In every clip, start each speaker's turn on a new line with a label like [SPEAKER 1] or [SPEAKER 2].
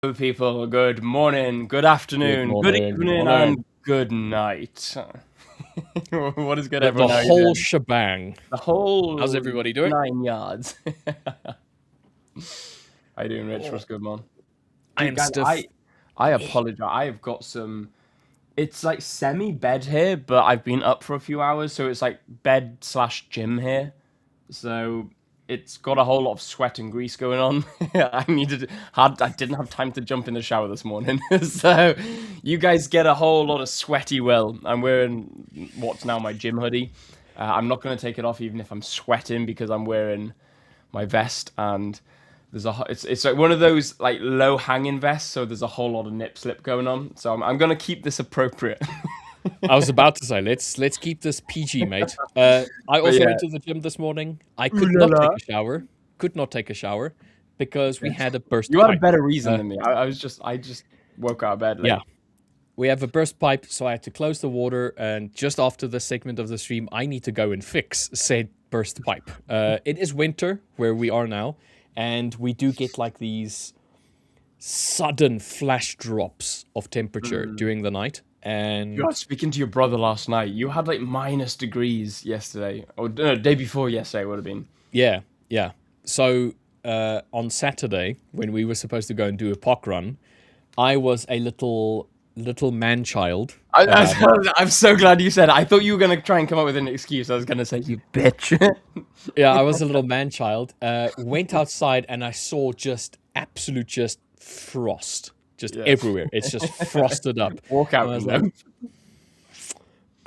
[SPEAKER 1] Hello, people. Good morning, good afternoon, good evening, and good night. What is good, everyone?
[SPEAKER 2] The
[SPEAKER 1] How you
[SPEAKER 2] whole
[SPEAKER 1] doing?
[SPEAKER 2] shebang.
[SPEAKER 1] The whole
[SPEAKER 2] How's everybody doing?
[SPEAKER 1] 9 yards. How you doing, Rich? What's good, man?
[SPEAKER 2] I
[SPEAKER 1] Dude,
[SPEAKER 2] am
[SPEAKER 1] guys,
[SPEAKER 2] stiff.
[SPEAKER 1] I apologize. I have got some. It's like semi-bed here, but I've been up for a few hours, so it's like bed/gym here. So it's got a whole lot of sweat and grease going on. I didn't have time to jump in the shower this morning. So you guys get a whole lot of sweaty Will. I'm wearing what's now my gym hoodie. I'm not going to take it off even if I'm sweating because I'm wearing my vest and it's like one of those like low hanging vests, so there's a whole lot of nip slip going on. So I'm going to keep this appropriate.
[SPEAKER 2] I was about to say, let's keep this PG, mate. I
[SPEAKER 1] But
[SPEAKER 2] also
[SPEAKER 1] yeah,
[SPEAKER 2] went to the gym this morning. I
[SPEAKER 1] ooh
[SPEAKER 2] could
[SPEAKER 1] la
[SPEAKER 2] not
[SPEAKER 1] la.
[SPEAKER 2] take a shower. Could not take a shower because we had a burst
[SPEAKER 1] You had a
[SPEAKER 2] pipe.
[SPEAKER 1] better reason than me. I just woke out of bed
[SPEAKER 2] Yeah,
[SPEAKER 1] late.
[SPEAKER 2] we have a burst pipe, so I had to close the water. And just after this segment of the stream, I need to go and fix said burst pipe. It is winter where we are now, and we do get like these sudden flash drops of temperature during the night.
[SPEAKER 1] You were
[SPEAKER 2] And
[SPEAKER 1] speaking to your brother last night. You had like minus degrees yesterday, or no, day before yesterday would have been.
[SPEAKER 2] yeah, yeah. So on Saturday, when we were supposed to go and do a park run, I was a little man child.
[SPEAKER 1] I'm so glad you said it. I thought you were gonna try and come up with an excuse. I was gonna say you bitch.
[SPEAKER 2] Yeah, I was a little man child. Went outside and I saw just absolute just frost, just
[SPEAKER 1] Yeah.
[SPEAKER 2] everywhere. It's just frosted up.
[SPEAKER 1] Walk
[SPEAKER 2] And
[SPEAKER 1] out
[SPEAKER 2] I was like,
[SPEAKER 1] window.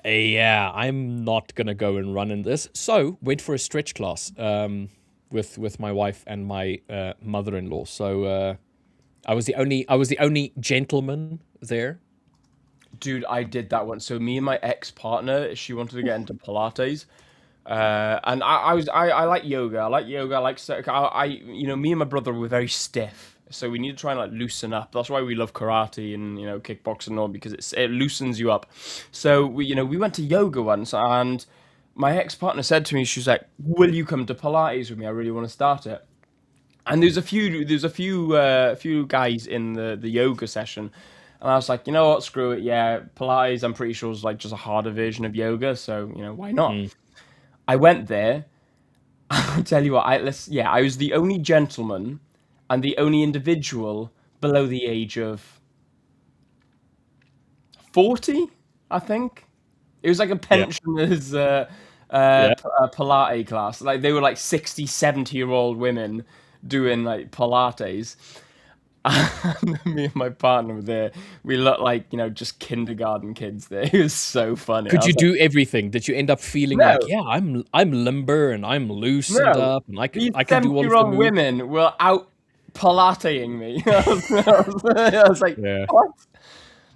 [SPEAKER 2] yeah, I'm not gonna go and run in this. So went for a stretch class with my wife and my mother-in-law. So I was the only gentleman there.
[SPEAKER 1] Dude, I did that once. So me and my ex-partner, she wanted to get into Pilates. And I like yoga. I like yoga. Me and my brother were very stiff, so we need to try and like loosen up. That's why we love karate and kickboxing and all, because it loosens you up. So we went to yoga once, and my ex partner said to me, she's like, "Will you come to Pilates with me? I really want to start it." And there's a few guys in the yoga session, and I was like, you know what, screw it, yeah, Pilates. I'm pretty sure is like just a harder version of yoga, so why not?
[SPEAKER 2] Mm.
[SPEAKER 1] I went there. I'll tell you what, I was the only gentleman and the only individual below the age of 40, I think. It was like a
[SPEAKER 2] Yeah,
[SPEAKER 1] pensioners
[SPEAKER 2] yeah.
[SPEAKER 1] Pilates class. Like they were like 60, 70-year-old women doing like Pilates. And me and my partner were there. We looked like, just kindergarten kids there. It was so funny. I
[SPEAKER 2] Could you
[SPEAKER 1] was like,
[SPEAKER 2] do everything? Did you end up feeling like,
[SPEAKER 1] no,
[SPEAKER 2] yeah, I'm limber and I'm loosened
[SPEAKER 1] no.
[SPEAKER 2] up and
[SPEAKER 1] These
[SPEAKER 2] I can do all of the
[SPEAKER 1] 70-year-old
[SPEAKER 2] moves?
[SPEAKER 1] women were out Pilateing me. I was like,
[SPEAKER 2] Yeah,
[SPEAKER 1] what?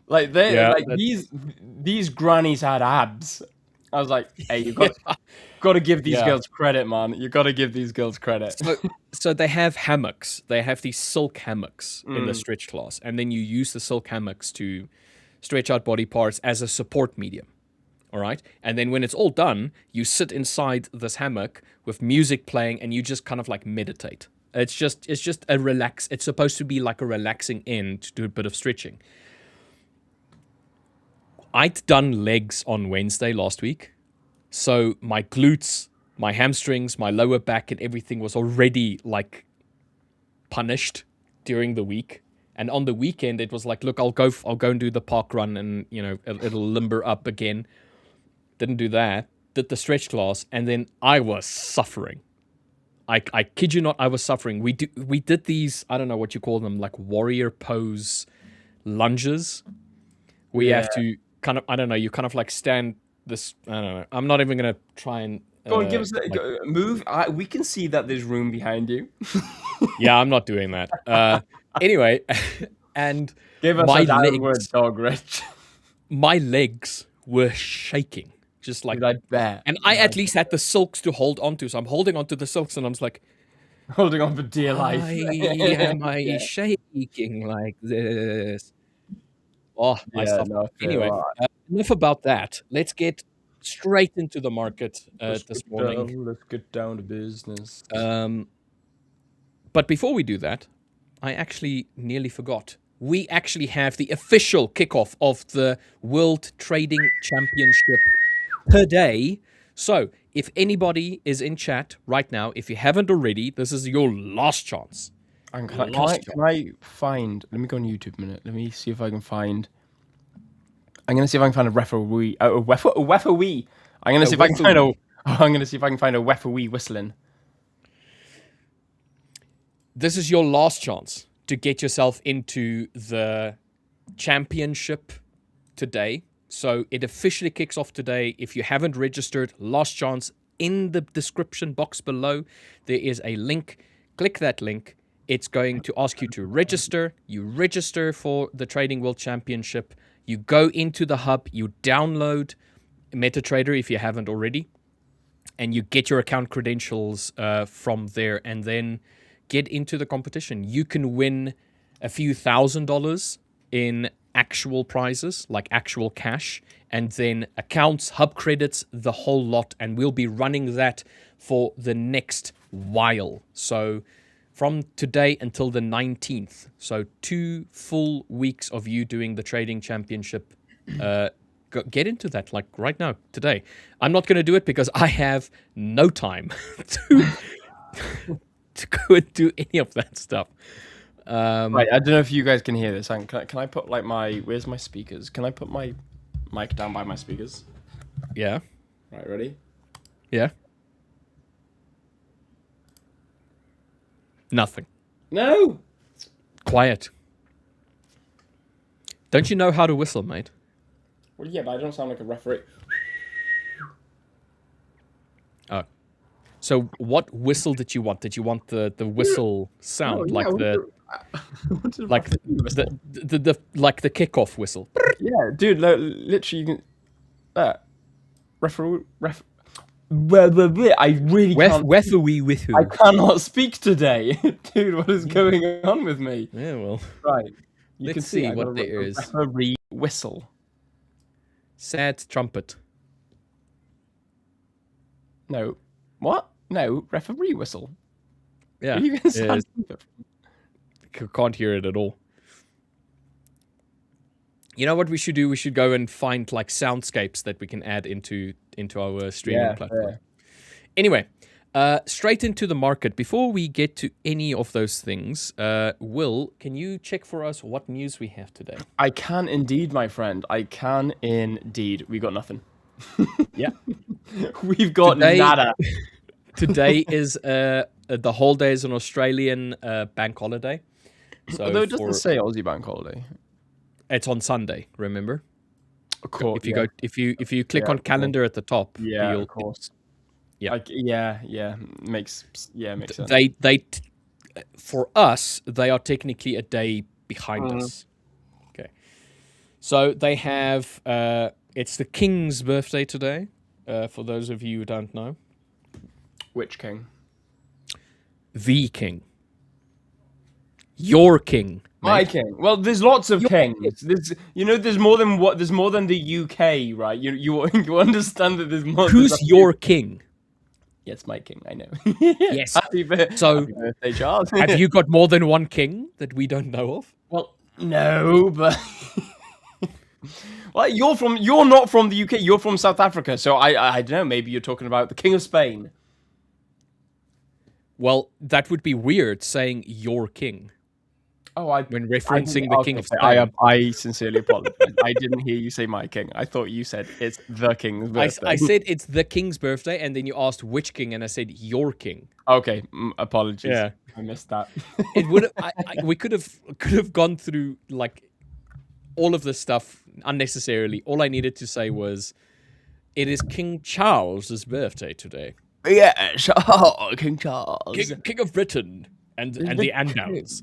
[SPEAKER 1] Like they
[SPEAKER 2] yeah,
[SPEAKER 1] like these grannies had abs. I was like, hey, you got to give these
[SPEAKER 2] yeah.
[SPEAKER 1] girls credit, man. You got to give these girls credit.
[SPEAKER 2] So, so they have hammocks. They have these silk hammocks in the
[SPEAKER 1] Mm,
[SPEAKER 2] stretch class, and then you use the silk hammocks to stretch out body parts as a support medium. All right, and then when it's all done, you sit inside this hammock with music playing, and you just kind of like meditate. It's just a relax. It's supposed to be like a relaxing end to do a bit of stretching. I'd done legs on Wednesday last week. So my glutes, my hamstrings, my lower back, and everything was already like punished during the week. And on the weekend, it was like, look, I'll go and do the park run, and it'll limber up again. Didn't do that. Did the stretch class, and then I was suffering. I kid you not, I was suffering. We did these, I don't know what you call them, like warrior pose lunges. We
[SPEAKER 1] yeah.
[SPEAKER 2] have to kind of, I don't know, you kind of like stand this, I don't know. I'm not even gonna try and
[SPEAKER 1] Go on, give us
[SPEAKER 2] like,
[SPEAKER 1] a move. We can see that there's room behind you.
[SPEAKER 2] yeah, I'm not doing that. Anyway, and
[SPEAKER 1] Give us
[SPEAKER 2] my
[SPEAKER 1] a downward
[SPEAKER 2] legs,
[SPEAKER 1] dog, Rich.
[SPEAKER 2] my legs were shaking, just like,
[SPEAKER 1] Dude, I bet.
[SPEAKER 2] and I at least had the silks to hold onto, so I'm holding onto the silks, and I'm just like,
[SPEAKER 1] Holding on for dear life.
[SPEAKER 2] why am I
[SPEAKER 1] Yeah,
[SPEAKER 2] shaking like this? Oh, I
[SPEAKER 1] yeah,
[SPEAKER 2] suffer.
[SPEAKER 1] no, fair.
[SPEAKER 2] Anyway,
[SPEAKER 1] All right.
[SPEAKER 2] enough about that. Let's get straight into the market
[SPEAKER 1] Let's
[SPEAKER 2] this
[SPEAKER 1] get
[SPEAKER 2] morning.
[SPEAKER 1] down. Let's get down to business.
[SPEAKER 2] Um, but before we do that, I actually nearly forgot. We actually have the official kickoff of the World Trading Championship today. So, if anybody is in chat right now, if you haven't already, this is your last chance.
[SPEAKER 1] And can I find? Let me go on YouTube a minute. Let me see if I can find. I'm gonna see if I can find a referee. A referee. I'm gonna see if I can find a. I'm gonna see if I can find a referee whistling.
[SPEAKER 2] This is your last chance to get yourself into the championship today. So it officially kicks off today. If you haven't registered, last chance. In the description box below, there is a link. Click that link. It's going to ask you to register. You register for the Trading World Championship. You go into the hub. You download MetaTrader if you haven't already. And you get your account credentials from there. And then get into the competition. You can win a few $1,000s in actual prizes, like actual cash, and then accounts, hub credits, the whole lot. And we'll be running that for the next while. So from today until the 19th. So 2 full weeks of you doing the Trading Championship. Get into that, like right now, today. I'm not going to do it because I have no time to go and do any of that stuff.
[SPEAKER 1] Right, I don't know if you guys can hear this. Can I put like where's my speakers? Can I put my mic down by my speakers?
[SPEAKER 2] Yeah.
[SPEAKER 1] Right, ready?
[SPEAKER 2] Yeah. Nothing.
[SPEAKER 1] No.
[SPEAKER 2] Quiet. Don't you know how to whistle, mate?
[SPEAKER 1] Well, yeah, but I don't sound like a referee.
[SPEAKER 2] Oh. So what whistle did you want? Did you want the whistle sound, like the kickoff whistle?
[SPEAKER 1] Yeah, dude, literally, you can. I really can't.
[SPEAKER 2] Referee.
[SPEAKER 1] I cannot speak today, dude. What is going on with me?
[SPEAKER 2] Yeah, well,
[SPEAKER 1] right. You
[SPEAKER 2] let's
[SPEAKER 1] can
[SPEAKER 2] see
[SPEAKER 1] I
[SPEAKER 2] what
[SPEAKER 1] got
[SPEAKER 2] there is.
[SPEAKER 1] Referee whistle.
[SPEAKER 2] Sad trumpet.
[SPEAKER 1] No. What? No, referee whistle.
[SPEAKER 2] Yeah.
[SPEAKER 1] You can sound
[SPEAKER 2] can't hear it at all. You know what we should do? We should go and find like soundscapes that we can add into our streaming platform. Yeah. Anyway, straight into the market. Before we get to any of those things, Will, can you check for us what news we have today?
[SPEAKER 1] I can indeed, my friend. I can indeed. We got nothing.
[SPEAKER 2] Yeah.
[SPEAKER 1] We've got nada.
[SPEAKER 2] Today is the whole day is an Australian bank holiday. So
[SPEAKER 1] although it doesn't say Aussie bank holiday.
[SPEAKER 2] It's on Sunday, remember?
[SPEAKER 1] Of course.
[SPEAKER 2] If you go if you click on calendar at the top,
[SPEAKER 1] of course.
[SPEAKER 2] Yeah.
[SPEAKER 1] Makes sense.
[SPEAKER 2] They for us, they are technically a day behind us. Okay. So they have it's the King's birthday today, for those of you who don't know.
[SPEAKER 1] Which king?
[SPEAKER 2] The king. Your king.
[SPEAKER 1] My king. Well, there's lots of kings. There's more than the UK, right? You understand that there's more.
[SPEAKER 2] Who's your king?
[SPEAKER 1] Yeah, it's my king. I know.
[SPEAKER 2] Yes. Happy
[SPEAKER 1] birthday, Charles.
[SPEAKER 2] Have you got more than one king that we don't know of?
[SPEAKER 1] Well, no, but well, you're not from the UK. You're from South Africa. So I don't know. Maybe you're talking about the King of Spain.
[SPEAKER 2] Well, that would be weird saying your king.
[SPEAKER 1] Oh,
[SPEAKER 2] when referencing the King of Spain.
[SPEAKER 1] I sincerely apologize. I didn't hear you say my king. I thought you said it's the king's birthday.
[SPEAKER 2] I said it's the king's birthday, and then you asked which king, and I said your king.
[SPEAKER 1] Okay, apologies.
[SPEAKER 2] Yeah,
[SPEAKER 1] I missed that.
[SPEAKER 2] It would. We could have gone through like all of this stuff unnecessarily. All I needed to say was, it is King Charles's birthday today.
[SPEAKER 1] Yes, King Charles,
[SPEAKER 2] King of Britain, and the Andals.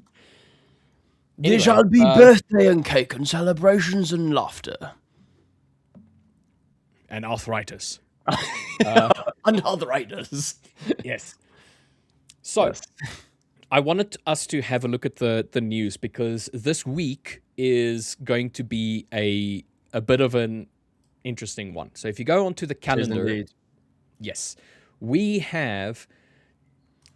[SPEAKER 1] There shall be birthday and cake and celebrations and laughter.
[SPEAKER 2] And arthritis.
[SPEAKER 1] And arthritis.
[SPEAKER 2] Yes. So, yes. I wanted us to have a look at the news because this week is going to be a bit of an interesting one. So if you go onto the calendar, yes, we have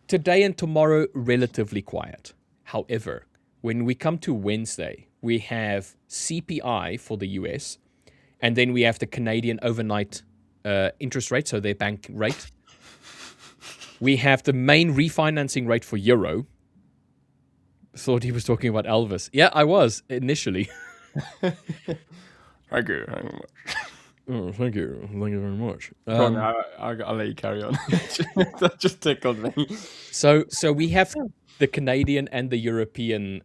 [SPEAKER 2] today and tomorrow relatively quiet. However, when we come to Wednesday, we have CPI for the US, and then we have the Canadian overnight interest rate, so their bank rate. We have the main refinancing rate for Euro. Thought he was talking about Elvis. Yeah, I was initially.
[SPEAKER 1] Thank you very much.
[SPEAKER 2] Oh, thank you. Thank you very much.
[SPEAKER 1] Go on, I'll let you carry on. That just tickled me.
[SPEAKER 2] So we have the Canadian and the European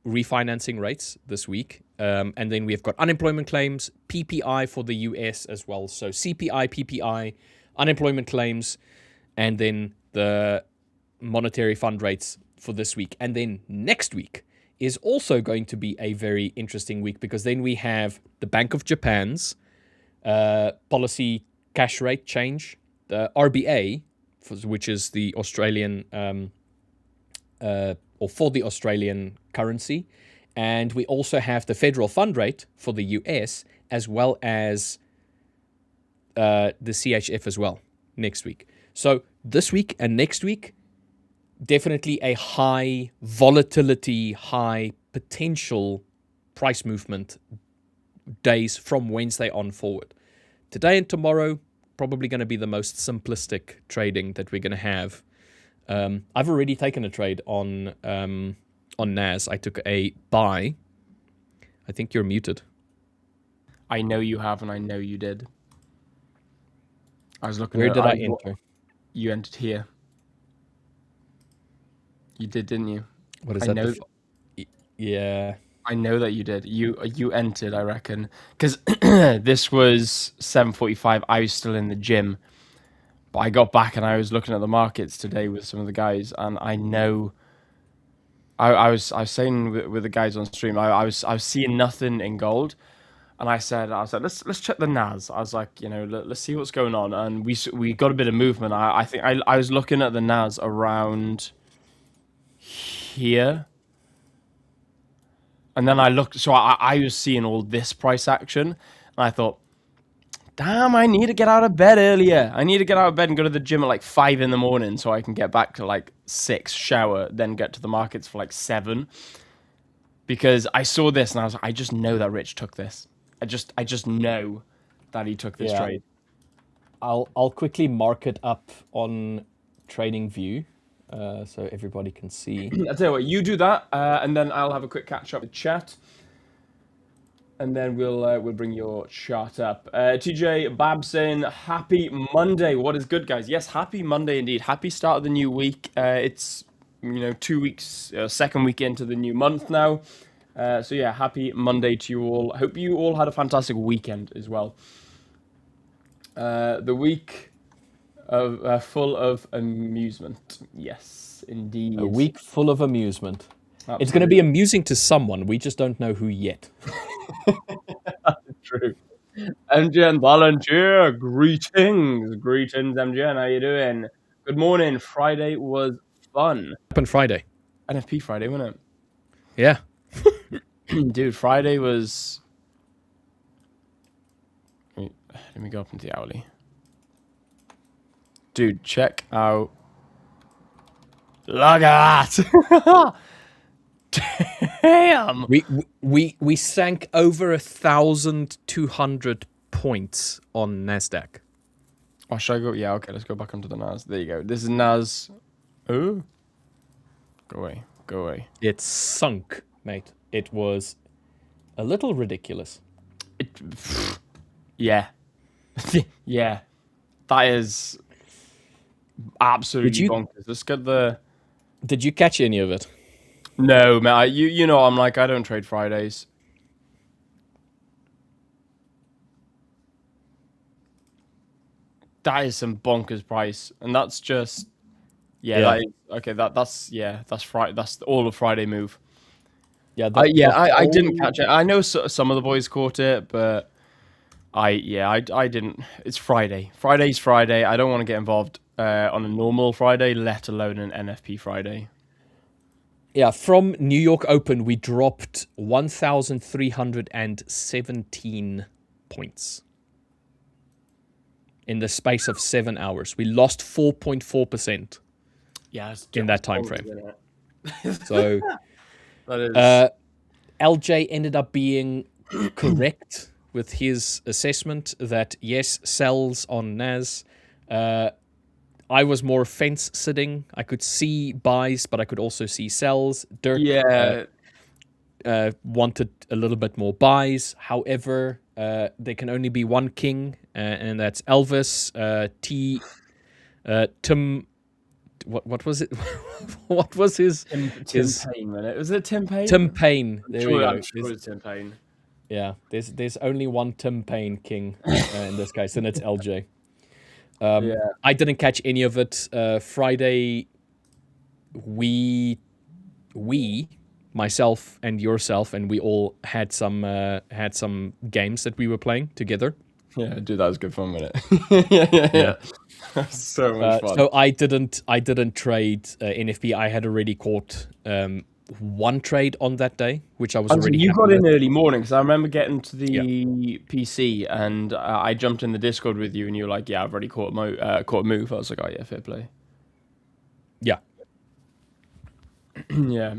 [SPEAKER 2] refinancing rates this week. And then we've got unemployment claims, PPI for the US as well. So CPI, PPI, unemployment claims, and then the monetary fund rates for this week. And then next week is also going to be a very interesting week, because then we have the Bank of Japan's policy cash rate change, the RBA, which is the Australian, or for the Australian currency. And we also have the federal fund rate for the US, as well as the CHF as well next week. So this week and next week, definitely a high volatility, high potential price movement days from Wednesday on forward. Today and tomorrow, probably going to be the most simplistic trading that we're going to have. I've already taken a trade on NAS. I took a buy. I think you're muted.
[SPEAKER 1] I know you have, and I know you did. I was looking.
[SPEAKER 2] Where did I enter?
[SPEAKER 1] You entered here. You did, didn't you?
[SPEAKER 2] What is that? Yeah.
[SPEAKER 1] I know that you did. You entered, I reckon, because this was 7:45. I was still in the gym, but I got back and I was looking at the markets today with some of the guys, and I know. I was saying with the guys on stream, I was seeing nothing in gold, and I said let's check the NAS. I was like, let's see what's going on, and we got a bit of movement. I think I was looking at the NAS around here. And then I looked, so I was seeing all this price action, and I thought, damn, I need to get out of bed earlier. I need to get out of bed and go to the gym at like 5 in the morning so I can get back to like 6, shower, then get to the markets for like 7. Because I saw this and I was like, I just know that Rich took this. I just know that he took this trade.
[SPEAKER 2] I'll quickly mark it up on TradingView. So everybody can see.
[SPEAKER 1] I'll tell you what, you do that, and then I'll have a quick catch up with chat, and then we'll bring your chart up. TJ Babson, happy Monday. What is good, guys? Yes, happy Monday indeed. Happy start of the new week. It's 2 weeks, second week into the new month now. So yeah, happy Monday to you all. Hope you all had a fantastic weekend as well. The week full of amusement. Yes, indeed.
[SPEAKER 2] A week full of amusement.
[SPEAKER 1] Absolutely.
[SPEAKER 2] It's going to be amusing to someone. We just don't know who yet.
[SPEAKER 1] True. MGN Volunteer, greetings. Greetings, MGN. How you doing? Good morning. Friday was fun.
[SPEAKER 2] Happened Friday.
[SPEAKER 1] NFP Friday, wasn't it?
[SPEAKER 2] Yeah.
[SPEAKER 1] Dude, Friday was... Let me go up into the hourly. Dude, check out. Look at that! Damn!
[SPEAKER 2] We sank over 1,200 points on NASDAQ.
[SPEAKER 1] Oh, should I go? Yeah, okay, let's go back onto the NAS. There you go. This is NAS. Oh. Go away. Go away.
[SPEAKER 2] It sunk, mate. It was a little ridiculous.
[SPEAKER 1] Yeah. Yeah. That is absolutely bonkers. Let's get the...
[SPEAKER 2] Did you catch any of it?
[SPEAKER 1] No, man. You know, I'm like, I don't trade Fridays. That is some bonkers price, and that's just, That is, okay. That's Friday. That's all of Friday move.
[SPEAKER 2] Yeah,
[SPEAKER 1] I didn't catch it. I know some of the boys caught it, but I didn't. It's Friday. Friday's Friday. I don't want to get involved on a normal Friday, let alone an NFP Friday.
[SPEAKER 2] Yeah, from New York Open, we dropped 1,317 points in the space of 7 hours. We lost 4.4%.
[SPEAKER 1] Yeah,
[SPEAKER 2] in that time frame. So
[SPEAKER 1] That is.
[SPEAKER 2] LJ ended up being correct with his assessment that yes, sells on NAS. I was more fence sitting. I could see buys, but I could also see sells. Dirk
[SPEAKER 1] Yeah.
[SPEAKER 2] wanted a little bit more buys. However, there can only be one king, and that's Elvis. Tim. What was it? What was
[SPEAKER 1] Tim
[SPEAKER 2] his
[SPEAKER 1] Payne, man. Was it Tim Payne?
[SPEAKER 2] Tim Payne? There we
[SPEAKER 1] I'm
[SPEAKER 2] go.
[SPEAKER 1] sure it's Tim Payne.
[SPEAKER 2] Yeah, there's only one Tim Payne king in this case, and it's LJ.
[SPEAKER 1] Yeah.
[SPEAKER 2] I didn't catch any of it. Friday, we, myself and yourself, and we all had some games that we were playing together.
[SPEAKER 1] Yeah, dude, that was good fun, wasn't it? Yeah. So much fun.
[SPEAKER 2] So I didn't trade NFP. I had already caught one trade on that day, which I was already.
[SPEAKER 1] You
[SPEAKER 2] happy
[SPEAKER 1] got in
[SPEAKER 2] with.
[SPEAKER 1] early morning because I remember getting to the PC and I jumped in the Discord with you and you were like, "Yeah, I've already caught a move." I was like, "Oh yeah, fair play."
[SPEAKER 2] Yeah.
[SPEAKER 1] Yeah.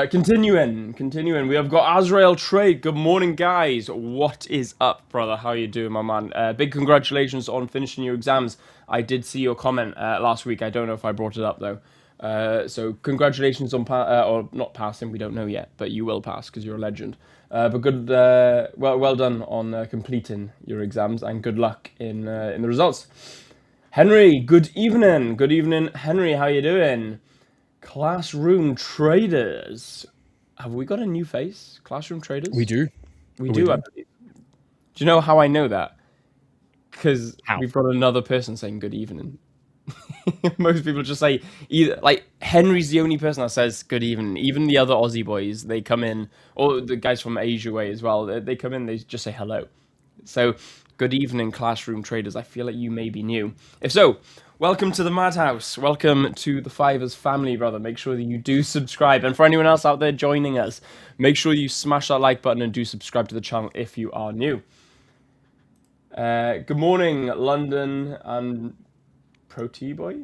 [SPEAKER 1] Continuing. We have got Azrael Trade. Good morning, guys. What is up, brother? How you doing, my man? Big congratulations on finishing your exams. I did see your comment last week. I don't know if I brought it up though. So congratulations on or not passing. We don't know yet, but you will pass because you're a legend. But good, well done on completing your exams, and good luck in the results. Henry, good evening. Good evening, Henry. How you doing? Classroom Traders. Have we got a new face? Classroom Traders?
[SPEAKER 2] We do.
[SPEAKER 1] We do, I believe. Do you know how I know that? Because we've got another person saying good evening. Most people just say either, like, Henry's the only person that says good evening. Even the other Aussie boys, they come in, or the guys from Asia way as well, they come in, they just say hello. So, good evening, Classroom Traders. I feel like you may be new. If so, welcome to the Madhouse. Welcome to the 5ers family, brother. Make sure that you do subscribe. And for anyone else out there joining us, make sure you smash that like button and do subscribe to the channel if you are new. Good morning, London and Protea boy?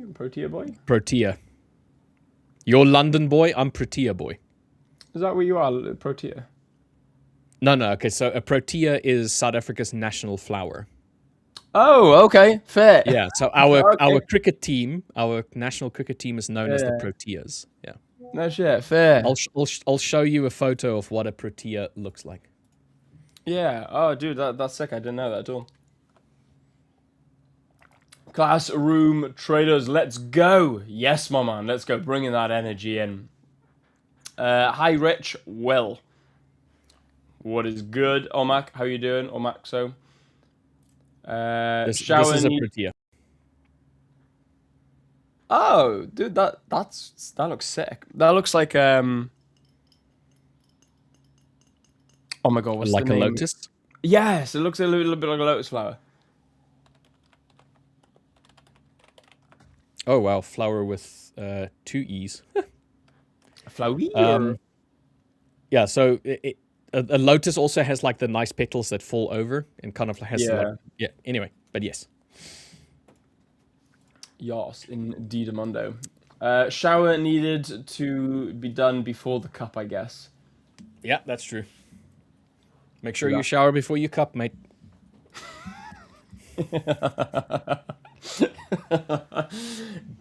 [SPEAKER 2] Protea. You're London boy, I'm Protea boy.
[SPEAKER 1] Is that where you are, Protea?
[SPEAKER 2] No. Okay, so a Protea is South Africa's national flower.
[SPEAKER 1] Oh, okay, fair.
[SPEAKER 2] Yeah, so our cricket team, our national cricket team is known as the Proteas. Yeah.
[SPEAKER 1] No shit, fair.
[SPEAKER 2] I'll show you a photo of what a Protea looks like.
[SPEAKER 1] Yeah. Oh, dude, that's sick. I didn't know that at all. Classroom Traders, let's go. Yes, my man, let's go. Bringing that energy in. Hi, Rich. Well, what is good, Omak? How you doing, Omak? So,
[SPEAKER 2] this is a Protea.
[SPEAKER 1] Oh, dude, that looks sick. That looks like Oh my god, what's
[SPEAKER 2] like
[SPEAKER 1] the name?
[SPEAKER 2] a lotus?
[SPEAKER 1] Yes, it looks a little bit like a lotus flower.
[SPEAKER 2] Oh wow, flower with 2 E's.
[SPEAKER 1] Flower.
[SPEAKER 2] Yeah, so a lotus also has like the nice petals that fall over and kind of has anyway, but yes.
[SPEAKER 1] Yes, indeed, Amundo. Shower needed to be done before the cup, I guess.
[SPEAKER 2] Yeah, that's true. Make sure you shower before you cup, mate.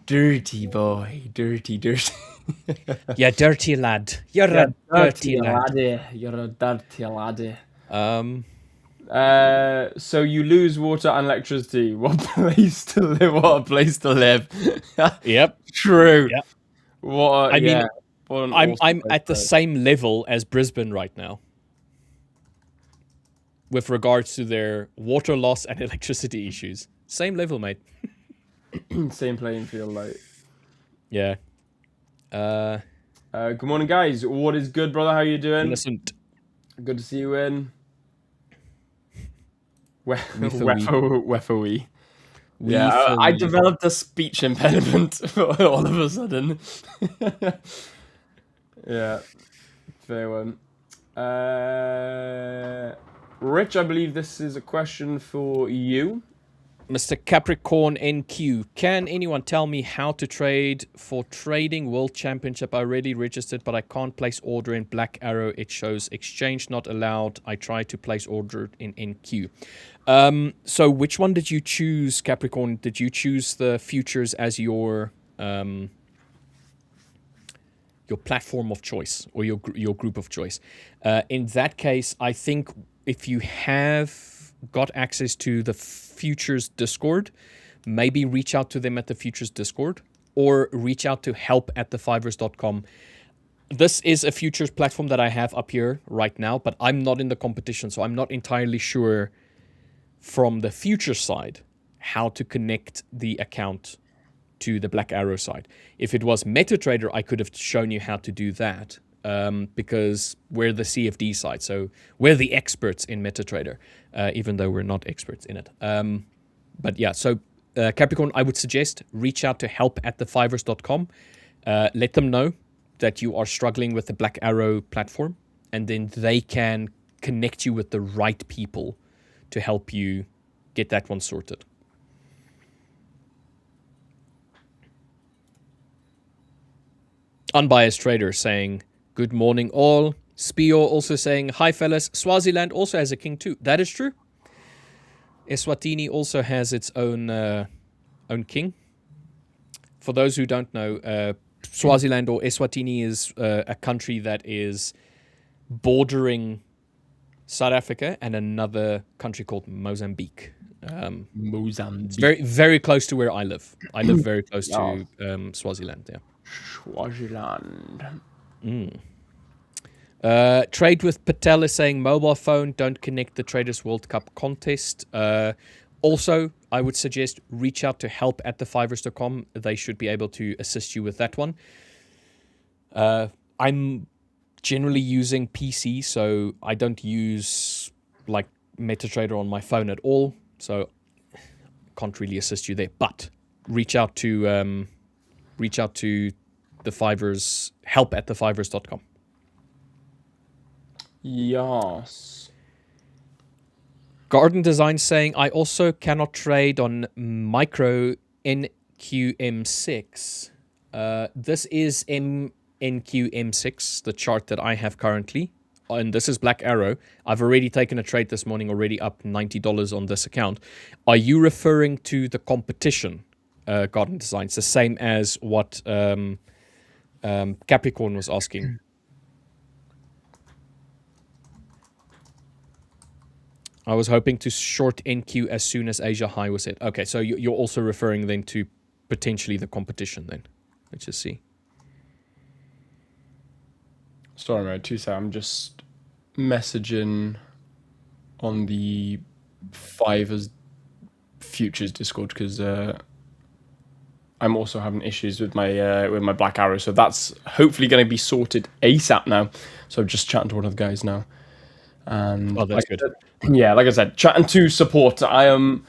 [SPEAKER 1] Dirty boy, dirty.
[SPEAKER 2] Yeah, dirty lad. You're a dirty lad.
[SPEAKER 1] You're a dirty laddie.
[SPEAKER 2] Um.
[SPEAKER 1] So you lose water and electricity. What place to live? What a place to live.
[SPEAKER 2] Yep.
[SPEAKER 1] True.
[SPEAKER 2] Yep.
[SPEAKER 1] I mean,
[SPEAKER 2] I'm at the same level as Brisbane right now, with regards to their water loss and electricity issues. Same level, mate.
[SPEAKER 1] Same playing field, like.
[SPEAKER 2] Yeah.
[SPEAKER 1] Good morning, guys. What is good, brother? How you doing?
[SPEAKER 2] Innocent.
[SPEAKER 1] Good to see you in. Weffa-wee. Yeah, I developed a speech impediment all of a sudden. Yeah, fair one. Rich, I believe this is a question for you.
[SPEAKER 2] Mr. Capricorn NQ, can anyone tell me how to trade for Trading World Championship? I already registered, but I can't place order in Black Arrow. It shows exchange not allowed. I tried to place order in NQ. So which one did you choose, Capricorn? Did you choose the futures as your platform of choice or your group of choice? In that case, I think if you have got access to the futures Discord, maybe reach out to them at the futures Discord or reach out to help@the5ers.com. This is a futures platform that I have up here right now, but I'm not in the competition, so I'm not entirely sure from the future side how to connect the account to the Black Arrow side. If it was MetaTrader, I could have shown you how to do that. Because we're the CFD side, so we're the experts in MetaTrader, even though we're not experts in it. But yeah, so Capricorn, I would suggest reach out to help@the5ers.com. Let them know that you are struggling with the Black Arrow platform, and then they can connect you with the right people to help you get that one sorted. Unbiased Trader saying, good morning, all. Spio also saying, hi, fellas. Swaziland also has a king, too. That is true. Eswatini also has its own king. For those who don't know, Swaziland or Eswatini is a country that is bordering South Africa and another country called Mozambique.
[SPEAKER 1] Mozambique.
[SPEAKER 2] It's very, very close to where I live. I live very close to Swaziland, yeah.
[SPEAKER 1] Swaziland.
[SPEAKER 2] Trade with Patel is saying mobile phone, don't connect the Traders World Cup contest. Also, I would suggest reach out to help@the5ers.com. They should be able to assist you with that one. I'm generally using PC, so I don't use like MetaTrader on my phone at all, so can't really assist you there. But reach out to the 5ers, help@the5ers.com.
[SPEAKER 1] Yes.
[SPEAKER 2] Garden Design saying, I also cannot trade on micro NQM6. This is NQM6, the chart that I have currently. And this is Black Arrow. I've already taken a trade this morning, already up $90 on this account. Are you referring to the competition, Garden Design? It's the same as what Capricorn was asking. I was hoping to short NQ as soon as Asia high was hit. Okay, so you're also referring then to potentially the competition then. Let's just see.
[SPEAKER 1] Sorry, mate. 2 seconds. I'm just messaging on the 5ers futures Discord because I'm also having issues with my Black Arrow. So that's hopefully going to be sorted ASAP now. So I'm just chatting to one of the guys now. And
[SPEAKER 2] oh, that's good.
[SPEAKER 1] Yeah, like I said, chatting to support. I am.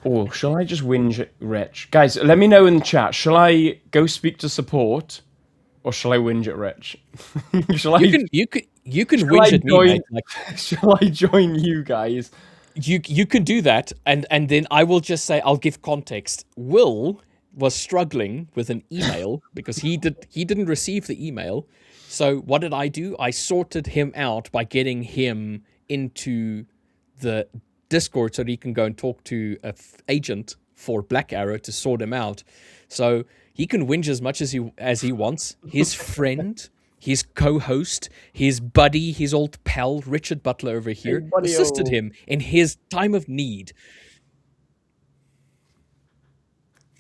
[SPEAKER 1] Oh, shall I just whinge at Rich? Guys, let me know in the chat. Shall I go speak to support, or shall I whinge at Rich? Shall
[SPEAKER 2] you can whinge at me, mate.
[SPEAKER 1] Like, shall I join you guys?
[SPEAKER 2] You can do that, and then I will just say I'll give context. Will was struggling with an email because he didn't receive the email. So what did I do? I sorted him out by getting him into the Discord so that he can go and talk to an agent for Black Arrow to sort him out. So he can whinge as much as he wants. His friend, his co-host, his buddy, his old pal, Richard Butler over here, assisted him in his time of need.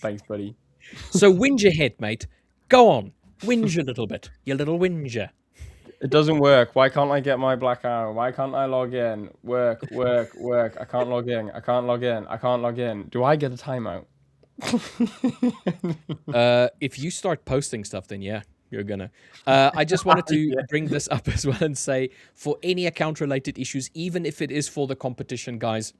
[SPEAKER 1] Thanks, buddy.
[SPEAKER 2] So whinge ahead, mate. Go on. Whinge a little bit, you little whinger.
[SPEAKER 1] It doesn't work. Why can't I get my Black Arrow? Why can't I log in? Work. I can't log in. I can't log in. Do I get a timeout?
[SPEAKER 2] If you start posting stuff, then yeah, you're gonna. I just wanted to bring this up as well and say, for any account-related issues, even if it is for the competition, guys,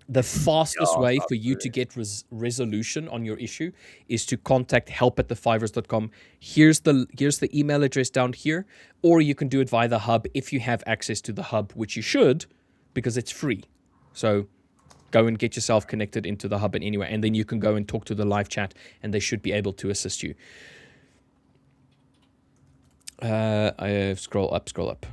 [SPEAKER 2] the fastest way for you to get resolution on your issue is to contact help@the5ers.com. Here's the email address down here, or you can do it via the hub if you have access to the hub, which you should, because it's free. So go and get yourself connected into the hub anyway, and then you can go and talk to the live chat, and they should be able to assist you. I scroll up.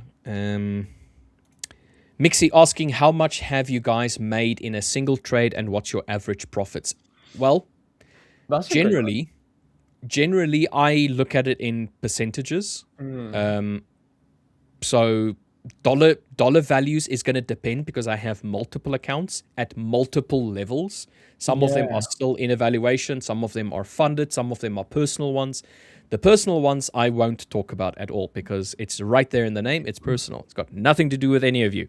[SPEAKER 2] Mixie asking, how much have you guys made in a single trade, and what's your average profits? Well,
[SPEAKER 1] That's
[SPEAKER 2] generally, I look at it in percentages. So dollar values is going to depend because I have multiple accounts at multiple levels. Some of them are still in evaluation. Some of them are funded. Some of them are personal ones. The personal ones I won't talk about at all because it's right there in the name. It's personal. It's got nothing to do with any of you.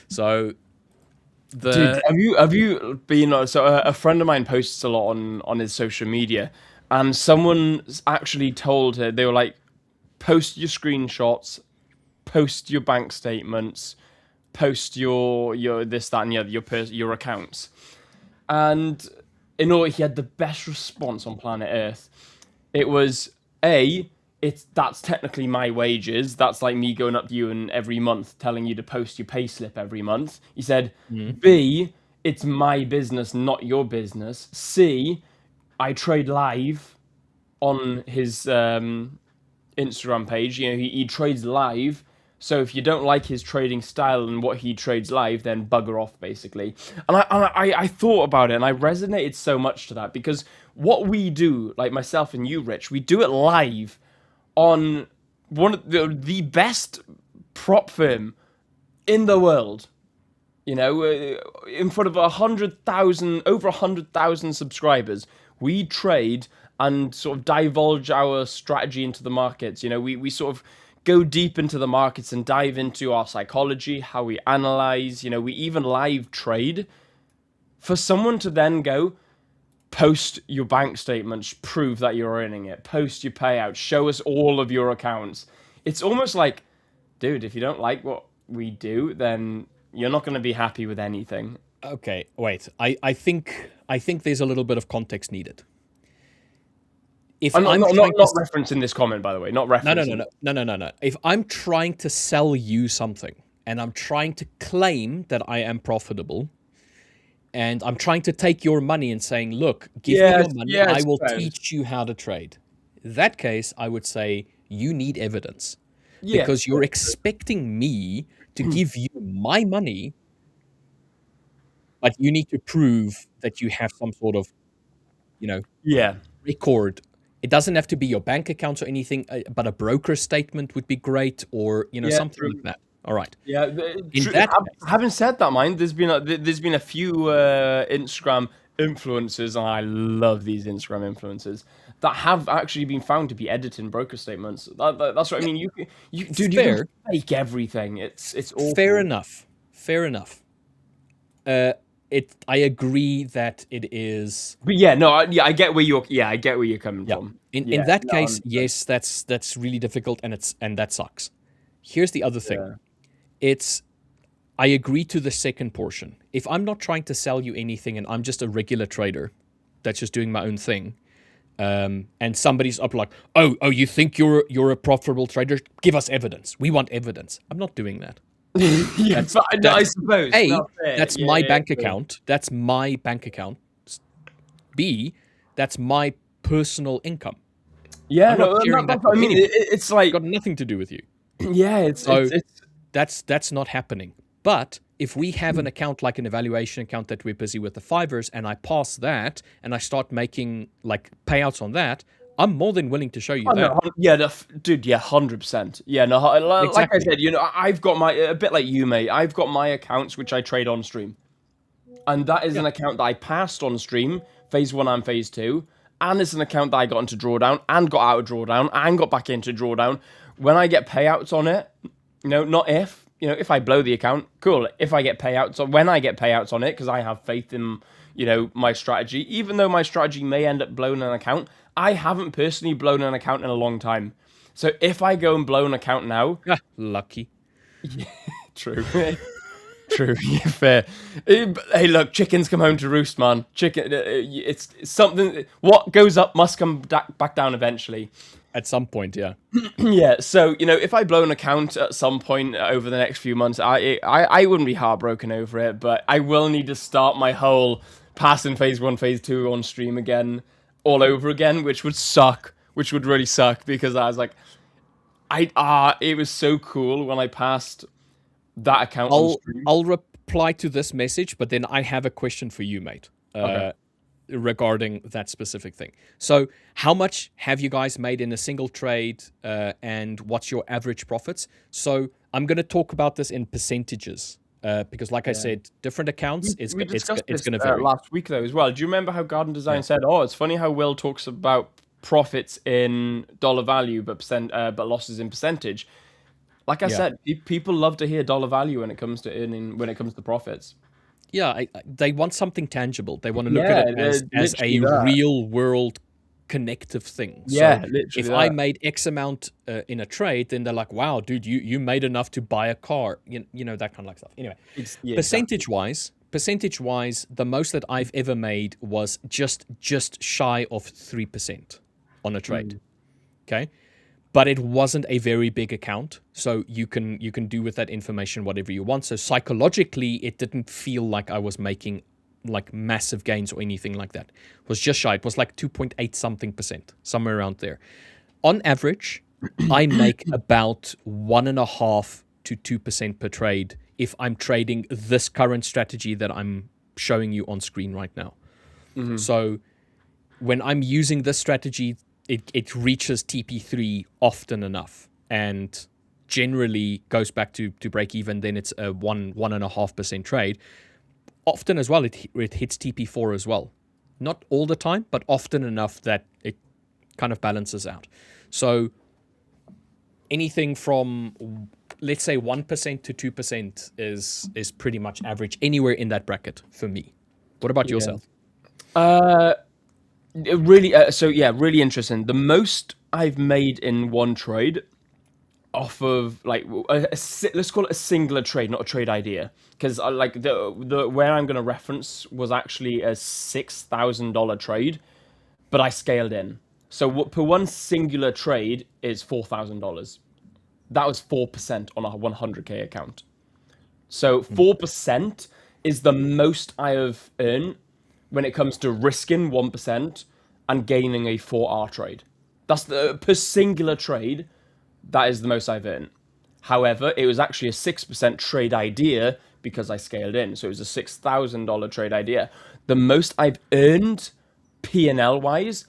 [SPEAKER 2] So,
[SPEAKER 1] Dude, have you been? So a friend of mine posts a lot on his social media, and someone actually told her, they were like, post your screenshots, post your bank statements, post your this, that, and the other, your accounts. And in order, he had the best response on planet Earth. It was that's technically my wages. That's like me going up to you and every month telling you to post your payslip every month. He said, B, it's my business, not your business. C, I trade live on his Instagram page. You know, he trades live. So if you don't like his trading style and what he trades live, then bugger off, basically. And I thought about it, and I resonated so much to that, because what we do, like myself and you, Rich, we do it live on one of the best prop firm in the world. You know, in front of over 100,000 subscribers, we trade and sort of divulge our strategy into the markets. You know, we sort of go deep into the markets and dive into our psychology, how we analyze. You know, we even live trade. For someone to then go, post your bank statements, prove that you're earning it, post your payouts, show us all of your accounts. It's almost like, dude, if you don't like what we do, then you're not going to be happy with anything.
[SPEAKER 2] Okay, wait. I think there's a little bit of context needed. If
[SPEAKER 1] I'm not referencing this comment, by the way. Not referencing.
[SPEAKER 2] No. If I'm trying to sell you something and I'm trying to claim that I am profitable, and I'm trying to take your money and saying, look, give me your money, I will teach you how to trade. In that case, I would say you need evidence. Because you're expecting me to give you my money, but you need to prove that you have some sort of, record. It doesn't have to be your bank account or anything, but a broker statement would be great, or something like that. All right.
[SPEAKER 1] Yeah. Having said that, there's been a few Instagram influencers, and I love these Instagram influencers, that have actually been found to be editing broker statements. That's what I mean. You can fake everything. It's awful.
[SPEAKER 2] Fair enough. I agree that it is.
[SPEAKER 1] But I get where you're coming from.
[SPEAKER 2] In that case, yes, that's really difficult, and that sucks. Here's the other thing. I agree to the second portion. If I'm not trying to sell you anything and I'm just a regular trader that's just doing my own thing, and somebody's up like, oh, you think you're a profitable trader? Give us evidence. We want evidence. I'm not doing that.
[SPEAKER 1] I suppose.
[SPEAKER 2] A, that's my bank account. That's my bank account. B, that's my personal income.
[SPEAKER 1] Yeah, it's like
[SPEAKER 2] got nothing to do with you.
[SPEAKER 1] Yeah,
[SPEAKER 2] that's not happening. But if we have an account like an evaluation account that we're busy with the 5ers, and I pass that and I start making like payouts on that, I'm more than willing to show you that.
[SPEAKER 1] No, 100%. Yeah, no, like I said, I've got a bit like you, mate. I've got my accounts which I trade on stream, and that is an account that I passed on stream, phase 1 and phase 2, and it's an account that I got into drawdown and got out of drawdown and got back into drawdown. When I get payouts on it, not if. If I blow the account, cool. If I get payouts, or when I get payouts on it, because I have faith in, my strategy, even though my strategy may end up blowing an account, I haven't personally blown an account in a long time. So if I go and blow an account now...
[SPEAKER 2] lucky.
[SPEAKER 1] Yeah, true. True. Yeah, fair. Hey, look, chickens come home to roost, man. It's something. What goes up must come back down eventually.
[SPEAKER 2] At some point, yeah.
[SPEAKER 1] Yeah. So if I blow an account at some point over the next few months, I wouldn't be heartbroken over it, but I will need to start my whole passing phase one, phase two on stream again, all over again, which would suck. Which would really suck because I was like, it was so cool when I passed that account on stream.
[SPEAKER 2] I'll reply to this message, but then I have a question for you, mate.
[SPEAKER 1] Okay.
[SPEAKER 2] Regarding that specific thing. So, how much have you guys made in a single trade, and what's your average profits? So, I'm going to talk about this in percentages because, like I said, different accounts
[SPEAKER 1] We discussed
[SPEAKER 2] it's
[SPEAKER 1] this
[SPEAKER 2] going to vary.
[SPEAKER 1] last week though as well. Do you remember how Garden Design
[SPEAKER 2] Yeah.
[SPEAKER 1] said, "Oh, it's funny how Will talks about profits in dollar value, but losses in percentage." Like I
[SPEAKER 2] Yeah.
[SPEAKER 1] said, people love to hear dollar value when it comes to profits.
[SPEAKER 2] Yeah, they want something tangible. They want to look at
[SPEAKER 1] Yeah,
[SPEAKER 2] it as
[SPEAKER 1] literally
[SPEAKER 2] a
[SPEAKER 1] that.
[SPEAKER 2] real world connective thing. So
[SPEAKER 1] Yeah, literally
[SPEAKER 2] if I
[SPEAKER 1] that.
[SPEAKER 2] made X amount in a trade, then they're like, "Wow, dude, you made enough to buy a car." You know that kind of like stuff. Anyway,
[SPEAKER 1] Yeah, exactly.
[SPEAKER 2] percentage wise, the most that I've ever made was just shy of 3% on a trade. Okay, but it wasn't a very big account, so you can do with that information whatever you want. So psychologically, it didn't feel like I was making like massive gains or anything like that. It was just shy. It was like 2.8 something percent, somewhere around there. On average, I make about 1.5 to 2% per trade if I'm trading this current strategy that I'm showing you on screen right now. So when I'm using this strategy, it reaches TP3 often enough and generally goes back to break even. Then it's a 1.5% trade. Often as well, it hits TP4 as well. Not all the time, but often enough that it kind of balances out. So anything from, let's say, 1% to 2% is pretty much average anywhere in that bracket for me. What about
[SPEAKER 1] Yeah.
[SPEAKER 2] yourself?
[SPEAKER 1] Really interesting. The most I've made in one trade off of like let's call it a singular trade, not a trade idea, because like the where I'm going to reference was actually a $6,000 trade, but I scaled in. So per one singular trade is $4,000. That was 4% on a 100K account. So 4% is the most I have earned when it comes to risking 1% and gaining a 4R trade. That's the per singular trade. That is the most I've earned. However, it was actually a 6% trade idea because I scaled in. So it was a $6,000 trade idea. The most I've earned P&L wise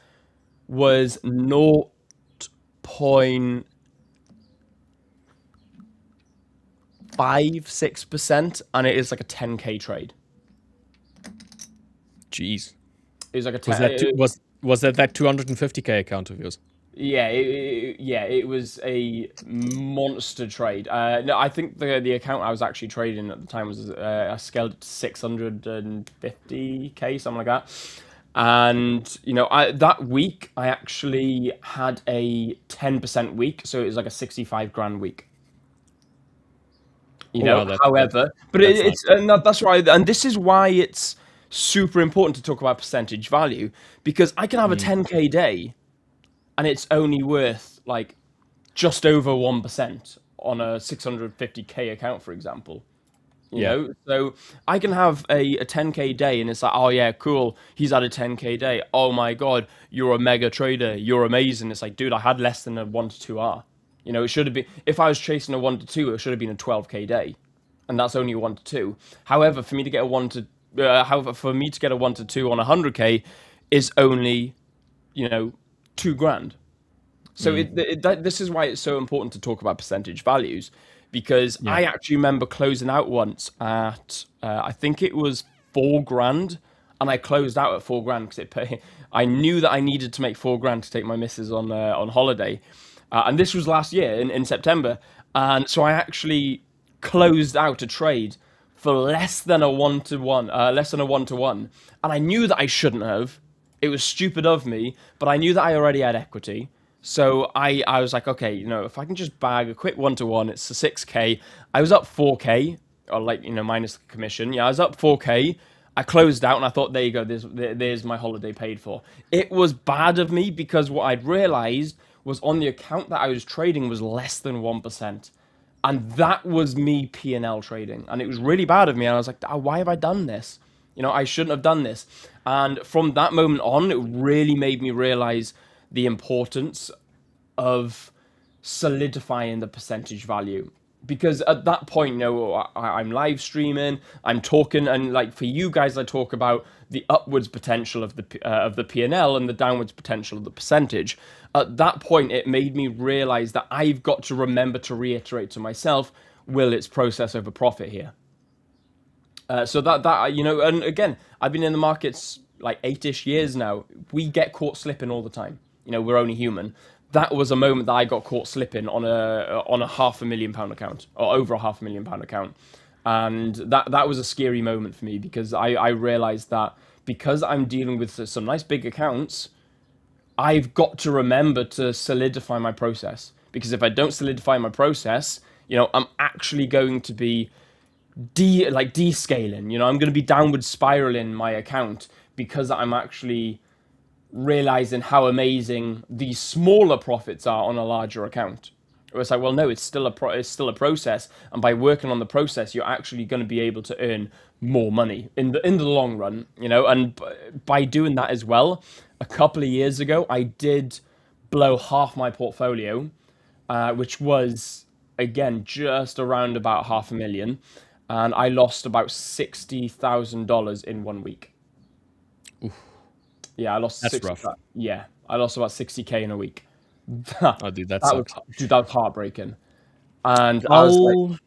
[SPEAKER 1] was 0.56%, and it is like a 10K trade.
[SPEAKER 2] Jeez.
[SPEAKER 1] It was like a
[SPEAKER 2] Was
[SPEAKER 1] 10.
[SPEAKER 2] that 250K account of yours?
[SPEAKER 1] Yeah, it was a monster trade. No, I think the account I was actually trading at the time was I scaled it to 650K, something like that. And that week I actually had a 10% week, so it was like a 65 grand week.
[SPEAKER 2] Wow,
[SPEAKER 1] However, but
[SPEAKER 2] that's
[SPEAKER 1] it's
[SPEAKER 2] nice.
[SPEAKER 1] that's right, and this is why it's super important to talk about percentage value, because I can have a 10K day and it's only worth like just over 1% on a 650K account, for example.
[SPEAKER 2] Yeah.
[SPEAKER 1] So I can have a 10K day and it's like, oh yeah, cool, he's had a 10K day. Oh my god, you're a mega trader, you're amazing. It's like, dude, I had less than a 1 to 2 hour. It should have been, if I was chasing a 1 to 2, it should have been a 12K day, and that's only a 1 to 2. However, for me to get a 1 to 2 on 100K is only 2 grand. So this is why it's so important to talk about percentage values, because
[SPEAKER 2] Yeah.
[SPEAKER 1] I actually remember closing out once at I think it was 4 grand, and I closed out at 4 grand because I knew that I needed to make 4 grand to take my missus on holiday, and this was last year in September, and so I actually closed out a trade for less than a 1-to-1, and I knew that I shouldn't have. It was stupid of me, but I knew that I already had equity. So I was like, okay, if I can just bag a quick 1-to-1, it's a 6K. I was up 4K or like, you know, minus the commission. Yeah, I was up 4K. I closed out and I thought, there you go, there's my holiday paid for. It was bad of me because what I'd realized was on the account that I was trading was less than 1%. And that was me P&L trading. And it was really bad of me. And I was like, oh, why have I done this? You know, I shouldn't have done this. And from that moment on, it really made me realize the importance of solidifying the percentage value. Because at that point, you know, I'm live streaming, I'm talking, and like for you guys, I talk about the upwards potential of the P&L and the downwards potential of the percentage. At that point, it made me realize that I've got to remember to reiterate to myself, will, it's process over profit here. So that you know, and again, I've been in the markets like 8-ish years now. We get caught slipping all the time. You know, we're only human. That was a moment that I got caught slipping on a £500,000 account, or over a £500,000 account, and that was a scary moment for me because I realized that because I'm dealing with some nice big accounts, I've got to remember to solidify my process, because if I don't solidify my process, you know, I'm actually going to be descaling. You know, I'm going to be downward spiraling my account because I'm actually realizing how amazing these smaller profits are on a larger account. It's like, well, no, it's still a process, and by working on the process, you're actually going to be able to earn more money in the long run, you know. And by doing that as well, a couple of years ago, I did blow half my portfolio, which was again just around about 500,000, and I lost about $60,000 in 1 week. Yeah, I lost
[SPEAKER 2] That's
[SPEAKER 1] 60.
[SPEAKER 2] rough.
[SPEAKER 1] Yeah, I lost about 60K in a week.
[SPEAKER 2] Oh, dude, that sucks.
[SPEAKER 1] That was heartbreaking. And I was like,
[SPEAKER 2] I'll.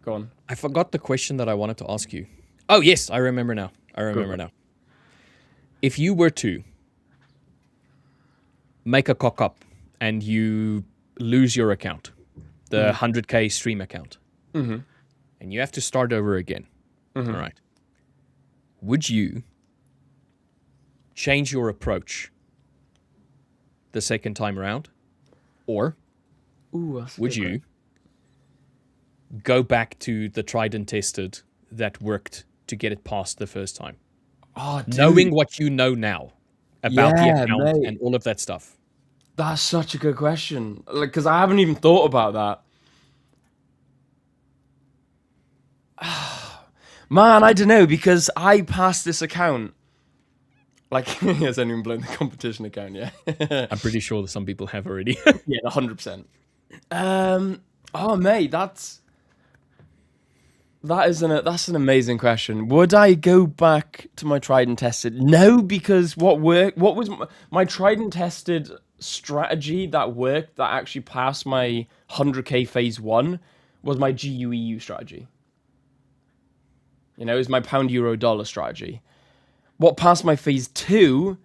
[SPEAKER 1] go on.
[SPEAKER 2] I forgot the question that I wanted to ask you. Oh, yes, I remember now. Now. If you were to make a cock up and you lose your account, the 100K stream account, and you have to start over again, all right, would you change your approach the second time around? Or would you go back to the tried and tested that worked to get it past the first time?
[SPEAKER 1] Oh, dude.
[SPEAKER 2] Knowing what you know now about the
[SPEAKER 1] Yeah,
[SPEAKER 2] account
[SPEAKER 1] mate.
[SPEAKER 2] and all of that stuff.
[SPEAKER 1] That's such a good question. Like, because I haven't even thought about that. Man, I don't know, because I passed this account. Like, he hasn't even blown the competition account yet.
[SPEAKER 2] I'm pretty sure that some people have already.
[SPEAKER 1] Yeah, 100%. Oh, mate, that's an amazing question. Would I go back to my tried and tested? No, because what was my tried and tested strategy that worked, that actually passed my 100K phase 1, was my GUEU strategy. You know, it was my pound euro dollar strategy. What passed my phase 2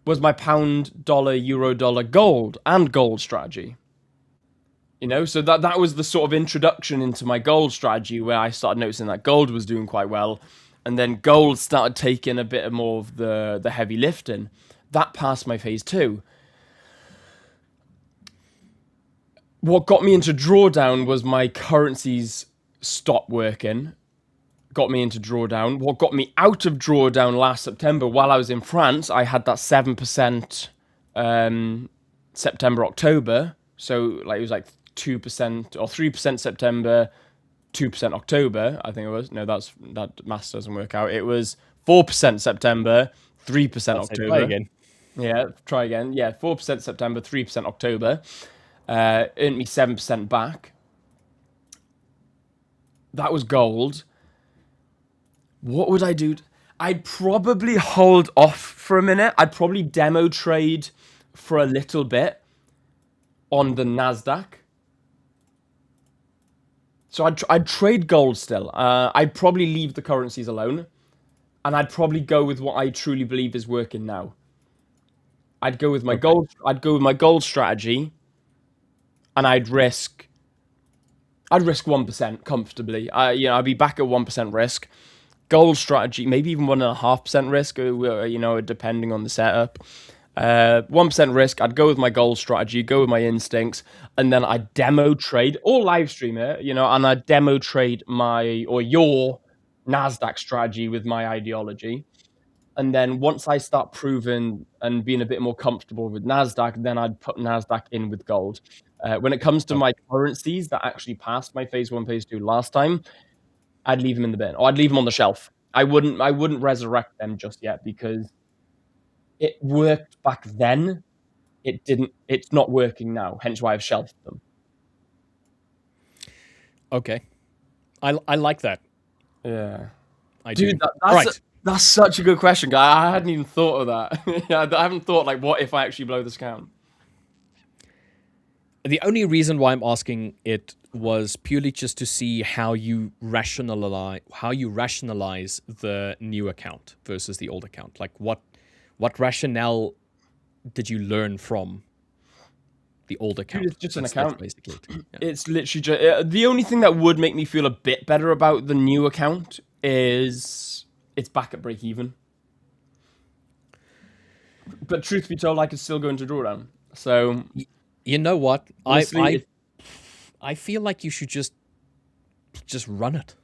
[SPEAKER 1] was my pound dollar euro dollar gold and gold strategy. You know, so that was the sort of introduction into my gold strategy, where I started noticing that gold was doing quite well, and then gold started taking a bit more of the heavy lifting. That passed my phase 2. What got me into drawdown was my currencies stopped working. Got me into drawdown. What got me out of drawdown last September, while I was in France, I had that 7% September, October. So like it was like 2% or 3% September, 2% October, I think it was. No, that maths doesn't work out. It was 4% September, 3% October.
[SPEAKER 2] Try again.
[SPEAKER 1] Yeah, try again. Yeah, 4% September, 3% October. Earned me 7% back. That was gold. What would I do? I'd probably hold off for a minute. I'd probably demo trade for a little bit on the NASDAQ. So I'd trade gold still. I'd probably leave the currencies alone. And I'd probably go with what I truly believe is working now. I'd go with my gold. I'd go with my gold strategy. And I'd risk 1% comfortably. I'd be back at 1% risk. Gold strategy, maybe even 1.5% risk, you know, depending on the setup. 1% risk. I'd go with my gold strategy, go with my instincts, and then I'd demo trade or live stream it, and I'd demo trade your NASDAQ strategy with my ideology. And then once I start proving and being a bit more comfortable with NASDAQ, then I'd put NASDAQ in with gold. When it comes to my currencies that actually passed my phase 1, phase 2 last time, I'd leave them in the bin, or I'd leave them on the shelf. I wouldn't resurrect them just yet because it worked back then. It's not working now, hence why I've shelved them.
[SPEAKER 2] Okay. I like that.
[SPEAKER 1] Yeah.
[SPEAKER 2] Dude,
[SPEAKER 1] that's such a good question, guy. I hadn't even thought of that. I haven't thought, like, what if I actually blow this account?
[SPEAKER 2] The only reason why I'm asking it was purely just to see how you rationalize the new account versus the old account. Like, what rationale did you learn from the old account?
[SPEAKER 1] Dude, it's just an account.
[SPEAKER 2] Basically, yeah.
[SPEAKER 1] It's literally just the only thing that would make me feel a bit better about the new account is it's back at break even. But truth be told, I could still go into drawdown. So
[SPEAKER 2] you know what?
[SPEAKER 1] Honestly,
[SPEAKER 2] I feel like you should just run it.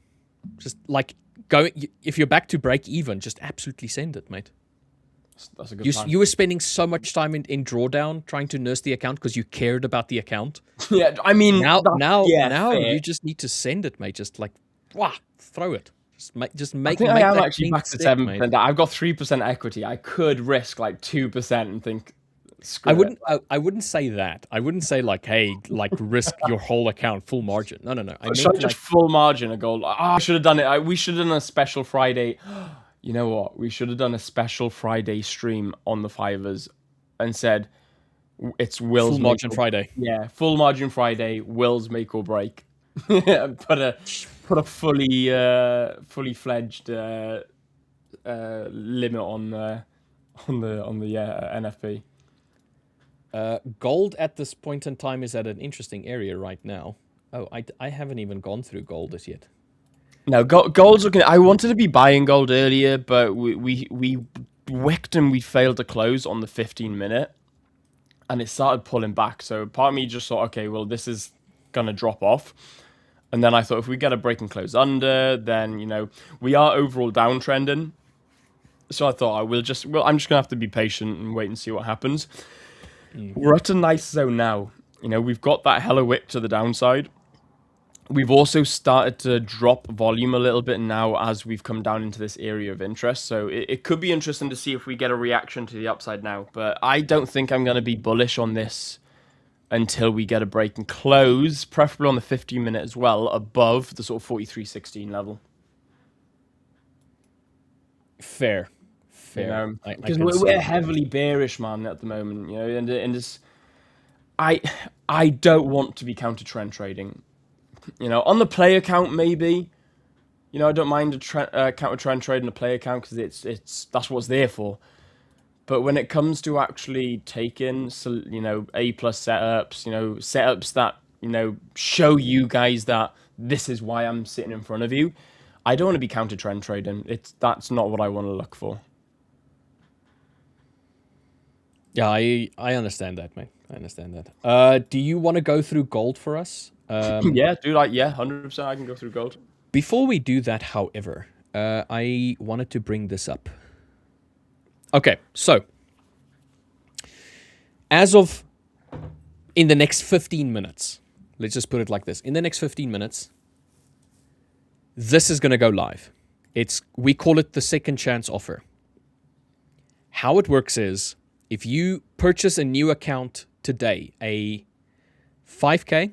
[SPEAKER 2] Just like go if you're back to break even, just absolutely send it, mate.
[SPEAKER 1] That's a good plan.
[SPEAKER 2] You were spending so much time in drawdown trying to nurse the account because you cared about the account.
[SPEAKER 1] Yeah, I mean
[SPEAKER 2] now
[SPEAKER 1] fair.
[SPEAKER 2] you just need to send it, mate. Just like throw it. Just make.
[SPEAKER 1] I think I am actually back to 7%.
[SPEAKER 2] Mate.
[SPEAKER 1] I've got 3% equity. I could risk like 2% and think.
[SPEAKER 2] I wouldn't say that. I wouldn't say like, hey, like risk your whole account full margin. No.
[SPEAKER 1] Should I just full margin a gold? I should have done it. We should have done a special Friday. You know what? We should have done a special Friday stream on the 5ers and said it's Will's
[SPEAKER 2] full margin Friday.
[SPEAKER 1] Yeah, full margin Friday. Will's make or break. put a fully fledged limit on the NFP.
[SPEAKER 2] Gold at this point in time is at an interesting area right now. Oh, I haven't even gone through gold as yet.
[SPEAKER 1] No, gold's looking. I wanted to be buying gold earlier, but we wicked and we failed to close on the 15-minute, and it started pulling back. So part of me just thought, okay, well, this is gonna drop off. And then I thought, if we get a break and close under, then we are overall downtrending. So I thought I'm just gonna have to be patient and wait and see what happens. We're at a nice zone now. We've got that hella wick to the downside. We've also started to drop volume a little bit now as we've come down into this area of interest. So it could be interesting to see if we get a reaction to the upside now. But I don't think I'm going to be bullish on this until we get a break and close, preferably on the 15-minute as well, above the sort of 43.16 level.
[SPEAKER 2] Fair.
[SPEAKER 1] Because we're heavily bearish, man, at the moment. And this, I don't want to be counter trend trading. On the play account, maybe. I don't mind a counter trend trade in a play account because it's that's what it's there for. But when it comes to actually taking, A+ setups, setups that show you guys that this is why I'm sitting in front of you, I don't want to be counter trend trading. That's not what I want to look for.
[SPEAKER 2] Yeah, I understand that, mate. I understand that. Do you want to go through gold for us?
[SPEAKER 1] Yeah, dude. 100%. I can go through gold.
[SPEAKER 2] Before we do that, however, I wanted to bring this up. Okay, so as of in the next 15 minutes, let's just put it like this: in the next 15 minutes, this is going to go live. We call it the second chance offer. How it works is, if you purchase a new account today, a 5K.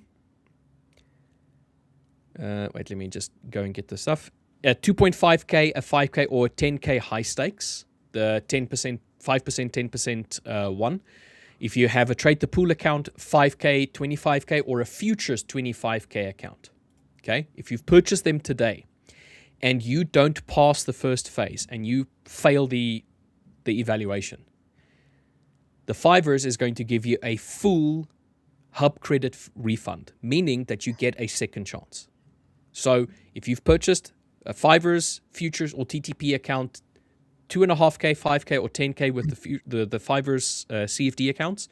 [SPEAKER 2] Wait, let me just go and get the stuff. A 2.5K, a 5K, or a 10K high stakes. The 10%, 5%, 10% one. If you have a trade the pool account, 5K, 25K, or a futures 25K account. Okay? If you've purchased them today and you don't pass the first phase and you fail the evaluation, the 5ers is going to give you a full hub credit refund, meaning that you get a second chance. So if you've purchased a 5ers, futures, or TTP account 2.5K, 5K, or 10K with the 5ers CFD accounts.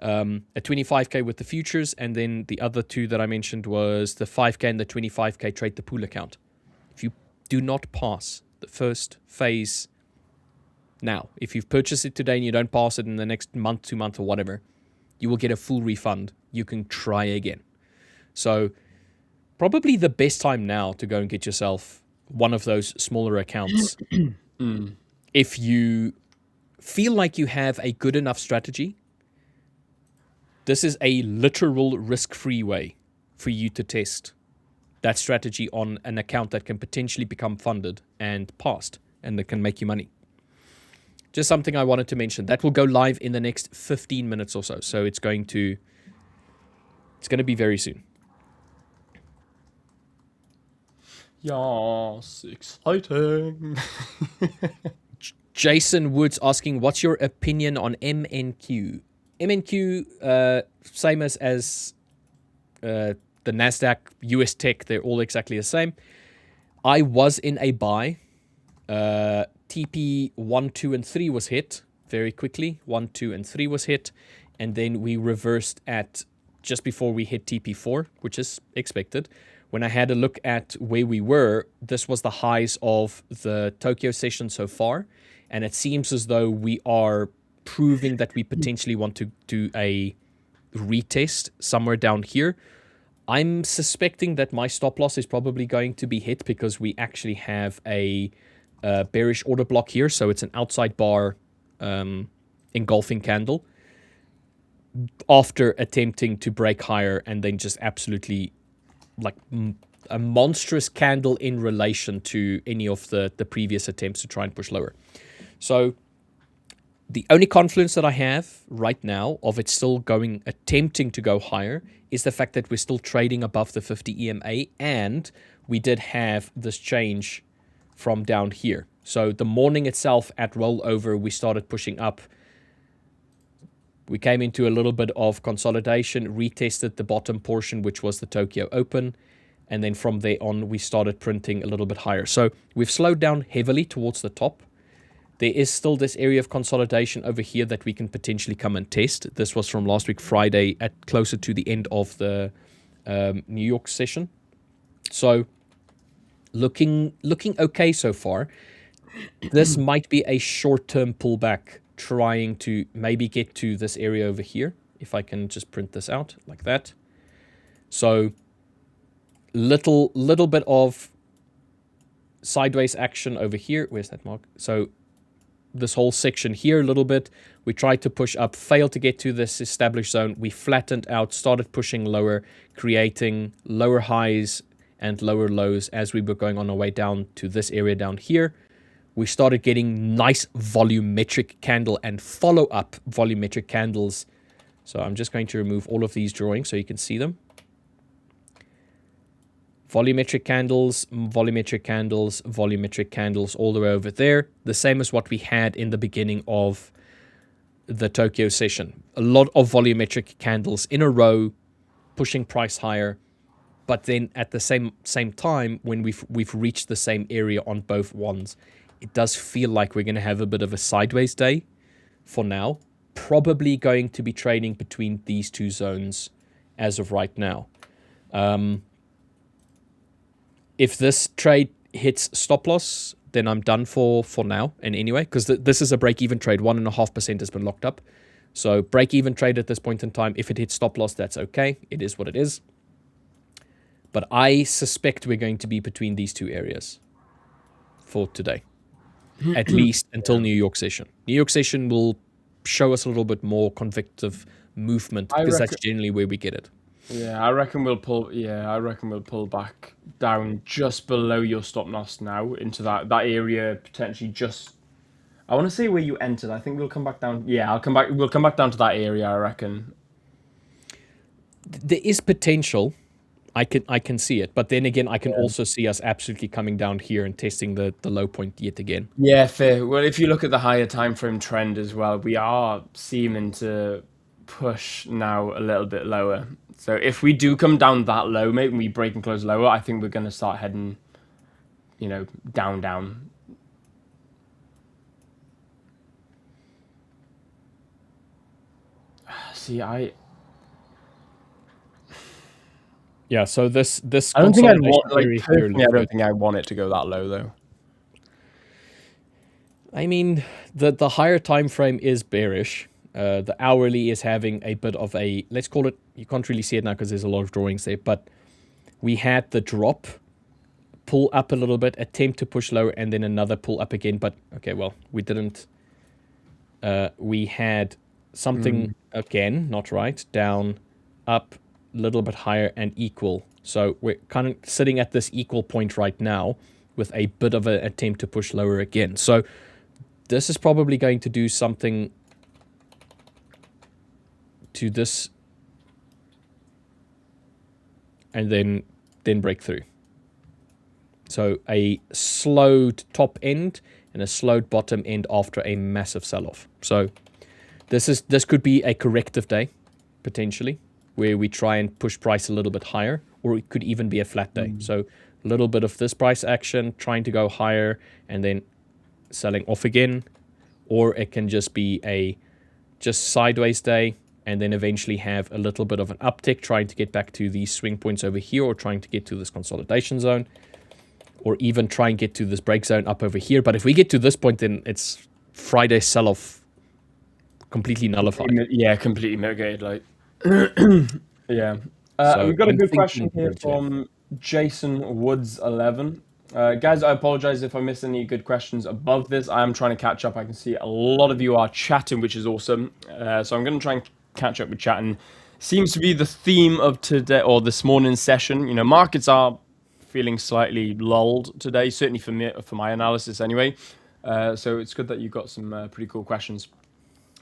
[SPEAKER 2] A 25K with the futures, and then the other two that I mentioned was the 5K and the 25K trade the pool account. If you do not pass the first phase now, if you've purchased it today and you don't pass it in the next month, 2 months, or whatever, you will get a full refund. You can try again. So probably the best time now to go and get yourself one of those smaller accounts. If you feel like you have a good enough strategy, this is a literal risk-free way for you to test that strategy on an account that can potentially become funded and passed, and that can make you money. Just something I wanted to mention. That will go live in the next 15 minutes or so. So it's going to be very soon.
[SPEAKER 1] Yes, exciting.
[SPEAKER 2] Jason Woods asking, what's your opinion on MNQ? MNQ, same as the NASDAQ, US Tech, they're all exactly the same. I was in a buy. TP 1, 2, and 3 was hit very quickly. 1, 2, and 3 was hit. And then we reversed at just before we hit TP 4, which is expected. When I had a look at where we were, this was the highs of the Tokyo session so far. And it seems as though we are proving that we potentially want to do a retest somewhere down here. I'm suspecting that my stop loss is probably going to be hit because we actually have a bearish order block here. So it's an outside bar engulfing candle after attempting to break higher and then just absolutely like a monstrous candle in relation to any of the previous attempts to try and push lower. So the only confluence that I have right now of it still attempting to go higher is the fact that we're still trading above the 50 EMA, and we did have this change from down here. So the morning itself at rollover, we started pushing up. We came into a little bit of consolidation, retested the bottom portion, which was the Tokyo Open. And then from there on, we started printing a little bit higher. So we've slowed down heavily towards the top. There is still this area of consolidation over here that we can potentially come and test. This was from last week, Friday, at closer to the end of the New York session. So looking okay so far. This might be a short-term pullback, trying to maybe get to this area over here. If I can just print this out like that. So little bit of sideways action over here. Where's that mark? So this whole section here a little bit. We tried to push up, failed to get to this established zone. We flattened out, started pushing lower, creating lower highs and lower lows as we were going on our way down to this area down here. We started getting nice volumetric candle and follow-up volumetric candles. So I'm just going to remove all of these drawings so you can see them. Volumetric candles, volumetric candles, volumetric candles all the way over there. The same as what we had in the beginning of the Tokyo session. A lot of volumetric candles in a row, pushing price higher. But then at the same time, when we've reached the same area on both ones, it does feel like we're going to have a bit of a sideways day for now. Probably going to be trading between these two zones as of right now. If this trade hits stop loss, then I'm done for now. And anyway, because this is a break-even trade, 1.5% has been locked up. So break-even trade at this point in time. If it hits stop loss, that's okay. It is what it is. But I suspect we're going to be between these two areas for today, at least until New York session. New York session will show us a little bit more convictive movement because that's generally where we get it.
[SPEAKER 1] Yeah, I reckon we'll pull. Yeah, I reckon we'll pull back down just below your stop loss now into that area potentially. Just, I want to see where you entered. I think we'll come back down. Yeah, I'll come back. We'll come back down to that area. I reckon.
[SPEAKER 2] There is potential. I can see it, but then again, I can also see us absolutely coming down here and testing the low point yet again.
[SPEAKER 1] Yeah, fair. Well, if you look at the higher time frame trend as well, we are seeming to push now a little bit lower. So if we do come down that low, maybe we break and close lower, I think we're going to start heading, down. see,
[SPEAKER 2] Yeah, so this
[SPEAKER 1] I don't think I'd
[SPEAKER 2] consolidation
[SPEAKER 1] want, like,
[SPEAKER 2] area here
[SPEAKER 1] personally, I
[SPEAKER 2] looks
[SPEAKER 1] don't
[SPEAKER 2] good.
[SPEAKER 1] think I want it to go that low, though.
[SPEAKER 2] I mean, the higher time frame is bearish. The hourly is having a bit of a, let's call it, you can't really see it now because there's a lot of drawings there, but we had the drop, pull up a little bit, attempt to push lower, and then another pull up again. But okay, well, we didn't. We had something again, not right, down, up, a little bit higher, and equal. So we're kind of sitting at this equal point right now with a bit of an attempt to push lower again. So this is probably going to do something to this and then break through. So a slowed top end and a slowed bottom end after a massive sell-off. So this could be a corrective day, potentially, where we try and push price a little bit higher, or it could even be a flat day. So a little bit of this price action, trying to go higher, and then selling off again, or it can just be a just sideways day, and then eventually have a little bit of an uptick, trying to get back to these swing points over here, or trying to get to this consolidation zone, or even try and get to this break zone up over here. But if we get to this point, then it's Friday sell-off completely nullified.
[SPEAKER 1] Yeah, completely mitigated, like. Yeah.
[SPEAKER 2] So
[SPEAKER 1] We've got a
[SPEAKER 2] I'm
[SPEAKER 1] good
[SPEAKER 2] thinking
[SPEAKER 1] question here
[SPEAKER 2] bridge, yeah.
[SPEAKER 1] from Jason Woods 11. Guys, I apologize if I missed any good questions above this. I am trying to catch up. I can see a lot of you are chatting, which is awesome. So I'm going to try and catch up with chatting. Seems to be the theme of today or this morning's session. You know, markets are feeling slightly lulled today, certainly for me, for my analysis anyway. So it's good that you got some pretty cool questions.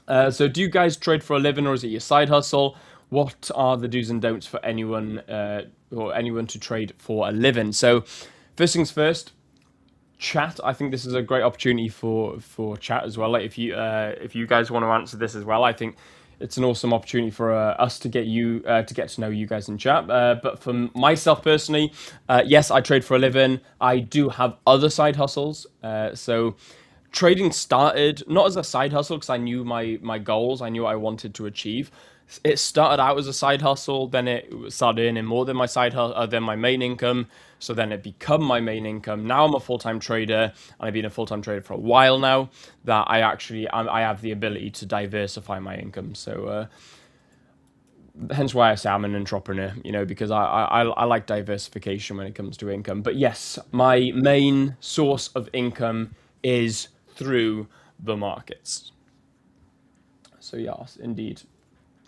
[SPEAKER 1] So do you guys trade for a living, or is it your side hustle? What are the do's and don'ts for anyone or anyone to trade for a living? So first things first, chat. I think this is a great opportunity for chat as well. Like if you guys want to answer this as well, I think it's an awesome opportunity for us to get to know you guys in chat. But for myself personally, yes, I trade for a living. I do have other side hustles. So trading started not as a side hustle because I knew my goals. I knew what I wanted to achieve. It started out as a side hustle, then it started earning more than my than my main income. So then it became my main income. Now I'm a full-time trader, and I've been a full-time trader for a while now. That I have the ability to diversify my income. So hence why I say I'm an entrepreneur. You know, because I like diversification when it comes to income. But yes, my main source of income is through the markets. So yes, indeed.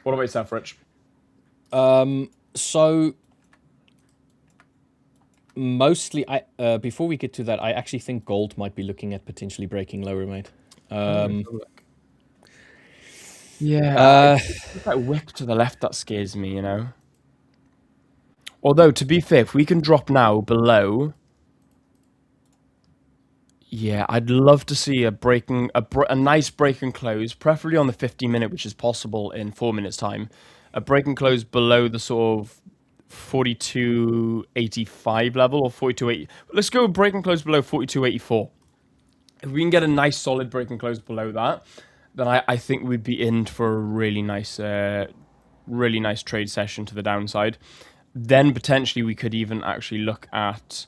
[SPEAKER 1] What about yourself, Rich?
[SPEAKER 2] So mostly, before we get to that, I actually think gold might be looking at potentially breaking lower, mate.
[SPEAKER 1] Yeah, it's that wick to the left that scares me, you know. Although, to be fair, if we can drop now below, yeah, I'd love to see a nice break and close, preferably on the 50-minute, which is possible in 4 minutes time. A break and close below the sort of 42.85 level or 42.80. Let's go break and close below 42.84. If we can get a nice solid break and close below that, then I think we'd be in for a really nice trade session to the downside. Then potentially we could even actually look at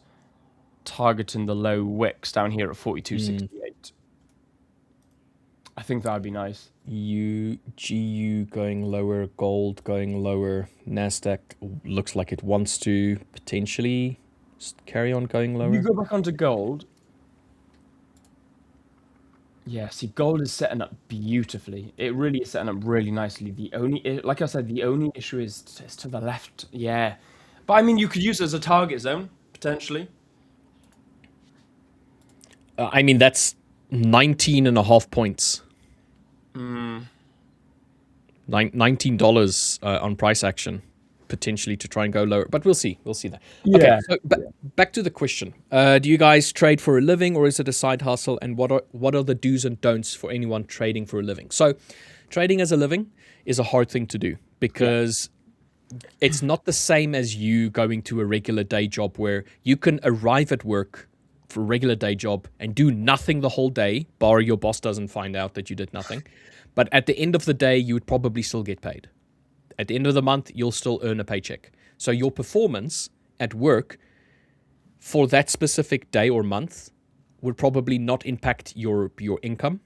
[SPEAKER 1] targeting the low wicks down here at 42.68. I think that would be nice.
[SPEAKER 2] GU going lower, gold going lower, NASDAQ looks like it wants to potentially carry on going lower.
[SPEAKER 1] You go back onto gold. Yeah, see, gold is setting up beautifully. It really is setting up really nicely. Like I said, the only issue is to the left. Yeah. But I mean, you could use it as a target zone, potentially.
[SPEAKER 2] I mean, that's 19.5 points. $19 on price action, potentially to try and go lower. But we'll see. We'll see that.
[SPEAKER 1] Yeah.
[SPEAKER 2] Okay, so back to the question. Do you guys trade for a living, or is it a side hustle? And what are the do's and don'ts for anyone trading for a living? So trading as a living is a hard thing to do because it's not the same as you going to a regular day job where you can arrive at work for a regular day job and do nothing the whole day, bar your boss doesn't find out that you did nothing. But at the end of the day, you would probably still get paid. At the end of the month, you'll still earn a paycheck. So your performance at work for that specific day or month would probably not impact your income.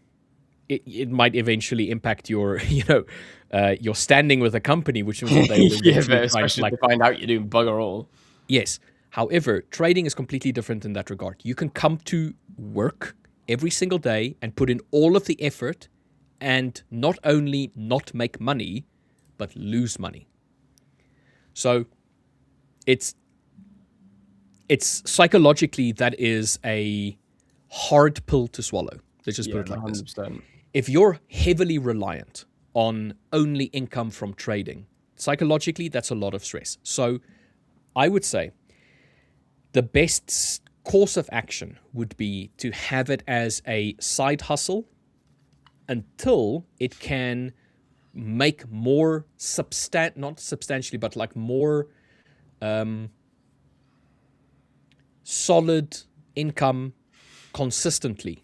[SPEAKER 2] It might eventually impact your your standing with a company, which is what they will
[SPEAKER 1] Yeah,
[SPEAKER 2] eventually
[SPEAKER 1] but
[SPEAKER 2] try and,
[SPEAKER 1] especially if they find out you're doing bugger all.
[SPEAKER 2] Yes. However, trading is completely different in that regard. You can come to work every single day and put in all of the effort and not only not make money, but lose money. So it's psychologically, that is a hard pill to swallow. Let's just put it like
[SPEAKER 1] 100%.
[SPEAKER 2] this. If you're heavily reliant on only income from trading, psychologically, that's a lot of stress. So I would say the best course of action would be to have it as a side hustle until it can make more not substantially, but like more solid income consistently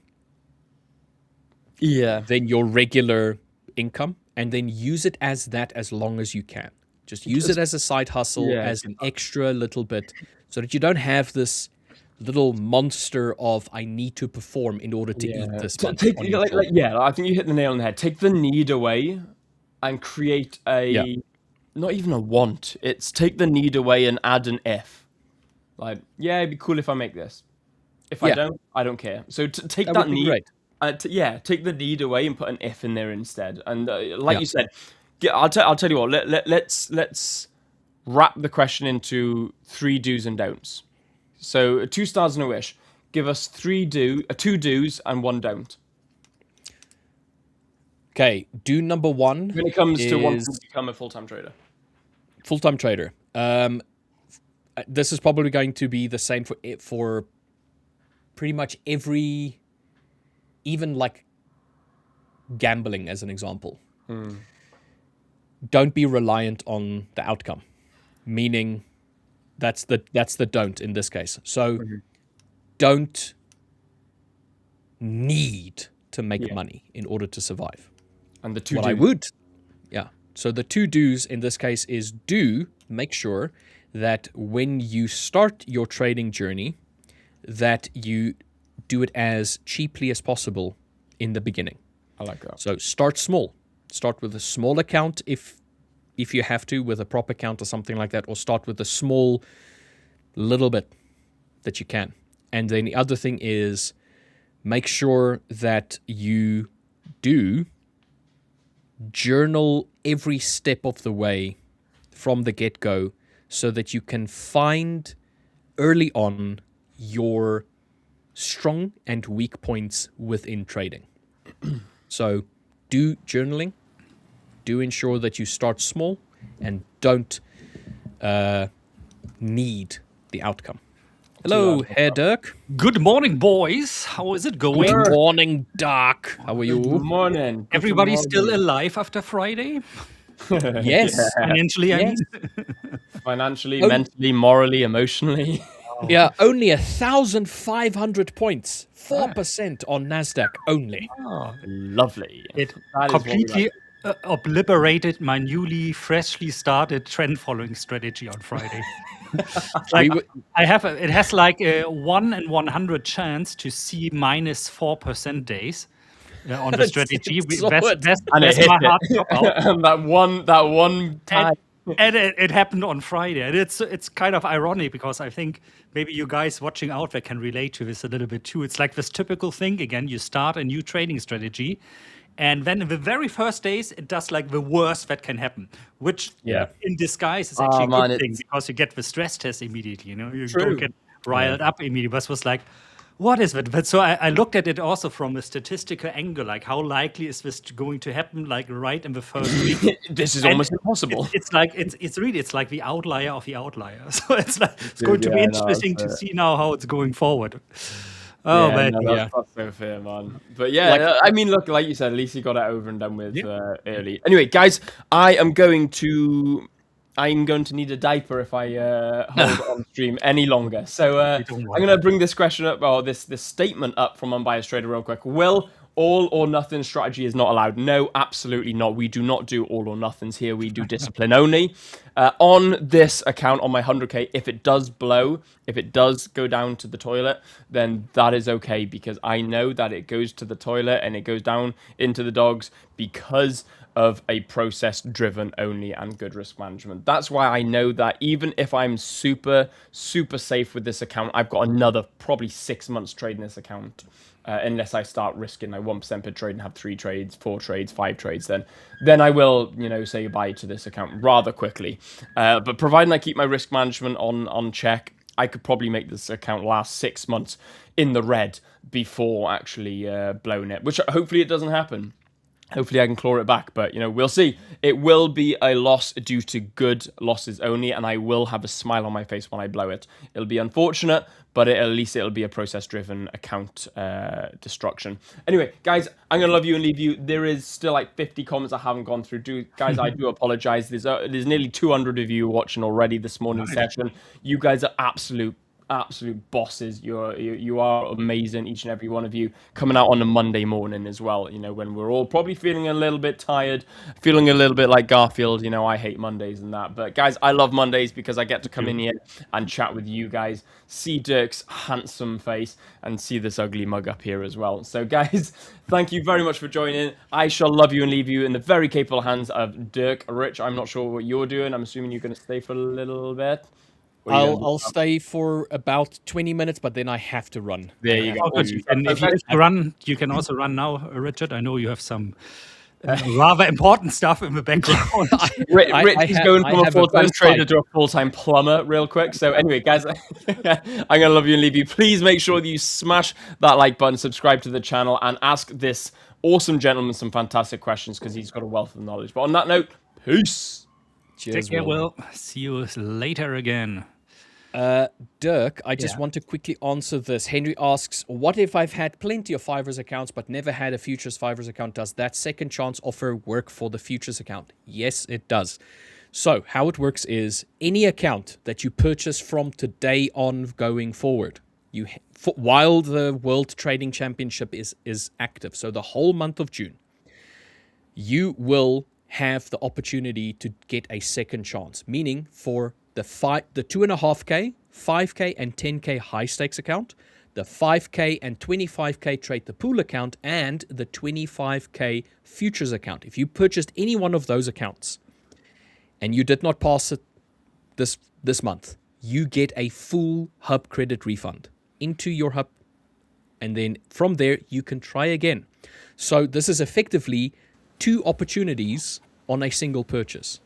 [SPEAKER 2] than your regular income, and then use it as that as long as you can. Just use it as a side hustle, as an extra little bit, so that you don't have this little monster of I need to perform in order to eat this month.
[SPEAKER 1] I think you hit the nail on the head. Take the need away and create not even a want. It's take the need away and add an if. Like, it'd be cool if I make this. If I don't, I don't care. So take that need. Take the need away and put an if in there instead. And you said, I'll tell you what. Let's wrap the question into 3 do's and don'ts. So 2 stars and a wish. Give us 2 do's and 1 don't.
[SPEAKER 2] Okay, do number 1
[SPEAKER 1] when it comes to wanting to become a full-time trader.
[SPEAKER 2] Full-time trader. This is probably going to be the same for pretty much every, even like gambling as an example. Don't be reliant on the outcome, meaning that's the don't in this case. So don't need to make money in order to survive.
[SPEAKER 1] And the 2
[SPEAKER 2] what
[SPEAKER 1] do's.
[SPEAKER 2] I would, so the 2 do's in this case is make sure that when you start your trading journey, that you do it as cheaply as possible in the beginning.
[SPEAKER 1] I like that.
[SPEAKER 2] So start small. Start with a small account if you have to, with a prop account or something like that, or start with a small little bit that you can. And then the other thing is make sure that you do journal every step of the way from the get-go, so that you can find early on your strong and weak points within trading. So do journaling, do ensure that you start small, and don't need the outcome. Hello, Herr Dirk.
[SPEAKER 3] Good morning, boys. How is it going?
[SPEAKER 2] Good morning, Dirk. How are you?
[SPEAKER 1] Good morning.
[SPEAKER 3] Everybody still alive after Friday?
[SPEAKER 2] Yes.
[SPEAKER 3] Financially, I mean.
[SPEAKER 1] Financially, mentally, morally, emotionally.
[SPEAKER 2] Yeah, only 1,500 points, 4% on NASDAQ only.
[SPEAKER 1] Oh, lovely.
[SPEAKER 3] It completely obliterated my freshly started trend following strategy on Friday. It has like a 1 in 100 chance to see -4% days on the strategy. That's my hard dropout.
[SPEAKER 1] And that one time.
[SPEAKER 3] And it happened on Friday. And it's kind of ironic, because I think maybe you guys watching out there can relate to this a little bit too. It's like this typical thing again. You start a new trading strategy, and then in the very first days, it does like the worst that can happen, which in disguise is actually a good thing, because you get the stress test immediately. You don't get riled up immediately. But it was like, what is it? But so I looked at it also from a statistical angle, like how likely is this going to happen, like right in the first week?
[SPEAKER 1] This is almost impossible.
[SPEAKER 3] It's like the outlier of the outlier. So it's going to be interesting to see now how it's going forward. Oh man,
[SPEAKER 1] that's so fair, man. But I mean, look, like you said, at least you got it over and done with early. Anyway, guys, I'm going to need a diaper if I hold on stream any longer. So I'm going to bring this question up, or this statement up from Unbiased Trader real quick. Will all or nothing strategy is not allowed. No, absolutely not. We do not do all or nothings here. We do discipline only. On this account, on my 100K, if it does blow, if it does go down to the toilet, then that is okay, because I know that it goes to the toilet and it goes down into the dogs because of a process driven only and good risk management. That's why I know that even if I'm super safe with this account, I've got another probably 6 months trading this account. Unless I start risking like 1% per trade and have 3 trades, 4 trades, 5 trades, then I will, say goodbye to this account rather quickly. But providing I keep my risk management on check, I could probably make this account last 6 months in the red before actually blowing it, which hopefully it doesn't happen. Hopefully I can claw it back, but we'll see. It will be a loss due to good losses only, and I will have a smile on my face when I blow it. It'll be unfortunate, but at least it'll be a process-driven account destruction. Anyway, guys, I'm gonna love you and leave you. There is still like 50 comments I haven't gone through. Guys, I do apologize. There's nearly 200 of you watching already this morning's session. You guys are absolute bosses. You are amazing, each and every one of you, coming out on a Monday morning as well, when we're all probably feeling a little bit tired, feeling a little bit like Garfield. I hate Mondays and that, but guys, I love Mondays because I get to come in here and chat with you guys, see Dirk's handsome face, and see this ugly mug up here as well. So guys, thank you very much for joining. I shall love you and leave you in the very capable hands of Dirk. Rich, I'm not sure what you're doing. I'm assuming you're going to stay for a little bit.
[SPEAKER 2] I'll stay for about 20 minutes, but then I have to run.
[SPEAKER 1] There you go.
[SPEAKER 3] And if you have to run, you can also run now, Richard. I know you have some rather important stuff in the background.
[SPEAKER 1] Rich is going from a full-time trader to a full-time plumber real quick. So anyway, guys, I'm going to love you and leave you. Please make sure that you smash that like button, subscribe to the channel, and ask this awesome gentleman some fantastic questions, because he's got a wealth of knowledge. But on that note, peace.
[SPEAKER 2] Cheers,
[SPEAKER 3] Take care, Will. See you later again.
[SPEAKER 2] Dirk, I just want to quickly answer this. Henry asks, what if I've had plenty of 5ers accounts but never had a futures 5ers account? Does that second chance offer work for the futures account? Yes, it does. So how it works is any account that you purchase from today on going forward, while the World Trading Championship is active, so the whole month of June, you will have the opportunity to get a second chance, meaning for the 2.5K, 5K, and 10K high stakes account, the 5K and 25K trade the pool account, and the 25K futures account. If you purchased any one of those accounts and you did not pass it this month, you get a full hub credit refund into your hub, and then from there you can try again. So this is effectively 2 opportunities on a single purchase.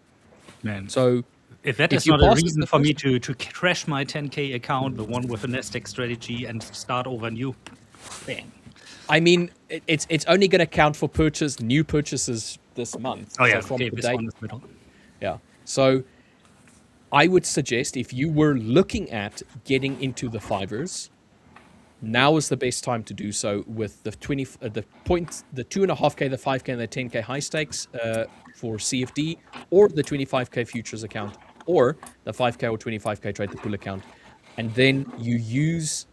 [SPEAKER 3] Man,
[SPEAKER 2] so
[SPEAKER 3] if that is not a reason for me to crash my 10K account, the one with a NASDAQ strategy, and start over new, bang.
[SPEAKER 2] I mean, it's only going to count for new purchases this month.
[SPEAKER 3] Oh yeah,
[SPEAKER 2] so from
[SPEAKER 3] okay,
[SPEAKER 2] today,
[SPEAKER 3] this one is middle.
[SPEAKER 2] Yeah. So I would suggest, if you were looking at getting into the 5ers, now is the best time to do so with the 2.5K, the 5K, and the 10K high stakes for CFD, or the 25K futures account, or the 5K or 25K trade the pool account. And then you use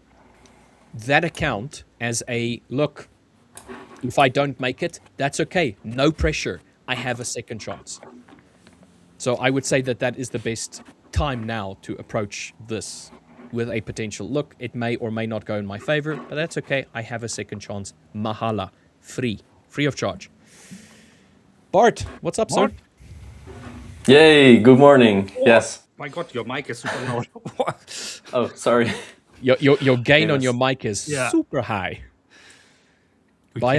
[SPEAKER 2] that account as a, look, if I don't make it, that's okay. No pressure. I have a second chance. So I would say that is the best time now to approach this with a potential, look, it may or may not go in my favor, but that's okay. I have a second chance. Mahala. Free of charge. Bart, what's up, sir?
[SPEAKER 4] Yay, good morning. Oh, yes.
[SPEAKER 3] My God, your mic is super loud.
[SPEAKER 4] Oh, sorry.
[SPEAKER 2] Your gain on your mic is super high.
[SPEAKER 4] I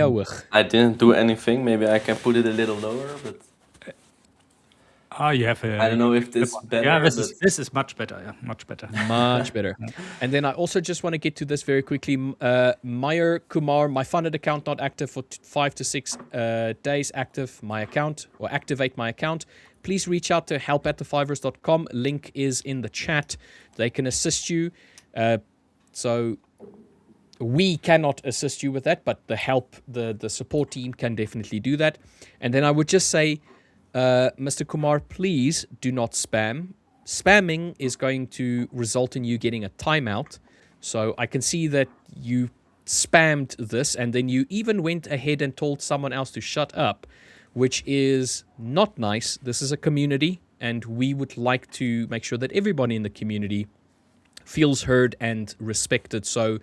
[SPEAKER 4] didn't do anything. Maybe I can put it a little lower, but
[SPEAKER 3] you have
[SPEAKER 4] I don't know if this is better.
[SPEAKER 3] Yeah, this is much better. Yeah, much better.
[SPEAKER 2] Much better. And then I also just want to get to this very quickly. Meyer Kumar, my funded account not active for 5 to 6 days. Activate my account. Please reach out to help@the5ers.com. Link is in the chat. They can assist you. So we cannot assist you with that, but the support team can definitely do that. And then I would just say, Mr. Kumar, please do not spam. Spamming is going to result in you getting a timeout. So I can see that you spammed this, and then you even went ahead and told someone else to shut up, which is not nice. This is a community, and we would like to make sure that everybody in the community feels heard and respected. So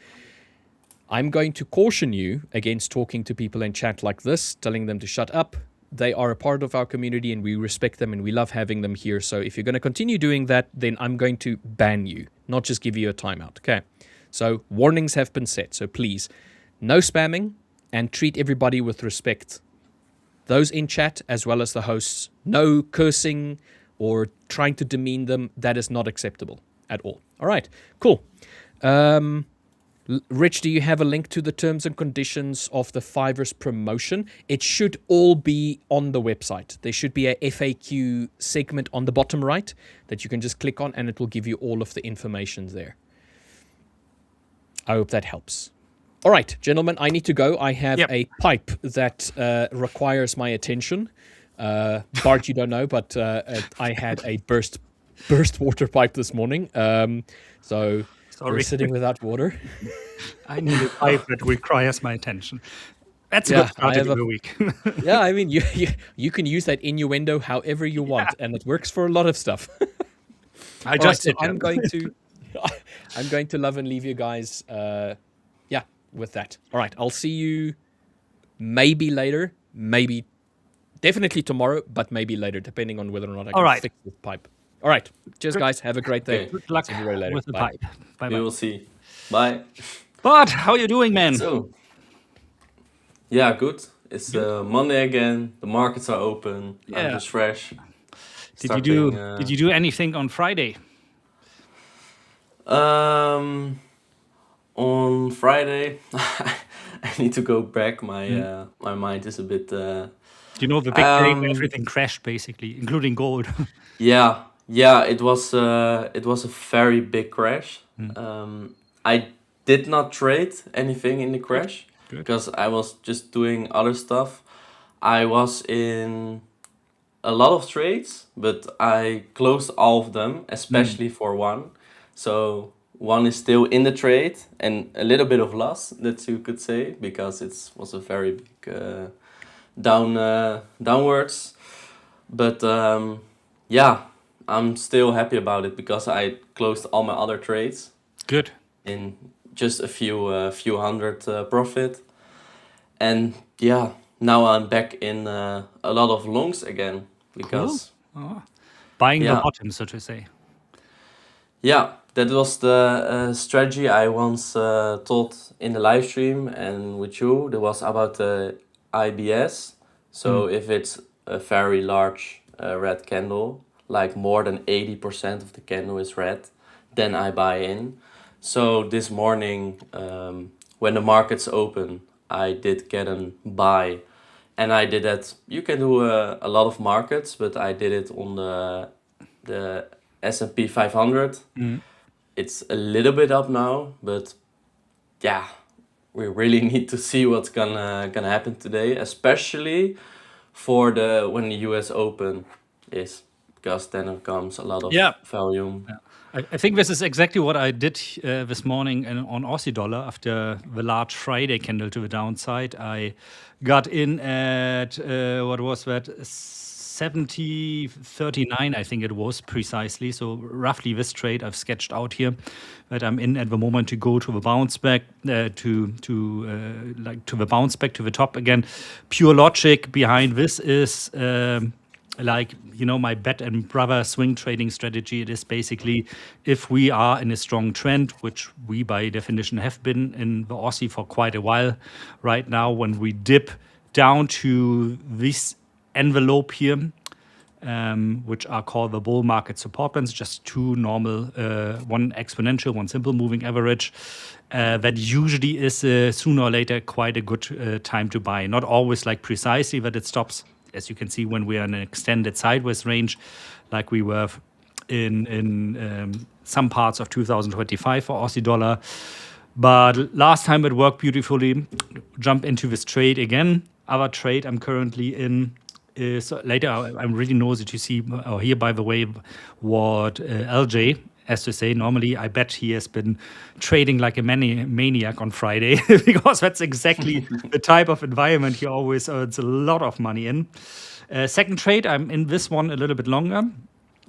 [SPEAKER 2] I'm going to caution you against talking to people in chat like this, telling them to shut up. They are a part of our community, and we respect them, and we love having them here. So if you're going to continue doing that, then I'm going to ban you, not just give you a timeout. Okay. So warnings have been set. So please, no spamming, and treat everybody with respect. Those in chat as well as the hosts. No cursing or trying to demean them. That is not acceptable at all. All right, cool. Rich, do you have a link to the terms and conditions of the 5ers promotion? It should all be on the website. There should be a FAQ segment on the bottom right that you can just click on, and it will give you all of the information there. I hope that helps. All right, gentlemen, I need to go. I have a pipe that requires my attention. Bart, you don't know, but I had a burst water pipe this morning. So we're sitting without water.
[SPEAKER 3] I need a pipe that requires my attention. That's a good start of the week.
[SPEAKER 2] Yeah, I mean, you can use that innuendo however you want, and it works for a lot of stuff. I'm going to love and leave you guys. With that. All right, I'll see you maybe later, definitely tomorrow, but maybe later, depending on whether or not I can fix this pipe. All right, cheers, guys. Have a great day.
[SPEAKER 3] Good luck with the pipe. Bye-bye.
[SPEAKER 4] We will see. Bye.
[SPEAKER 3] But how are you doing, man?
[SPEAKER 4] So, yeah, good. It's Monday again. The markets are open. I'm just fresh.
[SPEAKER 3] Did you do anything on Friday?
[SPEAKER 4] On Friday, I need to go back. My my mind is a bit.
[SPEAKER 3] The big day where everything crashed, basically, including gold.
[SPEAKER 4] Yeah. It was a very big crash. I did not trade anything in the crash because I was just doing other stuff. I was in a lot of trades, but I closed all of them, especially for one. So one is still in the trade and a little bit of loss, that you could say, because it was a very big downwards. But I'm still happy about it because I closed all my other trades.
[SPEAKER 3] Good.
[SPEAKER 4] In just a few hundred profit. And now I'm back in a lot of longs again because
[SPEAKER 3] buying the bottom, so to say.
[SPEAKER 4] Yeah, that was the strategy I once taught in the live stream and with you. There was about the IBS. So if it's a very large red candle, like more than 80% of the candle is red, then I buy in. So this morning, when the markets open, I did get a buy. And I did that. You can do a lot of markets, but I did it on the S&P 500. It's a little bit up now, but we really need to see what's gonna happen today, especially for when the US Open is, because then it comes a lot of volume.
[SPEAKER 3] Yeah. I think this is exactly what I did this morning on Aussie dollar after the large Friday candle to the downside. I got in at what was that? 70.39, I think it was precisely. So roughly this trade I've sketched out here that I'm in at the moment to go to the bounce back to the bounce back to the top again. Pure logic behind this is my bet and brother swing trading strategy. It is basically if we are in a strong trend, which we by definition have been in the Aussie for quite a while right now, when we dip down to this envelope here, which are called the bull market support bands, just two normal, one exponential, one simple moving average. That usually is sooner or later quite a good time to buy. Not always like precisely that it stops, as you can see, when we are in an extended sideways range, like we were in some parts of 2025 for Aussie dollar. But last time it worked beautifully. Jump into this trade again. Other trade I'm currently in is later. I'm really nosy to see or hear, by the way, what LJ as to say, normally I bet he has been trading like a maniac on Friday because that's exactly the type of environment he always earns a lot of money in. Second trade, I'm in this one a little bit longer.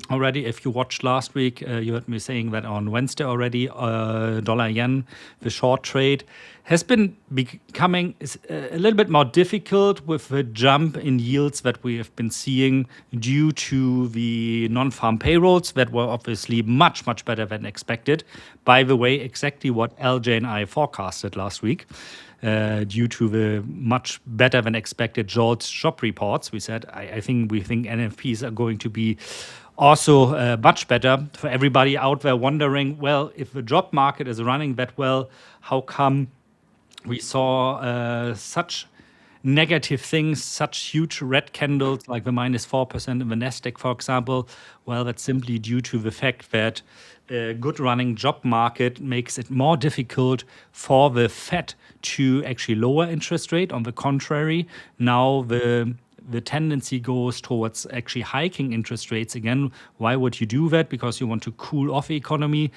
[SPEAKER 3] Already, if you watched last week, you heard me saying that on Wednesday already, dollar yen, the short trade, has been becoming a little bit more difficult with the jump in yields that we have been seeing due to the non-farm payrolls that were obviously much, much better than expected. By the way, exactly what LJ and I forecasted last week. Due to the much better than expected JOLTS job reports. We said, we think NFPs are going to be also much better. For everybody out there wondering, well, if the job market is running that well, how come we saw such negative things, such huge red candles like the -4% in the NASDAQ, for example? Well, that's simply due to the fact that a good running job market makes it more difficult for the Fed to actually lower interest rate. On the contrary, now the tendency goes towards actually hiking interest rates again. Why would you do that? Because you want to cool off the economy.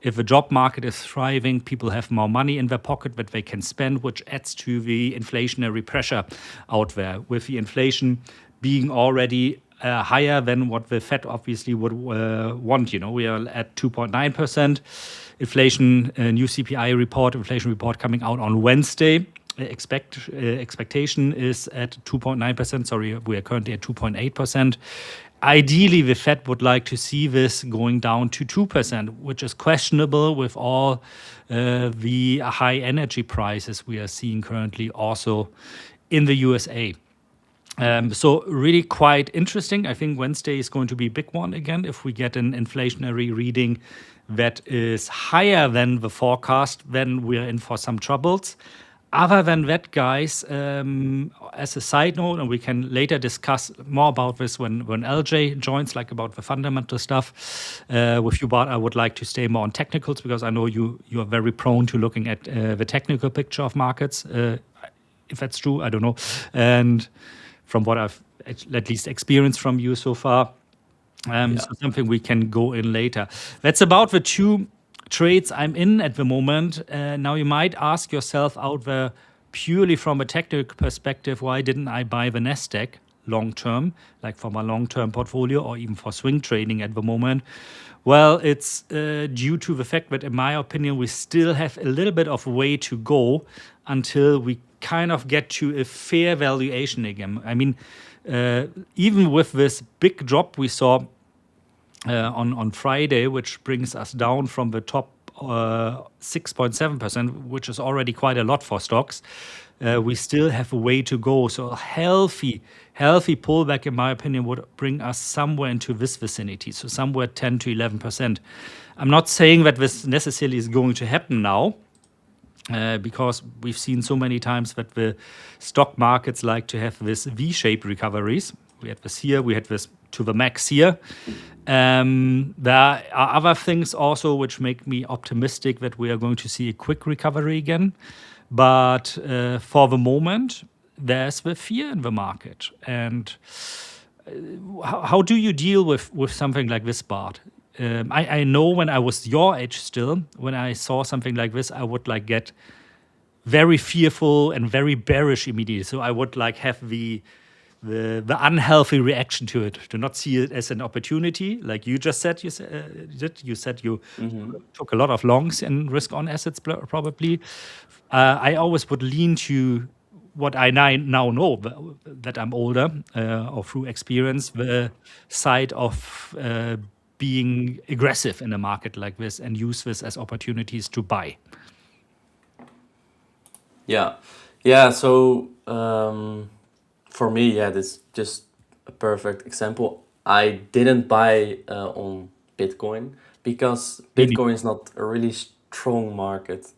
[SPEAKER 3] If the job market is thriving, people have more money in their pocket that they can spend, which adds to the inflationary pressure out there. With the inflation being already higher than what the Fed obviously would want. We are at 2.9%. Inflation, new CPI report, inflation report coming out on Wednesday. Expectation is at 2.9%. Sorry, we are currently at 2.8%. Ideally, the Fed would like to see this going down to 2%, which is questionable with all the high energy prices we are seeing currently also in the USA. So really quite interesting. I think Wednesday is going to be a big one again if we get an inflationary reading that is higher than the forecast, then we're in for some troubles. Other than that, guys, as a side note, and we can later discuss more about this when LJ joins, like about the fundamental stuff with you, Bart, I would like to stay more on technicals because I know you are very prone to looking at the technical picture of markets. If that's true, I don't know. And from what I've at least experienced from you so far, so something we can go in later. That's about the two trades I'm in at the moment. Now you might ask yourself out there, purely from a technical perspective, why didn't I buy the NASDAQ long term, like for my long term portfolio or even for swing trading at the moment? Well, it's due to the fact that, in my opinion, we still have a little bit of way to go until we kind of get to a fair valuation again. I mean, even with this big drop we saw on Friday, which brings us down from the top 6.7%, which is already quite a lot for stocks, we still have a way to go. So a healthy pullback, in my opinion, would bring us somewhere into this vicinity, so somewhere 10 to 11%. I'm not saying that this necessarily is going to happen now, because we've seen so many times that the stock markets like to have this V-shaped recoveries. We had this here, we had this to the max here. There are other things also which make me optimistic that we are going to see a quick recovery again. But for the moment, there's the fear in the market. And how do you deal with something like this, Bart? I know when I was your age still, when I saw something like this, I would like get very fearful and very bearish immediately. So I would like have the unhealthy reaction to it, to not see it as an opportunity, like you just said. You said you took a lot of longs in risk-on assets, probably. I always would lean to what I now know that I'm older, or through experience, the side of being aggressive in a market like this and use this as opportunities to buy.
[SPEAKER 4] Yeah. So for me, this is just a perfect example. I didn't buy on Bitcoin because Bitcoin is not a really strong market.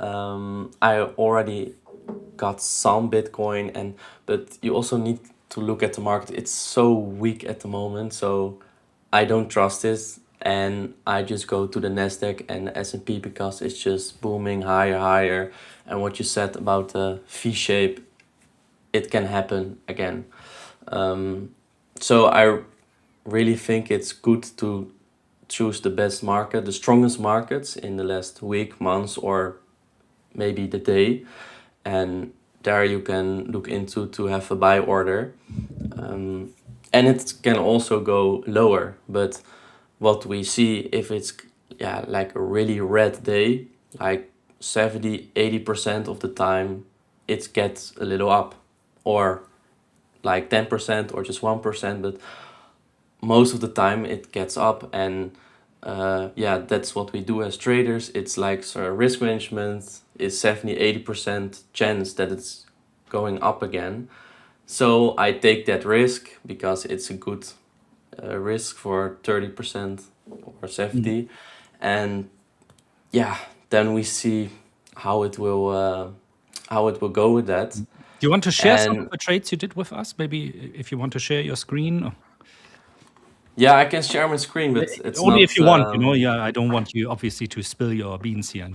[SPEAKER 4] I already got some Bitcoin, but you also need to look at the market. It's so weak at the moment, so I don't trust this, and I just go to the NASDAQ and the S&P because it's just booming higher. And what you said about the V shape, it can happen again. So I really think it's good to choose the best market, the strongest markets in the last week, months, or maybe the day, and there you can look into to have a buy order. And it can also go lower, but what we see, if it's like a really red day, like 70-80% of the time it gets a little up, or like 10% or just 1%, but most of the time it gets up. And that's what we do as traders. It's like risk management is 70-80% chance that it's going up again. So I take that risk because it's a good risk for 30% or 70%. And then we see how it will go with that.
[SPEAKER 3] Do you want to share some
[SPEAKER 4] And
[SPEAKER 3] of the trades you did with us? Maybe if you want to share your screen.
[SPEAKER 4] yeah, I can share my screen, but it's
[SPEAKER 3] Only
[SPEAKER 4] not.
[SPEAKER 3] if you want, I don't want you obviously to spill your beans here.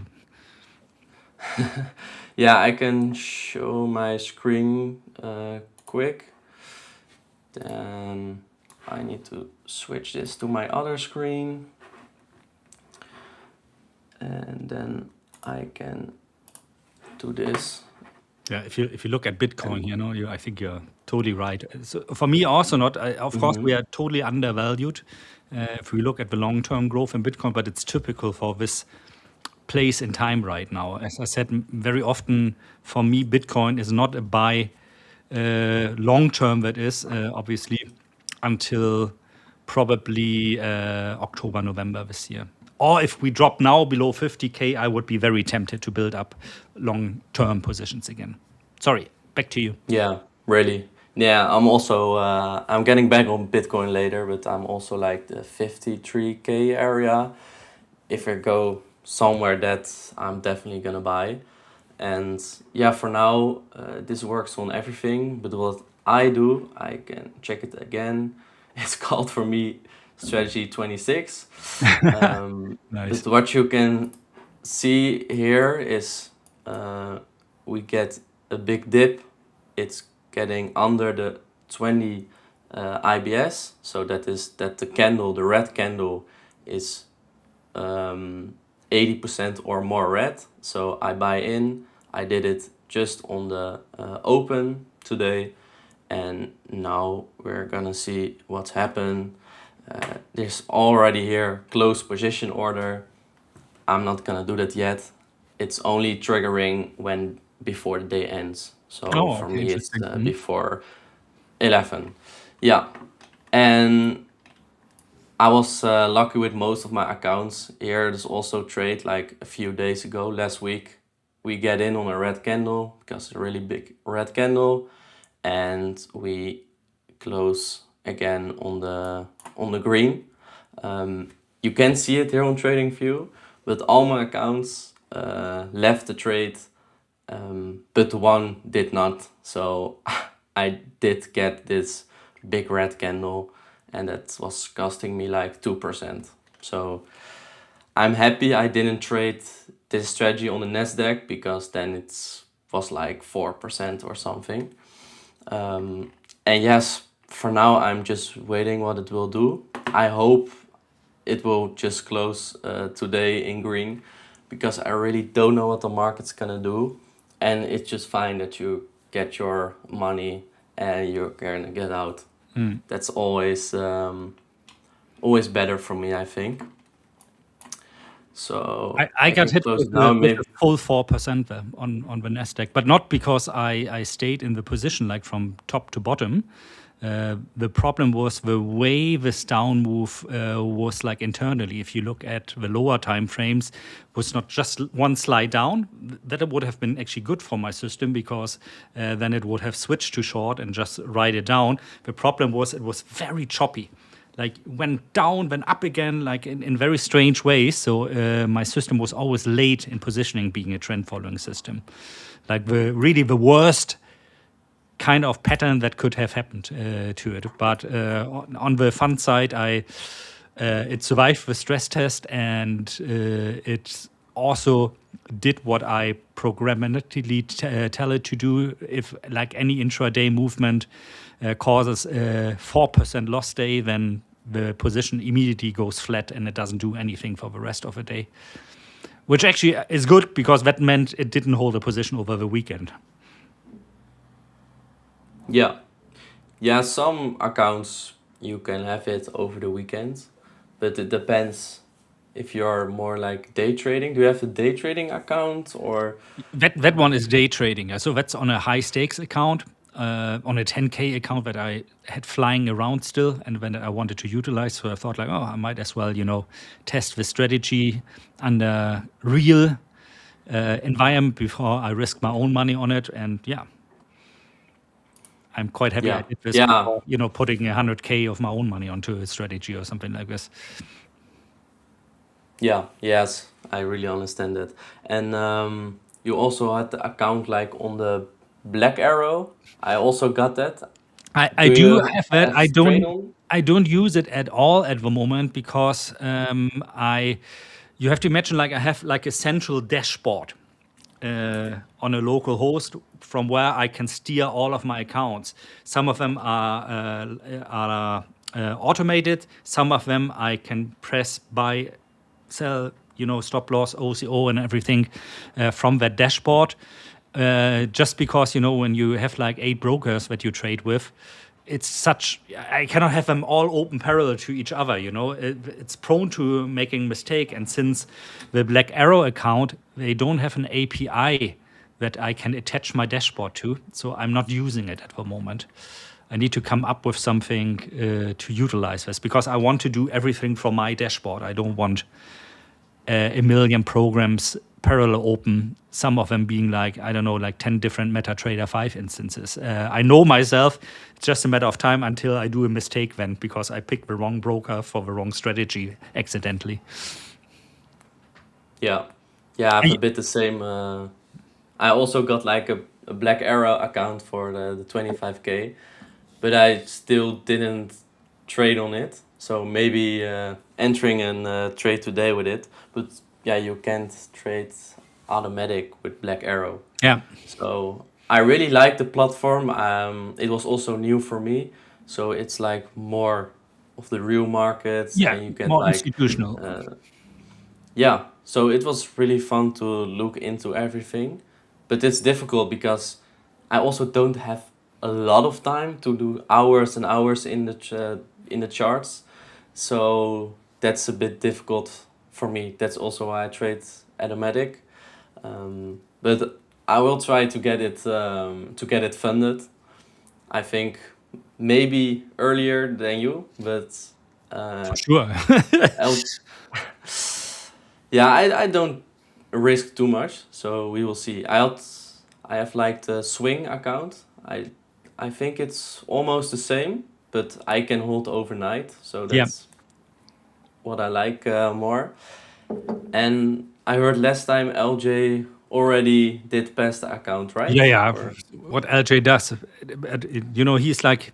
[SPEAKER 4] Yeah, I can show my screen quick. Then I need to switch this to my other screen. And then I can do this.
[SPEAKER 3] Yeah, if you look at Bitcoin, I think you're totally right. So for me, also not. Of course, we are totally undervalued if we look at the long-term growth in Bitcoin, but it's typical for this place in time right now. As I said, very often for me, Bitcoin is not a buy long-term. That is obviously until probably October, November this year. Or if we drop now below 50K, I would be very tempted to build up long-term positions again. Sorry, back to you.
[SPEAKER 4] Yeah, really. Yeah, I'm also, I'm getting back on Bitcoin later, but I'm also like the 53K area. If I go somewhere that I'm definitely gonna buy. And yeah, for now, this works on everything, but what I do, I can check it again. It's called for me Strategy 26.
[SPEAKER 3] Nice.
[SPEAKER 4] But what you can see here is we get a big dip. It's getting under the 20 IBS. So that is that the red candle is 80% or more red. So I buy in. I did it just on the open today. And now we're gonna see what's happened. There's already here close position order. I'm not gonna do that yet. It's only triggering when before the day ends. So for me it's before 11. Yeah, and I was lucky with most of my accounts. Here there's also trade like a few days ago, last week. We get in on a red candle because it's a really big red candle, and we close again on the green. You can see it here on TradingView, but all my accounts left the trade, but one did not. So I did get this big red candle, and that was costing me like 2%. So I'm happy I didn't trade this strategy on the NASDAQ, because then it was like 4% or something. And yes, for now I'm just waiting what it will do. I hope it will just close today in green, because I really don't know what the market's gonna do. And it's just fine that you get your money and you're gonna get out. That's always better for me, I think. So
[SPEAKER 3] I got hit with
[SPEAKER 4] maybe
[SPEAKER 3] a full 4% on the NASDAQ, but not because I stayed in the position like from top to bottom. The problem was the way this down move was like internally. If you look at the lower time frames, was not just one slide down. That it would have been actually good for my system, because then it would have switched to short and just ride it down. The problem was it was very choppy. Like went down, went up again, like in very strange ways. So my system was always late in positioning, being a trend following system. Like really the worst kind of pattern that could have happened to it. But on the fund side, it survived the stress test, and it also did what I programmatically tell it to do. If like any intraday movement causes a 4% loss day, then the position immediately goes flat and it doesn't do anything for the rest of the day. Which actually is good because that meant it didn't hold a position over the weekend.
[SPEAKER 4] Yeah. Yeah, some accounts you can have it over the weekend, but it depends if you're more like day trading. Do you have a day trading account or?
[SPEAKER 3] That one is day trading. So that's on a high stakes account, on a 10K account that I had flying around still, and when I wanted to utilize. So I thought like, oh, I might as well, test the strategy under real environment before I risk my own money on it. And yeah, I'm quite happy I
[SPEAKER 4] Yeah.
[SPEAKER 3] did this
[SPEAKER 4] Yeah.
[SPEAKER 3] before, putting 100K of my own money onto a strategy or something like this.
[SPEAKER 4] Yeah, yes, I really understand that. And you also had the account like on the Black Arrow. I also got that.
[SPEAKER 3] I
[SPEAKER 4] Do
[SPEAKER 3] do
[SPEAKER 4] you
[SPEAKER 3] have that.
[SPEAKER 4] have trade on?
[SPEAKER 3] I don't use it at all at the moment because you have to imagine like I have like a central dashboard on a local host from where I can steer all of my accounts. Some of them are automated. Some of them I can press buy, sell, stop loss, OCO, and everything from that dashboard. Just because when you have like 8 brokers that you trade with, I cannot have them all open parallel to each other. It's prone to making mistake. And since the Black Arrow account, they don't have an API that I can attach my dashboard to, so I'm not using it at the moment. I need to come up with something to utilize this because I want to do everything from my dashboard. I don't want a million programs parallel open, some of them being like, I don't know, like 10 different MetaTrader 5 instances. I know myself, it's just a matter of time until I do a mistake then because I picked the wrong broker for the wrong strategy accidentally.
[SPEAKER 4] Yeah. Yeah, I have a bit the same. I also got like a Black Arrow account for the 25K, but I still didn't trade on it. So maybe entering and trade today with it. But yeah, you can't trade automatic with Black Arrow.
[SPEAKER 3] Yeah.
[SPEAKER 4] So I really like the platform. It was also new for me. So it's like more of the real markets,
[SPEAKER 3] Yeah,
[SPEAKER 4] and you get
[SPEAKER 3] more
[SPEAKER 4] like
[SPEAKER 3] institutional.
[SPEAKER 4] yeah. So it was really fun to look into everything, but it's difficult because I also don't have a lot of time to do hours and hours in the charts. So that's a bit difficult for me. That's also why I trade automatic. But I will try to get it funded. I think maybe earlier than you, but
[SPEAKER 3] For sure.
[SPEAKER 4] I'll, yeah, I don't risk too much, so we will see. I have like the swing account. I think it's almost the same, but I can hold overnight, so
[SPEAKER 3] Yeah.
[SPEAKER 4] that's what I like more. And I heard last time LJ already did pass the account, right?
[SPEAKER 3] Yeah.
[SPEAKER 4] Or
[SPEAKER 3] What LJ does, he's like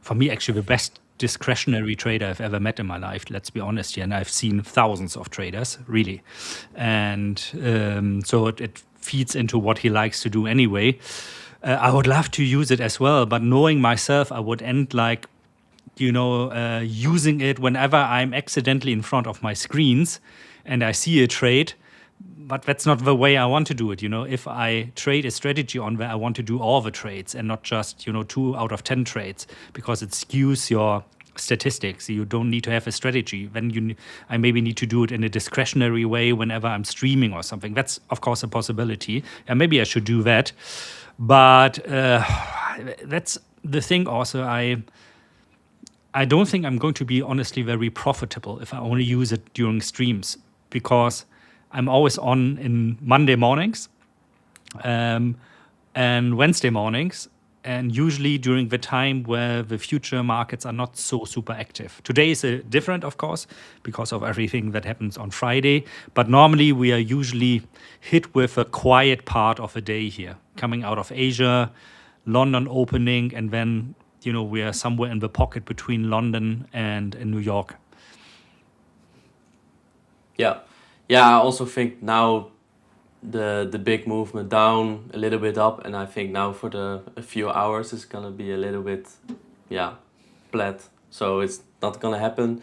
[SPEAKER 3] for me actually the best discretionary trader I've ever met in my life. Let's be honest here, and I've seen thousands of traders really, and so it feeds into what he likes to do anyway. I would love to use it as well, but knowing myself, I would end like using it whenever I'm accidentally in front of my screens and I see a trade. But that's not the way I want to do it. If I trade a strategy on where I want to do all the trades and not just 2 out of 10 trades, because it skews your statistics. You don't need to have a strategy. Then I maybe need to do it in a discretionary way whenever I'm streaming or something. That's of course a possibility, and maybe I should do that. But that's the thing. Also, I don't think I'm going to be honestly very profitable if I only use it during streams, because I'm always on in Monday mornings and Wednesday mornings, and usually during the time where the future markets are not so super active. Today is different, of course, because of everything that happens on Friday. But normally we are usually hit with a quiet part of the day here, coming out of Asia, London opening, and then we are somewhere in the pocket between London and New York.
[SPEAKER 4] yeah, I also think now the big movement down, a little bit up, and I think now for a few hours it's gonna be a little bit flat. so it's not gonna happen.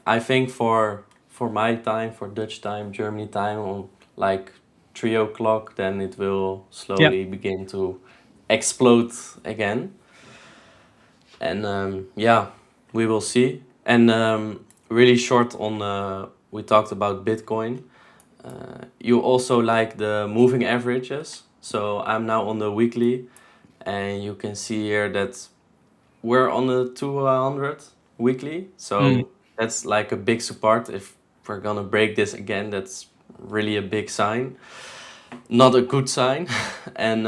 [SPEAKER 4] I think for my time, for Dutch time, Germany time, on like 3 o'clock, then it will
[SPEAKER 3] Yeah.
[SPEAKER 4] slowly begin to explode again. And yeah, we will see. And really short on, we talked about Bitcoin. You also like the moving averages. So I'm now on the weekly, and you can see here that we're on the 200 weekly. So that's like a big support. If we're gonna break this again, that's really a big sign. Not a good sign. And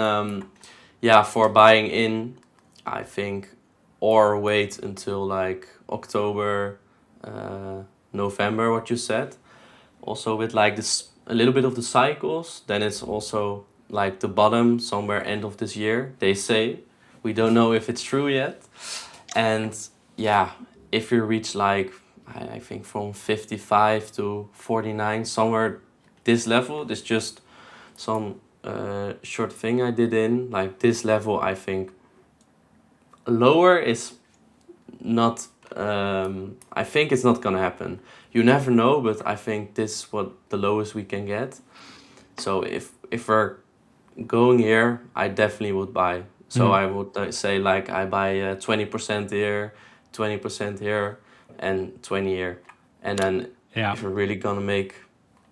[SPEAKER 4] yeah, for buying in, I think, or wait until like October, November, what you said. Also with like this, a little bit of the cycles, then it's also like the bottom somewhere end of this year, they say. We don't know if it's true yet. And yeah, if you reach like, I think from 55 to 49, somewhere this level, this just some short thing I did in, like this level, I think lower is not, I think it's not gonna happen. You never know, but I think this is what the lowest we can get. So if we're going here, I definitely would buy. So I would say like I buy 20% here, 20% here, and 20 here. And then
[SPEAKER 3] Yeah.
[SPEAKER 4] if we're really gonna make,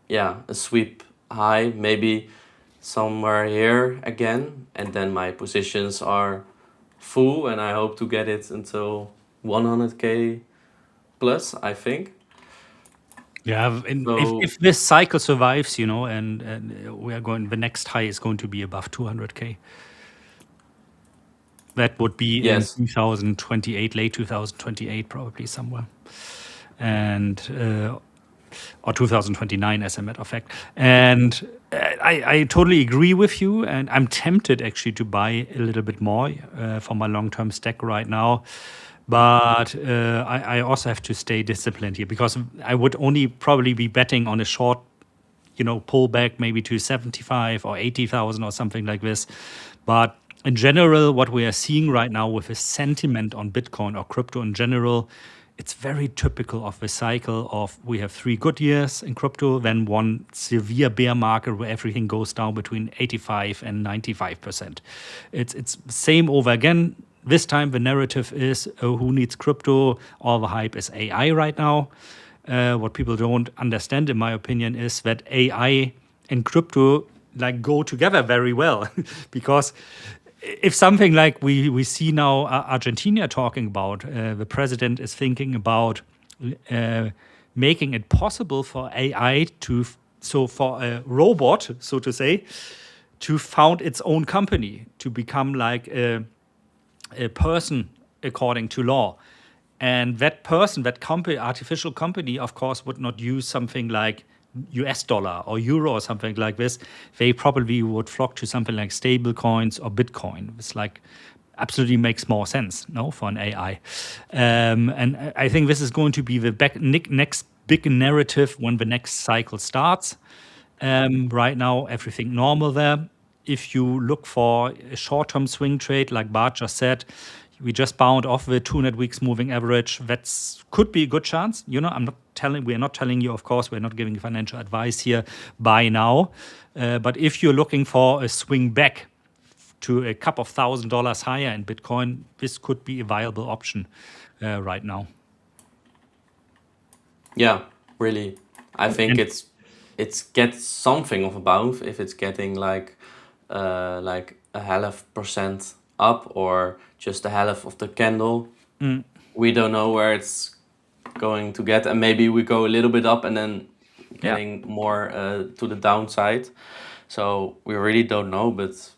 [SPEAKER 4] yeah, a sweep high, maybe somewhere here again, and then my positions are full, and I hope to get it until 100k plus, I think.
[SPEAKER 3] Yeah, and
[SPEAKER 4] So
[SPEAKER 3] if this cycle survives, you know, and we are going, the next high is going to be above 200k. That would be in
[SPEAKER 4] yes,
[SPEAKER 3] 2028, late 2028, probably somewhere, and or 2029, as a matter of fact. And I totally agree with you, and I'm tempted actually to buy a little bit more for my long-term stack right now. But I also have to stay disciplined here, because I would only probably be betting on a short, you know, pullback maybe to 75 or 80,000 or something like this. But in general, what we are seeing right now with the sentiment on Bitcoin or crypto in general, it's very typical of the cycle of, we have 3 good years in crypto, then one severe bear market where everything goes down between 85 and 95%. It's same over again. This time the narrative is, oh, who needs crypto? All the hype is AI right now. What people don't understand, in my opinion, is that AI and crypto like go together very well. Because if something like we see now Argentina talking about, the president is thinking about making it possible for AI to, so for a robot, so to say, to found its own company, to become like a person according to law. And that person, that company, artificial company, of course, would not use something like US dollar or euro or something like this. They probably would flock to something like stable coins or Bitcoin. It's like absolutely makes more sense, no, for an AI. And I think this is going to be the next big narrative when the next cycle starts. Right now, everything normal there. If you look for a short-term swing trade, like Bart just said, we just bound off the 200 weeks moving average. That's could be a good chance. You know, we're not telling you, of course, we're not giving financial advice here, buy now. But if you're looking for a swing back to a couple of $1,000 higher in Bitcoin, this could be a viable option right now.
[SPEAKER 4] yeah, really. I think
[SPEAKER 3] And
[SPEAKER 4] it's gets something of a bounce if it's getting like a half percent up, or just a half of the candle. We don't know where it's going to get, and maybe we go a little bit up and then
[SPEAKER 3] yeah,
[SPEAKER 4] getting more to the downside. So we really don't know, but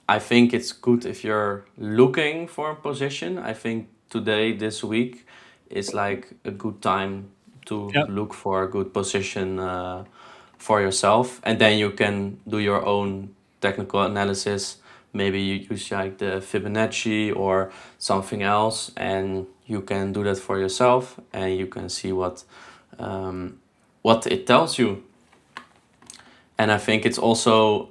[SPEAKER 4] I think it's good if you're looking for a position. I think today, this week, is like a good time to
[SPEAKER 3] yeah,
[SPEAKER 4] look for a good position for yourself, and then you can do your own technical analysis. Maybe you use like the Fibonacci or something else, and you can do that for yourself, and you can see what it tells you. And I think it's also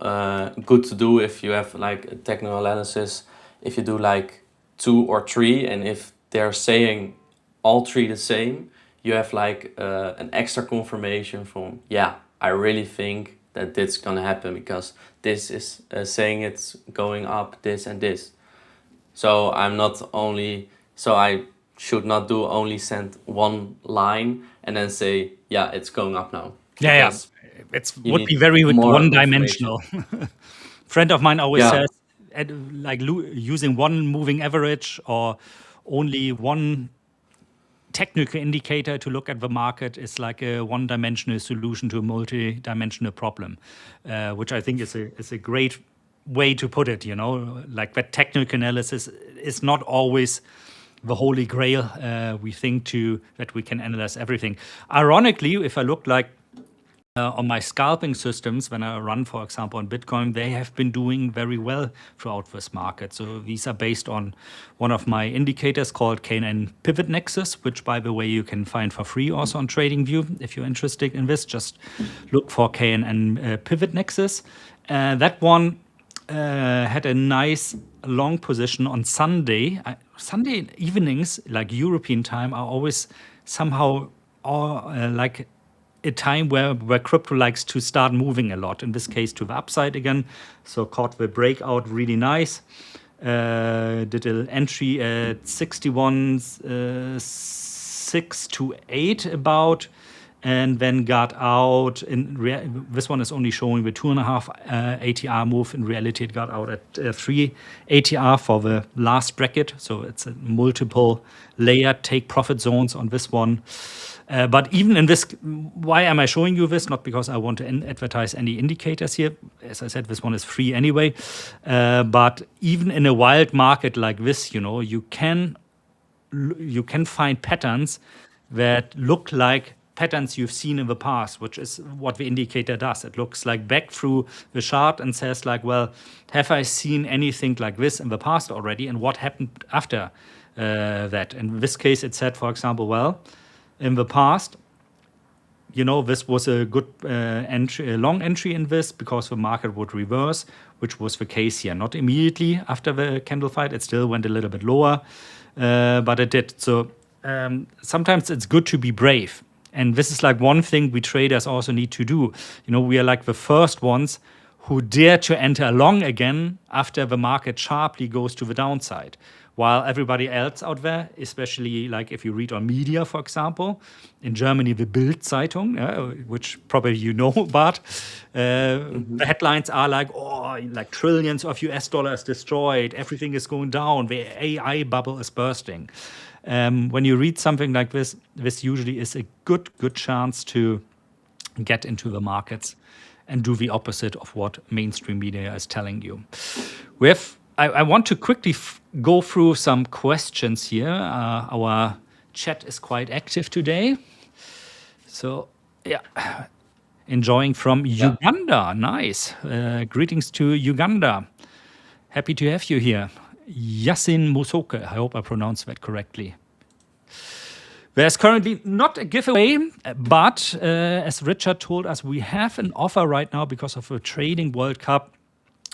[SPEAKER 4] good to do if you have like a technical analysis, if you do like 2 or 3, and if they're saying all three the same, you have like an extra confirmation from, yeah, I really think that this gonna happen because this is saying it's going up, this and this. So I should not do only send one line and then say, yeah, it's going up now.
[SPEAKER 3] Yeah,
[SPEAKER 4] Because
[SPEAKER 3] it
[SPEAKER 4] you
[SPEAKER 3] would be
[SPEAKER 4] need
[SPEAKER 3] very
[SPEAKER 4] more
[SPEAKER 3] one-dimensional. Friend of mine always
[SPEAKER 4] Yeah.
[SPEAKER 3] says, like using one moving average or only one technical indicator to look at the market is like a one-dimensional solution to a multi-dimensional problem, which I think is a great way to put it. You know, like that technical analysis is not always the holy grail. We think that we can analyze everything. Ironically, if I look like on my scalping systems, when I run, for example, on Bitcoin, they have been doing very well throughout this market. So these are based on one of my indicators called KNN Pivot Nexus, which, by the way, you can find for free also on TradingView. If you're interested in this, just look for KNN Pivot Nexus. That one had a nice long position on Sunday. Sunday evenings, like European time, are always somehow like a time where crypto likes to start moving a lot, in this case to the upside again. So caught the breakout really nice. Did an entry at 61.6 to 8 about, and then got out. This one is only showing the 2.5 ATR move. In reality, it got out at 3 ATR for the last bracket. So it's a multiple layer take profit zones on this one. But even in this, why am I showing you this? Not because I want to advertise any indicators here. As I said, this one is free anyway. But even in a wild market like this, you know, you can find patterns that look like patterns you've seen in the past, which is what the indicator does. It looks like back through the chart and says like, well, have I seen anything like this in the past already? And what happened after that? In this case, it said, for example, well, in the past, you know, this was a good entry, a long entry in this because the market would reverse, which was the case here. Not immediately after the candle fight, it still went a little bit lower, but it did. So sometimes it's good to be brave. And this is like one thing we traders also need to do. You know, we are like the first ones who dare to enter long again after the market sharply goes to the downside. While everybody else out there, especially like if you read on media, for example, in Germany, the Bild Zeitung, which probably you know, but the headlines are like, oh, like trillions of US dollars destroyed, everything is going down, the AI bubble is bursting. When you read something like this, this usually is a good chance to get into the markets and do the opposite of what mainstream media is telling you. I want to quickly go through some questions here. Our chat is quite active today. So, yeah, enjoying from Uganda. Nice. Greetings to Uganda. Happy to have you here. Yasin Musoke. I hope I pronounced that correctly. There's currently not a giveaway, but as Richard told us, we have an offer right now because of the Trading World Cup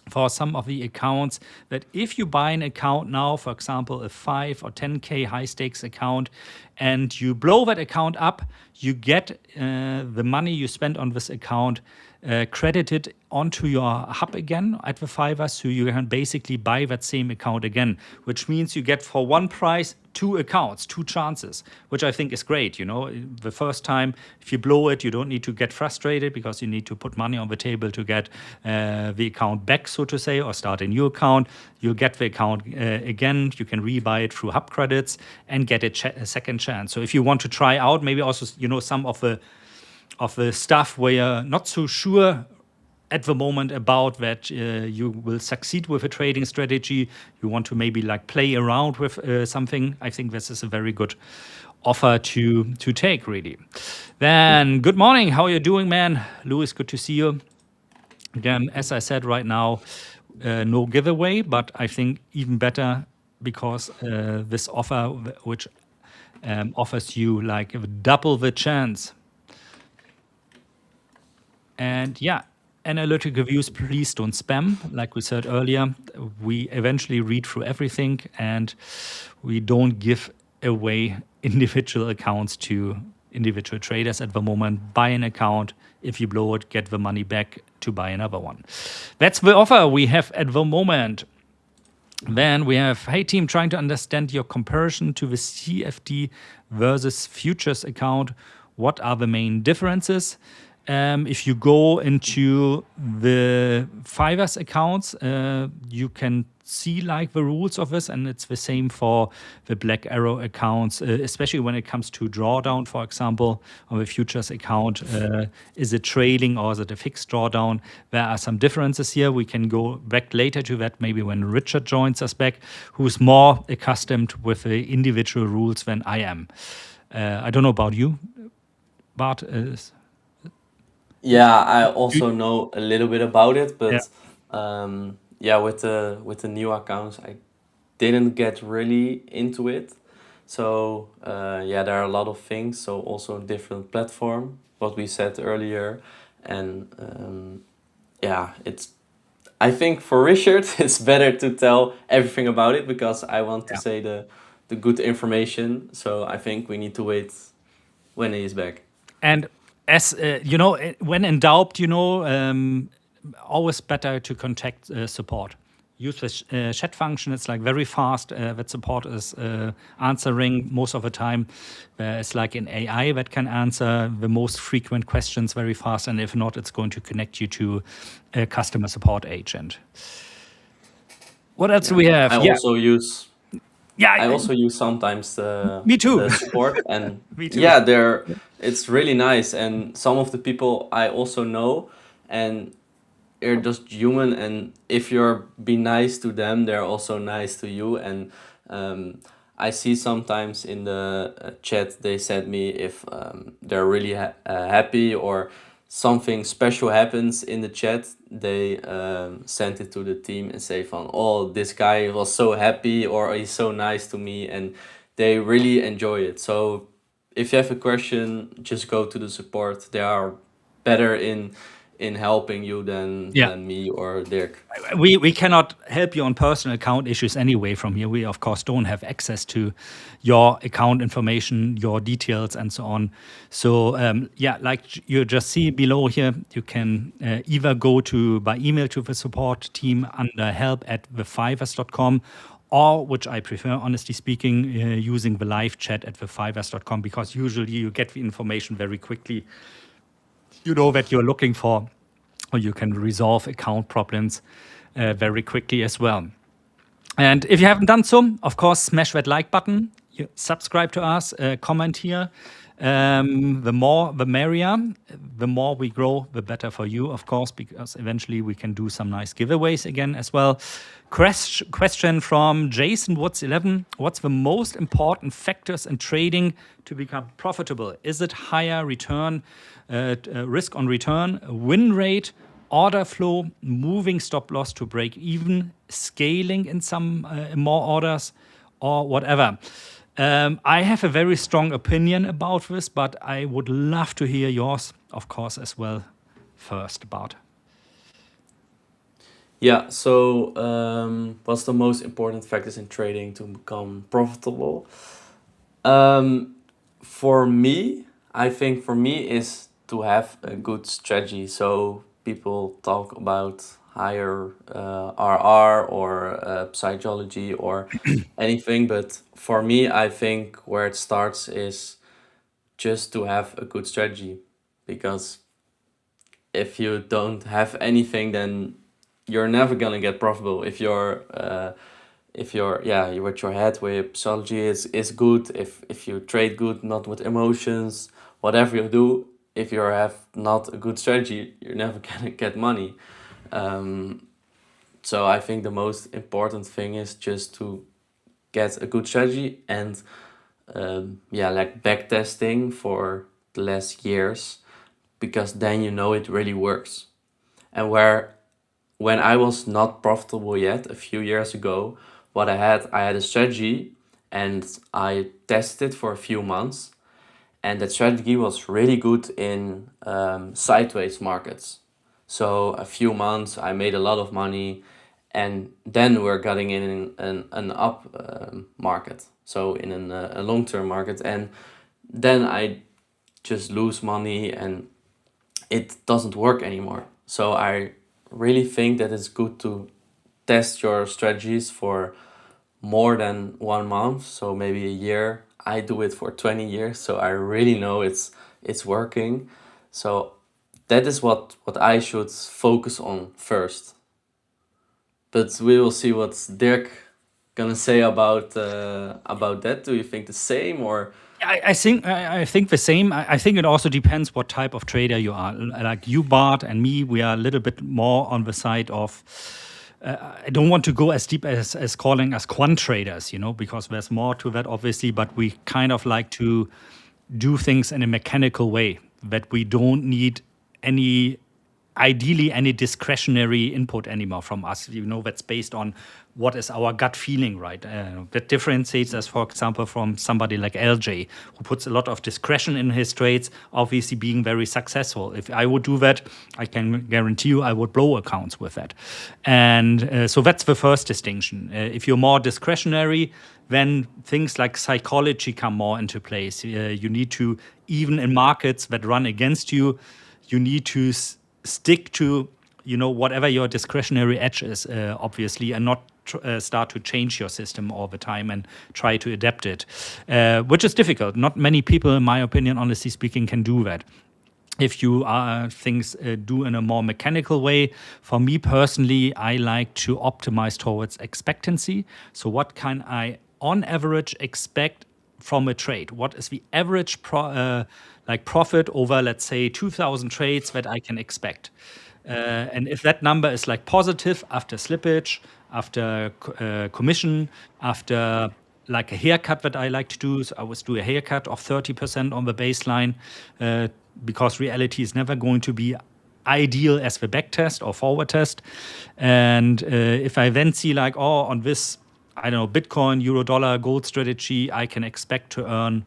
[SPEAKER 3] for some of the accounts, that if you buy an account now, for example, a 5 or 10K high stakes account, and you blow that account up, you get the money you spent on this account credited onto your hub again at the 5ers, so you can basically buy that same account again, which means you get for one price 2 accounts, 2 chances, which I think is great. You know, the first time, if you blow it, you don't need to get frustrated because you need to put money on the table to get the account back, so to say, or start a new account. You'll get the account again. You can rebuy it through hub credits and get a second chance. So if you want to try out, maybe also, you know, some of the stuff where you're not so sure at the moment about that you will succeed with a trading strategy, you want to maybe like play around with something, I think this is a very good offer to take, really. Then, good morning. How are you doing, man? Louis, good to see you. Again, as I said right now, no giveaway, but I think even better because this offer, which offers you like double the chance. And yeah, analytical views, please don't spam. Like we said earlier, we eventually read through everything and we don't give away individual accounts to individual traders at the moment. Buy an account. If you blow it, get the money back to buy another one. That's the offer we have at the moment. Then we have, hey team, trying to understand your comparison to the CFD versus futures account. What are the main differences? If you go into the 5ers accounts, you can see like the rules of this, and it's the same for the Black Arrow accounts, especially when it comes to drawdown, for example, on the futures account. Is it trailing or is it a fixed drawdown? There are some differences here. We can go back later to that, maybe when Richard joins us back, who's more accustomed with the individual rules than I am. I don't know about you, Bart.
[SPEAKER 4] Yeah, I also know a little bit about it,
[SPEAKER 3] Yeah.
[SPEAKER 4] but yeah, with the new accounts, I didn't get really into it. So yeah, there are a lot of things. So also different platform, what we said earlier, and yeah, it's. I think for Richard, it's better to tell everything about it because I want to
[SPEAKER 3] Yeah.
[SPEAKER 4] say the good information. So I think we need to wait when he is back.
[SPEAKER 3] And as you know, when in doubt, always better to contact support. Use the chat function. It's like very fast. That support is answering most of the time. It's like an AI that can answer the most frequent questions very fast. And if not, it's going to connect you to a customer support agent. What else do we have?
[SPEAKER 4] I also use
[SPEAKER 3] yeah,
[SPEAKER 4] I also use sometimes
[SPEAKER 3] me too.
[SPEAKER 4] the support, and
[SPEAKER 3] Me too.
[SPEAKER 4] yeah, it's really nice. And some of the people I also know, and they're just human. And if you're be nice to them, they're also nice to you. And I see sometimes in the chat they said me if they're really happy or something special happens in the chat, they send it to the team and say from, oh, this guy was so happy or he's so nice to me, and they really enjoy it. So if you have a question, just go to the support. They are better in helping you than me or Dirk.
[SPEAKER 3] We cannot help you on personal account issues anyway from here. We, of course, don't have access to your account information, your details, and so on. So, yeah, like you just see below here, you can either go by email to the support team under help@the5ers.com, or, which I prefer, honestly speaking, using the live chat at the5ers.com, because usually you get the information very quickly. You know that you're looking for, or you can resolve account problems very quickly as well. And if you haven't done so, of course, smash that like button, subscribe to us, comment here. The more, the merrier. The more we grow, the better for you, of course, because eventually we can do some nice giveaways again as well. Question from Jason Woods 11. What's the most important factors in trading to become profitable? Is it higher return, risk on return, win rate, order flow, moving stop loss to break even, scaling in some more orders, or whatever? I have a very strong opinion about this, but I would love to hear yours, of course, as well. First, Bart.
[SPEAKER 4] Yeah, so what's the most important factors in trading to become profitable? For me, I think for me is to have a good strategy. So people talk about higher RR or psychology or anything, but for me, I think where it starts is just to have a good strategy, because if you don't have anything, then you're never gonna get profitable. If you're with your head where your psychology is good, if you trade good, not with emotions, whatever you do, if you have not a good strategy, you're never gonna get money. So I think the most important thing is just to get a good strategy and like back testing for the last years, because then you know it really works. And when I was not profitable yet a few years ago, I had a strategy and I tested for a few months, and that strategy was really good in sideways markets. So a few months I made a lot of money, and then we're getting in an up market. so in a long-term market, and then I just lose money and it doesn't work anymore. So I really think that it's good to test your strategies for more than 1 month, so maybe a year. I do it for 20 years, so I really know it's working. So that is what I should focus on first. But we will see what Dirk gonna say about that. Do you think the same, or
[SPEAKER 3] I think the same. I think it also depends what type of trader you are. Like you, Bart, and me, we are a little bit more on the side of. I don't want to go as deep as calling us quant traders, because there's more to that, obviously. But we kind of like to do things in a mechanical way, that we don't need ideally any discretionary input anymore from us. That's based on what is our gut feeling, right? That differentiates us, for example, from somebody like LJ, who puts a lot of discretion in his trades, obviously being very successful. If I would do that, I can guarantee you I would blow accounts with that. And so that's the first distinction. If you're more discretionary, then things like psychology come more into place. You need to, even in markets that run against you, you need to stick to whatever your discretionary edge is, obviously, and not start to change your system all the time and try to adapt it, which is difficult. Not many people, in my opinion, honestly speaking, can do that. If you things do in a more mechanical way, for me personally, I like to optimize towards expectancy. So what can I, on average, expect from a trade? What is the average profit over, let's say, 2,000 trades that I can expect? And if that number is like positive after slippage, after commission, after like a haircut that I like to do, so I always do a haircut of 30% on the baseline, because reality is never going to be ideal as the back test or forward test. And if I then see like, on this, I don't know, Bitcoin, Euro dollar, gold strategy, I can expect to earn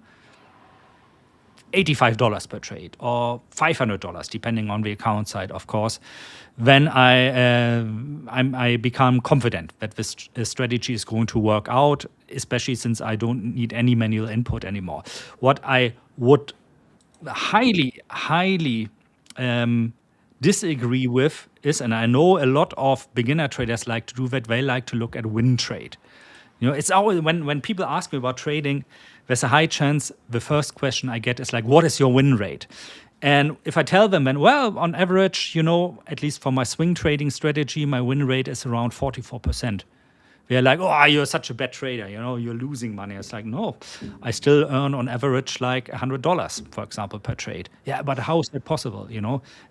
[SPEAKER 3] $85 per trade or $500, depending on the account side, of course, then I become confident that this strategy is going to work out, especially since I don't need any manual input anymore. What I would highly disagree with is, and I know a lot of beginner traders like to do that, they like to look at win trade. It's always when people ask me about trading, there's a high chance the first question I get is like, what is your win rate? And if I tell them, then, well, on average, at least for my swing trading strategy, my win rate is around 44%. They're like, oh, you're such a bad trader, you're losing money. It's like, no, I still earn on average like $100, for example, per trade. Yeah, but how is that possible,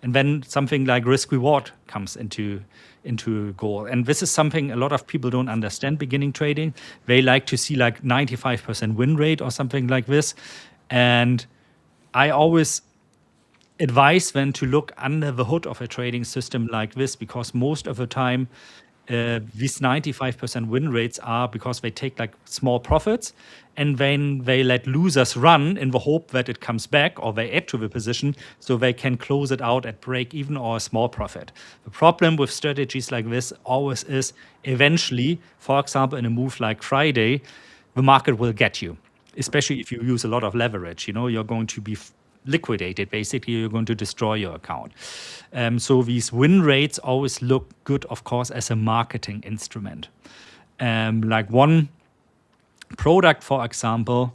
[SPEAKER 3] And then something like risk reward comes into goal. And this is something a lot of people don't understand beginning trading. They like to see like 95% win rate or something like this. And I always advise them to look under the hood of a trading system like this, because most of the time, these 95% win rates are because they take like small profits and then they let losers run in the hope that it comes back, or they add to the position so they can close it out at break even or a small profit. The problem with strategies like this always is eventually, for example, in a move like Friday, the market will get you, especially if you use a lot of leverage. You're going to be liquidated. Basically, you're going to destroy your account. So these win rates always look good, of course, as a marketing instrument. Like one product, for example,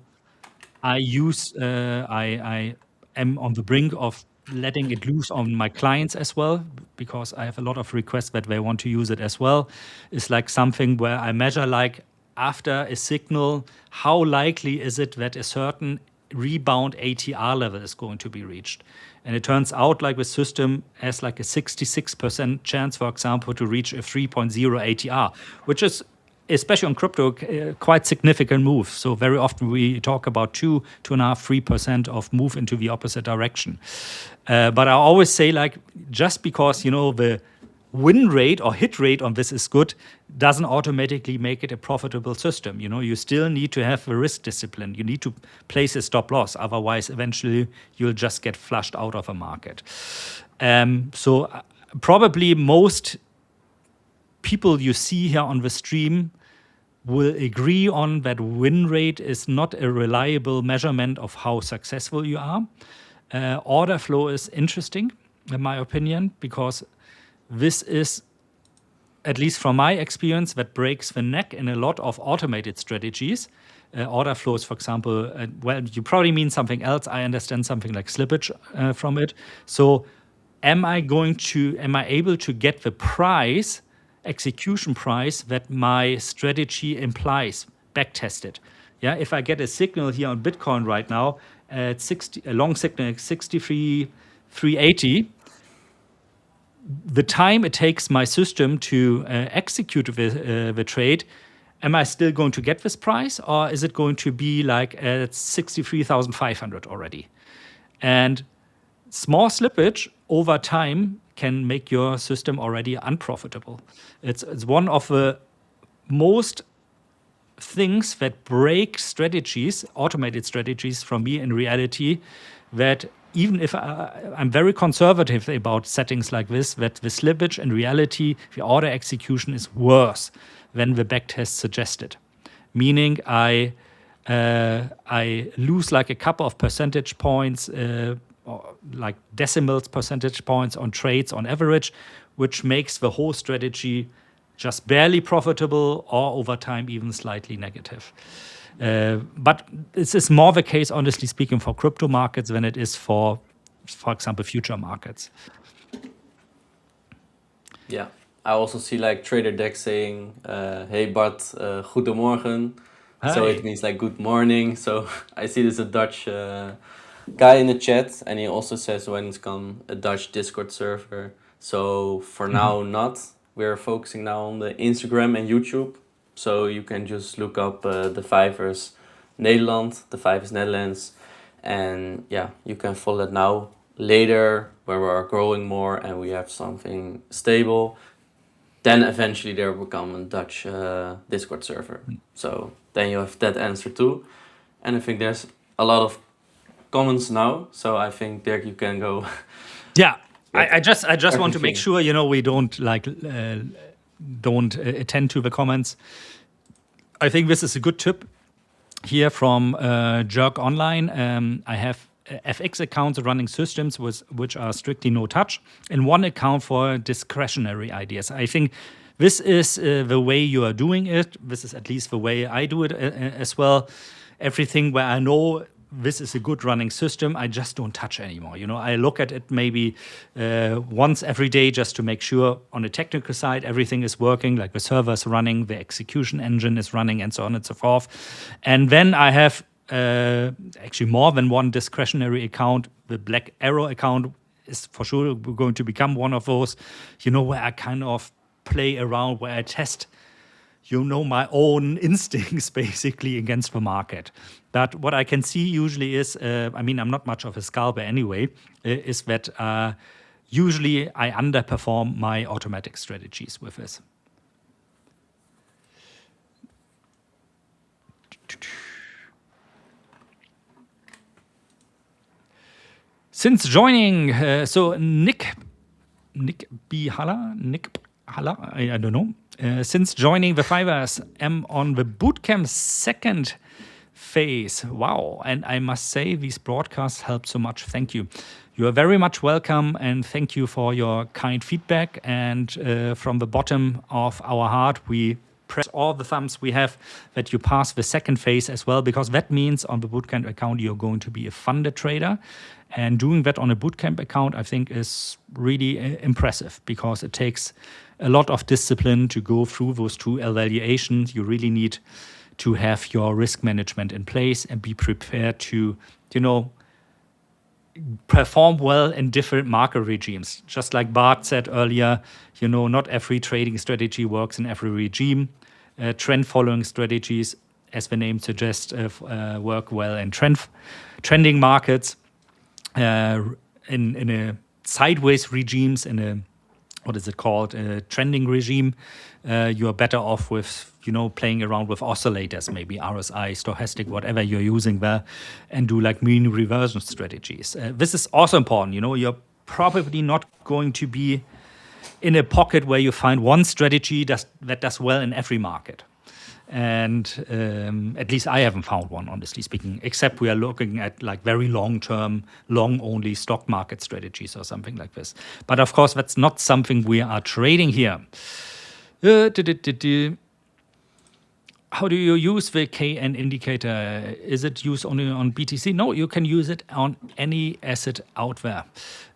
[SPEAKER 3] I use, I am on the brink of letting it loose on my clients as well, because I have a lot of requests that they want to use it as well. It's like something where I measure, like, after a signal, how likely is it that a certain rebound ATR level is going to be reached. And it turns out like the system has like a 66% chance, for example, to reach a 3.0 ATR, which is, especially on crypto, quite significant move. So very often we talk about 2.5%, 3% of move into the opposite direction. But I always say, like, just because, the win rate or hit rate on this is good doesn't automatically make it a profitable system. You still need to have a risk discipline. You need to place a stop loss. Otherwise, eventually, you'll just get flushed out of a market. So probably most people you see here on the stream will agree on that win rate is not a reliable measurement of how successful you are. Order flow is interesting, in my opinion, because this is, at least from my experience, that breaks the neck in a lot of automated strategies. Order flows, for example, well, you probably mean something else. I understand something like slippage from it. So am I able to get the price, execution price that my strategy implies, backtested? Yeah, if I get a signal here on Bitcoin right now at 60, a long signal at 63,380, the time it takes my system to execute the trade, am I still going to get this price, or is it going to be like at 63,500 already? And small slippage over time can make your system already unprofitable. It's one of the most things that break strategies, automated strategies, from me in reality, that even if I'm very conservative about settings like this, that the slippage in reality, the order execution is worse than the backtest suggested. Meaning I lose like a couple of percentage points, or like decimals percentage points on trades on average, which makes the whole strategy just barely profitable or over time even slightly negative. But this is more the case, honestly speaking, for crypto markets than it is for example, future markets.
[SPEAKER 4] Yeah, I also see like Trader Deck saying, "Hey Bart, goedemorgen." So
[SPEAKER 3] Hi.
[SPEAKER 4] it means like good morning. So I see there's a Dutch guy in the chat, and he also says when it's come a Dutch Discord server. So for now, not. We're focusing now on the Instagram and YouTube. So you can just look up The5ers Nederland, The5ers Netherlands. And yeah, you can follow it now. Later, when we are growing more and we have something stable, then eventually there will become a Dutch Discord server. So then you have that answer too. And I think there's a lot of comments now. So I think, Dirk, you can go.
[SPEAKER 3] Yeah, I just want to make
[SPEAKER 4] everything.
[SPEAKER 3] sure, we don't attend to the comments. I think this is a good tip here from Jerk Online. I have FX accounts running systems which are strictly no touch, and one account for discretionary ideas. I think this is the way you are doing it. This is at least the way I do it as well. Everything where I know this is a good running system, I just don't touch anymore. I look at it maybe once every day just to make sure on the technical side everything is working, like the server is running, the execution engine is running, and so on and so forth. And then I have actually more than one discretionary account. The Black Arrow account is for sure going to become one of those, where I kind of play around, where I test my own instincts basically against the market. But what I can see usually is, I'm not much of a scalper anyway, is that usually I underperform my automatic strategies with this. Since joining, so Nick B. Haller, I don't know. Since joining The5ers, I'm on the bootcamp second phase. Wow. And I must say, these broadcasts help so much. Thank you. You are very much welcome, and thank you for your kind feedback. And from the bottom of our heart, we press all the thumbs we have that you pass the second phase as well, because that means on the bootcamp account, you're going to be a funded trader. And doing that on a bootcamp account, I think, is really impressive, because it takes a lot of discipline to go through those two evaluations. You really need to have your risk management in place and be prepared to, perform well in different market regimes. Just like Bart said earlier, not every trading strategy works in every regime. Trend following strategies, as the name suggests, work well in trending markets. In a sideways regimes, in a trending regime, you are better off with playing around with oscillators, maybe RSI, stochastic, whatever you're using there, and do like mean reversion strategies. This is also important. You're probably not going to be in a pocket where you find one strategy that does well in every market. And at least I haven't found one, honestly speaking, except we are looking at like very long-term, long-only stock market strategies or something like this. But of course, that's not something we are trading here. How do you use the KN indicator? Is it used only on BTC? No, you can use it on any asset out there.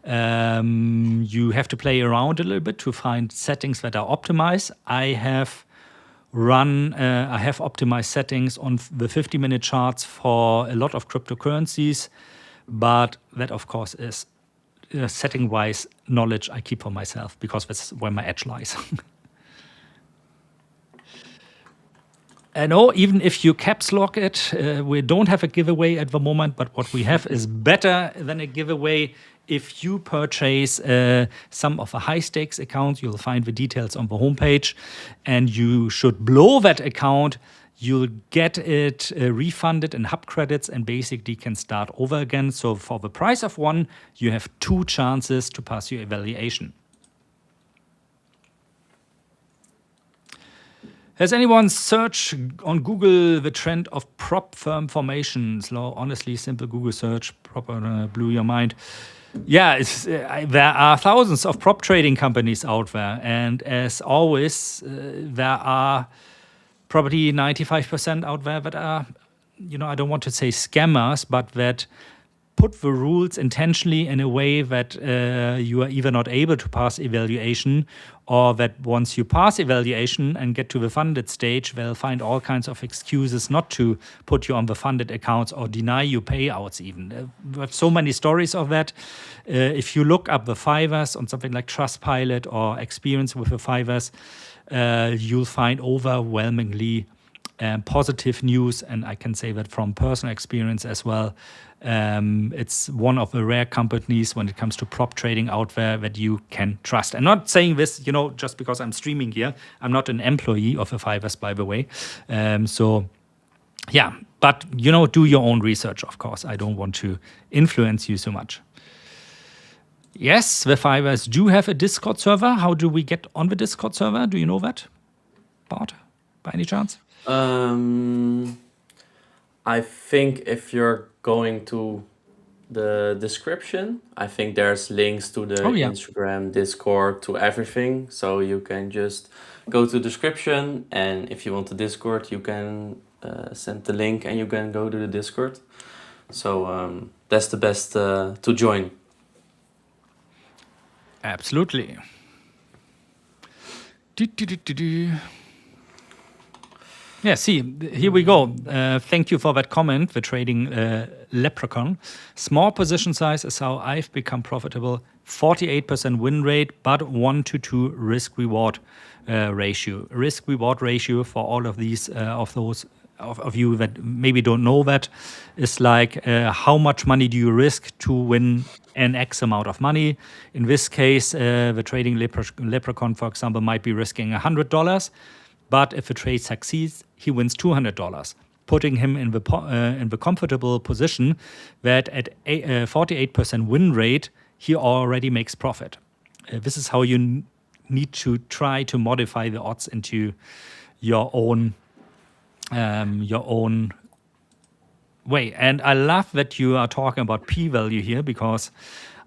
[SPEAKER 3] You have to play around a little bit to find settings that are optimized. I have optimized settings on the 50-minute charts for a lot of cryptocurrencies, but that of course is setting-wise knowledge I keep for myself because that's where my edge lies. No, even if you caps lock it, we don't have a giveaway at the moment, but what we have is better than a giveaway. If you purchase some of the high stakes accounts, you'll find the details on the homepage, and you should blow that account. You'll get it refunded in hub credits and basically can start over again. So for the price of one, you have 2 chances to pass your evaluation. Has anyone searched on Google the trend of prop firm formations? Honestly, simple Google search blew your mind. Yeah, there are thousands of prop trading companies out there. And as always, there are probably 95% out there that are, I don't want to say scammers, but that put the rules intentionally in a way that you are either not able to pass evaluation, or that once you pass evaluation and get to the funded stage, they'll find all kinds of excuses not to put you on the funded accounts or deny you payouts even. We have so many stories of that. If you look up the 5ers on something like Trustpilot or Experience with the 5ers, you'll find overwhelmingly positive news, and I can say that from personal experience as well. It's one of the rare companies when it comes to prop trading out there that you can trust. I'm not saying this, just because I'm streaming here. I'm not an employee of the 5ers, by the way. Yeah, but, do your own research, of course. I don't want to influence you so much. Yes, the 5ers do have a Discord server. How do we get on the Discord server? Do you know that, Bart, by any chance?
[SPEAKER 4] I think if you're going to the description, I think there's links to the Instagram, Discord, to everything. So you can just go to the description, and if you want the Discord, you can send the link and you can go to the Discord. So that's the best to join.
[SPEAKER 3] Absolutely. Yeah, see, here we go. Thank you for that comment, the trading leprechaun. Small position size is how I've become profitable. 48% win rate, but 1-to-2 risk-reward ratio. Risk-reward ratio for all of these, of you that maybe don't know that, is like how much money do you risk to win an X amount of money. In this case, the trading leprechaun, for example, might be risking $100. But if the trade succeeds, he wins $200, putting him in the comfortable position that at 48% win rate, he already makes profit. This is how you need to try to modify the odds into your own way. And I love that you are talking about p-value here, because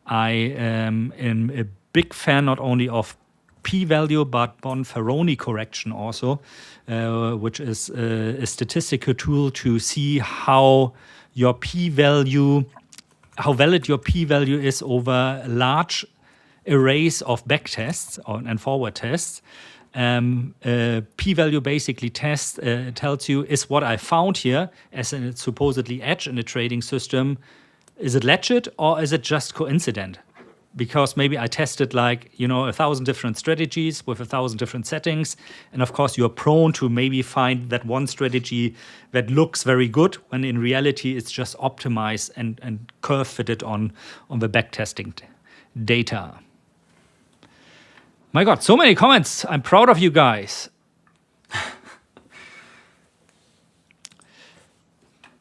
[SPEAKER 3] I am a big fan not only of p-value, but Bonferroni correction also, which is a statistical tool to see how your p-value, how valid your p-value is over large arrays of back tests and forward tests. P-value basically tells you, is what I found here as a supposedly edge in a trading system, is it legit or is it just coincident? Because maybe I tested 1,000 different strategies with 1,000 different settings. And of course, you're prone to maybe find that one strategy that looks very good, when in reality, it's just optimized and curve fitted on the back testing data. My God, so many comments. I'm proud of you guys.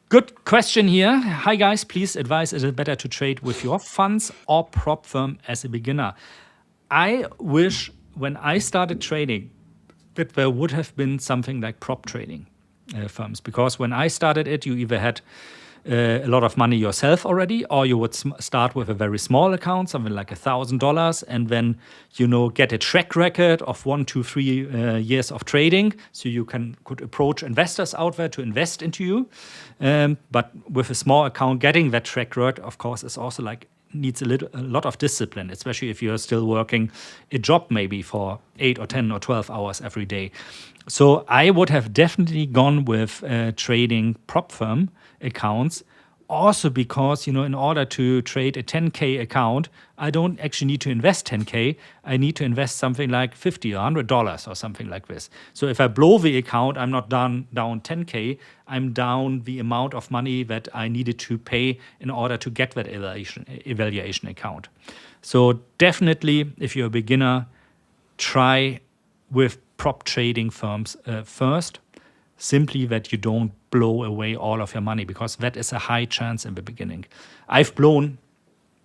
[SPEAKER 3] Good question here. Hi guys, please advise, is it better to trade with your funds or prop firm as a beginner? I wish when I started trading that there would have been something like prop trading. firms. Because when I started it, you either had a lot of money yourself already, or you would start with a very small account, something like $1,000, and then get a track record of 1, 2, 3 years of trading, so you could approach investors out there to invest into you. But with a small account, getting that track record, of course, is also needs a lot of discipline, especially if you're still working a job maybe for 8 or 10 or 12 hours every day. So I would have definitely gone with trading prop firm accounts, also because in order to trade a 10K account, I don't actually need to invest 10K. I need to invest something like $50 or $100 or something like this. So if I blow the account, I'm not down 10K. I'm down the amount of money that I needed to pay in order to get that evaluation account. So definitely, if you're a beginner, try with prop trading firms first, simply that you don't blow away all of your money, because that is a high chance in the beginning. I've blown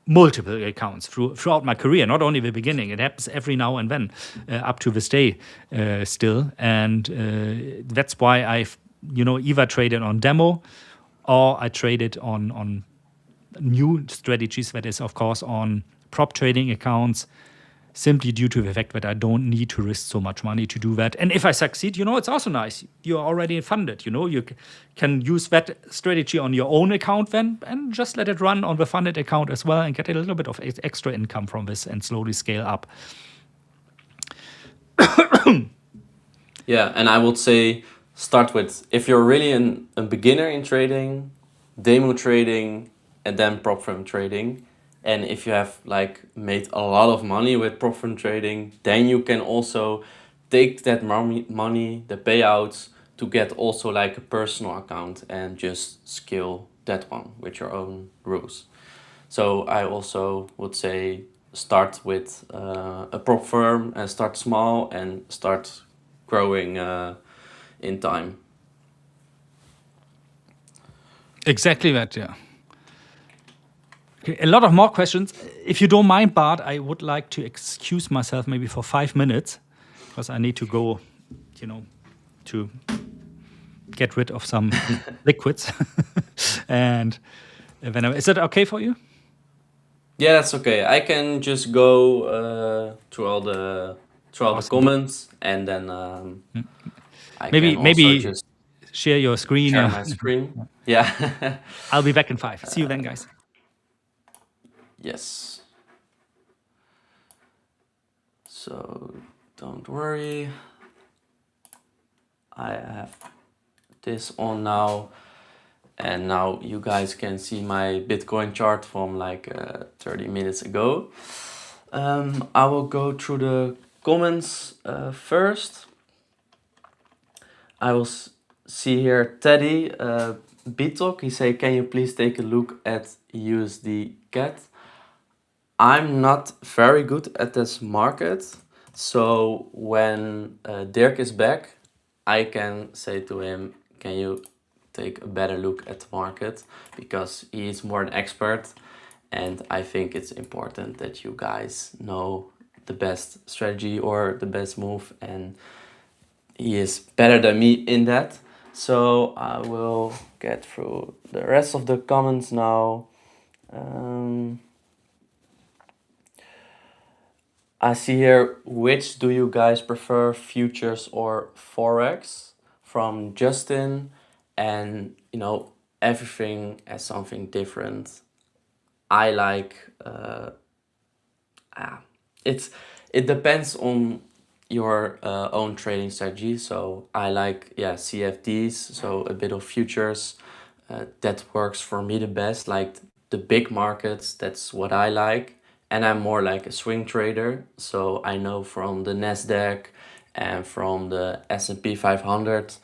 [SPEAKER 3] multiple accounts throughout my career, not only the beginning. It happens every now and then, up to this day still. And that's why I've either traded on demo, or I traded on new strategies, that is, of course, on prop trading accounts, simply due to the fact that I don't need to risk so much money to do that. And if I succeed, it's also nice. You're already funded. You can use that strategy on your own account then, and just let it run on the funded account as well, and get a little bit of extra income from this and slowly scale up.
[SPEAKER 4] Yeah, and I would say start with, if you're really a beginner in trading, demo trading, and then prop firm trading. And if you have made a lot of money with prop firm trading, then you can also take that money, the payouts, to get also a personal account and just scale that one with your own rules. So I also would say start with a prop firm and start small and start growing in time.
[SPEAKER 3] Exactly that, yeah. Okay, a lot of more questions. If you don't mind, Bart, I would like to excuse myself maybe for 5 minutes, because I need to go, to get rid of some liquids. And is that okay for you?
[SPEAKER 4] Yeah, that's okay. I can just go through all the comments, and then I can also just
[SPEAKER 3] share your screen.
[SPEAKER 4] Share my screen. Yeah.
[SPEAKER 3] I'll be back in 5. See you then, guys.
[SPEAKER 4] Yes. So don't worry. I have this on now. And now you guys can see my Bitcoin chart from 30 minutes ago. I will go through the comments first. I will see here Teddy Bitok. He say, can you please take a look at USD CAD? I'm not very good at this market. So when Dirk is back, I can say to him, can you take a better look at the market, because he is more an expert, and I think it's important that you guys know the best strategy or the best move, and he is better than me in that. So I will get through the rest of the comments now. I see here, which do you guys prefer, futures or Forex? From Justin. And everything has something different. I like it depends on your own trading strategy. So I like CFDs, so a bit of futures. That works for me the best, like the big markets. That's what I like. And I'm more like a swing trader, so I know from the NASDAQ and from the S&P 500,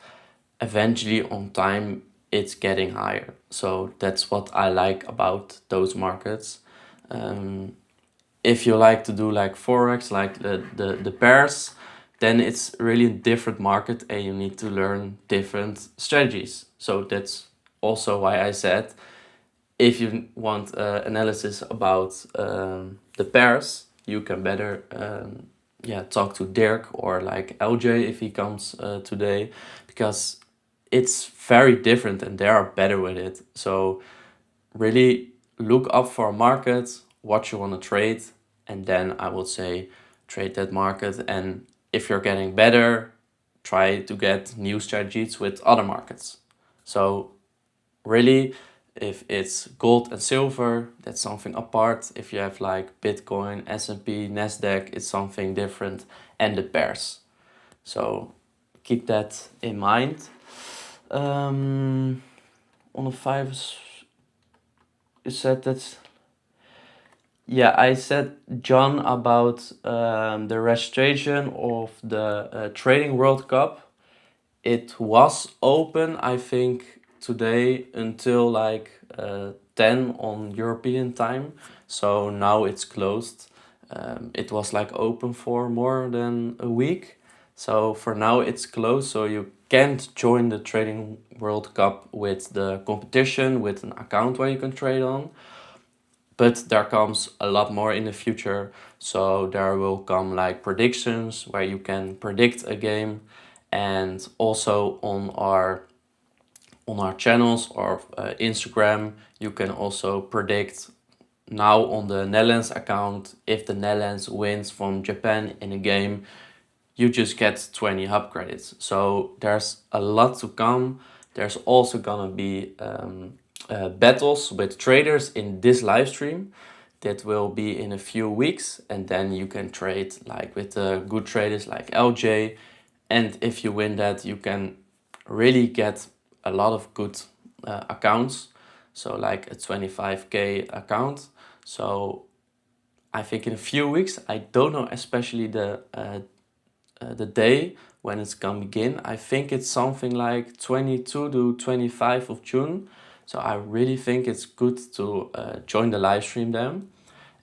[SPEAKER 4] eventually on time it's getting higher. So that's what I like about those markets. If you like to do like Forex, like the pairs, then it's really a different market and you need to learn different strategies. So that's also why I said, if you want analysis about the pairs, you can better talk to Dirk or like LJ if he comes today, because it's very different and they are better with it. So really look up for a market, what you want to trade, and then I would say trade that market. And if you're getting better, try to get new strategies with other markets. So really, if it's gold and silver, that's something apart. If you have like Bitcoin, S&P, NASDAQ, it's something different, and the pairs. So keep that in mind. On the 5ers, you said that. Yeah, I said John about the registration of the Trading World Cup. It was open, I think, today until like 10 on European time. So now it's closed. It was like open for more than a week. So for now it's closed. So you can't join the Trading World Cup with the competition with an account where you can trade on. But there comes a lot more in the future. So there will come like predictions where you can predict a game, and also on our channels or Instagram you can also predict now on the Netherlands account. If the Netherlands wins from Japan in a game, you just get 20 hub credits. So there's a lot to come. There's also gonna be battles with traders in this live stream that will be in a few weeks, and then you can trade like with good traders like LJ, and if you win that you can really get a lot of good accounts, so like a 25k account. So I think in a few weeks, I don't know especially the day when it's gonna begin. I think it's something like 22 to 25 of June. So I really think it's good to join the live stream then.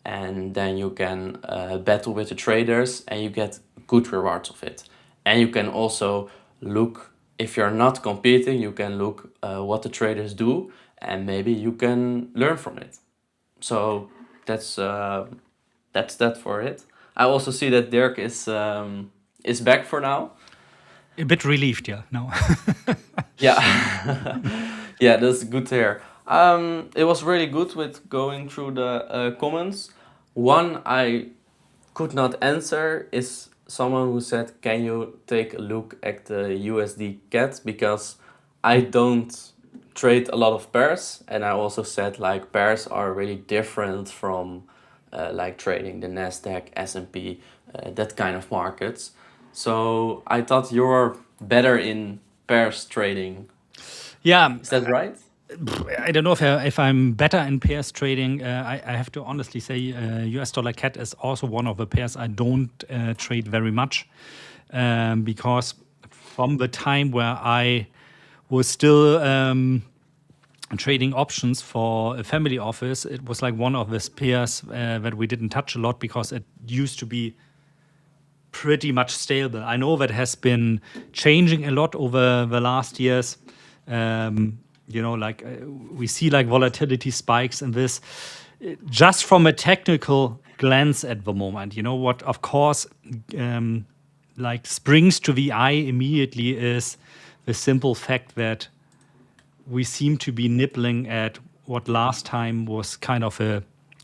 [SPEAKER 4] And then you can battle with the traders and you get good rewards of it. And you can also look, if you're not competing, you can look what the traders do and maybe you can learn from it. So that's that for it. I also see that Dirk is back for now.
[SPEAKER 3] A bit relieved, yeah. No.
[SPEAKER 4] Yeah, yeah, that's good to hear. It was really good with going through the comments. One I could not answer is someone who said, "Can you take a look at the USD CAD?" Because I don't trade a lot of pairs, and I also said like pairs are really different from like trading the NASDAQ, S&P, that kind of markets. So I thought you were better in pairs trading.
[SPEAKER 3] Yeah,
[SPEAKER 4] Is that right?
[SPEAKER 3] I don't know if I'm better in pairs trading. I have to honestly say US dollar CAD is also one of the pairs I don't trade very much, because from the time where I was still trading options for a family office, it was like one of the pairs that we didn't touch a lot because it used to be pretty much stable. I know that has been changing a lot over the last years. Like we see like volatility spikes in this. Just from a technical glance at the moment, you know what, of course, like springs to the eye immediately is the simple fact that we seem to be nibbling at what last time was kind of a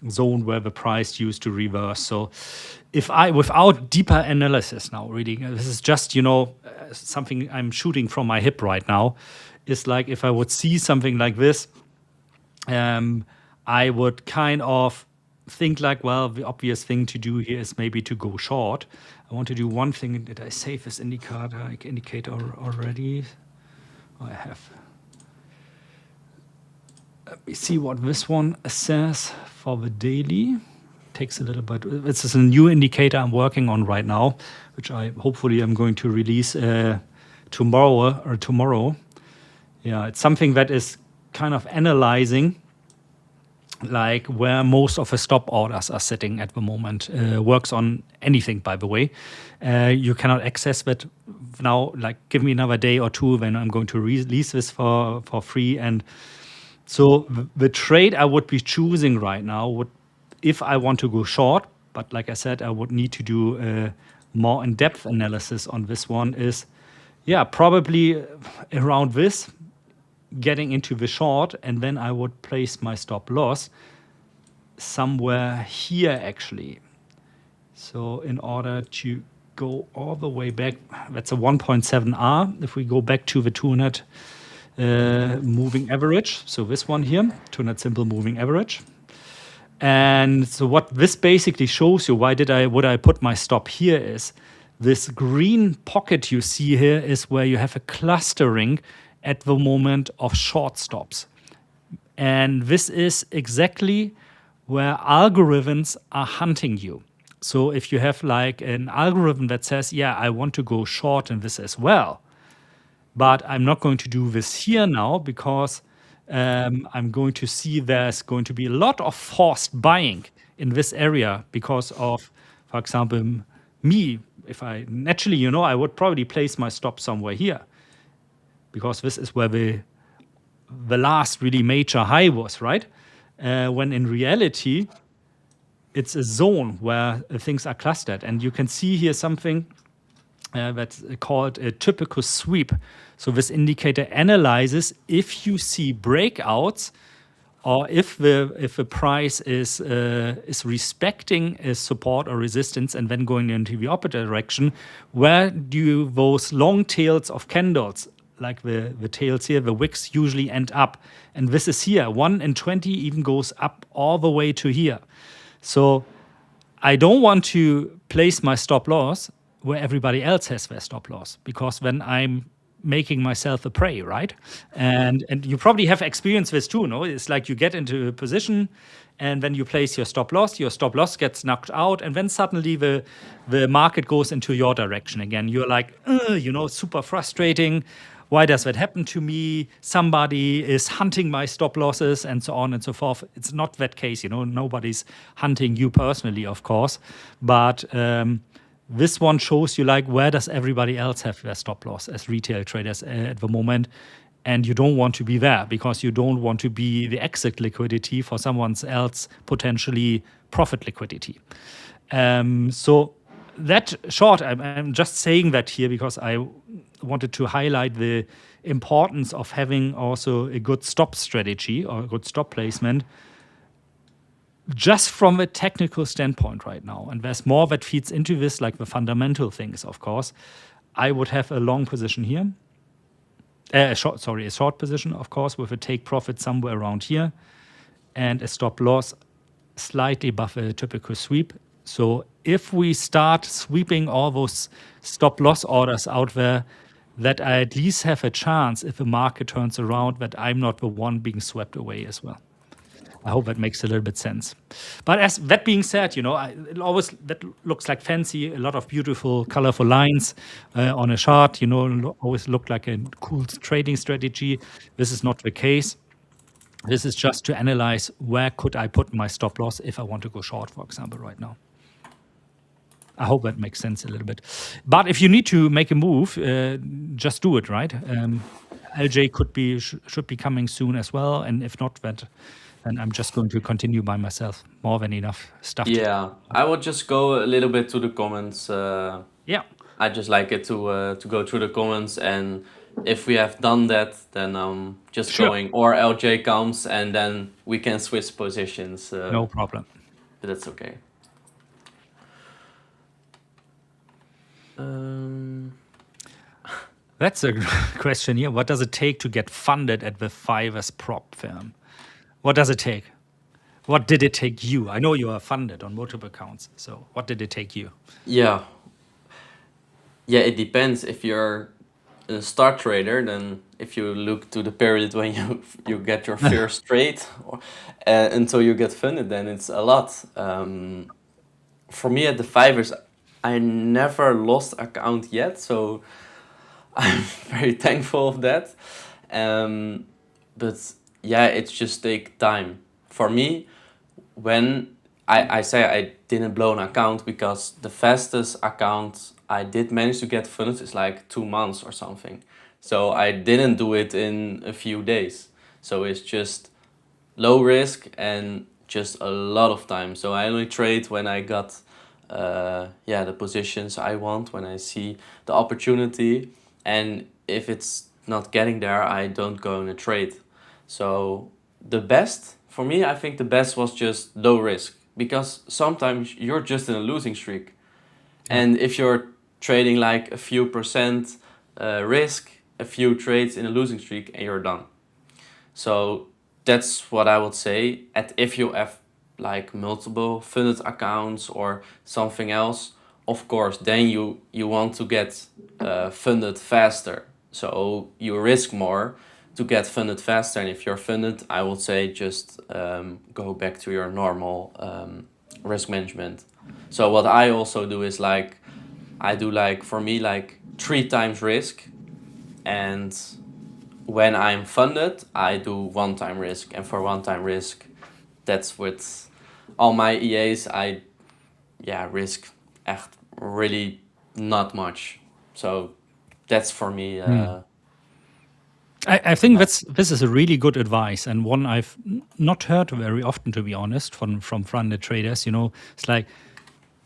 [SPEAKER 3] zone where the price used to reverse. So if I, without deeper analysis now, really, this is just, something I'm shooting from my hip right now, is like if I would see something like this, I would kind of think like, well, the obvious thing to do here is maybe to go short. I want to do one thing. Did I save this indicator already? Oh, I have. Let me see what this one says for the daily. Takes a little bit. This is a new indicator I'm working on right now, which I hopefully am going to release tomorrow. Yeah, it's something that is kind of analyzing like where most of the stop orders are sitting at the moment. Works on anything, by the way. You cannot access that now. Like, give me another day or two, then I'm going to release this for free. And so the trade I would be choosing right now would, if I want to go short, but like I said, I would need to do a more in-depth analysis on this one, is Yeah, probably around this, getting into the short, and then I would place my stop loss somewhere here actually. So in order to go all the way back, that's a 1.7R. If we go back to the 200 moving average, so this one here, 200 simple moving average. And so what this basically shows you, would I put my stop here, is this green pocket you see here is where you have a clustering at the moment of short stops. And this is exactly where algorithms are hunting you. So if you have like an algorithm that says, yeah, I want to go short in this as well, but I'm not going to do this here now because I'm going to see there's going to be a lot of forced buying in this area because of, for example, me. If I naturally, I would probably place my stop somewhere here because this is where the last really major high was, right? When in reality, it's a zone where things are clustered. And you can see here something that's called a typical sweep. So this indicator analyzes if you see breakouts or if the price is respecting a support or resistance and then going into the opposite direction, where do those long tails of candles, like the tails here, the wicks, usually end up? And this is here. 1 in 20 even goes up all the way to here. So I don't want to place my stop loss where everybody else has their stop loss, because then I'm making myself a prey, right? And you probably have experienced this too, no? It's like you get into a position and then you place your stop loss gets knocked out, and then suddenly the market goes into your direction again. You're like, super frustrating. Why does that happen to me? Somebody is hunting my stop losses and so on and so forth. It's not that case, nobody's hunting you personally, of course. But this one shows you like where does everybody else have their stop loss as retail traders at the moment. And you don't want to be there because you don't want to be the exit liquidity for someone else potentially profit liquidity. So that short, I'm just saying that here because I wanted to highlight the importance of having also a good stop strategy or a good stop placement just from a technical standpoint right now. And there's more that feeds into this, like the fundamental things, of course. I would have a long position here. A short position, of course, with a take profit somewhere around here and a stop loss slightly above a typical sweep. So if we start sweeping all those stop loss orders out there, that I at least have a chance, if the market turns around, that I'm not the one being swept away as well. I hope that makes a little bit sense. But as that being said, that looks like fancy, a lot of beautiful, colorful lines on a chart, always look like a cool trading strategy. This is not the case. This is just to analyze where could I put my stop loss if I want to go short, for example, right now. I hope that makes sense a little bit. But if you need to make a move, just do it, right? LJ should be coming soon as well, and if not, then I'm just going to continue by myself. More than enough stuff.
[SPEAKER 4] Yeah, I will just go a little bit to the comments.
[SPEAKER 3] Yeah.
[SPEAKER 4] I just like it to go through the comments, and if we have done that, then just
[SPEAKER 3] Sure.
[SPEAKER 4] going, or LJ comes, and then we can switch positions.
[SPEAKER 3] No problem.
[SPEAKER 4] But that's okay.
[SPEAKER 3] That's a question here. What does it take to get funded at the 5ers prop firm? What does it take? What did it take you? I know you are funded on multiple accounts. So what did it take you?
[SPEAKER 4] Yeah, it depends. If you're a start trader, then if you look to the period when you get your first trade until you get funded, then it's a lot. For me at the 5ers, I never lost account yet, so I'm very thankful of that. But yeah, it's just take time. For me, when I say I didn't blow an account, because the fastest account I did manage to get funded is like 2 months or something. So I didn't do it in a few days. So it's just low risk and just a lot of time. So I only trade when I got the positions I want, when I see the opportunity. and if it's not getting there, I don't go in a trade. So the best for me, I think the best was just low risk, because sometimes you're just in a losing streak, and if you're trading like a few percent risk, a few trades in a losing streak, and you're done. So that's what I would say. And if you have like multiple funded accounts or something else, of course, then you want to get funded faster. So you risk more to get funded faster. And if you're funded, I would say just go back to your normal risk management. So what I also do is like, I do like, for me, like 3 times risk, and when I'm funded, I do 1 time risk. And for 1 time risk, that's with all my EAs, I risk echt really not much. So that's for me.
[SPEAKER 3] I think this is a really good advice, and one I've not heard very often, to be honest, from funded traders. It's like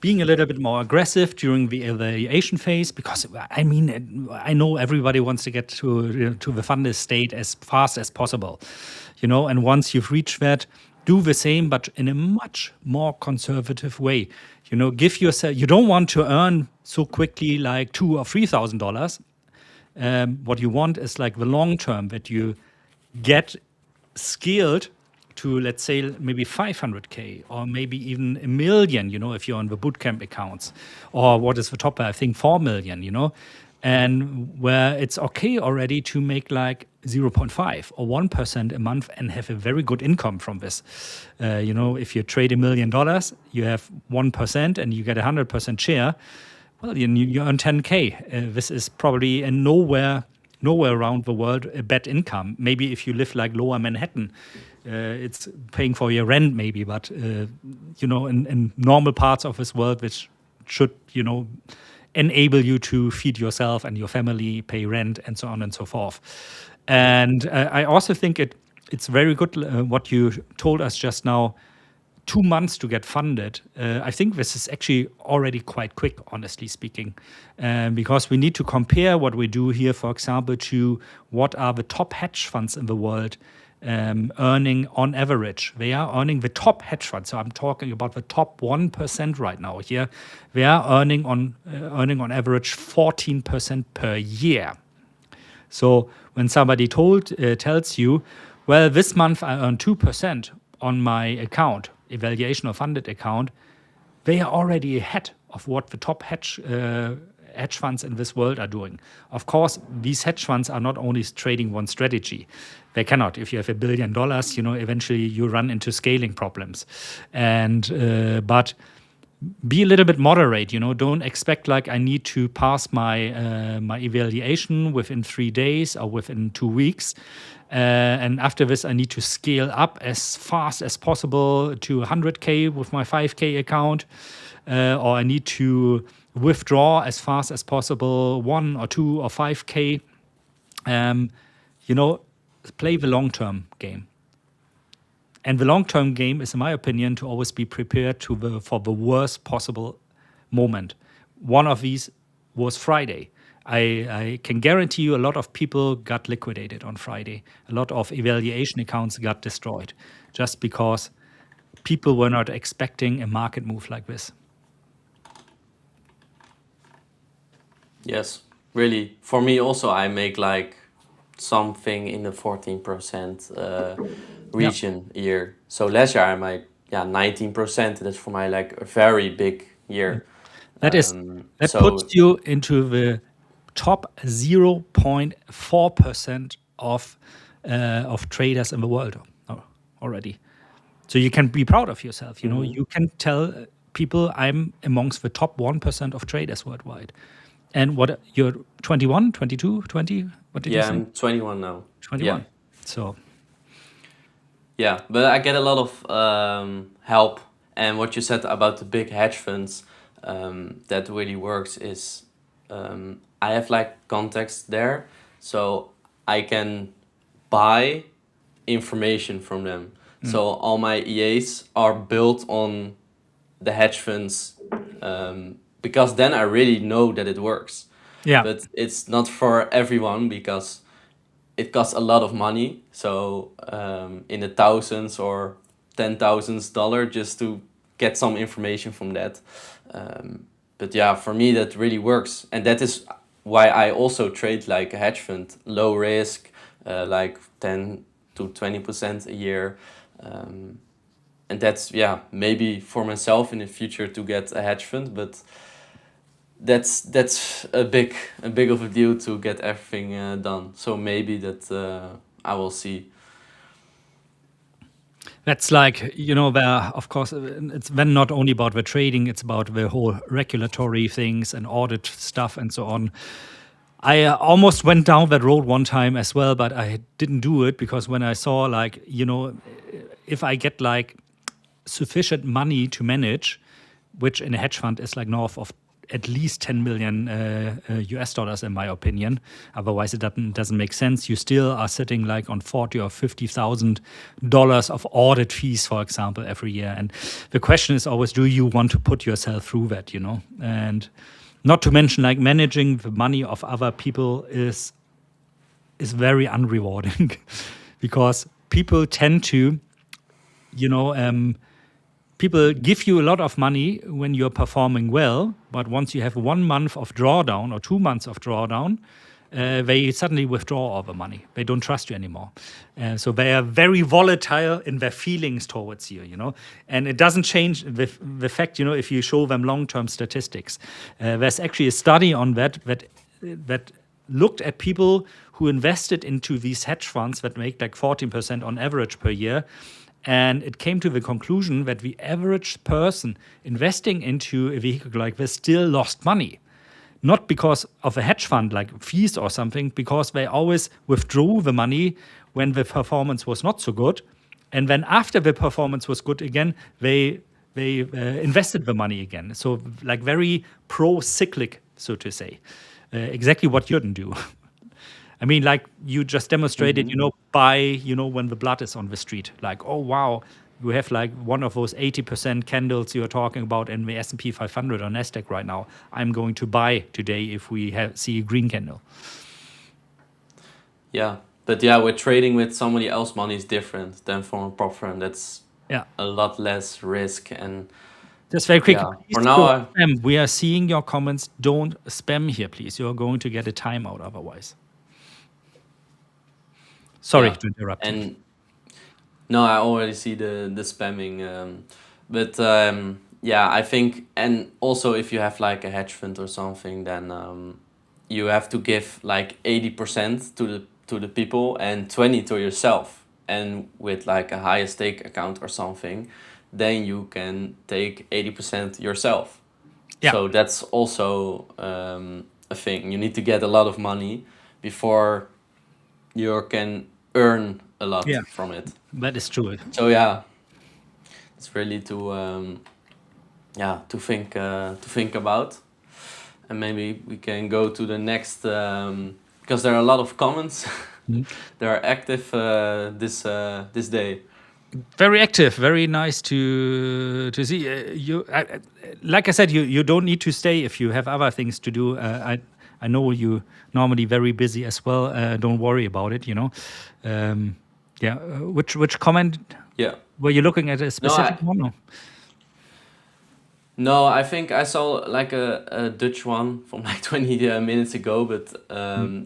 [SPEAKER 3] being a little bit more aggressive during the evaluation phase, because I mean, I know everybody wants to get to the funded state as fast as possible, and once you've reached that, do the same, but in a much more conservative way. Give yourself, you don't want to earn so quickly like $2,000 or $3,000. What you want is like the long term, that you get scaled to, let's say, maybe 500K or maybe even a million, if you're on the bootcamp accounts, or what is the top, I think 4 million, and where it's okay already to make like 0.5 or 1% a month and have a very good income from this. If you trade $1 million, you have 1% and you get 100% share. Well, you earn 10K. This is probably nowhere around the world a bad income. Maybe if you live like lower Manhattan, it's paying for your rent maybe, but in normal parts of this world, which should enable you to feed yourself and your family, pay rent, and so on and so forth. And I also think it's very good what you told us just now. 2 months to get funded. I think this is actually already quite quick, honestly speaking, because we need to compare what we do here, for example, to what are the top hedge funds in the world earning on average. They are earning, the top hedge funds, so I'm talking about the top 1% right now here, they are earning on average 14% per year. So when somebody tells you, well, this month I earn 2% on my account, evaluation or funded account, they are already ahead of what the top hedge funds in this world are doing. Of course, these hedge funds are not only trading one strategy. They cannot. If you have $1 billion, eventually you run into scaling problems. And but be a little bit moderate. Don't expect like I need to pass my my evaluation within 3 days or within 2 weeks. And after this, I need to scale up as fast as possible to 100K with my 5K account, or I need to withdraw as fast as possible 1 or 2 or 5K. Play the long-term game. And the long-term game is, in my opinion, to always be prepared for the worst possible moment. One of these was Friday. I can guarantee you a lot of people got liquidated on Friday. A lot of evaluation accounts got destroyed just because people were not expecting a market move like this.
[SPEAKER 4] Yes, really. For me also, I make like something in the 14% region a year. So last year I made 19%. That's for my like a very big year.
[SPEAKER 3] That puts you into the top 0.4% of traders in the world already. So you can be proud of yourself. You can tell people I'm amongst the top 1% of traders worldwide. And what, you're 21, 22, 20? What did you say?
[SPEAKER 4] Yeah, I'm 21 now.
[SPEAKER 3] 21.
[SPEAKER 4] Yeah.
[SPEAKER 3] So.
[SPEAKER 4] Yeah, but I get a lot of help. And what you said about the big hedge funds, that really works is I have like contacts there. So I can buy information from them. So all my EAs are built on the hedge funds, because then I really know that it works.
[SPEAKER 3] Yeah.
[SPEAKER 4] but it's not for everyone because it costs a lot of money. So in the thousands or $10,000 just to get some information from that. But yeah, for me that really works, and that is why I also trade like a hedge fund, low risk, like 10 to 20% a year. And that's, yeah, maybe for myself in the future to get a hedge fund, but that's a big of a deal to get everything done. So maybe that I will see.
[SPEAKER 3] That's like, where, of course, it's then not only about the trading, it's about the whole regulatory things and audit stuff and so on. I almost went down that road one time as well, but I didn't do it because when I saw, like, if I get like sufficient money to manage, which in a hedge fund is like north of at least 10 million US dollars, in my opinion. Otherwise, it doesn't make sense. You still are sitting like on 40 or $50,000 of audit fees, for example, every year. And the question is always, do you want to put yourself through that? And not to mention, like, managing the money of other people is very unrewarding because people tend to, people give you a lot of money when you're performing well, but once you have 1 month of drawdown or 2 months of drawdown, they suddenly withdraw all the money. They don't trust you anymore. So they are very volatile in their feelings towards you, And it doesn't change the fact, if you show them long-term statistics. There's actually a study on that looked at people who invested into these hedge funds that make like 14% on average per year. And it came to the conclusion that the average person investing into a vehicle like this still lost money. Not because of a hedge fund, like fees or something, because they always withdrew the money when the performance was not so good. And then after the performance was good again, they invested the money again. So like very pro-cyclic, so to say. Exactly what you shouldn't do. I mean, like you just demonstrated, buy, when the blood is on the street. Like, oh, wow, you have like one of those 80% candles you're talking about in the S&P 500 or NASDAQ right now. I'm going to buy today if we see a green candle.
[SPEAKER 4] Yeah, but yeah, with trading with somebody else's money is different than from a prop firm. That's a lot less risk. And
[SPEAKER 3] just very quickly,
[SPEAKER 4] for now,
[SPEAKER 3] spam. We are seeing your comments. Don't spam here, please. You're going to get a timeout otherwise. Sorry to interrupt.
[SPEAKER 4] And no, I already see the spamming. But yeah, I think, and also if you have like a hedge fund or something, then you have to give like 80% to the people and 20 to yourself. And with like a higher stake account or something, then you can take 80% yourself.
[SPEAKER 3] Yeah.
[SPEAKER 4] So that's also a thing. You need to get a lot of money before you can earn a lot from it.
[SPEAKER 3] That is true.
[SPEAKER 4] So yeah, it's really to think about, and maybe we can go to the next because there are a lot of comments. They are active this day.
[SPEAKER 3] Very active, very nice to see. Like I said, you don't need to stay if you have other things to do. I know you normally very busy as well. Don't worry about it. Which comment?
[SPEAKER 4] Yeah.
[SPEAKER 3] Were you looking at a specific one?
[SPEAKER 4] No, I think I saw like a Dutch one from like 20 minutes ago, but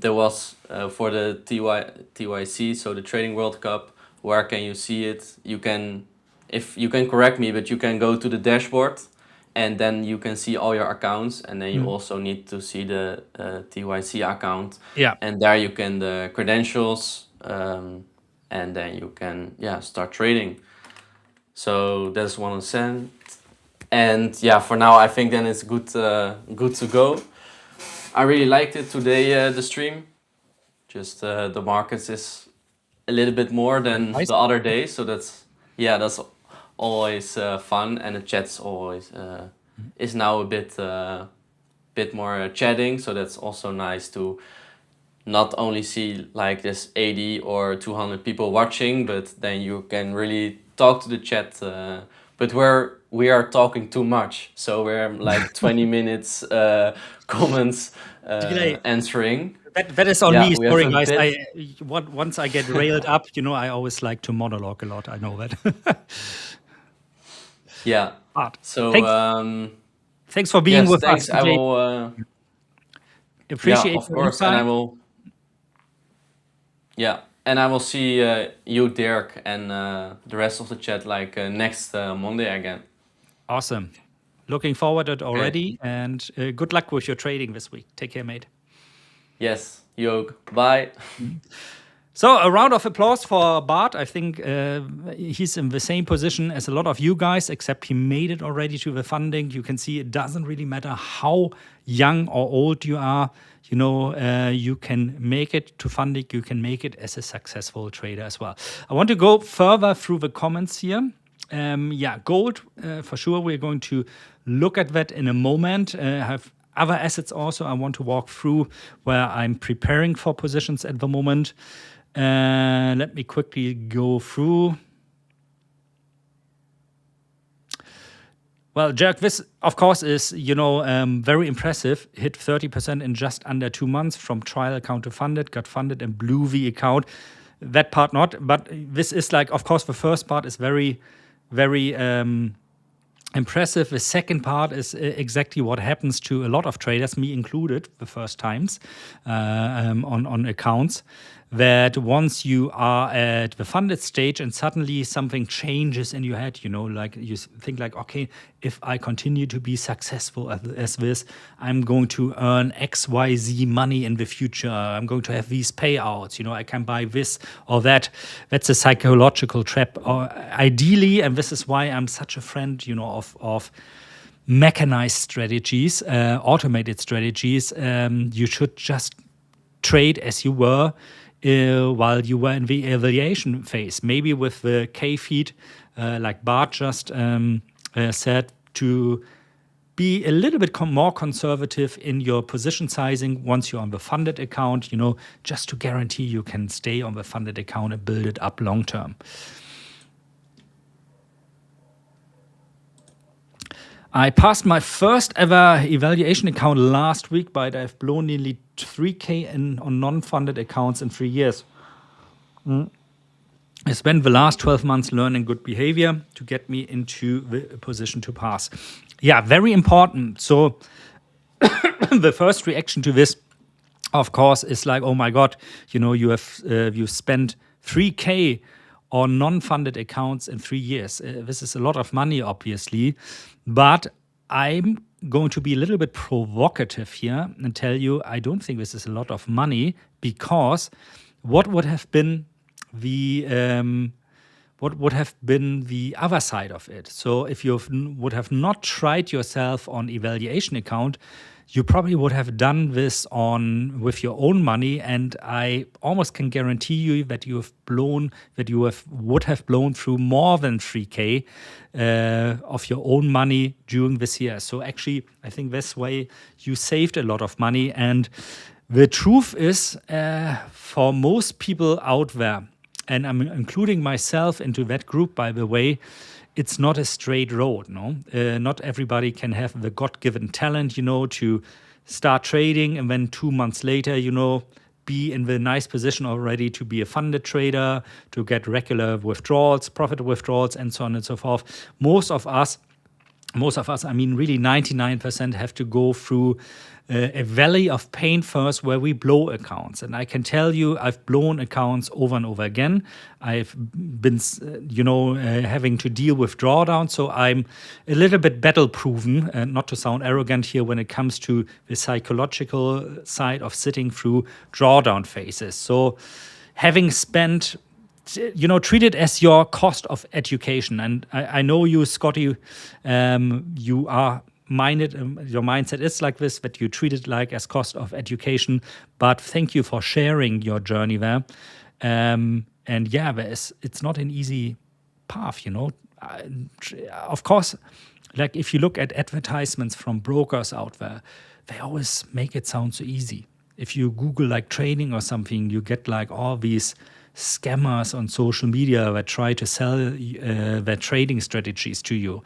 [SPEAKER 4] there was for the TYC, so the Trading World Cup. Where can you see it? You can, if you can correct me, but you can go to the dashboard, and then you can see all your accounts, and then you also need to see the TYC account.
[SPEAKER 3] Yeah.
[SPEAKER 4] And there you can the credentials, and then you can start trading. So that's 1%. And yeah, for now I think then it's good to go. I really liked it today, the stream. Just the markets is a little bit more than the other days, so that's always fun, and the chat's always is now a bit more chatting, so that's also nice to not only see like this 80 or 200 people watching, but then you can really talk to the chat. But we are talking too much. So we're like 20 minutes comments
[SPEAKER 3] Delay.
[SPEAKER 4] answering.
[SPEAKER 3] That is on
[SPEAKER 4] Yeah,
[SPEAKER 3] me.
[SPEAKER 4] we have
[SPEAKER 3] Sorry,
[SPEAKER 4] a
[SPEAKER 3] guys.
[SPEAKER 4] bit.
[SPEAKER 3] Once I get railed up, I always like to monologue a lot. I know that.
[SPEAKER 4] Yeah.
[SPEAKER 3] But
[SPEAKER 4] So
[SPEAKER 3] thanks, thanks for being
[SPEAKER 4] yes,
[SPEAKER 3] with us
[SPEAKER 4] thanks. I
[SPEAKER 3] today.
[SPEAKER 4] will. Yeah,
[SPEAKER 3] Appreciate
[SPEAKER 4] of
[SPEAKER 3] your
[SPEAKER 4] course, and I
[SPEAKER 3] insight.
[SPEAKER 4] will. Yeah, and I will see you, Dirk, and the rest of the chat like next Monday again.
[SPEAKER 3] Awesome. Looking forward to it
[SPEAKER 4] Okay.
[SPEAKER 3] already. And good luck with your trading this week. Take care, mate.
[SPEAKER 4] Yes, Jog. Bye.
[SPEAKER 3] So a round of applause for Bart. I think he's in the same position as a lot of you guys, except he made it already to the funding. You can see it doesn't really matter how young or old you are. You can make it to funding. You can make it as a successful trader as well. I want to go further through the comments here. Gold, for sure. We're going to look at that in a moment. I have other assets also I want to walk through where I'm preparing for positions at the moment. Let me quickly go through. Well, Jack, this, of course, is, very impressive. Hit 30% in just under 2 months from trial account to funded, got funded and blew the account. That part not, but this is like, of course, the first part is very, very impressive. The second part is exactly what happens to a lot of traders, me included, the first times on accounts. That once you are at the funded stage and suddenly something changes in your head, like you think like, okay, if I continue to be successful as this, I'm going to earn XYZ money in the future. I'm going to have these payouts. I can buy this or that. That's a psychological trap. Or ideally, and this is why I'm such a friend, of mechanized strategies, automated strategies. You should just trade as you were while you were in the evaluation phase. Maybe with the K-feed, like Bart just said, to be a little bit more conservative in your position sizing once you're on the funded account, just to guarantee you can stay on the funded account and build it up long term. I passed my first ever evaluation account last week, but I've blown nearly 3K on non-funded accounts in 3 years. I spent the last 12 months learning good behavior to get me into the position to pass. Yeah, very important. So the first reaction to this, of course, is like, oh my God, you spent 3K on non-funded accounts in 3 years. This is a lot of money, obviously, but I'm going to be a little bit provocative here and tell you I don't think this is a lot of money, because what would have been the other side of it? So if you would have not tried yourself on evaluation account, you probably would have done this with your own money, and I almost can guarantee you that would have blown through more than 3K of your own money during this year. So actually, I think this way you saved a lot of money. And the truth is, for most people out there, and I'm including myself into that group, by the way, it's not a straight road, no? Not everybody can have the God-given talent, to start trading and then 2 months later, be in the nice position already to be a funded trader, to get regular withdrawals, profit withdrawals, and so on and so forth. Most of us, I mean really 99%, have to go through a valley of pain first where we blow accounts. And I can tell you, I've blown accounts over and over again. I've been, having to deal with drawdown. So I'm a little bit battle proven, and not to sound arrogant here, when it comes to the psychological side of sitting through drawdown phases. So having spent, treat it as your cost of education. And I know you, Scotty, you are minded, your mindset is like this, that you treat it like as cost of education. But thank you for sharing your journey there. And yeah, it's not an easy path, Of course, like if you look at advertisements from brokers out there, they always make it sound so easy. If you Google like training or something, you get like all these scammers on social media that try to sell their trading strategies to you.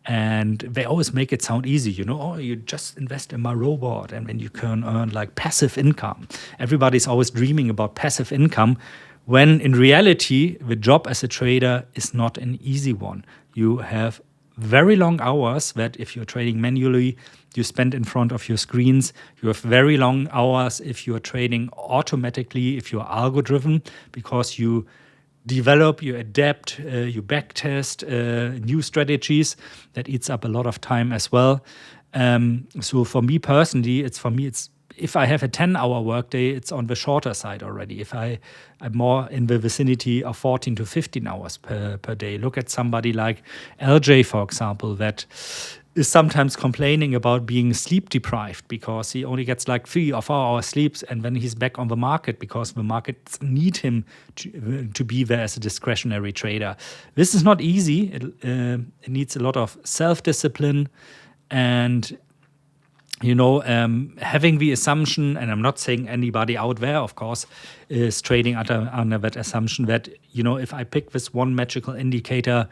[SPEAKER 3] And they always make it sound easy, oh, you just invest in my robot and then you can earn like passive income. Everybody's always dreaming about passive income, when in reality, the job as a trader is not an easy one. You have very long hours that if you're trading manually, you spend in front of your screens. You have very long hours if you're trading automatically, if you're algo-driven, because you develop, you adapt, you backtest new strategies. That eats up a lot of time as well. So for me personally, it's if I have a 10-hour workday, it's on the shorter side already. If I'm more in the vicinity of 14 to 15 hours per day. Look at somebody like LJ, for example, that is sometimes complaining about being sleep deprived because he only gets like 3 or 4 hours sleeps, and then he's back on the market because the markets need him to be there as a discretionary trader. This is not easy. It needs a lot of self-discipline and having the assumption, and I'm not saying anybody out there, of course, is trading under that assumption that, if I pick this one magical indicator,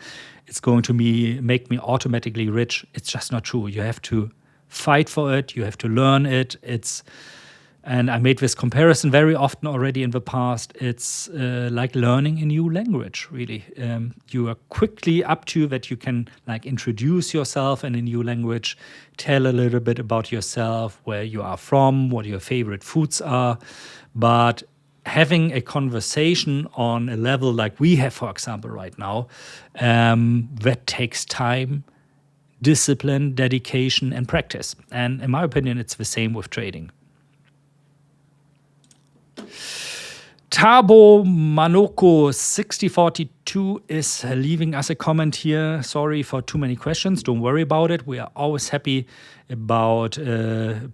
[SPEAKER 3] it's going to make me automatically rich. It's just not true. You have to fight for it. You have to learn it. And I made this comparison very often already in the past. It's like learning a new language, really. You are quickly up to that you can like introduce yourself in a new language, tell a little bit about yourself, where you are from, what your favorite foods are. But having a conversation on a level like we have, for example, right now, that takes time, discipline, dedication, and practice. And in my opinion, it's the same with trading. Tabo Manoko 6042 is leaving us a comment here. Sorry for too many questions. Don't worry about it. We are always happy about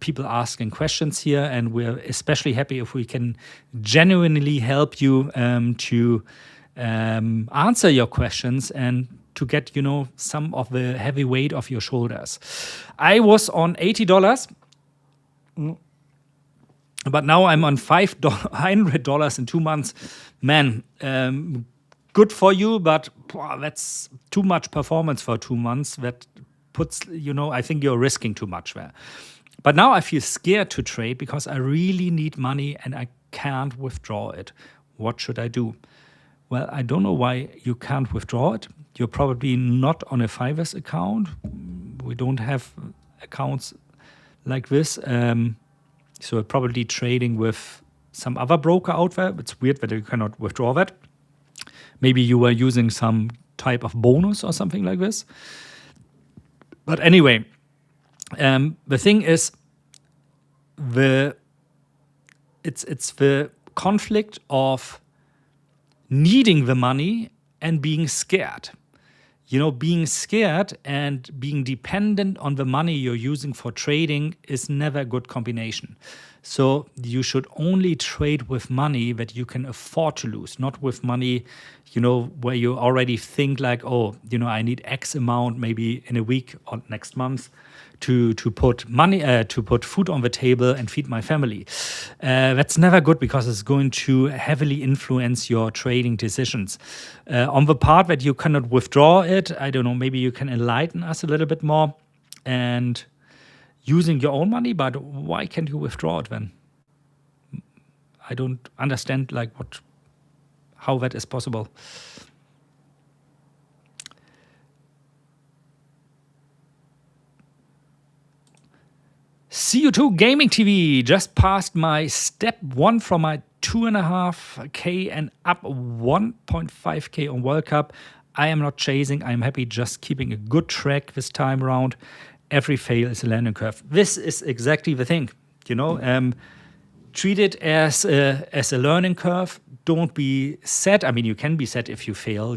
[SPEAKER 3] people asking questions here, and we're especially happy if we can genuinely help you to answer your questions and to get, some of the heavy weight off your shoulders. I was on $80. But now I'm on $500 in 2 months. Man, good for you, but that's too much performance for 2 months. That puts, I think you're risking too much there. But now I feel scared to trade because I really need money and I can't withdraw it. What should I do? Well, I don't know why you can't withdraw it. You're probably not on a 5ers account. We don't have accounts like this. So probably trading with some other broker out there. It's weird that you cannot withdraw that. Maybe you were using some type of bonus or something like this. But anyway, the thing is, it's the conflict of needing the money and being scared. Being scared and being dependent on the money you're using for trading is never a good combination. So you should only trade with money that you can afford to lose, not with money, where you already think like, oh, I need X amount maybe in a week or next month to put money, to put food on the table and feed my family. That's never good because it's going to heavily influence your trading decisions. On the part that you cannot withdraw it, I don't know, maybe you can enlighten us a little bit more and using your own money, but why can't you withdraw it then? I don't understand how that is possible. CO2 Gaming TV just passed my step 1 from my 2.5K and up 1.5K on World Cup. I am not chasing. I am happy just keeping a good track this time around. Every fail is a learning curve. This is exactly the thing, treat it as a learning curve. Don't be sad. I mean, you can be sad if you fail,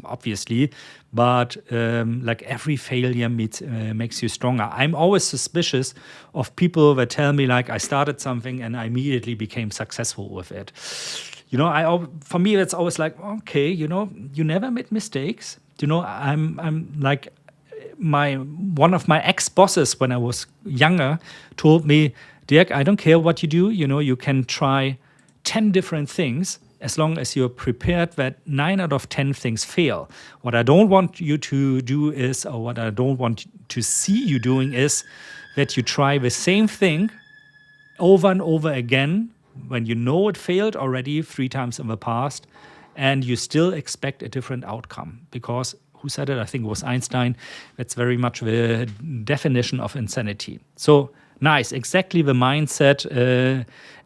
[SPEAKER 3] obviously, but like every failure makes you stronger. I'm always suspicious of people that tell me like I started something and I immediately became successful with it. For me, that's always like, okay, you never made mistakes. I'm like one of my ex-bosses when I was younger told me, Dirk, I don't care what you do. You can try 10 different things. as long as you're prepared that 9 out of 10 things fail. What I don't want you to do is, or what I don't want to see you doing is that you try the same thing over and over again when you know it failed already 3 times in the past and you still expect a different outcome. Because who said it? I think it was Einstein. That's very much the definition of insanity. So nice, exactly the mindset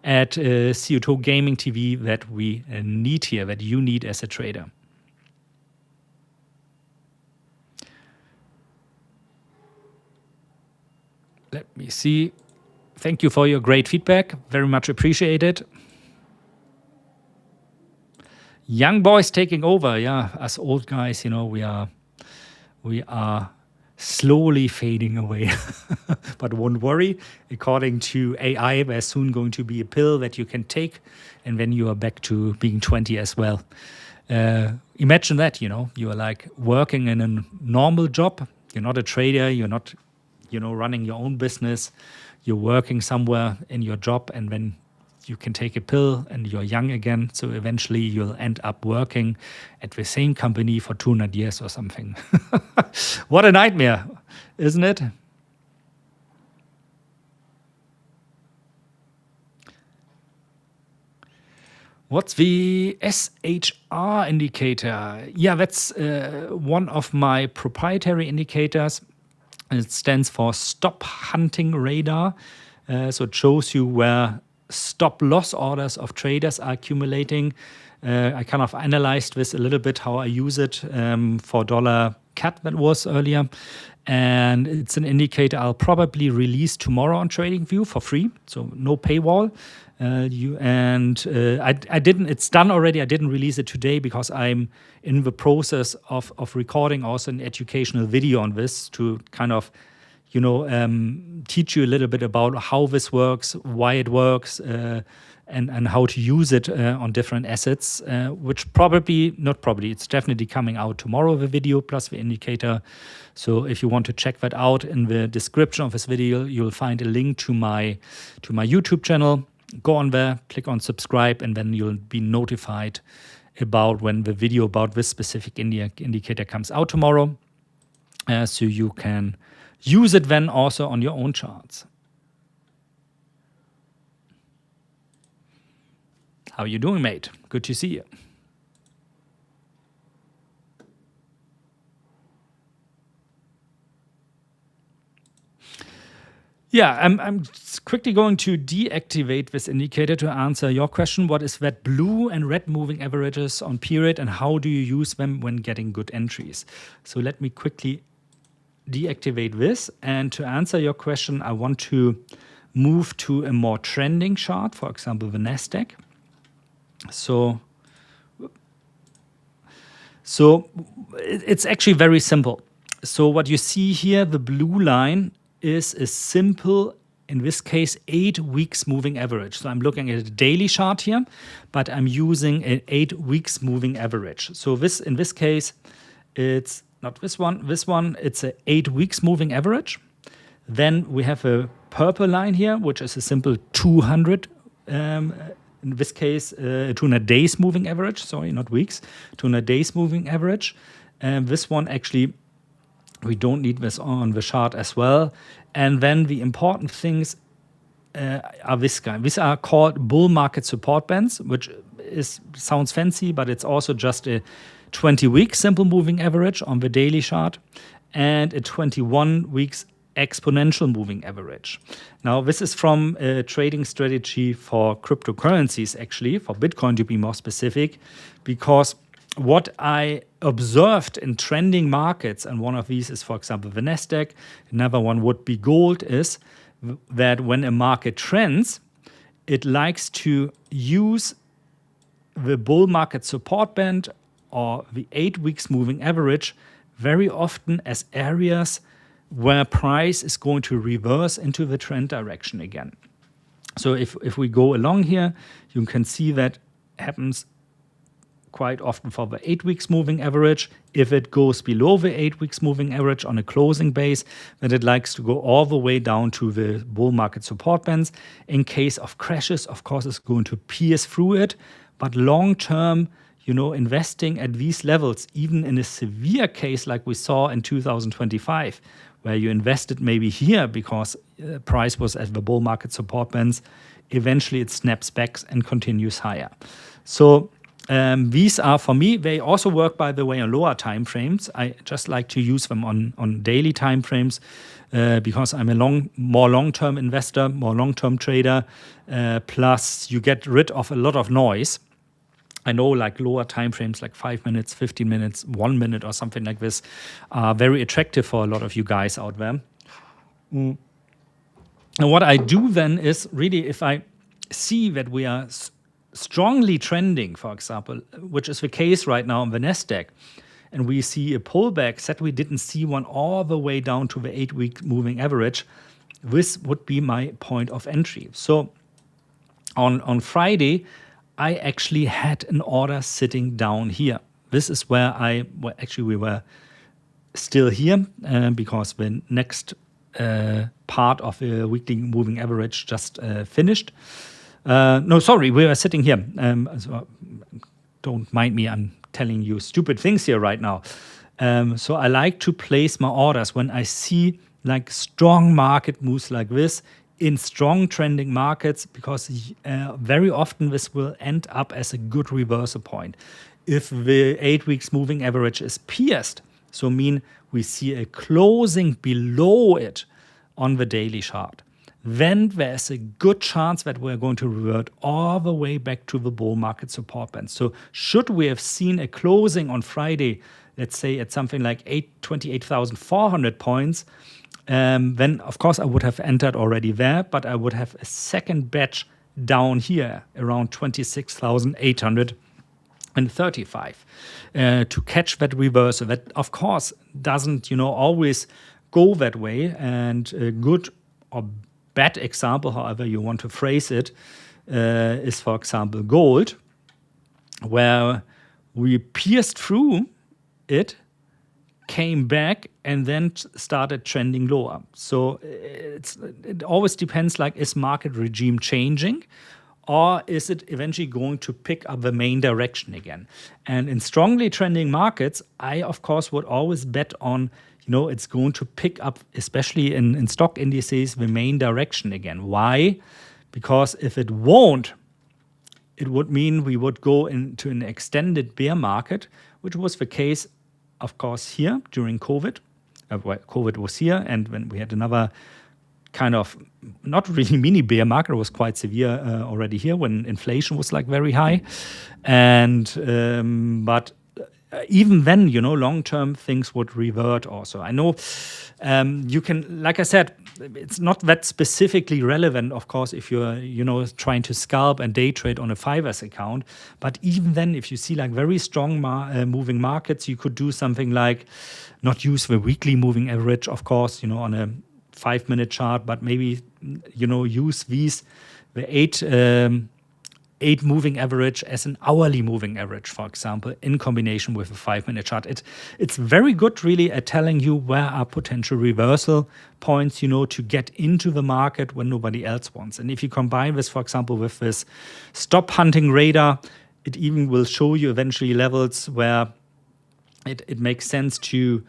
[SPEAKER 3] at CO2 Gaming TV that we need here, that you need as a trader. Let me see. Thank you for your great feedback. Very much appreciated. Young boys taking over. Yeah, us old guys, you know, we are slowly fading away. But won't worry. According to AI, there's soon going to be a pill that you can take, and then you are back to being 20 as well. Imagine that, you know, you are like working in a normal job. You're not a trader. You're not, you know, running your own business. You're working somewhere in your job, and then you can take a pill and you're young again. So eventually you'll end up working at the same company for 200 years or something. What a nightmare, isn't it? What's the SHR indicator? Yeah, that's one of my proprietary indicators. It stands for Stop Hunting Radar. So it shows you where stop loss orders of traders are accumulating. I kind of analyzed this a little bit, how I use it for dollar CAD that was earlier. And it's an indicator I'll probably release tomorrow on TradingView for free. So no paywall. I didn't, it's done already. I didn't release it today because I'm in the process of recording also an educational video on this to kind of, you know, teach you a little bit about how this works, why it works, and how to use it on different assets, which it's definitely coming out tomorrow, the video plus the indicator. So if you want to check that out, in the description of this video, you'll find a link to my YouTube channel. Go on there, click on subscribe, and then you'll be notified about when the video about this specific indicator comes out tomorrow. So you can use it then also on your own charts. How you doing, mate? Good to see you. Yeah, I'm quickly going to deactivate this indicator to answer your question. What is that blue and red moving averages on period, and how do you use them when getting good entries? So let me quickly deactivate this. And to answer your question, I want to move to a more trending chart, for example, the NASDAQ. So it's actually very simple. So what you see here, the blue line is a simple, in this case, 8 weeks moving average. So I'm looking at a daily chart here, but I'm using an 8 weeks moving average. So in this case, it's not this one, it's a 8 weeks moving average. Then we have a purple line here, which is a simple 200, in this case, 200 days moving average, sorry, not weeks, 200 days moving average. This one actually, we don't need this on the chart as well. And then the important things are this guy. These are called bull market support bands, which sounds fancy, but it's also just a 20-week simple moving average on the daily chart and a 21 weeks exponential moving average. Now, this is from a trading strategy for cryptocurrencies, actually, for Bitcoin to be more specific, because what I observed in trending markets, and one of these is, for example, the NASDAQ, another one would be gold, is that when a market trends, it likes to use the bull market support band or the 8 weeks moving average very often as areas where price is going to reverse into the trend direction again. So if we go along here, you can see that happens quite often for the 8 weeks moving average. If it goes below the 8 weeks moving average on a closing base, then it likes to go all the way down to the bull market support bands. In case of crashes, of course, it's going to pierce through it. but long term, investing at these levels, even in a severe case like we saw in 2025, where you invested maybe here because price was at the bull market support bands, eventually it snaps back and continues higher. So these are, for me, they also work, by the way, on lower time frames. I just like to use them on daily time frames because I'm a more long-term investor, more long-term trader. Plus, you get rid of a lot of noise. I know like lower time frames, like 5 minutes, 15 minutes, 1 minute or something like this, are very attractive for a lot of you guys out there. And what I do then is really, if I see that we are strongly trending, for example, which is the case right now on the NASDAQ, and we see a pullback, said we didn't see one all the way down to the 8-week moving average, this would be my point of entry. So on Friday, I actually had an order sitting down here. This is where we were still here because the next part of the weekly moving average just finished. No, sorry, we were sitting here. So don't mind me, I'm telling you stupid things here right now. So I like to place my orders when I see like strong market moves like this in strong trending markets, because very often this will end up as a good reversal point. If the 8 weeks moving average is pierced, so mean we see a closing below it on the daily chart, then there's a good chance that we're going to revert all the way back to the bull market support band. So should we have seen a closing on Friday, let's say at something like 28,400 points, then of course I would have entered already there, but I would have a second batch down here around 26,835 to catch that reversal. That of course doesn't always go that way, and a good or bad example, however you want to phrase it, is for example gold, where we pierced through it, came back, and then started trending lower. So it always depends, like, is market regime changing, or is it eventually going to pick up the main direction again? And in strongly trending markets, I of course would always bet on it's going to pick up, especially in stock indices, the main direction again. Why? Because if it won't, it would mean we would go into an extended bear market, which was the case, of course, here during COVID. COVID was here, and when we had another kind of not really mini bear market, it was quite severe already here when inflation was like very high. And but even then, long-term things would revert also. I know you can, like I said, it's not that specifically relevant, of course, if you're, trying to scalp and day trade on a 5ers account. But even then, if you see like very strong moving markets, you could do something like not use the weekly moving average, of course, on a 5-minute chart, but maybe, use the 8 moving average as an hourly moving average, for example, in combination with a 5-minute chart. It's very good really at telling you where are potential reversal points, to get into the market when nobody else wants. And if you combine this, for example, with this stop hunting radar, it even will show you eventually levels where it makes sense to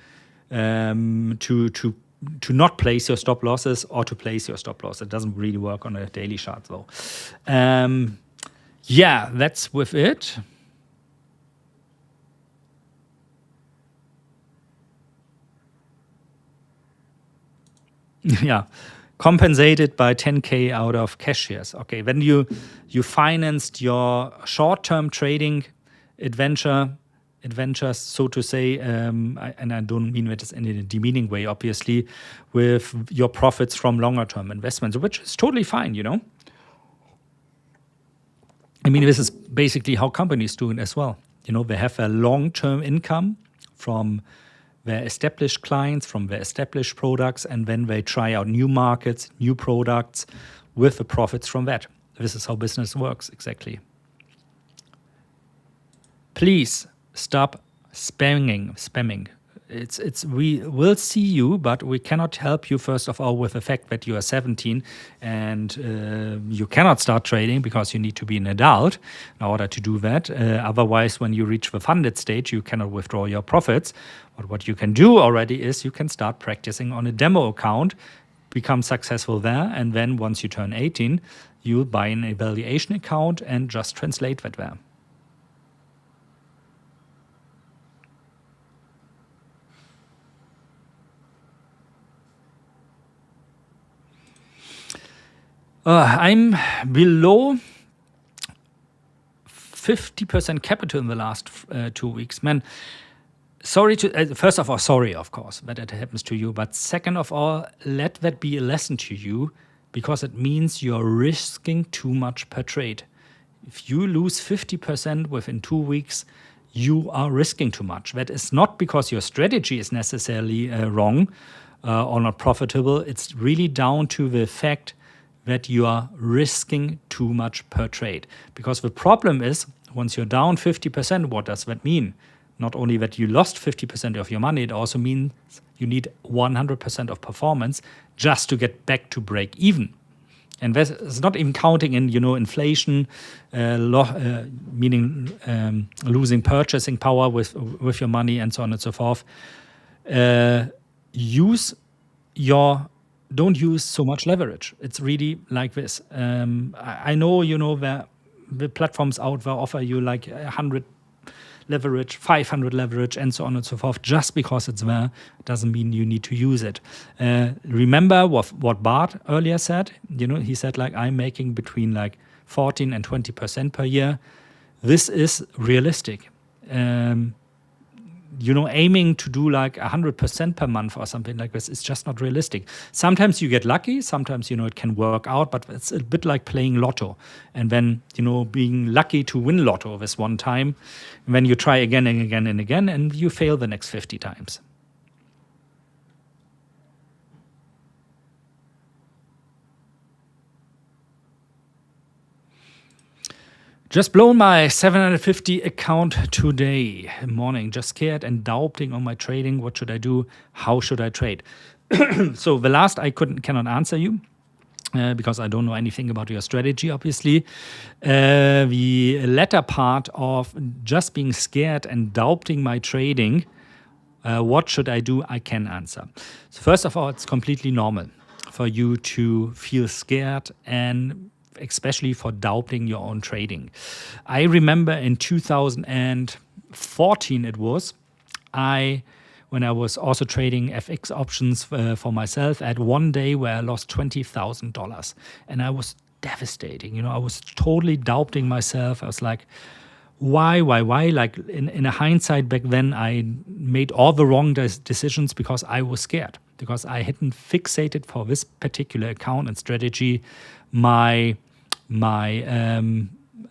[SPEAKER 3] not place your stop losses or to place your stop loss. It doesn't really work on a daily chart though. Yeah, that's with it. Yeah, compensated by 10K out of cash shares. Okay, when you financed your short-term trading adventures, so to say, and I don't mean it in a demeaning way, obviously, with your profits from longer-term investments, which is totally fine, I mean, this is basically how companies do it as well. They have a long-term income from their established clients, from their established products, and then they try out new markets, new products with the profits from that. This is how business works, exactly. Please stop spamming we will see you, but we cannot help you, first of all, with the fact that you are 17 and you cannot start trading because you need to be an adult in order to do that. Otherwise, when you reach the funded stage, you cannot withdraw your profits. But what you can do already is you can start practicing on a demo account, become successful there, and then once you turn 18, you buy an evaluation account and just translate that there. I'm below 50% capital in the last 2 weeks. Man, sorry to, first of all, sorry, of course, that it happens to you. But second of all, let that be a lesson to you, because it means you're risking too much per trade. If you lose 50% within 2 weeks, you are risking too much. That is not because your strategy is necessarily wrong or not profitable. It's really down to the fact that you are risking too much per trade. Because the problem is, once you're down 50%, what does that mean? Not only that you lost 50% of your money, it also means you need 100% of performance just to get back to break even. And that is not even counting in, inflation, meaning losing purchasing power with your money and so on and so forth. Don't use so much leverage. It's really like this. I know, the platforms out there offer you like 100 leverage, 500 leverage, and so on and so forth. Just because it's there doesn't mean you need to use it. Remember what Bart earlier said? He said, like, I'm making between like 14 and 20% per year. This is realistic. Aiming to do like 100% per month or something like this is just not realistic. Sometimes you get lucky, sometimes, it can work out, but it's a bit like playing lotto. And then, being lucky to win lotto this one time, and then you try again and again and again, and you fail the next 50 times. Just blown my 750 account today morning. Just scared and doubting on my trading. What should I do? How should I trade? So the last I cannot answer you because I don't know anything about your strategy, obviously. The latter part of just being scared and doubting my trading, what should I do? I can answer. So first of all, it's completely normal for you to feel scared, and especially for doubting your own trading. I remember in 2014 it was, when I was also trading FX options for myself, I had one day where I lost $20,000, and I was devastating. I was totally doubting myself. I was like, why? Like in a hindsight back then, I made all the wrong decisions because I was scared, because I hadn't fixated for this particular account and strategy my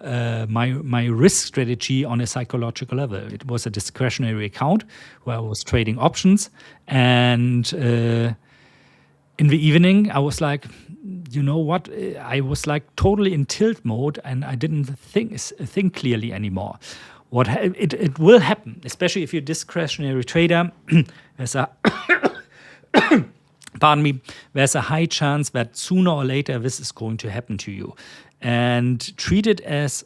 [SPEAKER 3] risk strategy on a psychological level. It was a discretionary account where I was trading options, and in the evening I was like, I was like totally in tilt mode, and I didn't think clearly anymore. It will happen, especially if you're a discretionary trader. Pardon me, there's a high chance that sooner or later this is going to happen to you. And treat it as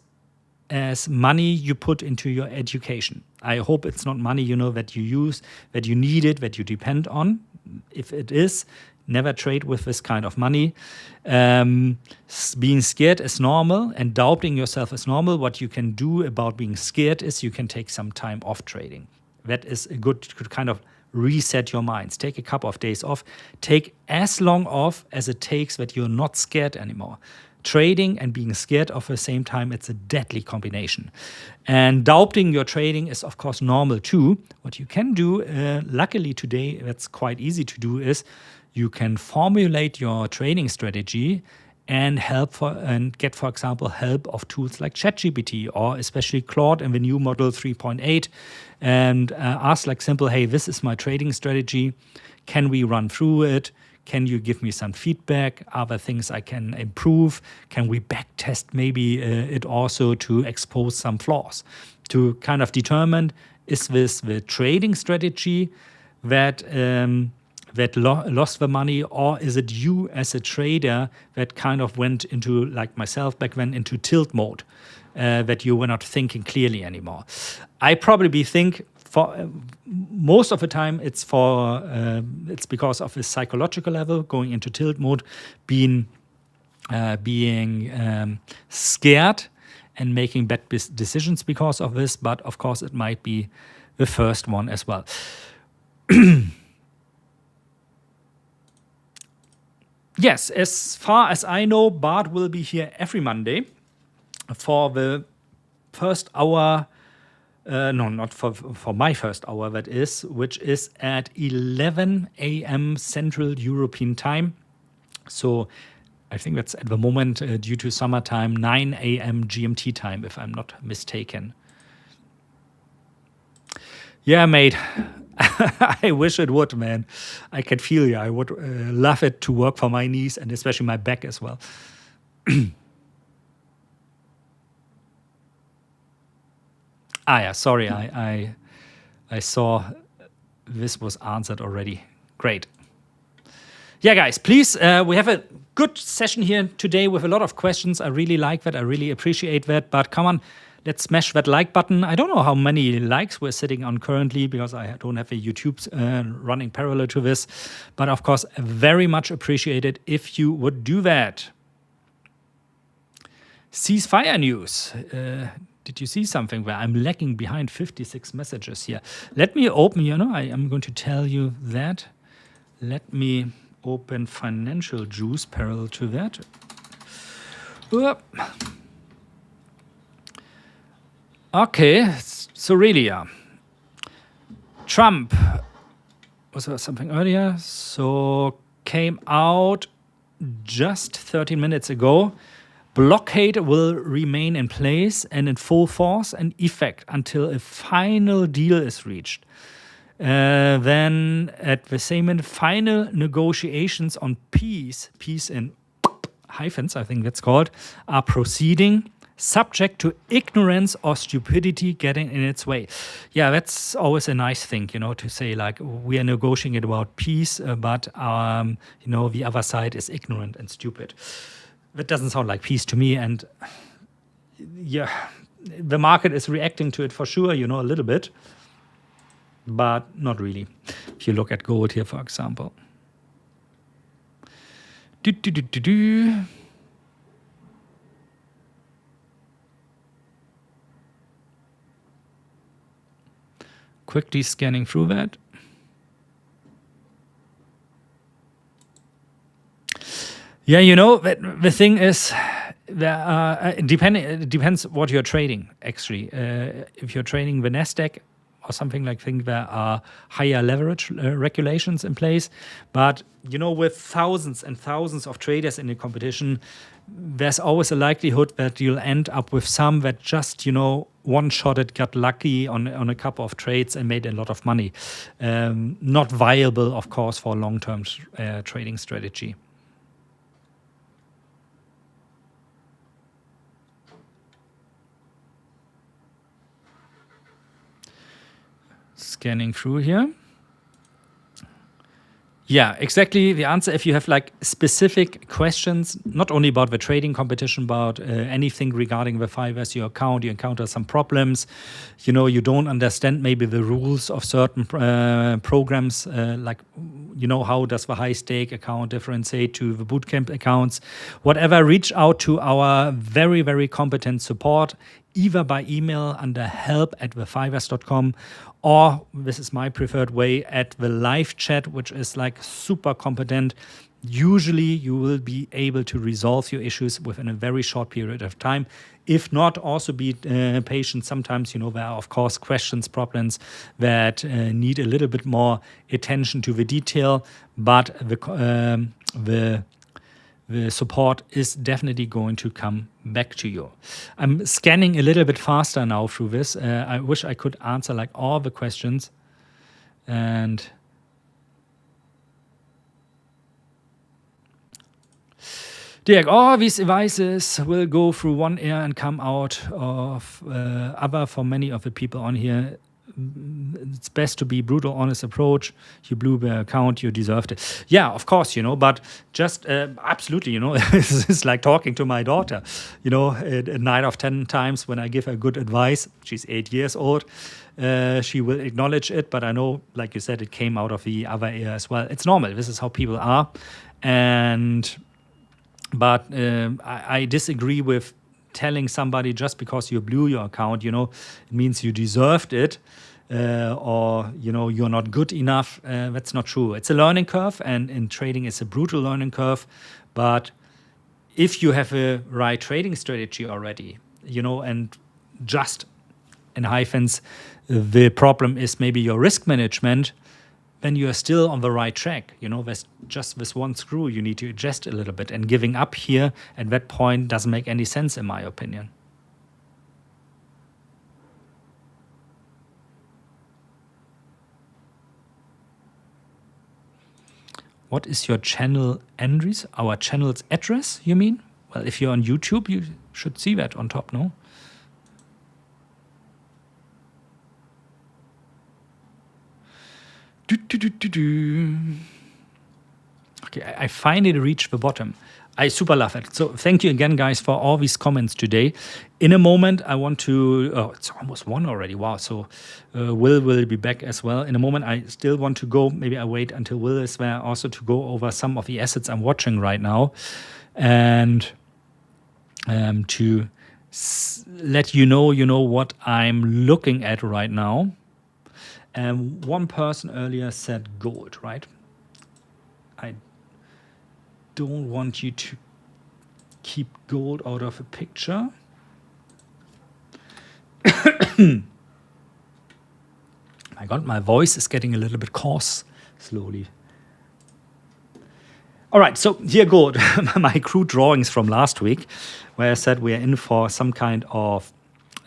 [SPEAKER 3] money you put into your education. I hope it's not money, that you use, that you need it, that you depend on. If it is, never trade with this kind of money. Being scared is normal, and doubting yourself is normal. What you can do about being scared is you can take some time off trading. That is a good kind of reset your minds. Take a couple of days off. Take as long off as it takes that you're not scared anymore. Trading and being scared at the same time, it's a deadly combination. And doubting your trading is, of course, normal too. What you can do, luckily today, that's quite easy to do, is you can formulate your trading strategy and get, for example, help of tools like ChatGPT or especially Claude in the new model 3.8, and ask like simple, hey, this is my trading strategy. Can we run through it? Can you give me some feedback? Are there things I can improve? Can we back test maybe it also to expose some flaws to kind of determine, is this the trading strategy that lost the money, or is it you as a trader that kind of went into, like myself back then, into tilt mode, that you were not thinking clearly anymore? I probably think for most of the time it's because of a psychological level, going into tilt mode, being scared and making bad decisions because of this. But of course, it might be the first one as well. Yes, as far as I know, Bart will be here every Monday for the first hour. No, not for my first hour, that is, which is at 11 a.m. Central European Time. So I think that's at the moment, due to summertime, 9 a.m. GMT time, if I'm not mistaken. Yeah, mate. I wish it would, man. I can feel you. I would love it to work for my knees and especially my back as well. Yeah, sorry. I saw this was answered already. Great. Yeah, guys, please, we have a good session here today with a lot of questions. I really like that. I really appreciate that. But come on, let's smash that like button. I don't know how many likes we're sitting on currently because I don't have a YouTube running parallel to this. But of course, very much appreciated if you would do that. Ceasefire news. Did you see something where I'm lagging behind 56 messages here? Let me open, I am going to tell you that. Let me open Financial Juice parallel to that. Okay, so really, Trump, was there something earlier? So came out just 13 minutes ago. Blockade will remain in place and in full force and effect until a final deal is reached. Then at the same time, final negotiations on peace in hyphens, I think that's called, are proceeding, subject to ignorance or stupidity getting in its way. Yeah, that's always a nice thing, to say, like, we are negotiating about peace, but the other side is ignorant and stupid. That doesn't sound like peace to me. And yeah, the market is reacting to it for sure, a little bit, but not really. If you look at gold here, for example. Quickly scanning through that. Yeah, the thing is, it depends what you're trading, actually. If you're trading the NASDAQ or something like, there are higher leverage regulations in place. But, with thousands and thousands of traders in the competition, there's always a likelihood that you'll end up with some that just, one-shotted, got lucky on a couple of trades and made a lot of money. Not viable, of course, for a long-term trading strategy. Scanning through here. Yeah, exactly the answer. If you have like specific questions, not only about the trading competition, about anything regarding the 5ers, your account, you encounter some problems, you don't understand maybe the rules of certain programs, like, how does the high stake account differentiate to the bootcamp accounts, whatever, reach out to our very, very competent support, either by email under help@the5ers.com, or this is my preferred way, at the live chat, which is like super competent. Usually you will be able to resolve your issues within a very short period of time. If not, also be patient. Sometimes, there are, of course, questions, problems that need a little bit more attention to the detail, but the support is definitely going to come back to you. I'm scanning a little bit faster now through this. I wish I could answer like all the questions. And Dirk, all these devices will go through one ear and come out of other for many of the people on here. it's best to be brutal, honest approach. You blew the account, you deserved it. Yeah, of course, but just absolutely, it's like talking to my daughter, at 9 of 10 times when I give her good advice. She's 8 years old. She will acknowledge it, but I know, like you said, it came out of the other ear as well. It's normal. This is how people are. But I disagree with telling somebody just because you blew your account, it means you deserved it, or you're not good enough. That's not true. It's a learning curve, and in trading, it's a brutal learning curve. But if you have a right trading strategy already, and just in hyphens, the problem is maybe your risk management, then you are still on the right track. There's just this one screw you need to adjust a little bit, and giving up here at that point doesn't make any sense, in my opinion. What is your channel address? Our channel's address, you mean? Well, if you're on YouTube, you should see that on top, no? Okay, I finally reached the bottom. I super love it. So thank you again, guys, for all these comments today. In a moment, I want to... Oh, it's almost 1 already. Wow. So Will be back as well. In a moment, I still want to go. Maybe I wait until Will is there also to go over some of the assets I'm watching right now. And to let you know what I'm looking at right now. One person earlier said gold, right? I don't want you to keep gold out of a picture. My God, my voice is getting a little bit coarse slowly. All right, so here gold, my crude drawings from last week, where I said we are in for some kind of,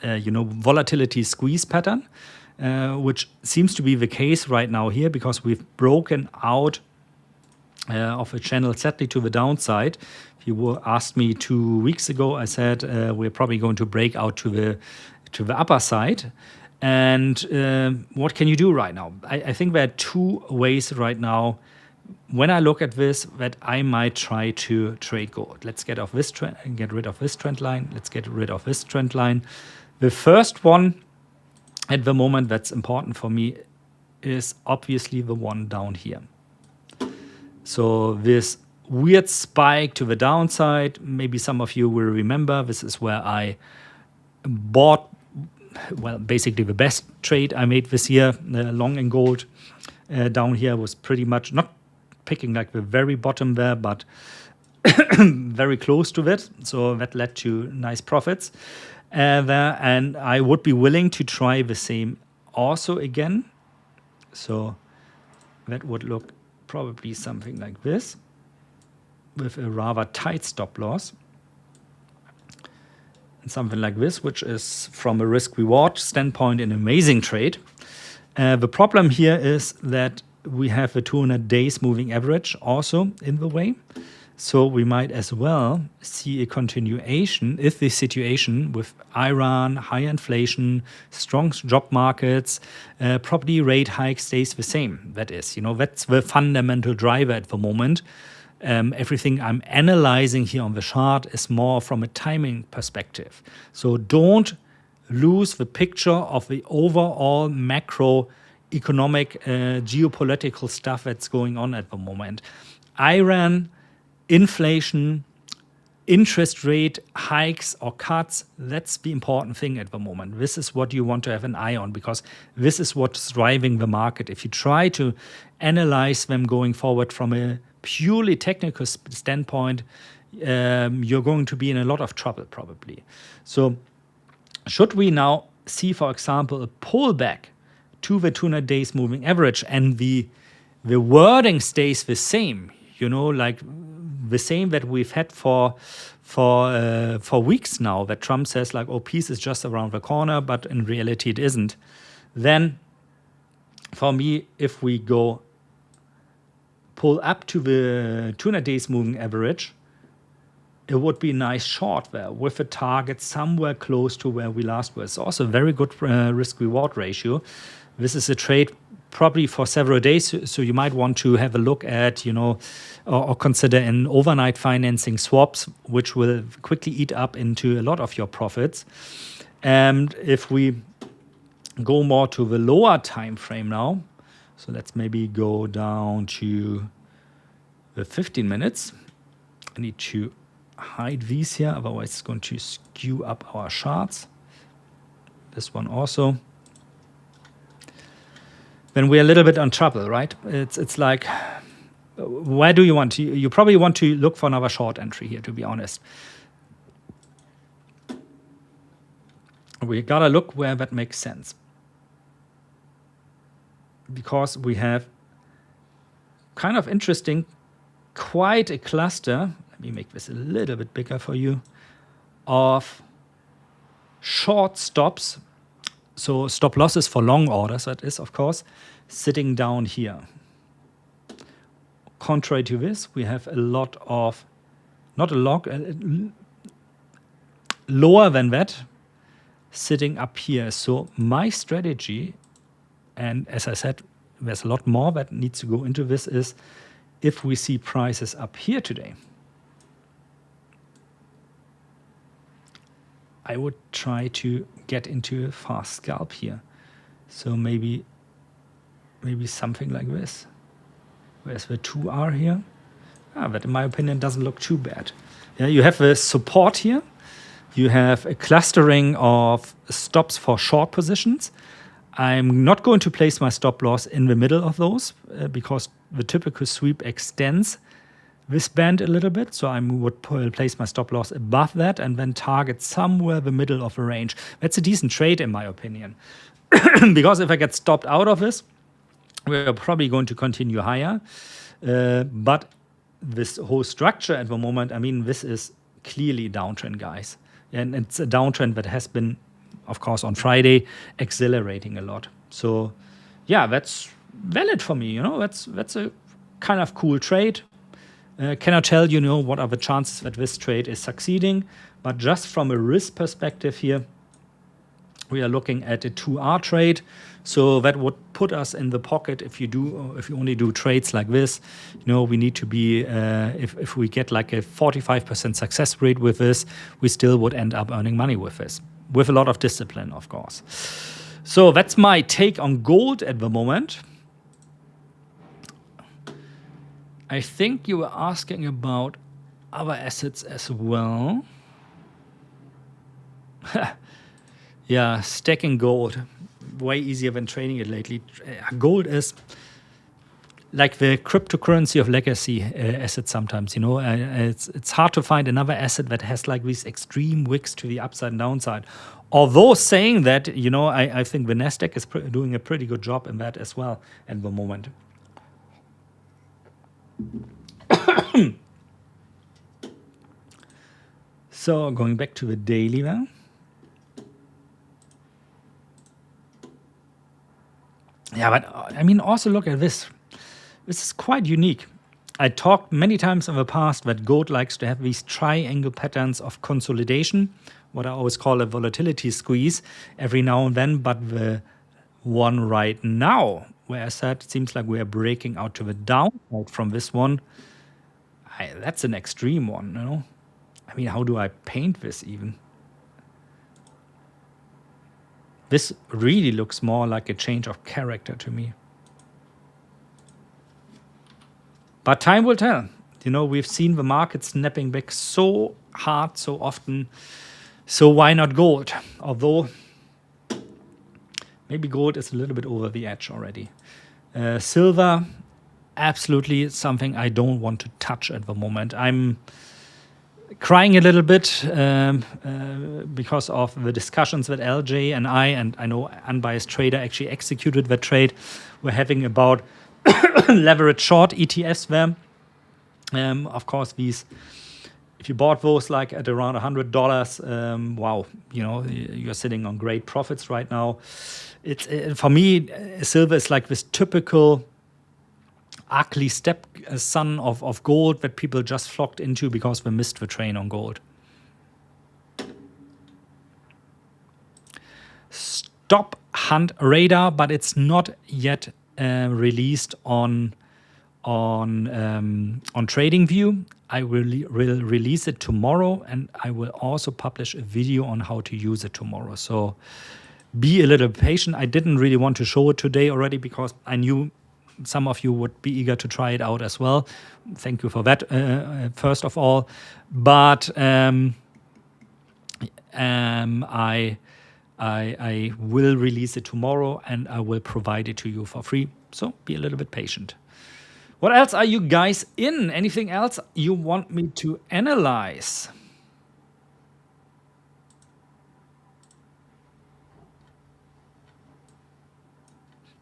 [SPEAKER 3] volatility squeeze pattern. Which seems to be the case right now here, because we've broken out of a channel sadly to the downside. If you asked me 2 weeks ago, I said we're probably going to break out to the upper side. And what can you do right now? I think there are 2 ways right now when I look at this that I might try to trade gold. Let's get off this trend and get rid of this trend line. Let's get rid of this trend line. The first one at the moment that's important for me is obviously the one down here. So this weird spike to the downside, maybe some of you will remember, this is where I bought, well, basically the best trade I made this year, long in gold. Down here was pretty much not picking like the very bottom there, but very close to it. So that led to nice profits. There, and I would be willing to try the same also again. So that would look probably something like this, with a rather tight stop loss. And something like this, which is from a risk-reward standpoint an amazing trade. The problem here is that we have a 200 days moving average also in the way. So we might as well see a continuation if the situation with Iran, high inflation, strong job markets, property rate hike stays the same. That is, that's the fundamental driver at the moment. Everything I'm analyzing here on the chart is more from a timing perspective. So don't lose the picture of the overall macroeconomic, geopolitical stuff that's going on at the moment. Iran, inflation, interest rate hikes or cuts, that's the important thing at the moment. This is what you want to have an eye on, because this is what's driving the market. If you try to analyze them going forward from a purely technical standpoint, you're going to be in a lot of trouble probably. So should we now see, for example, a pullback to the 200 days moving average and the wording stays the same, like the same that we've had for weeks now, that Trump says like, oh, peace is just around the corner, but in reality it isn't. Then for me, if we go pull up to the 200 days moving average it would be a nice short there with a target somewhere close to where we last were. It's also a very good risk-reward ratio. This is a trade probably for several days, so you might want to have a look at, or consider an overnight financing swaps, which will quickly eat up into a lot of your profits. And if we go more to the lower time frame now, so let's maybe go down to the 15 minutes. I need to hide these here, otherwise it's going to skew up our charts. This one also. Then we're a little bit on trouble, right? It's like, where do you want to? You probably want to look for another short entry here, to be honest. We gotta look where that makes sense, because we have kind of interesting, quite a cluster. Let me make this a little bit bigger for you, of short stops. So stop losses for long orders, that is, of course, sitting down here. Contrary to this, we have a lot of, not a lot, lower than that, sitting up here. So my strategy, and as I said, there's a lot more that needs to go into this, is if we see prices up here today, I would try to get into a fast scalp here. So maybe something like this. Where's the 2R here? That in my opinion doesn't look too bad. Yeah, you have the support here. You have a clustering of stops for short positions. I'm not going to place my stop loss in the middle of those because the typical sweep extends this band a little bit, so I would place my stop loss above that and then target somewhere the middle of the range. That's a decent trade in my opinion. Because if I get stopped out of this, we're probably going to continue higher. But this whole structure at the moment, I mean, this is clearly a downtrend, guys. And it's a downtrend that has been, of course, on Friday, accelerating a lot. So, yeah, that's valid for me, That's a kind of cool trade. Cannot tell what are the chances that this trade is succeeding, but just from a risk perspective here, we are looking at a 2R trade. So that would put us in the pocket if you only do trades like this. We need to be, if we get like a 45% success rate with this, we still would end up earning money with this, with a lot of discipline, of course. So that's my take on gold at the moment. I think you were asking about other assets as well. Yeah, stacking gold, way easier than trading it lately. Gold is like the cryptocurrency of legacy assets sometimes, It's hard to find another asset that has like these extreme wicks to the upside and downside. Although saying that, I think the NASDAQ is doing a pretty good job in that as well at the moment. So going back to the daily now. Yeah, but I mean, also look at this. This is quite unique. I talked many times in the past that gold likes to have these triangle patterns of consolidation, what I always call a volatility squeeze every now and then. But the one right now, where I said it seems like we are breaking out to the downside from this one, that's an extreme one, I mean, how do I paint this even? This really looks more like a change of character to me. But time will tell. We've seen the market snapping back so hard, so often. So why not gold? Although maybe gold is a little bit over the edge already. Silver, absolutely something I don't want to touch at the moment. I'm crying a little bit because of the discussions that LJ and I know Unbiased Trader actually executed that trade. We're having about leverage short ETFs there. Of course, these, if you bought those like at around $100, wow, you're sitting on great profits right now. It's for me, silver is like this typical ugly son of gold that people just flocked into because they missed the train on gold. Stop Hunt Radar, but it's not yet released on TradingView. I will release it tomorrow, and I will also publish a video on how to use it tomorrow. So be a little patient. I didn't really want to show it today already because I knew some of you would be eager to try it out as well. Thank you for that, first of all. But I will release it tomorrow, and I will provide it to you for free. So be a little bit patient. What else are you guys in? Anything else you want me to analyze?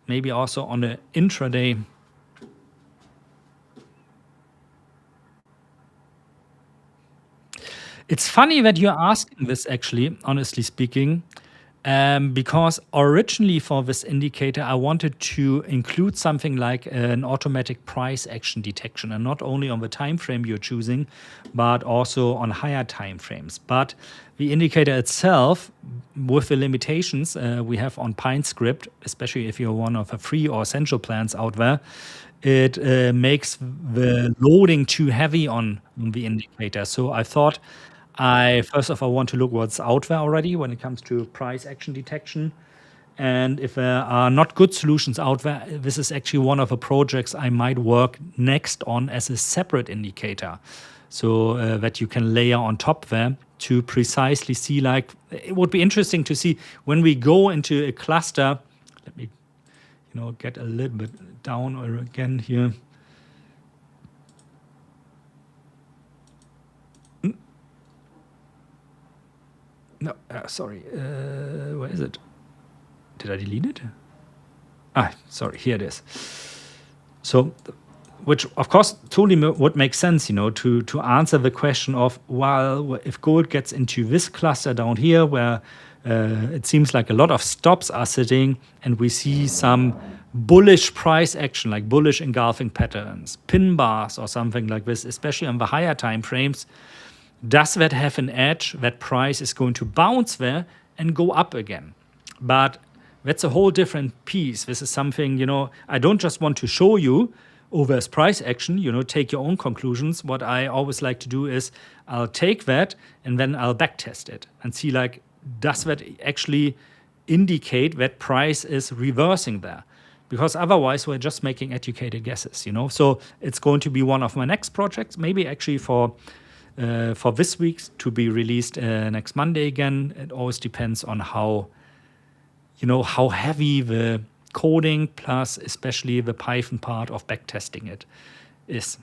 [SPEAKER 3] Maybe also on the intraday. It's funny that you're asking this, actually, honestly speaking, because originally for this indicator, I wanted to include something like an automatic price action detection, and not only on the time frame you're choosing, but also on higher time frames. But the indicator itself, with the limitations we have on PineScript, especially if you're one of the free or essential plans out there, it makes the loading too heavy on the indicator. So I thought I first of all want to look what's out there already when it comes to price action detection. And if there are not good solutions out there, this is actually one of the projects I might work next on as a separate indicator. So that you can layer on top there to precisely see, like, it would be interesting to see when we go into a cluster. Let me, get a little bit down or again here. No, sorry. Where is it? Did I delete it? Sorry. Here it is. So, which of course totally would make sense, to answer the question of, well, if gold gets into this cluster down here where it seems like a lot of stops are sitting, and we see some bullish price action, like bullish engulfing patterns, pin bars or something like this, especially on the higher time frames. Does that have an edge that price is going to bounce there and go up again? But that's a whole different piece. This is something, I don't just want to show you, there's price action, take your own conclusions. What I always like to do is I'll take that and then I'll backtest it and see, like, does that actually indicate that price is reversing there? Because otherwise we're just making educated guesses, So it's going to be one of my next projects, maybe actually for this week to be released next Monday again. It always depends on how heavy the coding plus especially the Python part of backtesting it is.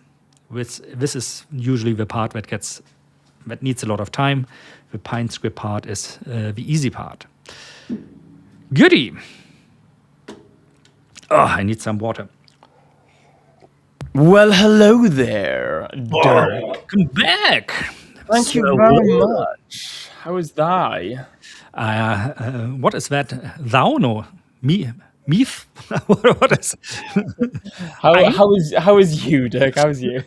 [SPEAKER 3] This is usually the part that needs a lot of time. The PineScript part is the easy part. Goody. Oh, I need some water.
[SPEAKER 1] Well, hello there, Dirk.
[SPEAKER 3] Welcome back.
[SPEAKER 1] Thank you very much. How is thy?
[SPEAKER 3] What is that? Thou? No. Me? Meef? What is?
[SPEAKER 1] How is you, Dirk? How is you?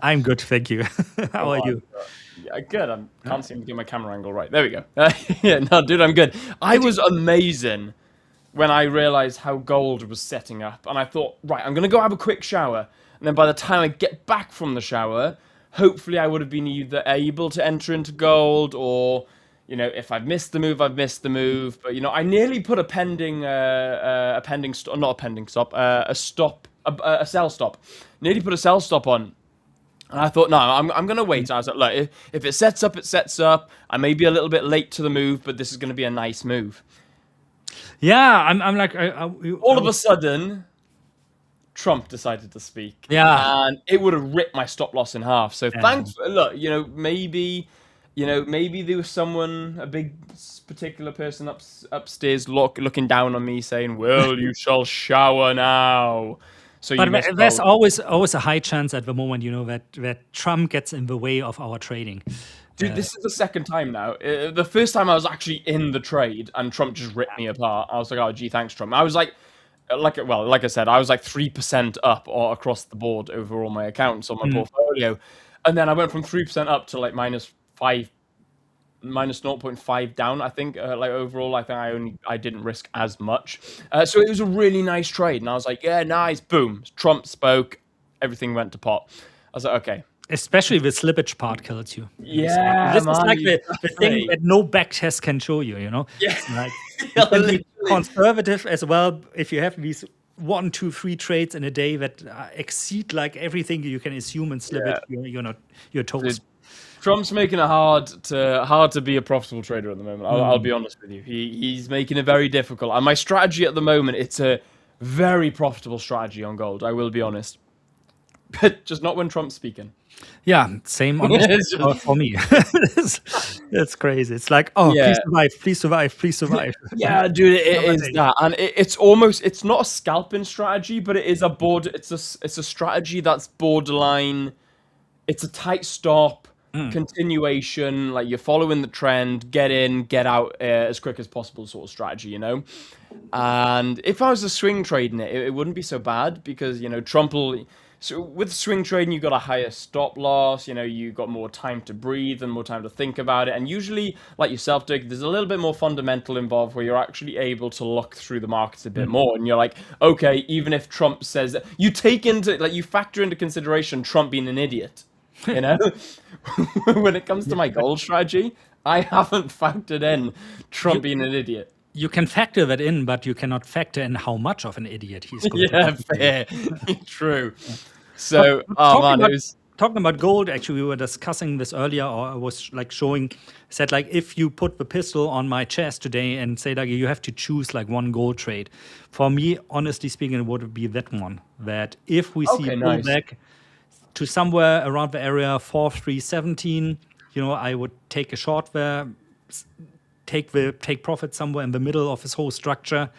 [SPEAKER 3] I'm good, thank you. How are you?
[SPEAKER 1] Yeah, good. I can't seem to get my camera angle right. There we go. Yeah, no, dude, I'm good. I was amazing when I realized how gold was setting up, and I thought, right, I'm gonna go have a quick shower, and then by the time I get back from the shower, hopefully I would have been either able to enter into gold, or if I've missed the move, I've missed the move. But I nearly put a sell stop. Nearly put a sell stop on. And I thought, no, I'm going to wait. I was like, look, if it sets up, it sets up. I may be a little bit late to the move, but this is going to be a nice move.
[SPEAKER 3] Yeah, I'm like...
[SPEAKER 1] All of a sudden, Trump decided to speak.
[SPEAKER 3] Yeah.
[SPEAKER 1] And it would have ripped my stop loss in half. So thankfully, look, maybe there was someone, a big particular person upstairs looking down on me saying, well, you shall shower now. So
[SPEAKER 3] but there's always a high chance at the moment, that Trump gets in the way of our trading.
[SPEAKER 1] Dude, this is the second time now. The first time I was actually in the trade and Trump just ripped me apart. I was like, oh, gee, thanks, Trump. I was like, like I said, I was like 3% up or across the board over all my accounts on my portfolio, and then I went from 3% up to like minus 0.5 down. I think like overall, I think I didn't risk as much, so it was a really nice trade, and I was like, yeah, nice, boom. Trump spoke, everything went to pot. I was like, okay.
[SPEAKER 3] Especially the slippage part kills you.
[SPEAKER 1] Yeah,
[SPEAKER 3] this
[SPEAKER 1] man,
[SPEAKER 3] is like the thing
[SPEAKER 1] exactly.
[SPEAKER 3] that no back test can show you.
[SPEAKER 1] Yeah.
[SPEAKER 3] Like, you can be conservative as well if you have these 1, 2, 3 trades in a day that exceed like everything you can assume in slippage. You're toast.
[SPEAKER 1] Trump's making it hard to be a profitable trader at the moment. I'll be honest with you. He's making it very difficult. And my strategy at the moment, it's a very profitable strategy on gold. I will be honest, but just not when Trump's speaking.
[SPEAKER 3] Yeah, same on for me. It's crazy. It's like, please survive, please survive, please survive.
[SPEAKER 1] Yeah, dude, it is that, and it's not a scalping strategy, but it is it's a strategy that's borderline. It's a tight stop, continuation, like you're following the trend, get in, get out as quick as possible sort of strategy, And if I was a swing trading it wouldn't be so bad because Trump will. So with swing trading, you've got a higher stop loss, you've got more time to breathe and more time to think about it. And usually, like yourself, Dick, there's a little bit more fundamental involved where you're actually able to look through the markets a bit more. And you're like, okay, even if Trump says that, you factor into consideration Trump being an idiot, When it comes to my gold strategy, I haven't factored in Trump being an idiot.
[SPEAKER 3] You can factor that in, but you cannot factor in how much of an idiot he's going
[SPEAKER 1] to be. Fair. True. So,
[SPEAKER 3] talking about gold, actually, we were discussing this earlier, or I was like said like, if you put the pistol on my chest today and say like, you have to choose like one gold trade. For me, honestly speaking, it would be that one. That if we see a pullback to somewhere around the area 4,317, I would take a short there, take profit somewhere in the middle of this whole structure,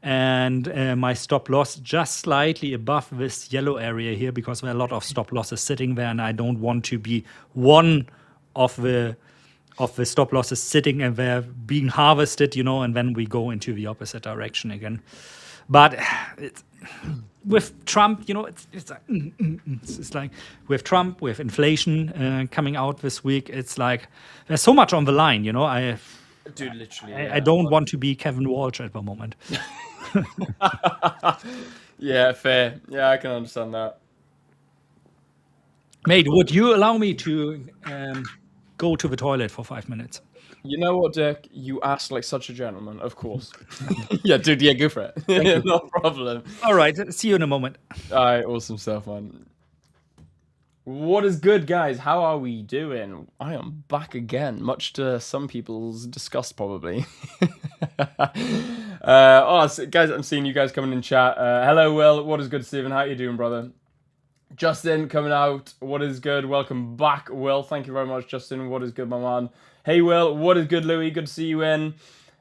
[SPEAKER 3] and my stop loss just slightly above this yellow area here, because there are a lot of stop losses sitting there, and I don't want to be one of the stop losses sitting and they're being harvested, and then we go into the opposite direction again. But with Trump, it's like with Trump, with inflation coming out this week, it's like there's so much on the line,
[SPEAKER 1] Dude, literally.
[SPEAKER 3] I don't want to be Kevin Walsh at the moment.
[SPEAKER 1] Yeah, fair. Yeah, I can understand that.
[SPEAKER 3] Mate, would you allow me to go to the toilet for 5 minutes?
[SPEAKER 1] You know what, Dirk? You asked like such a gentleman, of course. Yeah, dude, yeah, go for it. No problem.
[SPEAKER 3] All right, see you in a moment.
[SPEAKER 1] All right, awesome stuff, man. What is good, guys? How are we doing? I am back again, much to some people's disgust, probably. Guys, I'm seeing you guys coming in chat. Hello, Will. What is good, Stephen? How you doing, brother? Justin coming out. What is good? Welcome back, Will. Thank you very much, Justin. What is good, my man? Hey, Will. What is good, Louis? Good to see you in.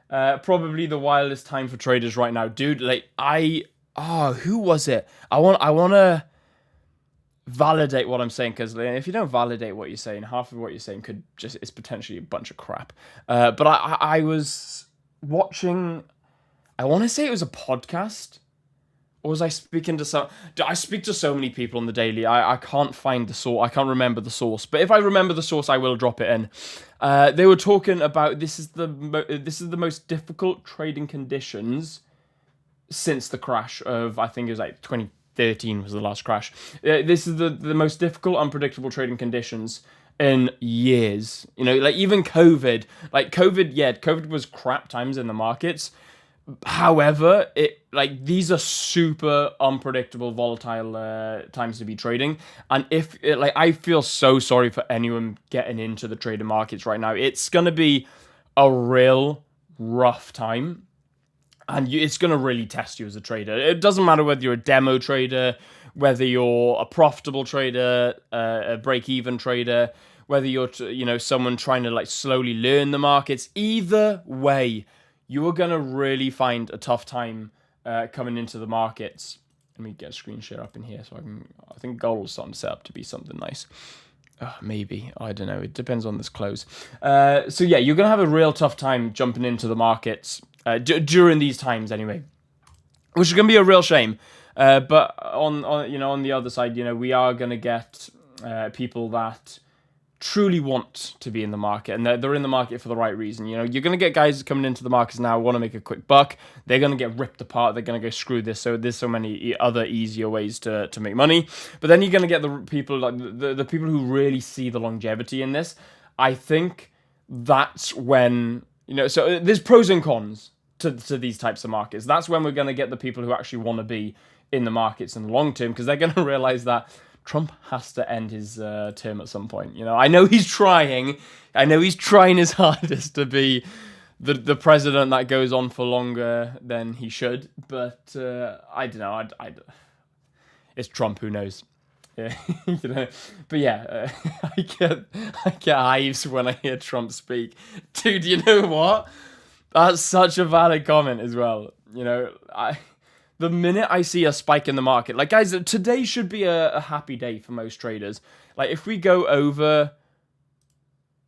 [SPEAKER 1] Probably the wildest time for traders right now, dude. Like who was it? I want to validate what I'm saying, because if you don't validate what you're saying, half of what you're saying is potentially a bunch of crap. But I was watching, I want to say it was a podcast, or was I speaking to some? I speak to so many people on the daily. I can't find the source. I can't remember the source. But if I remember the source, I will drop it in. They were talking about this is the most difficult trading conditions since the crash of, I think it was like 2013 was the last crash. This is the most difficult, unpredictable trading conditions in years. Like even COVID. Like COVID was crap times in the markets. However, these are super unpredictable, volatile times to be trading. And I feel so sorry for anyone getting into the trading markets right now. It's gonna be a real rough time. And it's going to really test you as a trader. It doesn't matter whether you're a demo trader, whether you're a profitable trader, a break-even trader, whether you're someone trying to slowly learn the markets. Either way, you are going to really find a tough time coming into the markets. Let me get a screen share up in here so I think gold is starting to set up to be something nice. Maybe. I don't know. It depends on this close. So yeah, you're going to have a real tough time jumping into the markets during these times anyway. which is going to be a real shame. But on the other side, we are going to get people that truly want to be in the market, and they're in the market for the right reason. You're going to get guys coming into the markets now want to make a quick buck. They're going to get ripped apart. They're going to go, screw this. So there's so many other easier ways to make money. But then you're going to get the people like the people who really see the longevity in this. I think that's when so there's pros and cons to these types of markets. That's when we're going to get the people who actually want to be in the markets in the long term, because they're going to realize that Trump has to end his term at some point. I know he's trying. I know he's trying his hardest to be the president that goes on for longer than he should. But I don't know. It's Trump. Who knows? Yeah, But yeah, I get hives when I hear Trump speak. Dude, you know what? That's such a valid comment as well. The minute I see a spike in the market, like guys, today should be a happy day for most traders. Like if we go over,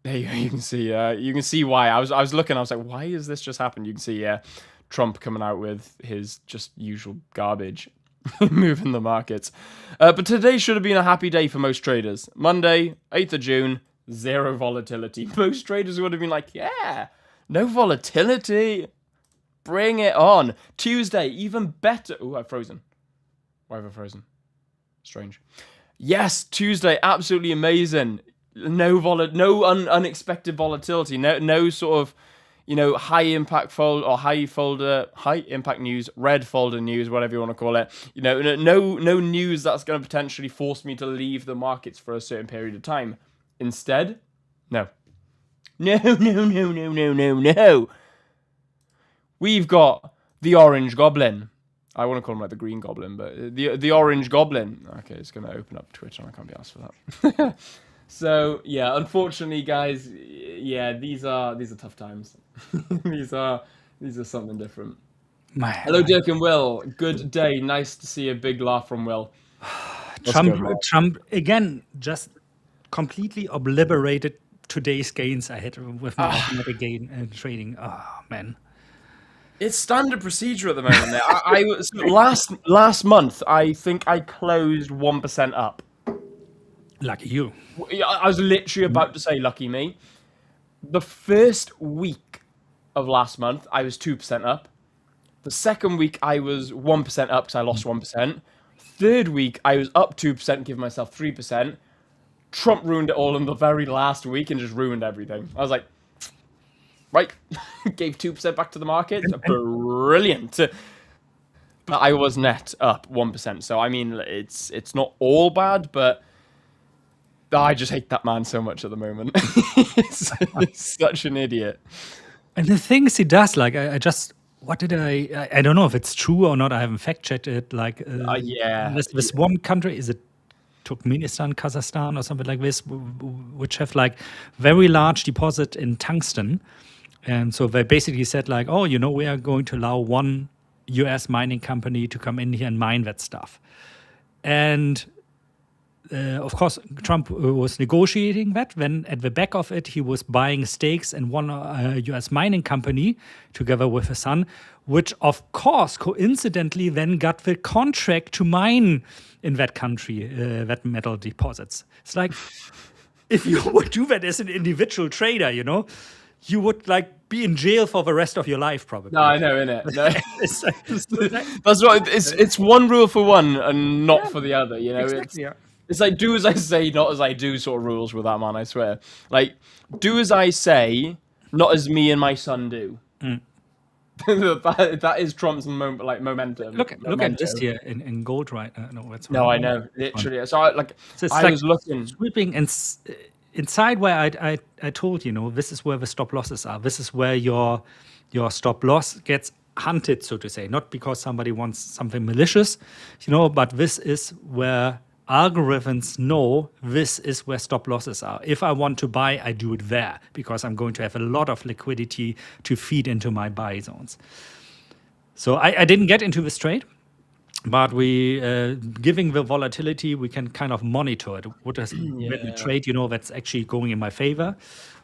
[SPEAKER 1] there you can see why. I was looking, I was like, why has this just happened? You can see, Trump coming out with his just usual garbage, moving the markets. But today should have been a happy day for most traders. Monday, 8th of June, zero volatility. Most traders would have been like, yeah, no volatility. Bring it on. Tuesday, even better. Oh, I've frozen. Why have I frozen? Strange. Yes, Tuesday, absolutely amazing. No unexpected volatility. No sort of, high impact fold or high impact news, red folder news, whatever you want to call it. No news that's going to potentially force me to leave the markets for a certain period of time. Instead, no. No. We've got the Orange Goblin. I want to call him like the Green Goblin, but the Orange Goblin. Okay, it's going to open up Twitter, and I can't be asked for that. So yeah, unfortunately, guys, yeah, these are tough times. these are something different. Hello, Dirk and Will. Good day. Nice to see a big laugh from Will.
[SPEAKER 3] Trump again just completely obliterated today's gains I had with my automatic gain and trading. Oh man.
[SPEAKER 1] It's standard procedure at the moment. There, I was last month. I think I closed 1% up.
[SPEAKER 3] Lucky you.
[SPEAKER 1] I was literally about to say lucky me. The first week of last month, I was 2% up. The second week, I was 1% up because I lost 1%. Third week, I was up 2%, giving myself 3%. Trump ruined it all in the very last week and just ruined everything. I was like, right, gave 2% back to the market. Brilliant. But I was net up 1%. So, I mean, it's not all bad, but I just hate that man so much at the moment. He's such an idiot.
[SPEAKER 3] And the things he does, like, I don't know if it's true or not. I haven't fact checked it. Like, this one country, is it Turkmenistan, Kazakhstan, or something like this, which have like very large deposit in tungsten. And so they basically said like, oh, we are going to allow one US mining company to come in here and mine that stuff. And of course, Trump was negotiating that. When at the back of it, he was buying stakes in one US mining company together with his son, which of course, coincidentally, then got the contract to mine in that country, that metal deposits. It's like, if you would do that as an individual trader, you would like be in jail for the rest of your life, probably.
[SPEAKER 1] No, I know, innit? No. That's right. It's one rule for one and not for the other.
[SPEAKER 3] Exactly,
[SPEAKER 1] It's like do as I say, not as I do sort of rules with that man, I swear. Like, do as I say, not as me and my son do. that is Trump's momentum.
[SPEAKER 3] Look at this here in gold, right?
[SPEAKER 1] No, I know, literally. So I was looking,
[SPEAKER 3] sweeping and inside where I told this is where the stop losses are. This is where your stop loss gets hunted, so to say, not because somebody wants something malicious, but this is where algorithms know this is where stop losses are. If I want to buy, I do it there because I'm going to have a lot of liquidity to feed into my buy zones. So I didn't get into this trade, but we, giving the volatility, we can kind of monitor it. What is the trade, that's actually going in my favor?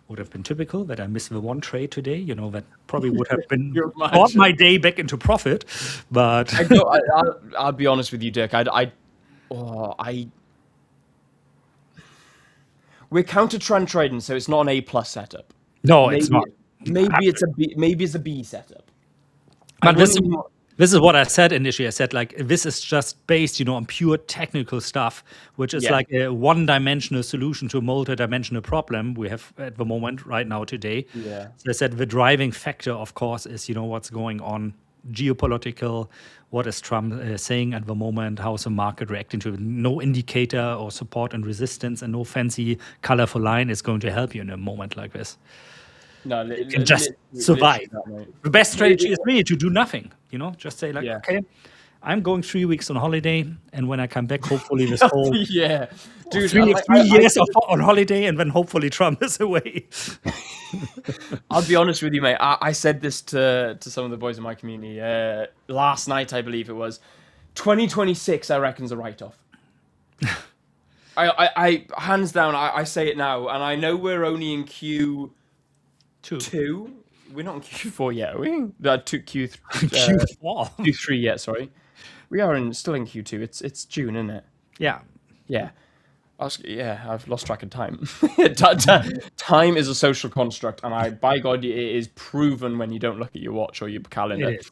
[SPEAKER 3] would have been typical that I missed the one trade today. You know, that probably would have been
[SPEAKER 1] You're
[SPEAKER 3] brought
[SPEAKER 1] mad.
[SPEAKER 3] my day back into profit. But
[SPEAKER 1] I'll be honest with you, Dirk. We're counter trend trading, so it's not an A+ setup.
[SPEAKER 3] no, it's not.
[SPEAKER 1] Maybe it's a B. Maybe it's a B setup.
[SPEAKER 3] But this,
[SPEAKER 1] wouldn't even-
[SPEAKER 3] this is what I said initially. I said, like, this is just based, on pure technical stuff, which is
[SPEAKER 1] Yeah.
[SPEAKER 3] like a one-dimensional solution to a multi-dimensional problem we have at the moment right now today.
[SPEAKER 1] Yeah.
[SPEAKER 3] So I said the driving factor, of course, is, what's going on geopolitical, what is Trump saying at the moment, how's the market reacting to it. No indicator or support and resistance and no fancy colorful line is going to help you in a moment like this.
[SPEAKER 1] No,
[SPEAKER 3] You can just survive. The best strategy is really to do nothing, just say like,
[SPEAKER 1] Yeah.
[SPEAKER 3] okay, I'm going 3 weeks on holiday, and when I come back, hopefully this whole
[SPEAKER 1] Yeah, dude.
[SPEAKER 3] three years on holiday, and then hopefully Trump is away.
[SPEAKER 1] I'll be honest with you, mate. I said this to some of the boys in my community last night, I believe it was. 2026, I reckon's a write-off. I hands down, I say it now, and I know we're only in Q2. We're not in Q4 yet, are we? Q3.
[SPEAKER 3] Q4.
[SPEAKER 1] Q3 yet, sorry. We are still in Q2. It's June, isn't it?
[SPEAKER 3] Yeah.
[SPEAKER 1] Yeah. I've lost track of time. Time is a social construct, and by God, it is proven when you don't look at your watch or your calendar.
[SPEAKER 3] It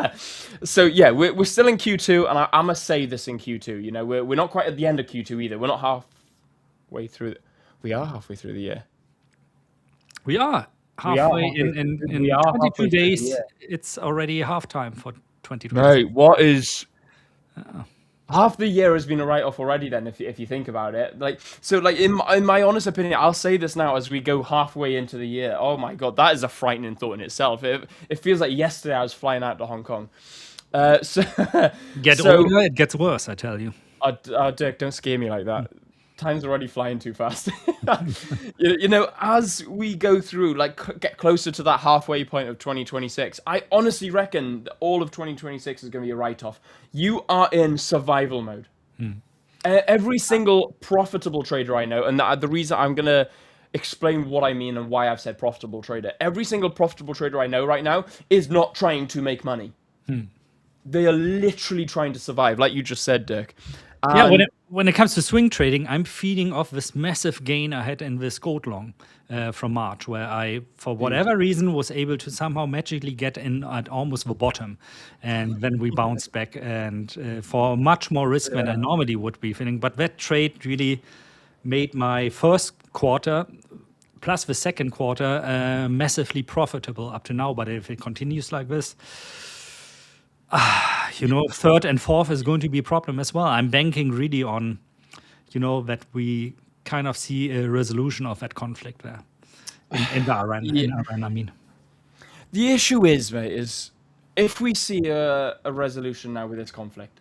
[SPEAKER 3] is.
[SPEAKER 1] So yeah, we're still in Q2, and I must say this in Q2. We're not quite at the end of Q2 either. We're not halfway through. We are halfway through the year.
[SPEAKER 3] We are halfway in
[SPEAKER 1] we are
[SPEAKER 3] 22
[SPEAKER 1] halfway through the
[SPEAKER 3] days.
[SPEAKER 1] year.
[SPEAKER 3] It's already halftime for 2020.
[SPEAKER 1] Right, what is... Half the year has been a write-off already then, if you think about it. In my honest opinion, I'll say this now as we go halfway into the year. Oh my God, that is a frightening thought in itself. It feels like yesterday I was flying out to Hong Kong.
[SPEAKER 3] Older, it gets worse, I tell you.
[SPEAKER 1] Dirk, don't scare me like that. Time's already flying too fast. As we go through, get closer to that halfway point of 2026, I honestly reckon that all of 2026 is going to be a write-off. You are in survival mode. Every single profitable trader I know, and the reason I'm going to explain what I mean and why I've said profitable trader. Every single profitable trader I know right now is not trying to make money. They are literally trying to survive, like you just said, Dirk.
[SPEAKER 3] Yeah, when it comes to swing trading, I'm feeding off this massive gain I had in this gold long from March, where I, for whatever reason, was able to somehow magically get in at almost the bottom. And then we bounced back and for much more risk than I normally would be feeling. But that trade really made my first quarter plus the second quarter massively profitable up to now. But if it continues like this, third and fourth is going to be a problem as well. I'm banking really on, that we kind of see a resolution of that conflict there in the Iran. In Iran, I mean.
[SPEAKER 1] The issue is, mate, is if we see a resolution now with this conflict,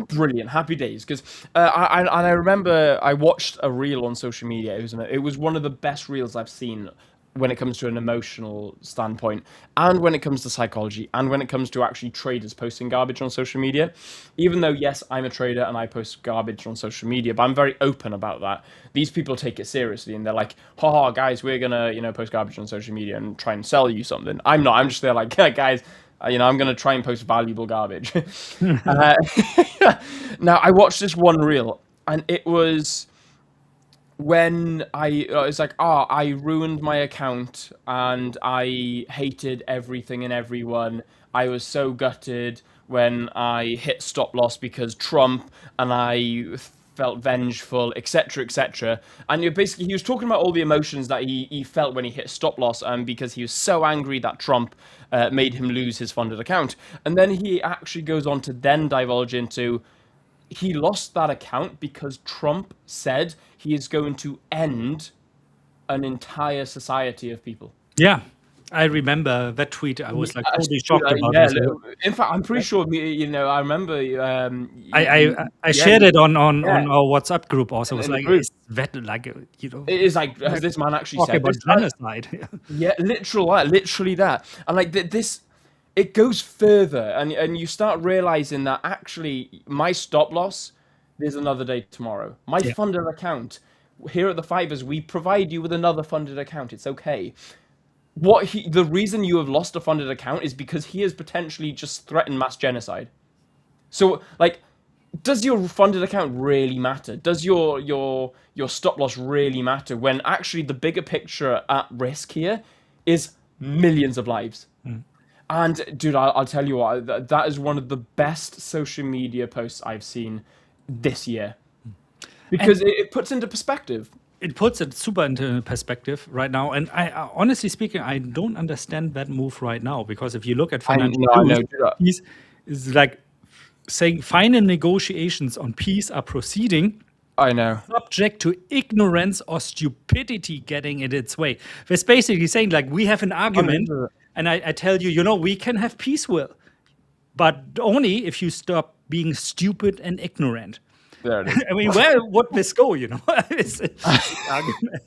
[SPEAKER 1] brilliant, happy days. Because I remember I watched a reel on social media. It was one of the best reels I've seen when it comes to an emotional standpoint, and when it comes to psychology, and when it comes to actually traders posting garbage on social media. Even though, yes, I'm a trader and I post garbage on social media, but I'm very open about that. These people take it seriously, and they're like, haha, guys, we're gonna, post garbage on social media and try and sell you something. I'm not. I'm just there like, guys, I'm gonna try and post valuable garbage. Now, I watched this one reel, and it was when it's like, I ruined my account and I hated everything and everyone. I was so gutted when I hit stop loss because Trump, and I felt vengeful, etc., etc. And he was talking about all the emotions that he felt when he hit stop loss, and because he was so angry that Trump made him lose his funded account. And then he actually goes on to then divulge into, he lost that account because Trump said he is going to end an entire society of people.
[SPEAKER 3] Yeah, I remember that tweet. I was totally shocked about it.
[SPEAKER 1] In fact, I'm pretty sure, I remember...
[SPEAKER 3] I shared it on our WhatsApp group also. It was like, is that like,
[SPEAKER 1] It is like, has this man actually said
[SPEAKER 3] about
[SPEAKER 1] this?
[SPEAKER 3] Genocide.
[SPEAKER 1] Yeah, literally that. And like this... It goes further, and you start realizing that actually my stop loss, there's another day tomorrow. My funded account, here at the 5ers, we provide you with another funded account. It's okay. The reason you have lost a funded account is because he has potentially just threatened mass genocide. So, like, does your funded account really matter? Does your stop loss really matter when actually the bigger picture at risk here is millions of lives? And dude, I'll tell you what, that is one of the best social media posts I've seen this year because it puts into perspective.
[SPEAKER 3] It puts it super into perspective right now. And honestly speaking, I don't understand that move right now, because if you look at financial news, peace is like saying final negotiations on peace are proceeding.
[SPEAKER 1] I know.
[SPEAKER 3] Subject to ignorance or stupidity getting in its way. It's basically saying, like, we have an argument, and I tell you, we can have peace, but only if you stop being stupid and ignorant.
[SPEAKER 1] There it is.
[SPEAKER 3] I mean, where would this go? It's argument.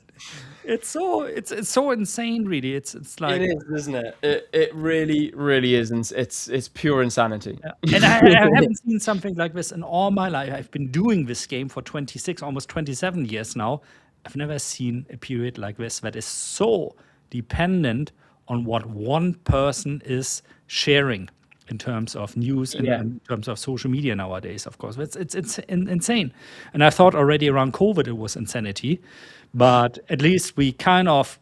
[SPEAKER 3] It's so insane, really. It's like,
[SPEAKER 1] it is, isn't it? It really, really is. It's pure insanity.
[SPEAKER 3] Yeah. And I haven't seen something like this in all my life. I've been doing this game for 26, almost 27 years now. I've never seen a period like this that is so dependent on what one person is sharing in terms of news and in terms of social media nowadays. Of course, it's insane. And I thought already around COVID it was insanity. But at least we kind of,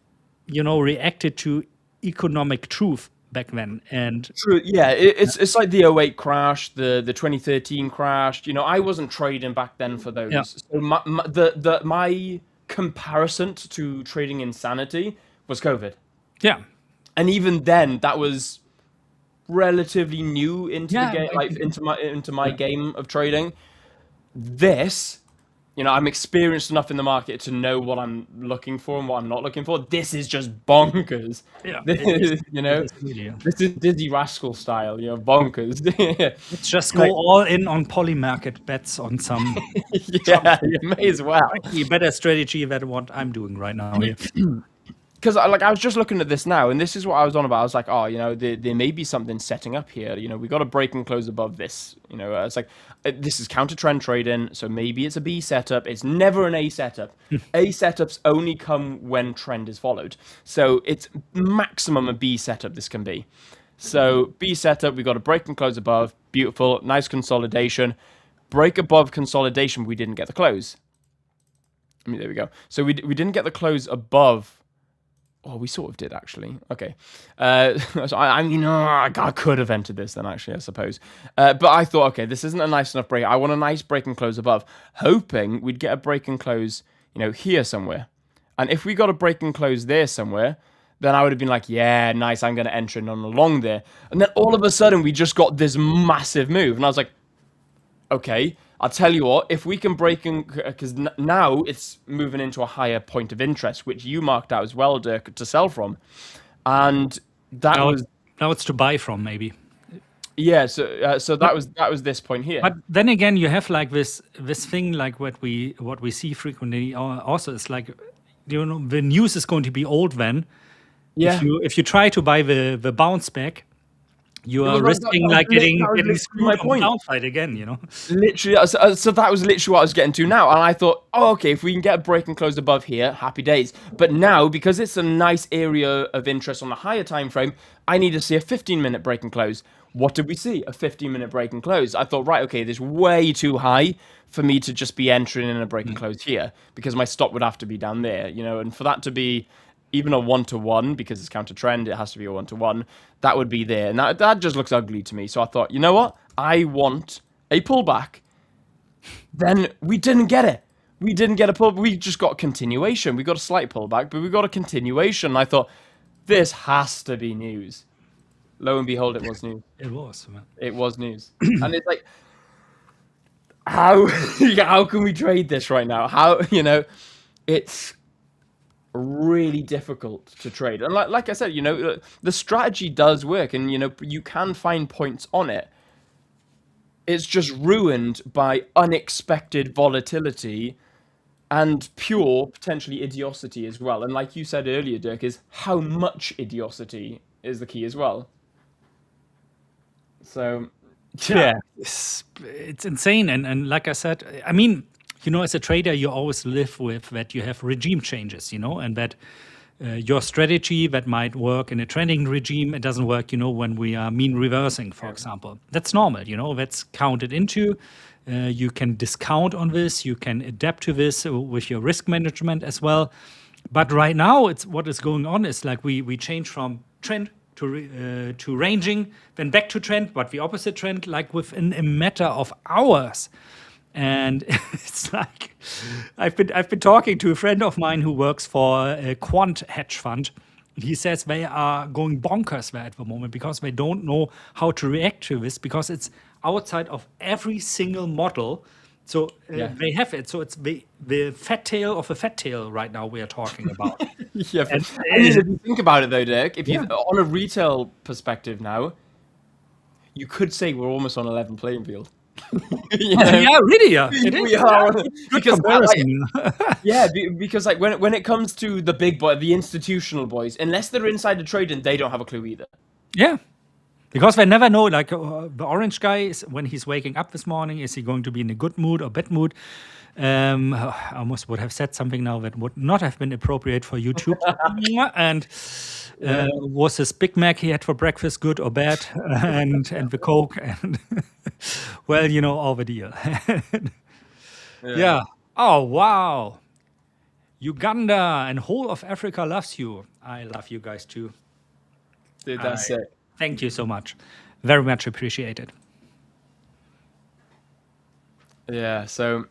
[SPEAKER 3] reacted to economic truth back then. And
[SPEAKER 1] true, yeah, it's like the 08 crash, the 2013 crash. I wasn't trading back then for those.
[SPEAKER 3] Yeah.
[SPEAKER 1] So my comparison to trading insanity was COVID.
[SPEAKER 3] Yeah.
[SPEAKER 1] And even then, that was relatively new into the game, like into my game of trading. This. I'm experienced enough in the market to know what I'm looking for and what I'm not looking for. This is just bonkers.
[SPEAKER 3] Yeah,
[SPEAKER 1] this is Dizzy Rascal style, bonkers.
[SPEAKER 3] Let's just go all in on poly market bets on some.
[SPEAKER 1] You may as well.
[SPEAKER 3] Better strategy than what I'm doing right now here.
[SPEAKER 1] Because I was just looking at this now, and this is what I was on about. I was like, there may be something setting up here. We got to break and close above this. It's like this is counter trend trading, so maybe it's a B setup. It's never an A setup. A setups only come when trend is followed. So it's maximum a B setup this can be. So B setup, we got to break and close above. Beautiful, nice consolidation. Break above consolidation, we didn't get the close. There we go. So we didn't get the close above. Oh, we sort of did, actually. Okay. So I could have entered this then, actually, I suppose. But I thought, okay, this isn't a nice enough break. I want a nice break and close above, hoping we'd get a break and close, here somewhere. And if we got a break and close there somewhere, then I would have been like, yeah, nice, I'm going to enter in on along there. And then all of a sudden, we just got this massive move. And I was like, okay, I'll tell you what, if we can break in, because now it's moving into a higher point of interest, which you marked out as well, Dirk, to sell from. And that
[SPEAKER 3] now it's to buy from, maybe.
[SPEAKER 1] Yeah, so that was this point here.
[SPEAKER 3] But then again, you have like this thing, like what we see frequently also. It's like, the news is going to be old then.
[SPEAKER 1] Yeah.
[SPEAKER 3] If you try to buy the bounce back, you are risking getting screwed on the downside again,
[SPEAKER 1] Literally, so that was literally what I was getting to now. And I thought, okay, if we can get a break and close above here, happy days. But now, because it's a nice area of interest on the higher time frame, I need to see a 15-minute break and close. What did we see? A 15-minute break and close. I thought, right, okay, this is way too high for me to just be entering in a break and close here, because my stop would have to be down there, and for that to be even a 1-to-1, because it's counter trend, it has to be a 1-to-1, that would be there. And that just looks ugly to me. So I thought, you know what? I want a pullback. Then we didn't get it. We didn't get a pull. We just got a continuation. We got a slight pullback, but we got a continuation. I thought, this has to be news. Lo and behold, it was news.
[SPEAKER 3] It was, man.
[SPEAKER 1] It was news. And it's like, how can we trade this right now? It's really difficult to trade. And like I said, the strategy does work, and you can find points on it. It's just ruined by unexpected volatility and pure potentially idiocy as well. And like you said earlier, Dirk, is how much idiocy is the key as well. So yeah,
[SPEAKER 3] it's insane. And like I said, I mean, as a trader, you always live with that you have regime changes, and that your strategy that might work in a trending regime, it doesn't work, when we are mean reversing, for example. That's normal, that's counted into. You can discount on this, you can adapt to this with your risk management as well. But right now, what is going on is like we change from trend to ranging, then back to trend, but the opposite trend, like within a matter of hours. And it's like I've been talking to a friend of mine who works for a quant hedge fund. He says they are going bonkers there at the moment because they don't know how to react to this because it's outside of every single model. So they have it. So it's the fat tail of a fat tail right now we are talking about.
[SPEAKER 1] Yeah, but, if you think about it though, Dirk, if you on a retail perspective now, you could say we're almost on a level playing field.
[SPEAKER 3] Yeah, really, yeah.
[SPEAKER 1] We are because because like when it comes to the big boy, the institutional boys, unless they're insider trading, they don't have a clue either.
[SPEAKER 3] Yeah. Because they never know, like the orange guy, when he's waking up this morning, is he going to be in a good mood or bad mood? I almost would have said something now that would not have been appropriate for YouTube. And was his Big Mac he had for breakfast good or bad? And the Coke. And well, all the deal. Yeah. Oh, wow. Uganda and whole of Africa loves you. I love you guys too.
[SPEAKER 1] Dude, that's it.
[SPEAKER 3] Thank you so much. Very much appreciated.
[SPEAKER 1] Yeah, so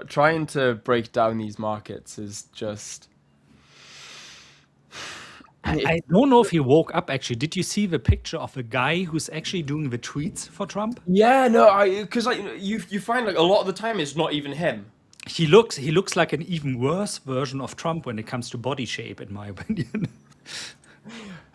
[SPEAKER 1] trying to break down these markets is just.
[SPEAKER 3] I don't know if he woke up actually. Did you see the picture of a guy who's actually doing the tweets for Trump?
[SPEAKER 1] Yeah, no, because like you find like a lot of the time it's not even him.
[SPEAKER 3] He looks like an even worse version of Trump when it comes to body shape, in my opinion.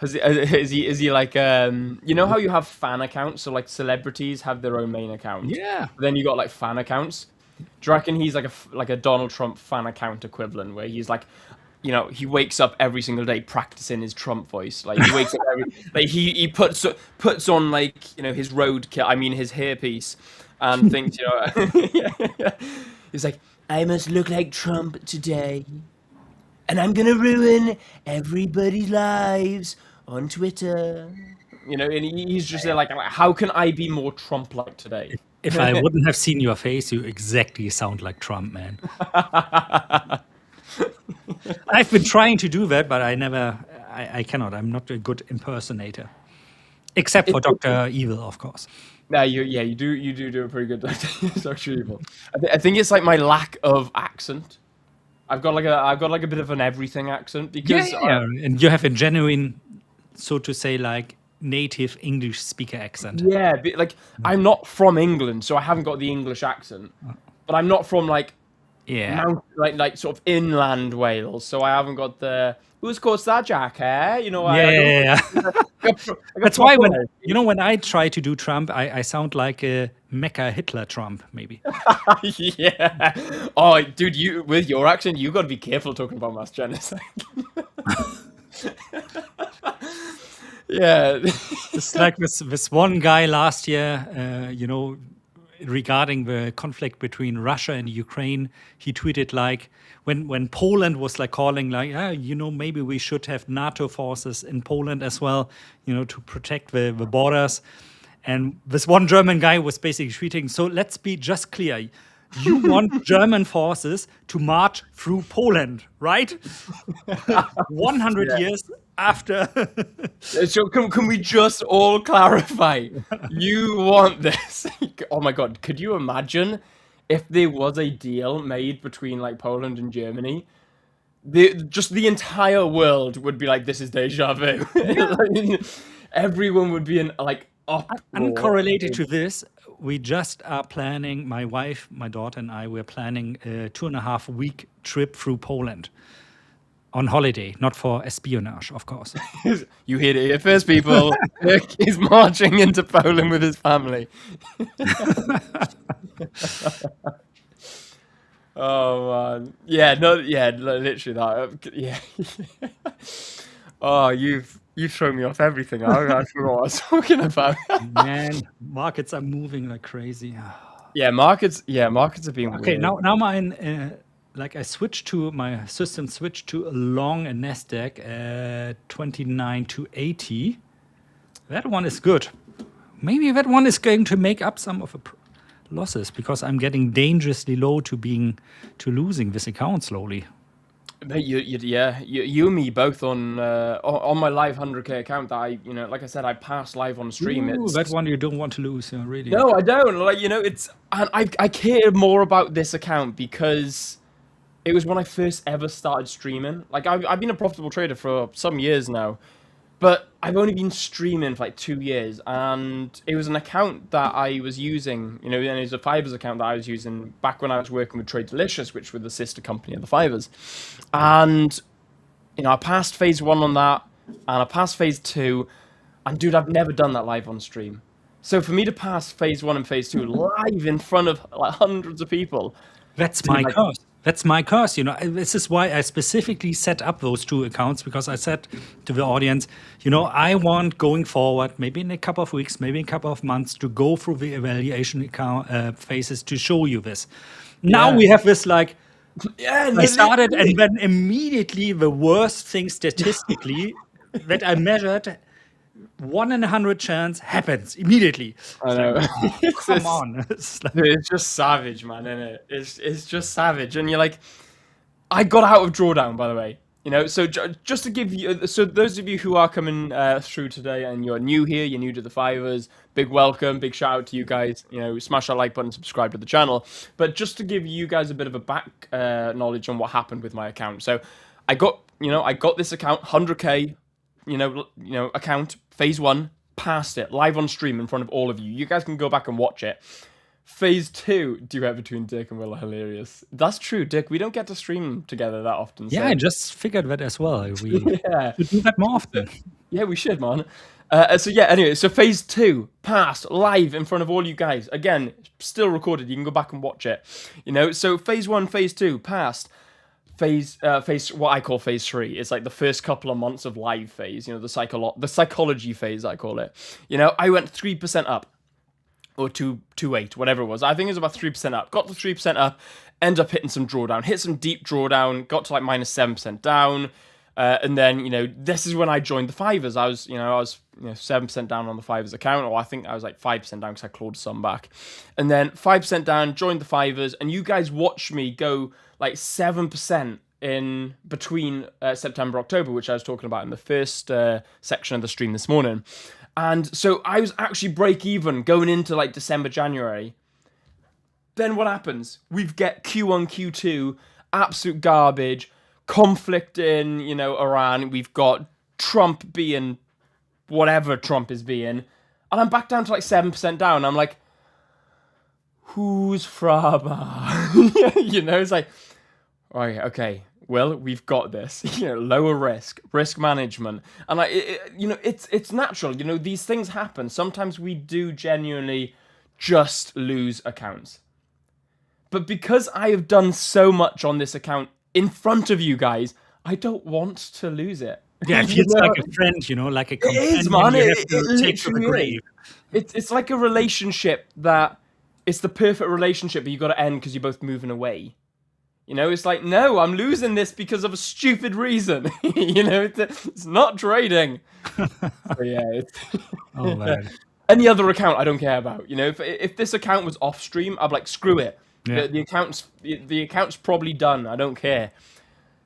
[SPEAKER 1] Is he like you know how you have fan accounts, so like celebrities have their own main account.
[SPEAKER 3] Yeah.
[SPEAKER 1] But then you got like fan accounts. Do you reckon he's like a Donald Trump fan account equivalent, where he's like, he wakes up every single day practicing his Trump voice. Like he wakes up he puts on like his roadkill, I mean his hairpiece, and thinks he's like, I must look like Trump today. And I'm gonna ruin everybody's lives on Twitter. And he's just there like, how can I be more Trump-like today?
[SPEAKER 3] If I wouldn't have seen your face, you exactly sound like Trump, man. I've been trying to do that, but I cannot. I'm not a good impersonator. Except for Dr. Evil, of course.
[SPEAKER 1] No, you do a pretty good Dr. Evil. I think it's like my lack of accent. I've got like a bit of an everything accent because
[SPEAKER 3] and you have a genuine, so to say, like native English speaker accent.
[SPEAKER 1] Yeah, but like I'm not from England, so I haven't got the English accent. But I'm not from like like sort of inland Wales, so I haven't got the who's caused that, Jack?
[SPEAKER 3] That's why when I try to do Trump, I sound like a Mecha Hitler Trump, maybe.
[SPEAKER 1] Yeah. Oh, dude, with your accent, you got to be careful talking about mass genocide. Yeah.
[SPEAKER 3] It's like this one guy last year, regarding the conflict between Russia and Ukraine, he tweeted like when Poland was like calling like, maybe we should have NATO forces in Poland as well, to protect the borders. And this one German guy was basically tweeting, so let's be just clear. You want German forces to march through Poland, right? 100 years after.
[SPEAKER 1] So can we just all clarify? You want this? Oh my God! Could you imagine if there was a deal made between like Poland and Germany? The entire world would be like, this is deja vu. Everyone would be in like uproar.
[SPEAKER 3] Uncorrelated to this, we just are planning, my wife, my daughter and I, we're planning a 2.5-week trip through Poland on holiday, not for espionage, of course.
[SPEAKER 1] You hear it here first, people. He's marching into Poland with his family. Oh man, literally that. Yeah. Oh, you've thrown me off everything. I forgot what I was talking about.
[SPEAKER 3] Man, markets are moving like crazy.
[SPEAKER 1] markets have been
[SPEAKER 3] Okay,
[SPEAKER 1] weird.
[SPEAKER 3] now mine, like I switched to my system switched to a long and NASDAQ at 29 to 80. That one is good. Maybe that one is going to make up some of the losses because I'm getting dangerously low to losing this account slowly.
[SPEAKER 1] Mate, you and me both on my live 100K account that like I said, I passed live on stream.
[SPEAKER 3] Ooh, that
[SPEAKER 1] It's
[SPEAKER 3] one you don't want to lose, really.
[SPEAKER 1] no, I don't. Like, and I care more about this account because it was when I first ever started streaming. Like, I've been a profitable trader for some years now, but I've only been streaming for like 2 years, and it was an account that I was using, and it was a Fibers account that I was using back when I was working with Trade Delicious, which were the sister company of the Fibers. And, I passed phase 1 on that, and I passed phase 2, and dude, I've never done that live on stream. So for me to pass phase 1 and phase 2 live in front of like hundreds of people,
[SPEAKER 3] That's
[SPEAKER 1] dude,
[SPEAKER 3] my
[SPEAKER 1] like,
[SPEAKER 3] curse. That's my curse. This is why I specifically set up those 2 accounts, because I said to the audience, I want going forward, maybe in a couple of weeks, maybe in a couple of months, to go through the evaluation account phases to show you this. Now
[SPEAKER 1] Yeah.
[SPEAKER 3] we have this like,
[SPEAKER 1] yeah,
[SPEAKER 3] I started, and then immediately the worst thing statistically that I measured, 1 in 100 chance happens immediately.
[SPEAKER 1] I know.
[SPEAKER 3] Come on. It's like,
[SPEAKER 1] Dude, it's just savage, man, isn't it? It's just savage, and you're like, I got out of drawdown, by the way. So just to give you, so those of you who are coming through today and you're new here, you're new to the 5ers, big welcome, big shout out to you guys. Smash that like button, subscribe to the channel. But just to give you guys a bit of a back knowledge on what happened with my account. So I got this account, 100K, account, phase 1, passed it live on stream in front of all of you. You guys can go back and watch it. Phase 2, duet between Dick and Will are hilarious. That's true, Dick. We don't get to stream together that often.
[SPEAKER 3] yeah,
[SPEAKER 1] So.
[SPEAKER 3] I just figured that as well. We
[SPEAKER 1] Yeah.
[SPEAKER 3] should do that more often.
[SPEAKER 1] Yeah, we should, man. Anyway, so phase 2 passed live in front of all you guys. Again, still recorded. You can go back and watch it. So phase 1, phase 2 passed. Phase what I call phase 3 is like the first couple of months of live phase. The psychology phase, I call it. I went 3% up. Or 2.8, whatever it was. I think it was about 3% up. Got to 3% up, end up hitting some drawdown. Hit some deep drawdown, got to like minus 7% down. And then, this is when I joined the 5ers. I was 7% down on the 5ers account, or I think I was like 5% down because I clawed some back. And then 5% down, joined the 5ers, and you guys watched me go like 7% in between September, October, which I was talking about in the first section of the stream this morning. And so I was actually break even going into like December, January. Then what happens? We get Q1, Q2, absolute garbage, conflict in, Iran. We've got Trump being whatever Trump is being. And I'm back down to like 7% down. I'm like, who's Fraba? It's like, all right, okay. Well, we've got this. Lower risk management, and it's natural. These things happen. Sometimes we do genuinely just lose accounts, but because I have done so much on this account in front of you guys, I don't want to lose it.
[SPEAKER 3] Yeah, it feels like a friend, like a companion.
[SPEAKER 1] It is, man.
[SPEAKER 3] You
[SPEAKER 1] It
[SPEAKER 3] have to take to the grave.
[SPEAKER 1] It's like a relationship that it's the perfect relationship, but you got to end because you're both moving away. It's like, no, I'm losing this because of a stupid reason. It's not trading. So yeah.
[SPEAKER 3] Oh man.
[SPEAKER 1] Any other account I don't care about. If this account was off stream, I'd be like, screw it.
[SPEAKER 3] Yeah.
[SPEAKER 1] The account's probably done. I don't care.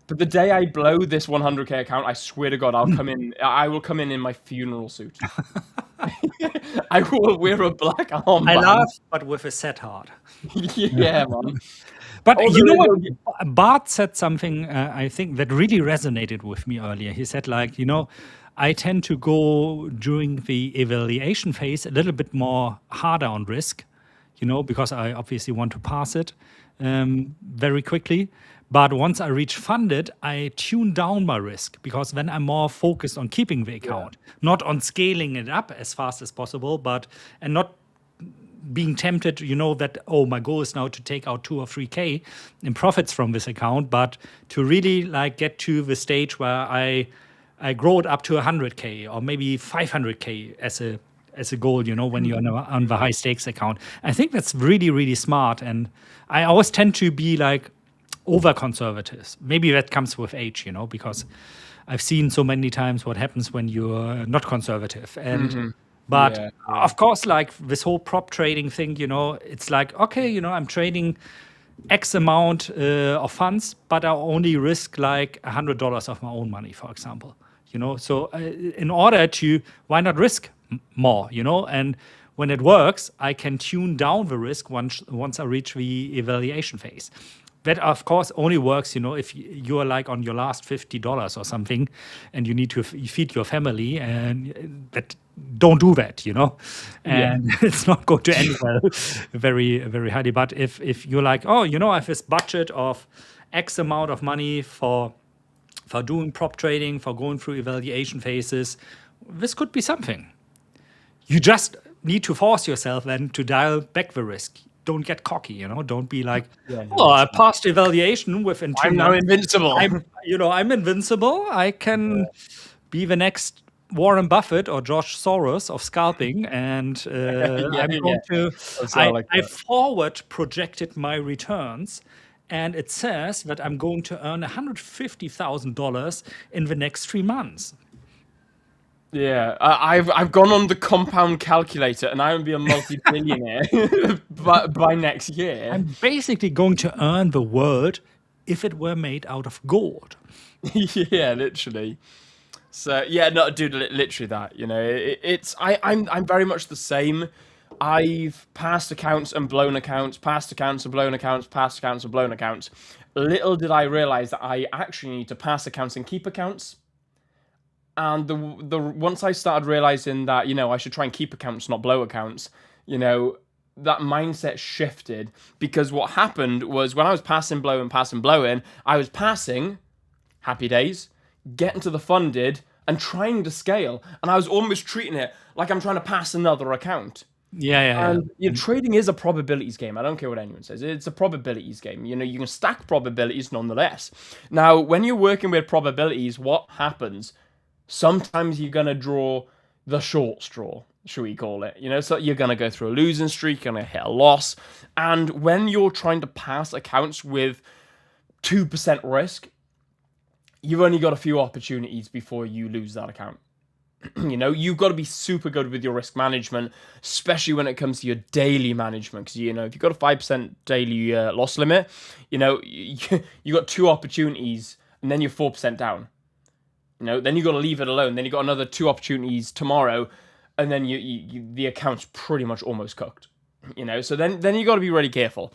[SPEAKER 1] But the day I blow this 100K account, I swear to God, I will come in my funeral suit. I will wear a black armband.
[SPEAKER 3] I laugh, but with a sad heart.
[SPEAKER 1] Yeah, man.
[SPEAKER 3] But you know what? Bart said something, I think, that really resonated with me earlier. He said, like, I tend to go during the evaluation phase a little bit more harder on risk, because I obviously want to pass it very quickly. But once I reach funded, I tune down my risk because then I'm more focused on keeping the account, not on scaling it up as fast as possible, and not being tempted, that, oh, my goal is now to take out 2 or 3K in profits from this account, but to really like get to the stage where I grow it up to 100K or maybe 500K as as a goal, when you're on the high stakes account. I think that's really, really smart. And I always tend to be like over conservative. Maybe that comes with age, because I've seen so many times what happens when you're not conservative. And but
[SPEAKER 1] Yeah,
[SPEAKER 3] of course, like this whole prop trading thing, it's like, okay, I'm trading X amount of funds, but I only risk like $100 of my own money, for example. So in order to, why not risk more? And when it works, I can tune down the risk once I reach the evaluation phase. That of course only works, if you're like on your last $50 or something, and you need to feed your family, and that don't do that, and it's not going to end well very, very highly. But if you're like, oh, I have this budget of X amount of money for doing prop trading, for going through evaluation phases, this could be something. You just need to force yourself then to dial back the risk. Don't get cocky, Don't be like, I passed evaluation within 2
[SPEAKER 1] I'm now
[SPEAKER 3] months.
[SPEAKER 1] invincible.
[SPEAKER 3] I'm invincible. I can be the next Warren Buffett or George Soros of scalping, and I'm going to. I forward projected my returns, and it says that I'm going to earn $150,000 in the next 3 months.
[SPEAKER 1] Yeah, I've gone on the compound calculator, and I will be a multi-billionaire by next year.
[SPEAKER 3] I'm basically going to earn the world if it were made out of gold.
[SPEAKER 1] Yeah, literally. So yeah, no, dude, literally that. I'm very much the same. I've passed accounts and blown accounts, passed accounts and blown accounts, passed accounts and blown accounts. Little did I realize that I actually need to pass accounts and keep accounts. And the once I started realizing that, I should try and keep accounts, not blow accounts, that mindset shifted. Because what happened was when I was passing, blowing, I was passing, happy days, getting to the funded and trying to scale. And I was almost treating it like I'm trying to pass another account. And trading is a probabilities game. I don't care what anyone says. It's a probabilities game. You can stack probabilities nonetheless. Now, when you're working with probabilities, what happens? Sometimes you're going to draw the short straw, should we call it? So you're going to go through a losing streak, you're going to hit a loss. And when you're trying to pass accounts with 2% risk, you've only got a few opportunities before you lose that account. You've got to be super good with your risk management, especially when it comes to your daily management. Because, if you've got a 5% daily loss limit, you got 2 opportunities and then you're 4% down. Then you got to leave it alone. Then you got another 2 opportunities tomorrow, and then the account's pretty much almost cooked. So then you got to be really careful.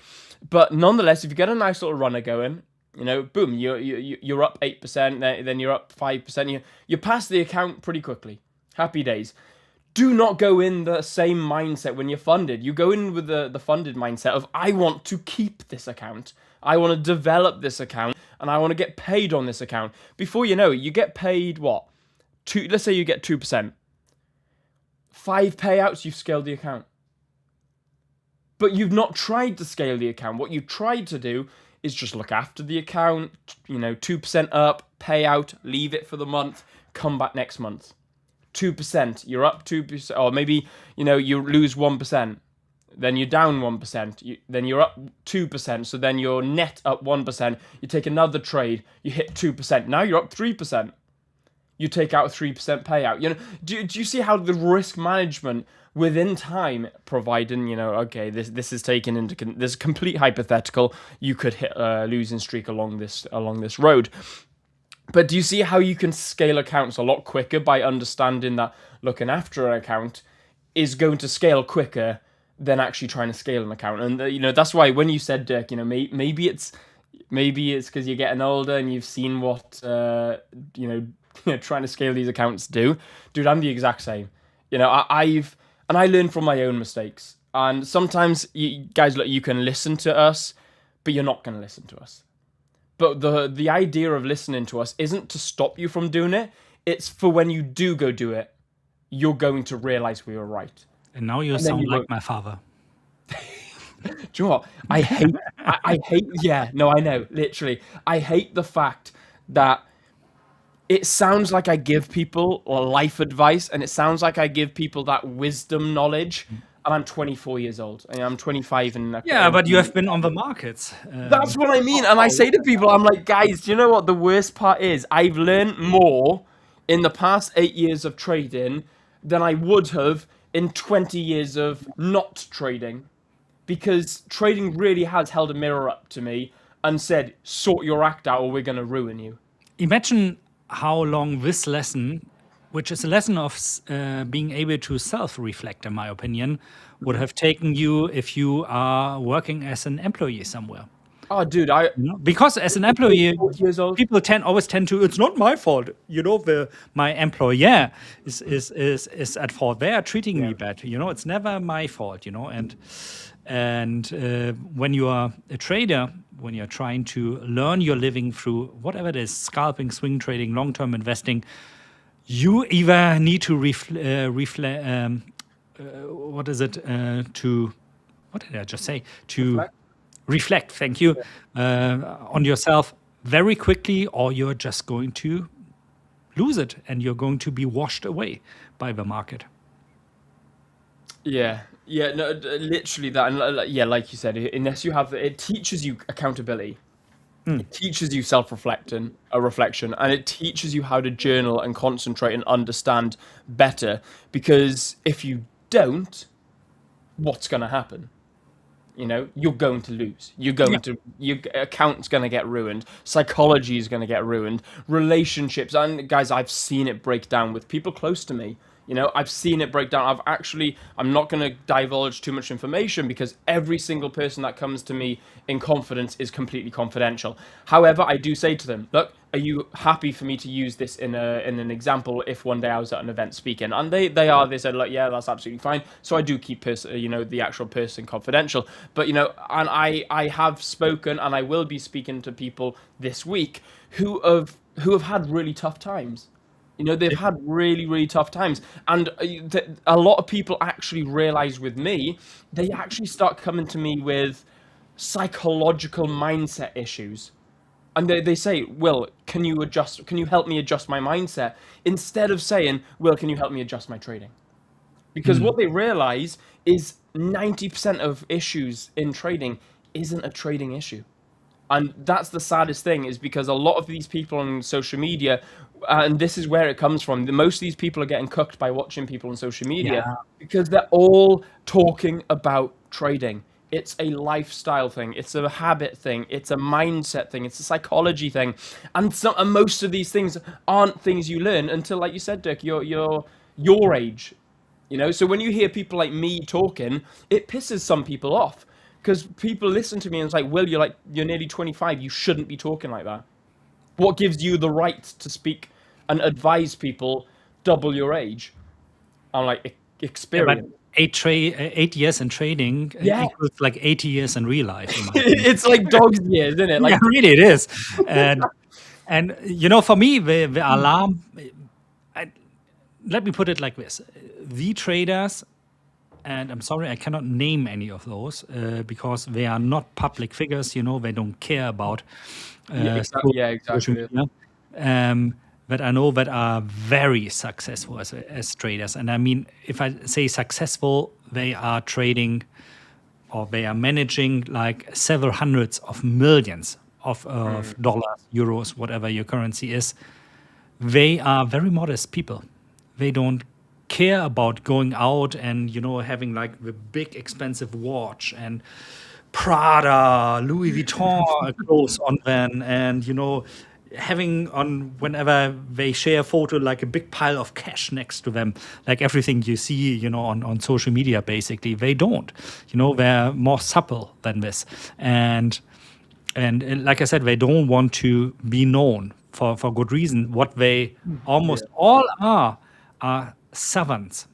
[SPEAKER 1] But nonetheless, if you get a nice little runner going, boom, you're up 8%, then you're up 5%. You pass the account pretty quickly. Happy days. Do not go in the same mindset when you're funded. You go in with the funded mindset of, I want to keep this account. I want to develop this account, and I want to get paid on this account. Before you know it, you get paid what? Let's say you get 2%. 5 payouts, you've scaled the account. But you've not tried to scale the account. What you've tried to do is just look after the account, 2% up, payout, leave it for the month, come back next month. 2%, you're up 2%, or maybe, you lose 1%. Then you're down 1%, then you're up 2%, so then you're net up 1%, you take another trade, you hit 2%, now you're up 3%. You take out a 3% payout. Do you see how the risk management within time, providing, okay, this is taken into, this complete hypothetical, you could hit a losing streak along this road. But do you see how you can scale accounts a lot quicker by understanding that looking after an account is going to scale quicker than actually trying to scale an account? And that's why when you said, Dirk, maybe it's because you're getting older and you've seen what trying to scale these accounts do. Dude, I'm the exact same. I learn from my own mistakes. And sometimes you guys, look, you can listen to us, but you're not going to listen to us. But the idea of listening to us isn't to stop you from doing it. It's for when you do go do it, you're going to realize we were right.
[SPEAKER 3] And now you sound like my father.
[SPEAKER 1] Do you know what? I hate, yeah, no, I know, literally. I hate the fact that it sounds like I give people life advice, and it sounds like I give people that wisdom knowledge. And I'm 24 years old. And I'm 25
[SPEAKER 3] Yeah, but you have been on the markets.
[SPEAKER 1] That's what I mean. And I say to people, I'm like, guys, do you know what the worst part is? I've learned more in the past 8 years of trading than I would have in 20 years of not trading. Because trading really has held a mirror up to me and said, sort your act out or we're going to ruin you.
[SPEAKER 3] Imagine how long this lesson, which is a lesson of being able to self-reflect, in my opinion, would have taken you if you are working as an employee somewhere.
[SPEAKER 1] Oh, dude,
[SPEAKER 3] Because as an employee,
[SPEAKER 1] 40 years old.
[SPEAKER 3] people always tend to. It's not my fault, my employer is at fault. They are treating me bad. It's never my fault. And when you are a trader, when you're trying to learn your living through whatever it is, scalping, swing trading, long-term investing, you either need to what did I just say? To reflect, thank you, on yourself very quickly, or you're just going to lose it and you're going to be washed away by the market.
[SPEAKER 1] Yeah, no, literally that. And yeah, like you said, unless you have, it teaches you accountability. It teaches you reflection, and it teaches you how to journal and concentrate and understand better. Because if you don't, what's going to happen? You're going to lose. Your account's going to get ruined. Psychology is going to get ruined. Relationships, and guys, I've seen it break down with people close to me. I've seen it break down. I'm not going to divulge too much information because every single person that comes to me in confidence is completely confidential. However, I do say to them, look, are you happy for me to use this in an example if one day I was at an event speaking? And they said, like, yeah, that's absolutely fine. So I do keep the actual person confidential. But, and I have spoken and I will be speaking to people this week who have had really tough times. They've had really, really tough times. And a lot of people actually realize with me, they actually start coming to me with psychological mindset issues. And they say, Will, can you help me adjust my mindset? Instead of saying, Will, can you help me adjust my trading? Because what they realize is 90% of issues in trading isn't a trading issue. And that's the saddest thing, is because a lot of these people on social media, and this is where it comes from, most of these people are getting cooked by watching people on social media because they're all talking about trading. It's a lifestyle thing. It's a habit thing. It's a mindset thing. It's a psychology thing. And most of these things aren't things you learn until, like you said, Dirk, your age. So when you hear people like me talking, it pisses some people off. Because people listen to me and it's like, Will, you're nearly 25. You shouldn't be talking like that. What gives you the right to speak and advise people double your age? I'm like, experience.
[SPEAKER 3] Yeah, but 8 years in trading equals like 80 years in real life.
[SPEAKER 1] It's like dog's years, isn't it? Like,
[SPEAKER 3] yeah, really it is. And for me, the alarm, let me put it like this. The traders, and I'm sorry, I cannot name any of those because they are not public figures. They don't care about.
[SPEAKER 1] Exactly.
[SPEAKER 3] But I know that are very successful as traders. And I mean, if I say successful, they are trading or they are managing like several hundreds of millions of dollars, euros, whatever your currency is. They are very modest people. They don't care about going out and having like the big expensive watch and Prada, Louis Vuitton clothes on them, and having on whenever they share a photo like a big pile of cash next to them, like everything you see on social media. Basically, they don't. They're more supple than this, and like I said, they don't want to be known for good reason. What they almost all are savants.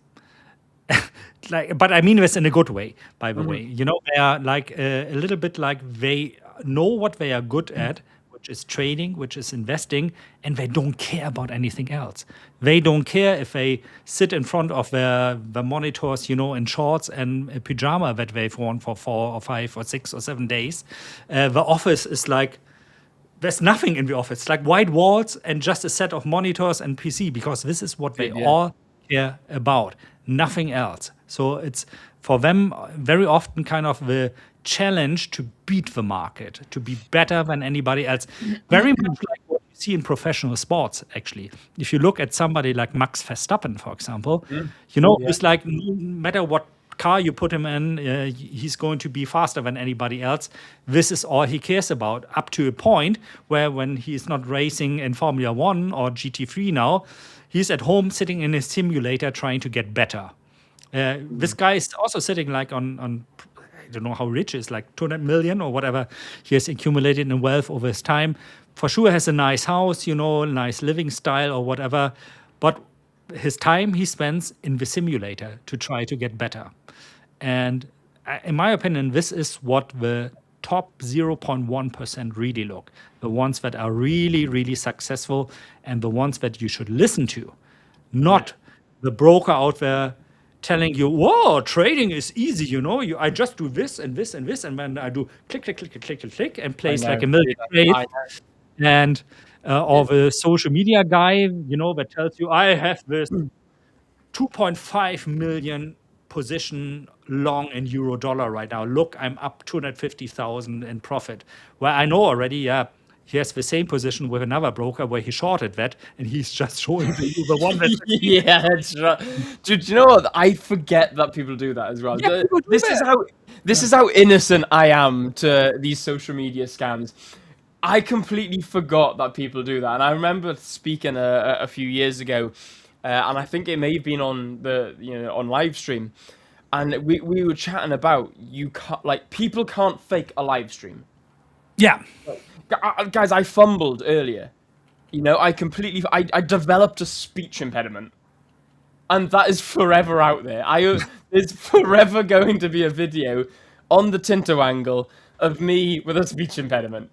[SPEAKER 3] But I mean this in a good way, by the way. They are like a little bit like they know what they are good at, which is trading, which is investing, and they don't care about anything else. They don't care if they sit in front of the monitors, in shorts and a pajama that they've worn for 4 or 5 or 6 or 7 days. The office is like there's nothing in the office, like white walls and just a set of monitors and PC, because this is what they all care about, nothing else. So it's for them very often kind of the challenge to beat the market, to be better than anybody else. Very much like what you see in professional sports, actually. If you look at somebody like Max Verstappen, for example, it's like no matter what car you put him in, he's going to be faster than anybody else. This is all he cares about, up to a point where when he's not racing in Formula 1 or GT3 now, he's at home sitting in his simulator trying to get better. This guy is also sitting like on I don't know how rich he is, like 200 million or whatever he has accumulated in wealth over his time. For sure has a nice house, nice living style or whatever, but his time he spends in the simulator to try to get better. And in my opinion, this is what the top 0.1% really look, the ones that are really, really successful and the ones that you should listen to, not the broker out there telling you, whoa, trading is easy, I just do this and this and this, and then I do click, click, click, click, click, click, and place like a million trades. And or the social media guy, that tells you, I have this 2.5 million position long in euro dollar right now. Look, I'm up 250,000 in profit. Well, I know already, he has the same position with another broker where he shorted that, and he's just showing you the one that.
[SPEAKER 1] Yeah, that's right. Dude, you know what? I forget that people do that as well.
[SPEAKER 3] Yeah,
[SPEAKER 1] This is how innocent I am to these social media scams. I completely forgot that people do that, and I remember speaking a few years ago, and I think it may have been on on live stream, and we were chatting about people can't fake a live stream.
[SPEAKER 3] Yeah.
[SPEAKER 1] Guys, I fumbled earlier. I developed a speech impediment. And that is forever out there. There's forever going to be a video on the Tinto angle of me with a speech impediment.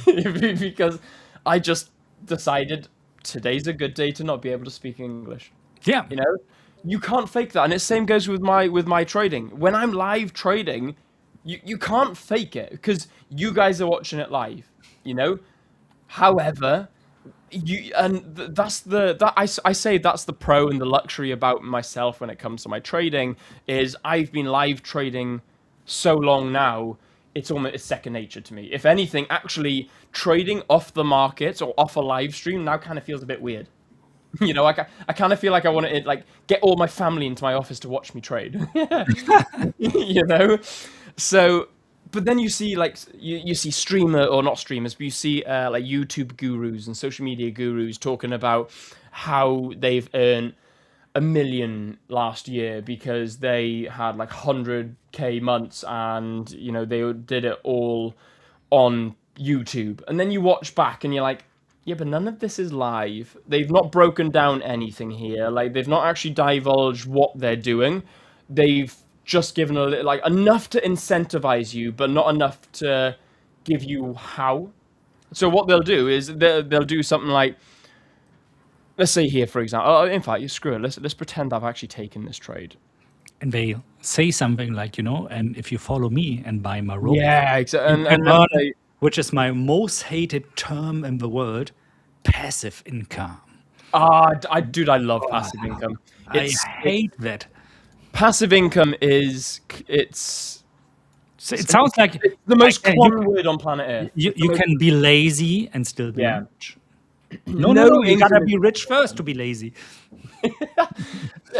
[SPEAKER 1] Because I just decided today's a good day to not be able to speak English.
[SPEAKER 3] Yeah.
[SPEAKER 1] You can't fake that. And the same goes with my trading. When I'm live trading, you can't fake it because you guys are watching it live. However, I say that's the pro and the luxury about myself when it comes to my trading is I've been live trading so long now, it's second nature to me. If anything, actually trading off the market or off a live stream now kind of feels a bit weird. I kind of feel like I want to get all my family into my office to watch me trade. So. But then you see you see not streamers, but you see YouTube gurus and social media gurus talking about how they've earned $1 million last year because they had 100K months and they did it all on YouTube. And then you watch back and you're like, yeah, but none of this is live. They've not broken down anything here. They've not actually divulged what they're doing. They've just given a little, enough to incentivize you, but not enough to give you how. So what they'll do is they'll do something like, let's say here, for example, in fact, you screw it. Let's pretend I've actually taken this trade.
[SPEAKER 3] And they say something like, and if you follow me and buy my rope,
[SPEAKER 1] yeah, exactly.
[SPEAKER 3] Which is my most hated term in the world, passive income.
[SPEAKER 1] Dude, I love passive income.
[SPEAKER 3] I hate that.
[SPEAKER 1] Passive income it
[SPEAKER 3] sounds like
[SPEAKER 1] it's the most common word on planet Earth.
[SPEAKER 3] You can be lazy and still be rich. No, you gotta be rich first to be lazy.
[SPEAKER 1] Dude,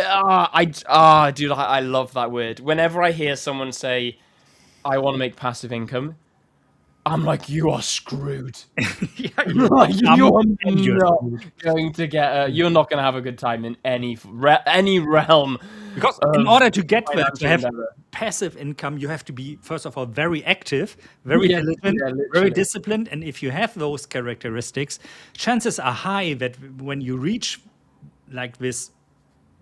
[SPEAKER 1] I love that word. Whenever I hear someone say, I want to make passive income, I'm like, you are screwed. You're not going to get. You're not going to have a good time in any realm.
[SPEAKER 3] Because in order to get that, to have passive income, you have to be, first of all, very active, very diligent, very disciplined. And if you have those characteristics, chances are high that when you reach this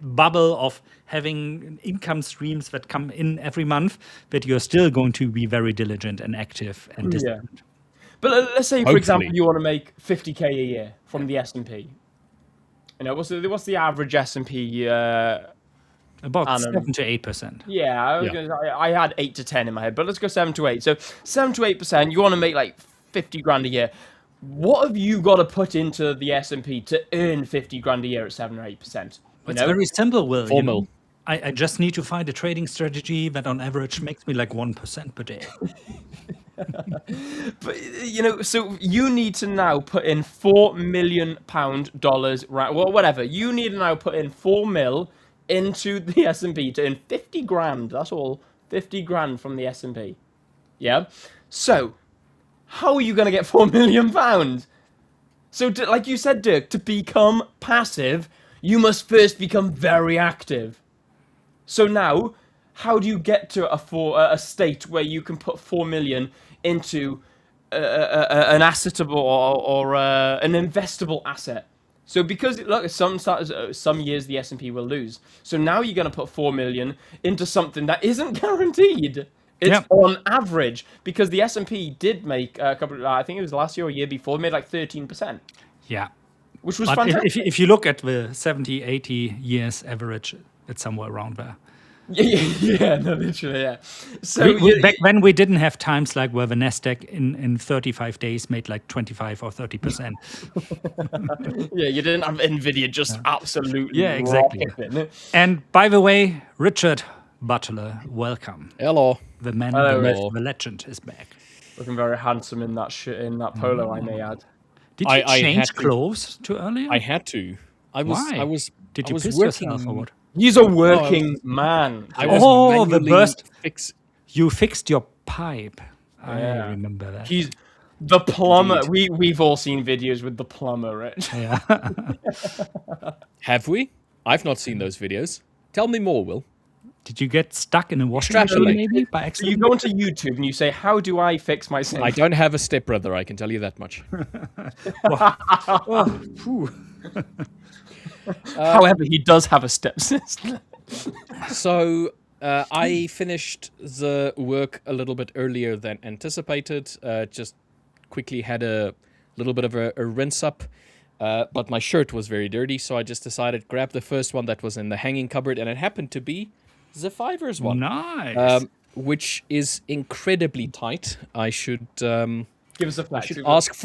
[SPEAKER 3] bubble of having income streams that come in every month, that you're still going to be very diligent and active and disciplined.
[SPEAKER 1] Yeah. But let's say, for example, you want to make 50K a year from the S&P. What's the average S&P?
[SPEAKER 3] About 7 to 8%.
[SPEAKER 1] Yeah, I had 8 to 10 in my head, but let's go 7 to 8. So 7 to 8%. You want to make 50 grand a year. what have you got to put into the S&P to earn 50 grand a year at 7 or 8%?
[SPEAKER 3] It's very simple, Will.
[SPEAKER 2] 4 mil.
[SPEAKER 3] I just need to find a trading strategy that on average makes me like 1% per day.
[SPEAKER 1] But so you need to now put in £4 million, right? Well, whatever. You need to now put in 4 mil into the S&P to earn 50 grand. That's all. 50 grand from the S&P. Yeah. So, how are you going to get £4 million? So, like you said, Dirk, to become passive, you must first become very active. So now, how do you get to a state where you can put 4 million into an assetable or an investable asset? So because look, some years the S&P will lose. So now you're going to put 4 million into something that isn't guaranteed. It's on average, because the S&P did make a couple. I think it was last year or year before, made like 13%.
[SPEAKER 3] Yeah.
[SPEAKER 1] Which was
[SPEAKER 3] But
[SPEAKER 1] fantastic.
[SPEAKER 3] if you look at the 70, 80 years average, it's somewhere around there.
[SPEAKER 1] Yeah, no, literally, yeah. So
[SPEAKER 3] Back when we didn't have times like where the NASDAQ in 35 days made like 25 or 30%.
[SPEAKER 1] yeah, you didn't have Nvidia just absolutely
[SPEAKER 3] exactly.
[SPEAKER 1] rocketing.
[SPEAKER 3] And by the way, Richard Butler, welcome.
[SPEAKER 2] Hello.
[SPEAKER 3] The man,
[SPEAKER 1] Hello,
[SPEAKER 3] the
[SPEAKER 1] Rich.
[SPEAKER 3] myth, the legend is back.
[SPEAKER 1] Looking very handsome in that polo, I may add.
[SPEAKER 3] Did you
[SPEAKER 2] I
[SPEAKER 3] change
[SPEAKER 2] had to-
[SPEAKER 3] clothes to earlier?
[SPEAKER 2] I had to.
[SPEAKER 3] Why? Did you piss
[SPEAKER 2] working.
[SPEAKER 3] yourself or what?
[SPEAKER 1] He's a working man.
[SPEAKER 2] I was
[SPEAKER 3] The
[SPEAKER 2] manually
[SPEAKER 3] burst.
[SPEAKER 2] You
[SPEAKER 3] You fixed your pipe. I
[SPEAKER 1] Yeah.
[SPEAKER 3] remember that.
[SPEAKER 1] He's the plumber. We've all seen videos with the plumber, Rich.
[SPEAKER 3] Yeah.
[SPEAKER 2] Have we? I've not seen those videos. Tell me more, Will.
[SPEAKER 3] Did you get stuck in a washing
[SPEAKER 2] Extrapolate.
[SPEAKER 3] machine maybe by
[SPEAKER 1] So
[SPEAKER 3] accident?
[SPEAKER 1] you go onto YouTube and you say, "How do I fix my sink?"
[SPEAKER 2] I don't have a stepbrother, I can tell you that much.
[SPEAKER 1] However, he does have a stepsister.
[SPEAKER 2] So I finished the work a little bit earlier than anticipated. Just quickly had a little bit of a rinse up. But my shirt was very dirty, so I just decided grab the first one that was in the hanging cupboard, and it happened to be the 5ers one.
[SPEAKER 3] Nice.
[SPEAKER 2] Which is incredibly tight. I should
[SPEAKER 1] Give us a flash.
[SPEAKER 2] I should ask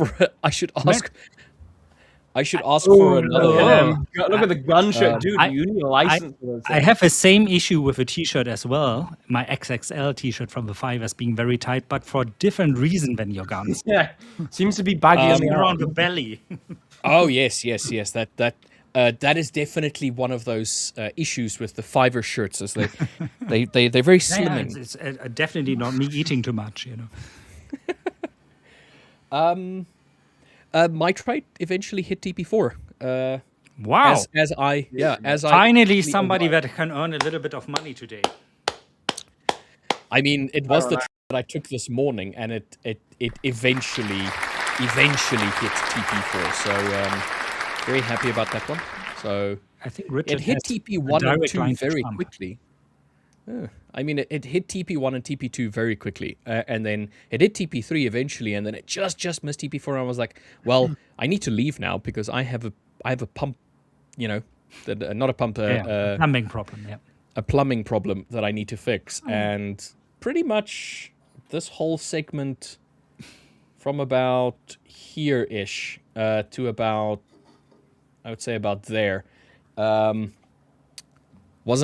[SPEAKER 2] for another
[SPEAKER 1] Look
[SPEAKER 2] one.
[SPEAKER 1] at him. Look at the gun shirt, dude. You need a license for those
[SPEAKER 3] I
[SPEAKER 1] things.
[SPEAKER 3] have the same issue with a t-shirt as well. My XXL t-shirt from the 5ers being very tight, but for a different reason than your guns.
[SPEAKER 1] Yeah, seems to be baggy on the
[SPEAKER 3] Around
[SPEAKER 1] arm.
[SPEAKER 3] the belly.
[SPEAKER 2] Oh yes. That is definitely one of those issues with the 5er shirts, as they're very slimming.
[SPEAKER 3] It's definitely not me eating too much, you know.
[SPEAKER 2] My trade eventually hit TP4.
[SPEAKER 3] Wow.
[SPEAKER 2] As I
[SPEAKER 3] Finally somebody that can earn a little bit of money today.
[SPEAKER 2] I mean, it was the trade that I took this morning, and it eventually hit TP4. So very happy about that one. So
[SPEAKER 3] I think Richard
[SPEAKER 2] it hit
[SPEAKER 3] has
[SPEAKER 2] TP1 and
[SPEAKER 3] direct
[SPEAKER 2] 2
[SPEAKER 3] line to
[SPEAKER 2] very
[SPEAKER 3] Trump.
[SPEAKER 2] quickly. I mean, it hit TP1 and TP2 very quickly, and then it hit TP3 eventually, and then it just missed TP4. And I was like, well, I need to leave now because I have a pump, you know, not a pump,
[SPEAKER 3] plumbing problem. Yeah.
[SPEAKER 2] a plumbing problem that I need to fix, and pretty much this whole segment from about here-ish to about, I would say about there, wasn't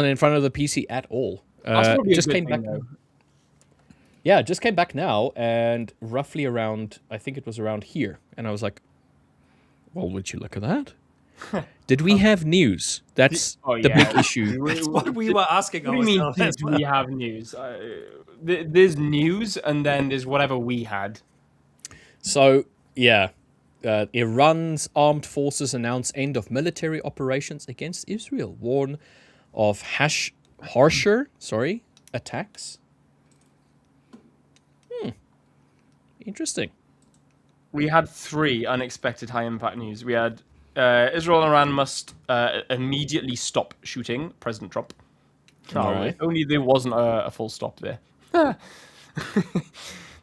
[SPEAKER 2] in front of the PC at all.
[SPEAKER 1] That's probably a
[SPEAKER 2] Just
[SPEAKER 1] good
[SPEAKER 2] came
[SPEAKER 1] thing,
[SPEAKER 2] back.
[SPEAKER 1] though.
[SPEAKER 2] Yeah, just came back now, and roughly around, I think it was around here, and I was like, well, would you look at that? Did we have news? That's
[SPEAKER 1] Oh,
[SPEAKER 2] the
[SPEAKER 1] yeah.
[SPEAKER 2] big issue.
[SPEAKER 3] That's what we were asking
[SPEAKER 1] What do you mean,
[SPEAKER 3] ourselves.
[SPEAKER 1] did we have news? There's news, and then there's whatever we had.
[SPEAKER 2] So, yeah, Iran's armed forces announce end of military operations against Israel, warn of harsher attacks. Interesting.
[SPEAKER 1] We had 3 unexpected high-impact news. We had Israel and Iran must immediately stop shooting President Trump.
[SPEAKER 2] All right.
[SPEAKER 1] If only there wasn't a full stop there.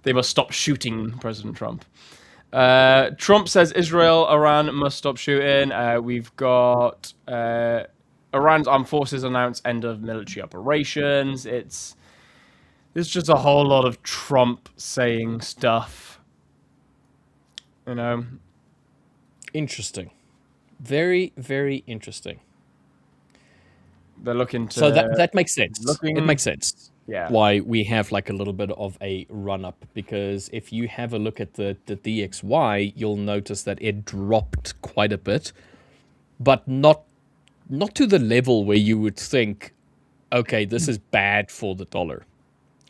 [SPEAKER 1] They must stop shooting President Trump. Trump says Israel, Iran must stop shooting. We've got Iran's armed forces announce end of military operations. It's just a whole lot of Trump saying stuff. You know,
[SPEAKER 2] Interesting. Very, very interesting.
[SPEAKER 1] they're looking
[SPEAKER 2] So
[SPEAKER 1] to
[SPEAKER 2] that makes sense. It
[SPEAKER 1] looking.
[SPEAKER 2] makes sense.
[SPEAKER 1] Yeah.
[SPEAKER 2] Why we have like a little bit of a run up, because if you have a look at the DXY, you'll notice that it dropped quite a bit, but not to the level where you would think, okay, this is bad for the dollar.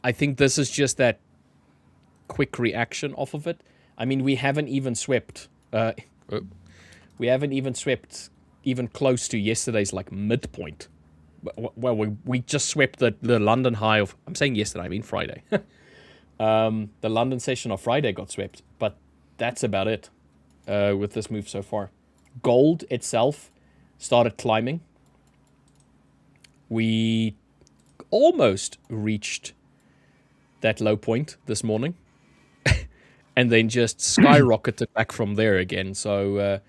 [SPEAKER 2] I think this is just that quick reaction off of it. I mean, we haven't even swept even close to yesterday's like midpoint. Well, we just swept the London high of, I'm saying yesterday, I mean Friday. The London session of Friday got swept, but that's about it with this move so far. Gold itself started climbing. We almost reached that low point this morning and then just skyrocketed back from there again. So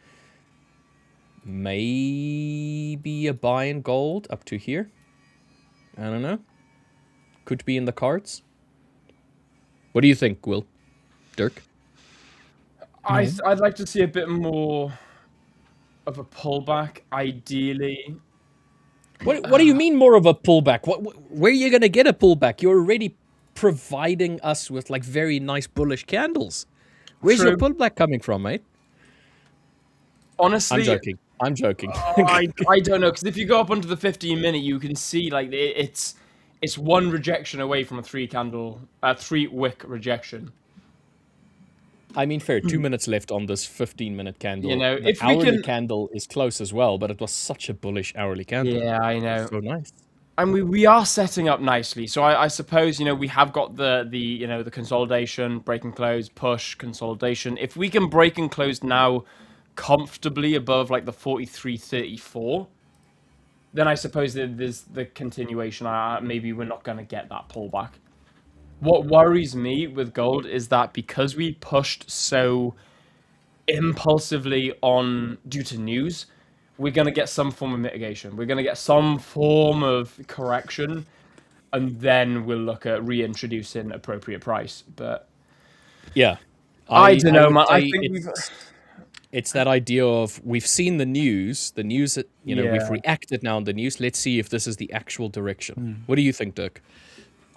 [SPEAKER 2] maybe a buy in gold up to here. I don't know. Could be in the cards. What do you think, Will? Dirk?
[SPEAKER 1] I'd like to see a bit more of a pullback, ideally.
[SPEAKER 2] What do you mean more of a pullback? Where are you going to get a pullback? You're already providing us with like very nice bullish candles. Where's your pullback coming from, mate?
[SPEAKER 1] Honestly,
[SPEAKER 2] I'm joking.
[SPEAKER 1] I don't know, because if you go up onto the 15-minute, you can see like it's one rejection away from a 3-wick rejection.
[SPEAKER 2] I mean, fair. 2 minutes left on this 15-minute candle.
[SPEAKER 1] You know,
[SPEAKER 2] the
[SPEAKER 1] if we
[SPEAKER 2] hourly
[SPEAKER 1] can,
[SPEAKER 2] candle is close as well, but it was such a bullish hourly candle.
[SPEAKER 1] yeah, I know.
[SPEAKER 2] So nice.
[SPEAKER 1] And we are setting up nicely. So I suppose, you know, we have got the you know, the consolidation, break and close, push, consolidation. If we can break and close now comfortably above like the 43.34, then I suppose that there's the continuation. Maybe we're not going to get that pullback. What worries me with gold is that because we pushed so impulsively on due to news, we're going to get some form of mitigation. We're going to get some form of correction, and then we'll look at reintroducing appropriate price. But
[SPEAKER 2] yeah,
[SPEAKER 1] I don't know, man.
[SPEAKER 2] I think it's that idea of we've seen the news that, you know, we've reacted now on the news. Let's see if this is the actual direction. What do you think, Dirk?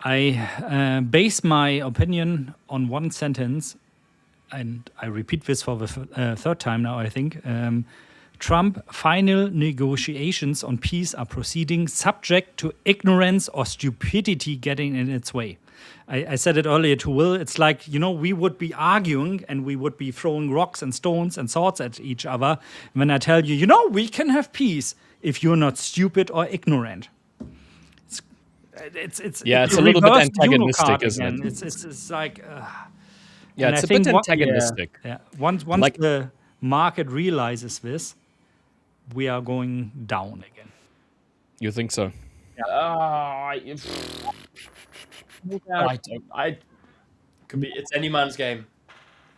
[SPEAKER 3] I base my opinion on one sentence, and I repeat this for the third time now, I think. Trump final negotiations on peace are proceeding subject to ignorance or stupidity getting in its way. I said it earlier to Will. It's like, you know, we would be arguing and we would be throwing rocks and stones and swords at each other when I tell you, you know, we can have peace if you're not stupid or ignorant. It's
[SPEAKER 2] a little bit antagonistic, isn't it?
[SPEAKER 3] It's like
[SPEAKER 2] yeah, it's a bit antagonistic.
[SPEAKER 3] Once like, the market realizes this, we are going down again.
[SPEAKER 2] You think so?
[SPEAKER 1] Could be. It's any man's game.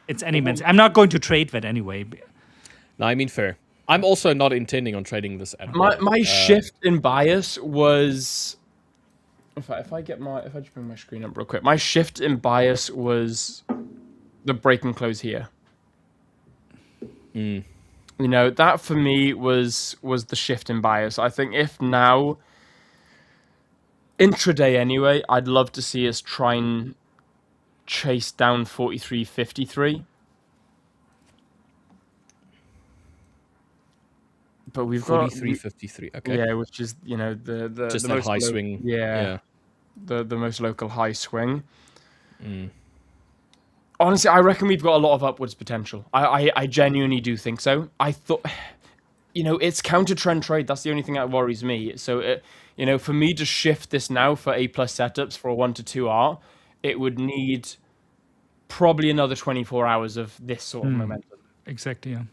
[SPEAKER 3] It's any man's. I'm not going to trade that anyway.
[SPEAKER 2] No, I mean fair. I'm also not intending on trading this at all.
[SPEAKER 1] My shift in bias was. If I just bring my screen up real quick, my shift in bias was the break and close here. You know, that for me was the shift in bias. I think if now, intraday anyway, I'd love to see us try and chase down 43.53. But we've got
[SPEAKER 2] 43.53. Okay.
[SPEAKER 1] Yeah, which is, you know, the
[SPEAKER 2] just
[SPEAKER 1] the
[SPEAKER 2] that
[SPEAKER 1] most
[SPEAKER 2] high swing.
[SPEAKER 1] Yeah. The most local high swing. Honestly, I reckon we've got a lot of upwards potential. I genuinely do think so. I thought, you know, it's counter trend trade. That's the only thing that worries me. So, you know, for me to shift this now for A+ setups for a 1 to 2R, it would need probably another 24 hours of this sort of momentum.
[SPEAKER 3] Exactly, yeah.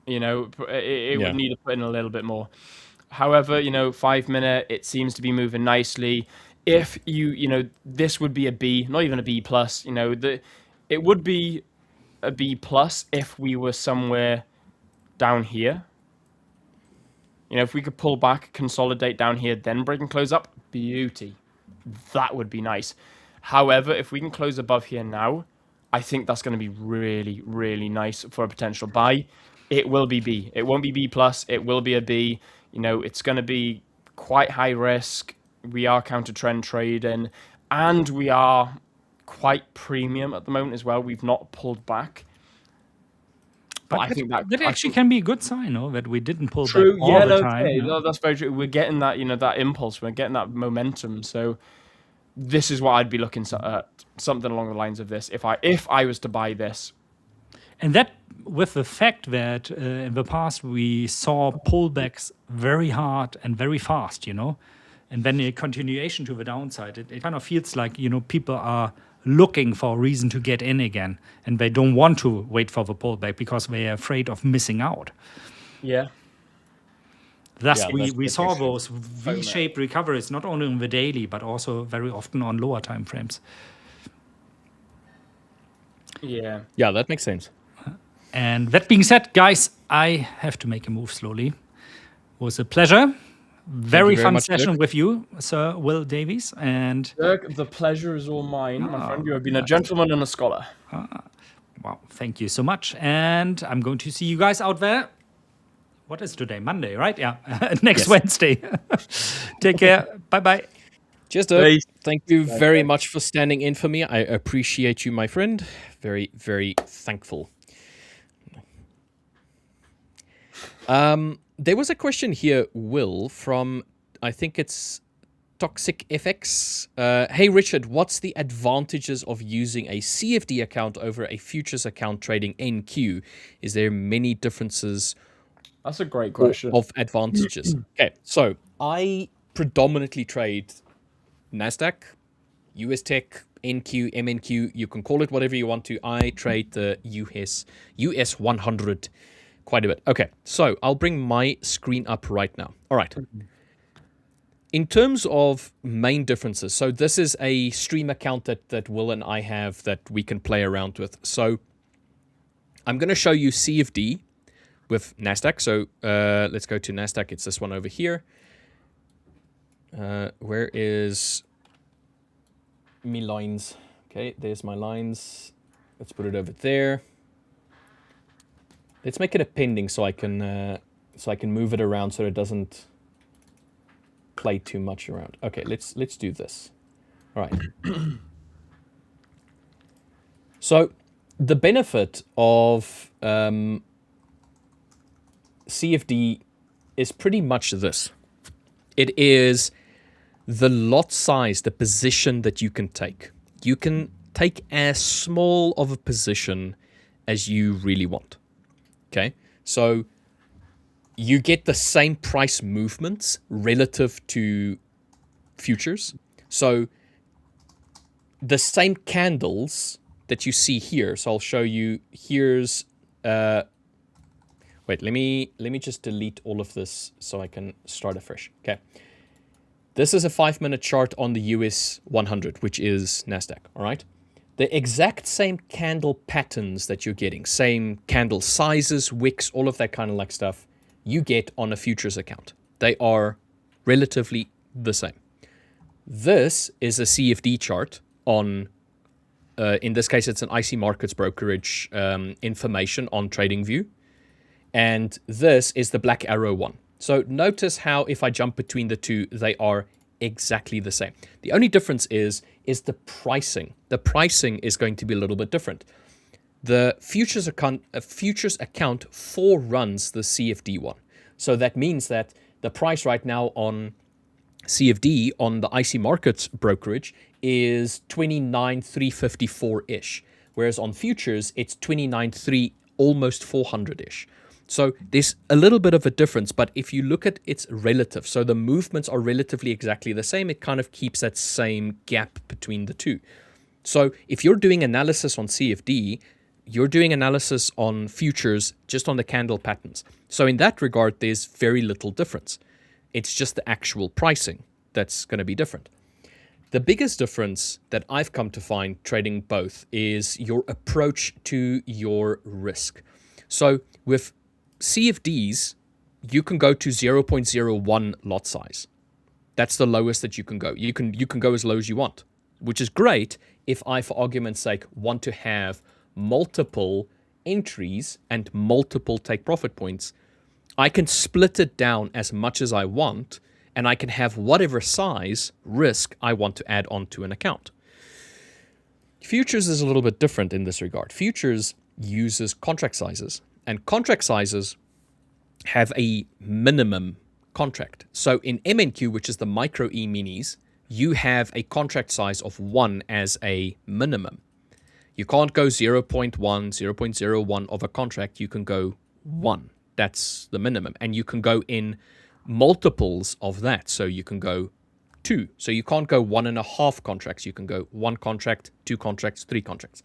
[SPEAKER 1] You know, it would need to put in a little bit more. However, you know, 5 minute, it seems to be moving nicely. If you know, this would be a B, not even a B+. You know, it would be a B+ if we were somewhere down here. You know, if we could pull back, consolidate down here, then break and close up, beauty. That would be nice. However, if we can close above here now, I think that's going to be really, really nice for a potential buy. It will be B. It won't be B plus. It will be a B. It's going to be quite high risk. We are counter trend trading, and we are quite premium at the moment as well. We've not pulled back. But I think
[SPEAKER 3] that actually can be a good sign, no? That we didn't pull
[SPEAKER 1] true.
[SPEAKER 3] back all the time.
[SPEAKER 1] Okay.
[SPEAKER 3] No?
[SPEAKER 1] No, that's very true. We're getting that, that impulse. We're getting that momentum. So this is what I'd be looking at, something along the lines of this. If I was to buy this,
[SPEAKER 3] and that with the fact that in the past we saw pullbacks very hard and very fast, and then a continuation to the downside. It kind of feels like people are looking for a reason to get in again, and they don't want to wait for the pullback because they are afraid of missing out.
[SPEAKER 1] Yeah.
[SPEAKER 3] Thus, we saw those V-shaped recoveries not only on the daily but also very often on lower time frames.
[SPEAKER 1] Yeah.
[SPEAKER 2] Yeah, that makes sense.
[SPEAKER 3] And that being said, guys, I have to make a move slowly. It was a pleasure. Very fun
[SPEAKER 2] much,
[SPEAKER 3] session
[SPEAKER 2] Dirk.
[SPEAKER 3] with you, Sir Will Davies. And
[SPEAKER 1] Dirk, the pleasure is all mine, my friend. You have been a gentleman and a scholar.
[SPEAKER 3] wow, thank you so much. And I'm going to see you guys out there. What is today? Monday, right? Yeah. Next Wednesday. Take care. Bye-bye.
[SPEAKER 2] Cheers, Dirk.
[SPEAKER 1] Peace.
[SPEAKER 2] Thank you very much for standing in for me. I appreciate you, my friend. Very, very thankful. There was a question here, Will, from, I think it's Toxic FX. Hey, Richard, what's the advantages of using a CFD account over a futures account trading NQ? Is there many differences?
[SPEAKER 1] That's a great question.
[SPEAKER 2] Of advantages. Okay, so I predominantly trade NASDAQ, US Tech, NQ, MNQ. You can call it whatever you want to. I trade the US 100 quite a bit. Okay, so I'll bring my screen up right now. All right. In terms of main differences, so this is a stream account that Will and I have that we can play around with. So I'm going to show you CFD with NASDAQ. So let's go to NASDAQ. It's this one over here. Where is me lines? Okay, there's my lines. Let's put it over there. Let's make it a pending so I can move it around so it doesn't play too much around. Okay, let's do this. All right. So the benefit of CFD is pretty much this. It is the lot size, the position that you can take. You can take as small of a position as you really want. Okay, so you get the same price movements relative to futures. So the same candles that you see here. So I'll show you. Here's wait. Let me just delete all of this so I can start afresh. Okay. This is a 5-minute chart on the US 100, which is NASDAQ. All right. The exact same candle patterns that you're getting, same candle sizes, wicks, all of that kind of like stuff, you get on a futures account. They are relatively the same. This is a CFD chart on, in this case, it's an IC Markets brokerage information on TradingView. And this is the black arrow one. So notice how if I jump between the two, they are exactly the same. The only difference is the pricing. The pricing is going to be a little bit different. The futures account foreruns the CFD one. So that means that the price right now on CFD on the IC Markets brokerage is 29,354-ish. Whereas on futures, it's 29,300, almost 400-ish. So there's a little bit of a difference, but if you look at its relative, so the movements are relatively exactly the same, it kind of keeps that same gap between the two. So if you're doing analysis on CFD, you're doing analysis on futures just on the candle patterns. So in that regard, there's very little difference. It's just the actual pricing that's going to be different. The biggest difference that I've come to find trading both is your approach to your risk. So with CFDs, you can go to 0.01 lot size. That's the lowest that you can go. You can go as low as you want. which is great if I, for argument's sake, want to have multiple entries and multiple take profit points. I can split it down as much as I want, and I can have whatever size risk I want to add onto an account. Futures is a little bit different in this regard. Futures uses contract sizes, and contract sizes have a minimum contract. So in MNQ, which is the micro E-minis, you have a contract size of 1 as a minimum. You can't go 0.1, 0.01 of a contract. You can go 1. That's the minimum. And you can go in multiples of that. So you can go 2. So you can't go 1.5 contracts. You can go 1 contract, 2 contracts, 3 contracts.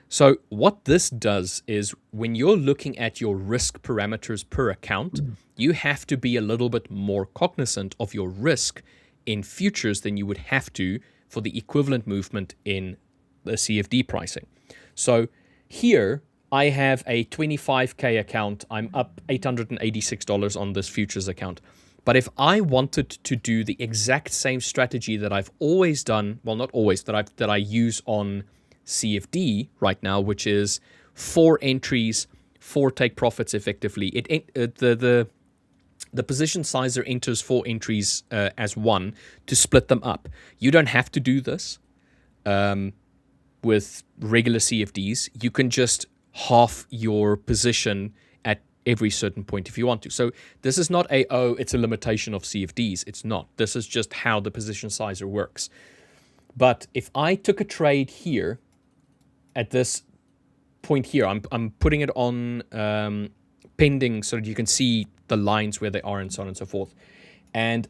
[SPEAKER 2] So what this does is when you're looking at your risk parameters per account, you have to be a little bit more cognizant of your risk in futures than you would have to for the equivalent movement in the CFD pricing. So here I have a 25K account. I'm up $886 on this futures account. But if I wanted to do the exact same strategy that I've always done, well, not always, that I use on CFD right now, which is 4 entries, 4 take profits effectively. The position sizer enters 4 entries as 1 to split them up. You don't have to do this with regular CFDs. You can just half your position at every certain point if you want to. So this is not it's a limitation of CFDs. It's not. This is just how the position sizer works. But if I took a trade here at this point here, I'm putting it on pending so that you can see the lines where they are and so on and so forth. And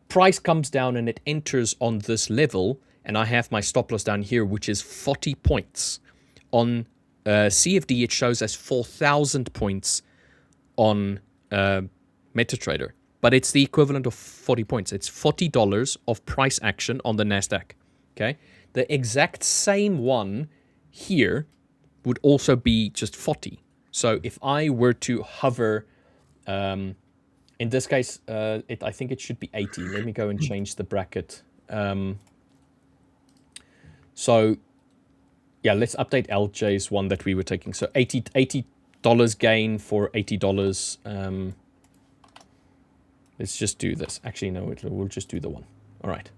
[SPEAKER 2] price comes down and it enters on this level, and I have my stop loss down here, which is 40 points. On CFD, it shows as 4,000 points on MetaTrader, but it's the equivalent of 40 points. It's $40 of price action on the NASDAQ. Okay, the exact same one here would also be just 40. So if I were to hover, in this case, I think it should be 80. Let me go and change the bracket. So yeah, let's update LJ's one that we were taking. So $80 gain for $80. Let's just do this. Actually, no, we'll just do the one. All right.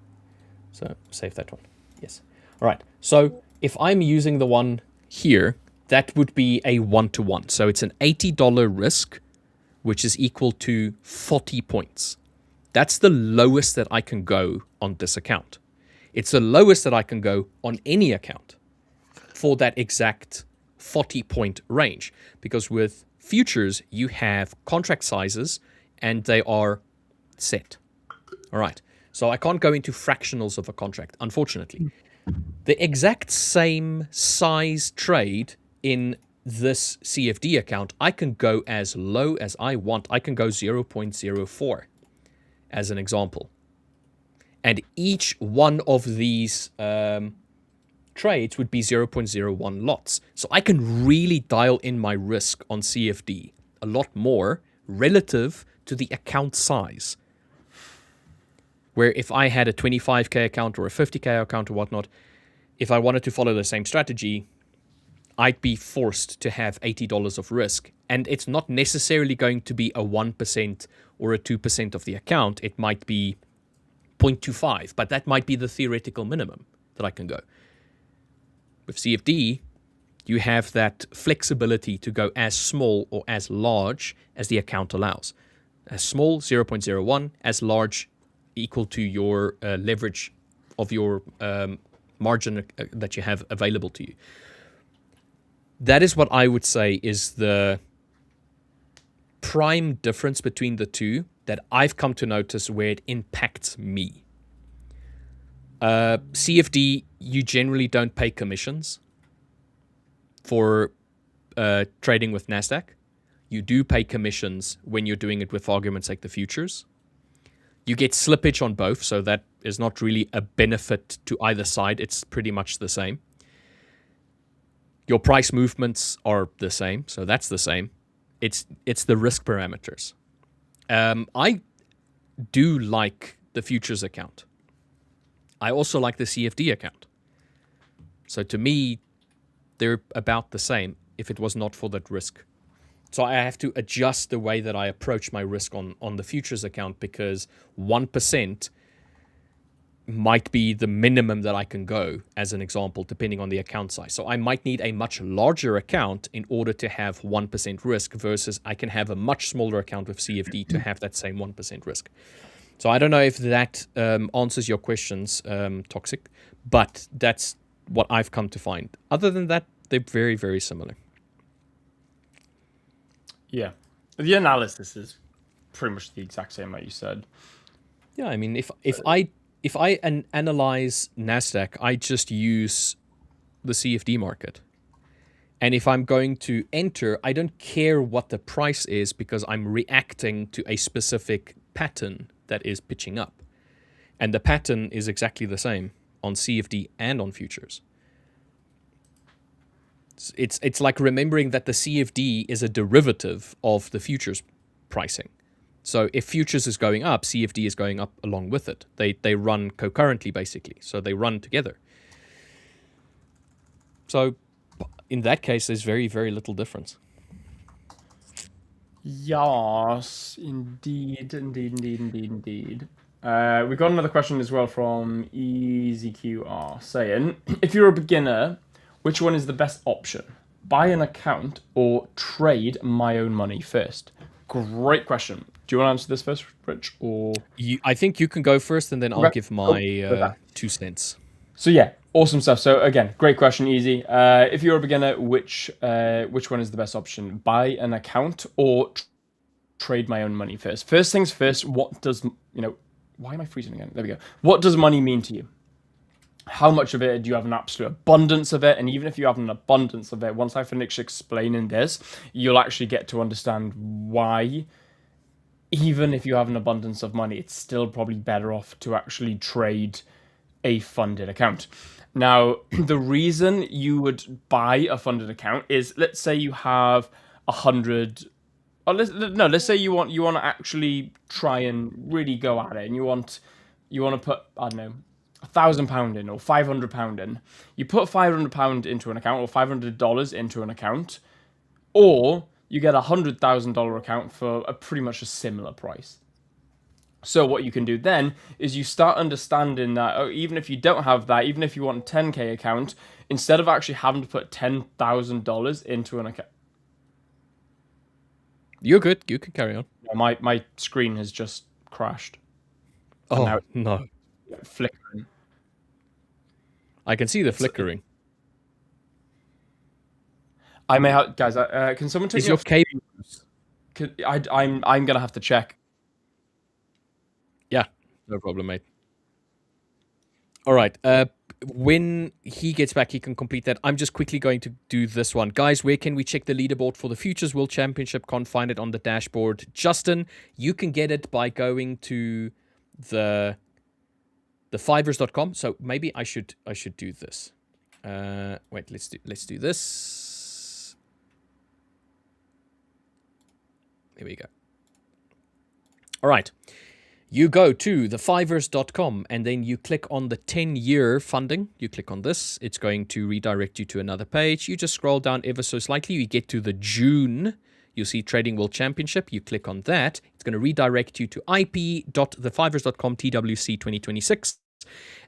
[SPEAKER 2] So save that one. Yes. All right. So if I'm using the one here, that would be a 1-to-1. So it's an $80 risk, which is equal to 40 points. That's the lowest that I can go on this account. It's the lowest that I can go on any account for that exact 40-point range. Because with futures, you have contract sizes and they are set. All right. So I can't go into fractionals of a contract, unfortunately. The exact same size trade in this CFD account, I can go as low as I want. I can go 0.04 as an example. And each one of these trades would be 0.01 lots. So I can really dial in my risk on CFD a lot more relative to the account size. Where if I had a 25K account or a 50K account or whatnot, if I wanted to follow the same strategy, I'd be forced to have $80 of risk. And it's not necessarily going to be a 1% or a 2% of the account. It might be 0.25, but that might be the theoretical minimum that I can go. With CFD, you have that flexibility to go as small or as large as the account allows. As small, 0.01, as large, equal to your leverage of your margin that you have available to you. That is what I would say is the prime difference between the two that I've come to notice where it impacts me. CFD, you generally don't pay commissions for trading with NASDAQ. You do pay commissions when you're doing it with, for argument's sake, the futures. You get slippage on both, so that is not really a benefit to either side. It's pretty much the same. Your price movements are the same, so that's the same. It's the risk parameters. I do like the futures account. I also like the CFD account. So to me, they're about the same if it was not for that risk. So I have to adjust the way that I approach my risk on the futures account, because 1% might be the minimum that I can go, as an example, depending on the account size. So I might need a much larger account in order to have 1% risk, versus I can have a much smaller account with CFD to have that same 1% risk. So I don't know if that answers your questions, Toxic, but that's what I've come to find. Other than that, they're very, very similar.
[SPEAKER 1] Yeah. The analysis is pretty much the exact same like you said.
[SPEAKER 2] Yeah, I mean, if I analyze NASDAQ, I just use the CFD market. And if I'm going to enter, I don't care what the price is, because I'm reacting to a specific pattern that is pitching up. And the pattern is exactly the same on CFD and on futures. It's like remembering that the CFD is a derivative of the futures pricing. So if futures is going up, CFD is going up along with it. They run concurrently, basically. So they run together. So in that case, there's very, very little difference.
[SPEAKER 1] Yes, indeed. We got another question as well from EZQR saying, if you're a beginner, which one is the best option? Buy an account or trade my own money first? Great question. Do you want to answer this first, Rich? Or
[SPEAKER 2] I think you can go first, and then I'll give my 2 cents.
[SPEAKER 1] So yeah, awesome stuff. So again, great question, Easy. If you're a beginner, which one is the best option? Buy an account or trade my own money first? First things first, what does, why am I freezing again? There we go. What does money mean to you? How much of it? Do you have an absolute abundance of it? And even if you have an abundance of it, once I finish explaining this, you'll actually get to understand why, even if you have an abundance of money, it's still probably better off to actually trade a funded account. Now, the reason you would buy a funded account is, let's say you have 100, or let's say you want to actually try and really go at it, and you want to put, I don't know, £1,000 in or £500 in. You put £500 into an account, or $500 into an account, or you get a $100,000 account for pretty much a similar price. So what you can do then is you start understanding that, even if you don't have that, even if you want a 10K account, instead of actually having to put $10,000 into an account.
[SPEAKER 2] You're good. You can carry on.
[SPEAKER 1] My screen has just crashed.
[SPEAKER 2] Oh, no.
[SPEAKER 1] Flickering.
[SPEAKER 2] I can see the flickering.
[SPEAKER 1] I may have, guys. Can someone take
[SPEAKER 2] Is your cable?
[SPEAKER 1] I'm gonna have to check.
[SPEAKER 2] Yeah, no problem, mate. All right. When he gets back, he can complete that. I'm just quickly going to do this one. Guys, where can we check the leaderboard for the Futures World Championship? Can't find it on the dashboard. Justin, you can get it by going to the 5ers.com. So maybe I should do this. Wait, let's do this. There we go. All right. You go to the5ers.com and then you click on the 10-year funding. You click on this. It's going to redirect you to another page. You just scroll down ever so slightly. You get to the June. You'll see Trading World Championship. You click on that. It's going to redirect you to ip.the5ers.com TWC 2026.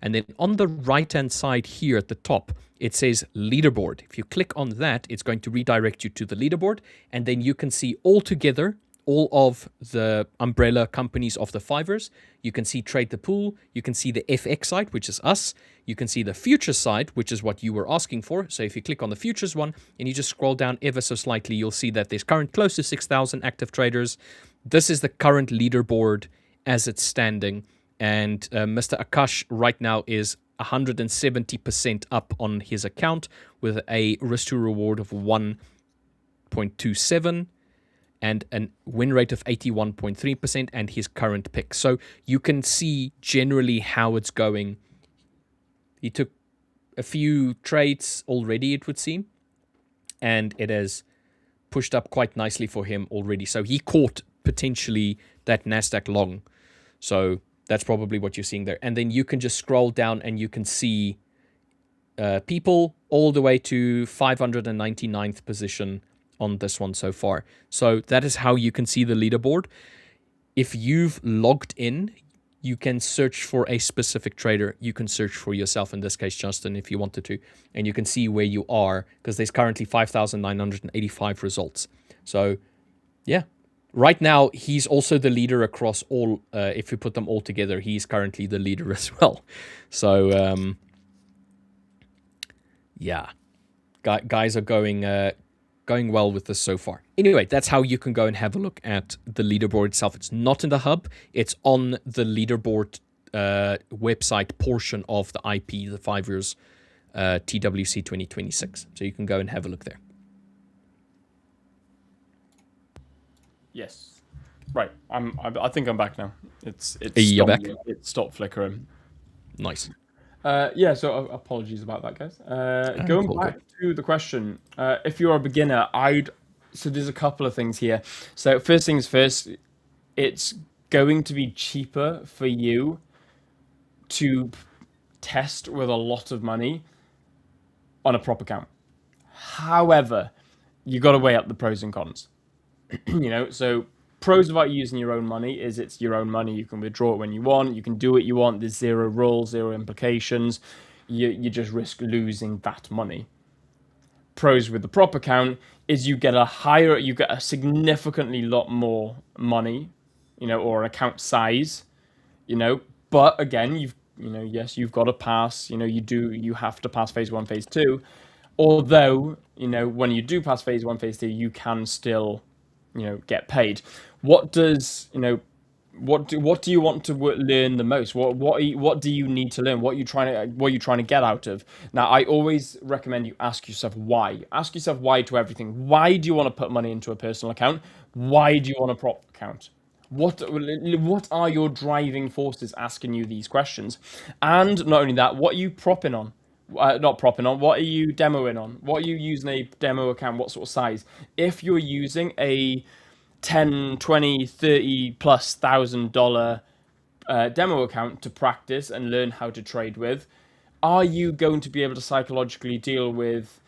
[SPEAKER 2] And then on the right-hand side here at the top, it says leaderboard. If you click on that, it's going to redirect you to the leaderboard. And then you can see all together all of the umbrella companies of the 5ers. You can see Trade the Pool. You can see the FX side, which is us. You can see the futures side, which is what you were asking for. So if you click on the futures one and you just scroll down ever so slightly, you'll see that there's current close to 6,000 active traders. This is the current leaderboard as it's standing. And Mr. Akash right now is 170% up on his account with a risk to reward of 1.27 and a win rate of 81.3% and his current pick. So you can see generally how it's going. He took a few trades already, it would seem, and it has pushed up quite nicely for him already. So he caught potentially that NASDAQ long. So that's probably what you're seeing there. And then you can just scroll down and you can see people all the way to 599th position on this one so far. So that is how you can see the leaderboard. If you've logged in, you can search for a specific trader. You can search for yourself, in this case, Justin, if you wanted to. And you can see where you are, because there's currently 5,985 results. So, yeah. Right now, he's also the leader across all. If you put them all together, he's currently the leader as well. So, yeah. Guys are going well with this so far. Anyway, that's how you can go and have a look at the leaderboard itself. It's not in the hub. It's on the leaderboard website portion of the IP, the 5ers TWC 2026. So you can go and have a look there.
[SPEAKER 1] Yes. Right. I think I'm back now. It's
[SPEAKER 2] You're
[SPEAKER 1] stopped,
[SPEAKER 2] back?
[SPEAKER 1] it stopped flickering.
[SPEAKER 2] Nice.
[SPEAKER 1] Yeah, so apologies about that, guys. Going back to the question, if you're a beginner, so there's a couple of things here. So first things first, it's going to be cheaper for you to test with a lot of money on a prop account. However, you got to weigh up the pros and cons. So pros about using your own money is it's your own money. You can withdraw it when you want. You can do what you want. There's zero rules, zero implications. You just risk losing that money. Pros with the prop account is you get a significantly lot more money, or account size, But again, yes, you've got to pass. You have to pass phase 1, phase 2. Although, when you do pass phase 1, phase 2, you can still get paid. What does what do you want to learn the most? What do you need to learn? What are you trying to get out of? Now, I always recommend you ask yourself why. Ask yourself why to everything. Why do you want to put money into a personal account? Why do you want a prop account? What are your driving forces asking you these questions? And not only that, what are you propping on? Not propping on, what are you demoing on? What are you using a demo account? What sort of size? If you're using a 10, 20, 30 plus $1,000 demo account to practice and learn how to trade with, are you going to be able to psychologically deal with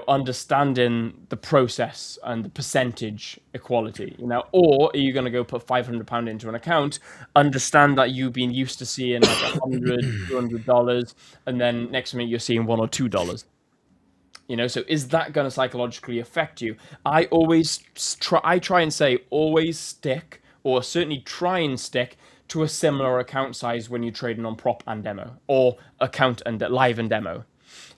[SPEAKER 1] understanding the process and the percentage equality, or are you going to go put £500 into an account, understand that you've been used to seeing like $100, $200, and then next minute you're seeing $1 or $2. So is that going to psychologically affect you? I try and say always stick, or certainly try and stick to a similar account size when you're trading on prop and demo, or account and live and demo.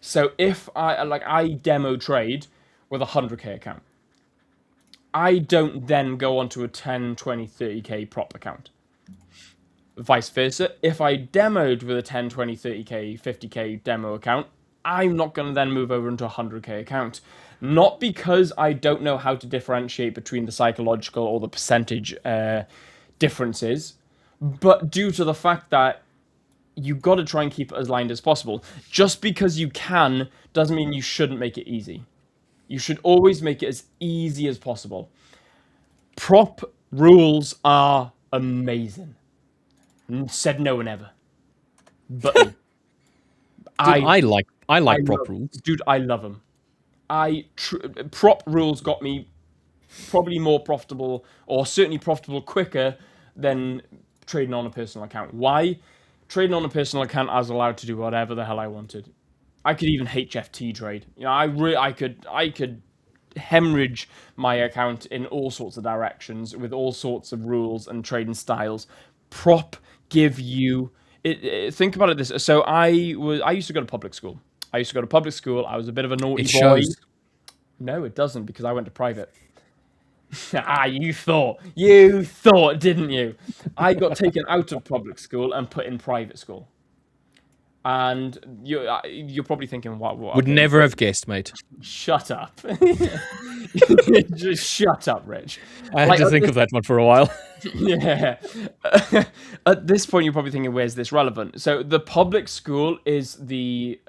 [SPEAKER 1] So if I demo trade with a 100k account, I don't then go onto a 10, 20, 30k prop account. Vice versa, if I demoed with a 10, 20, 30k, 50k demo account, I'm not going to then move over into a 100k account. Not because I don't know how to differentiate between the psychological or the percentage differences, but due to the fact that you've got to try and keep it as aligned as possible. Just because you can doesn't mean you shouldn't make it easy. You should always make it as easy as possible. Prop rules are amazing. Said no one ever. But
[SPEAKER 2] I like prop rules.
[SPEAKER 1] Dude, I love them. Prop rules got me probably more profitable, or certainly profitable quicker than trading on a personal account. Why? Trading on a personal account, I was allowed to do whatever the hell I wanted. I could even HFT trade. I could hemorrhage my account in all sorts of directions with all sorts of rules and trading styles. Prop give you think about it this. So I used to go to public school. I was a bit of a naughty boy.
[SPEAKER 2] Shows.
[SPEAKER 1] No, it doesn't, because I went to private. You thought, didn't you? I got taken out of public school and put in private school. And you're probably thinking, what?
[SPEAKER 2] Would never have guessed, mate.
[SPEAKER 1] Shut up. Just shut up, Rich.
[SPEAKER 2] I had to think of that one for a while.
[SPEAKER 1] Yeah. At this point, you're probably thinking, where's this relevant? So the public school is the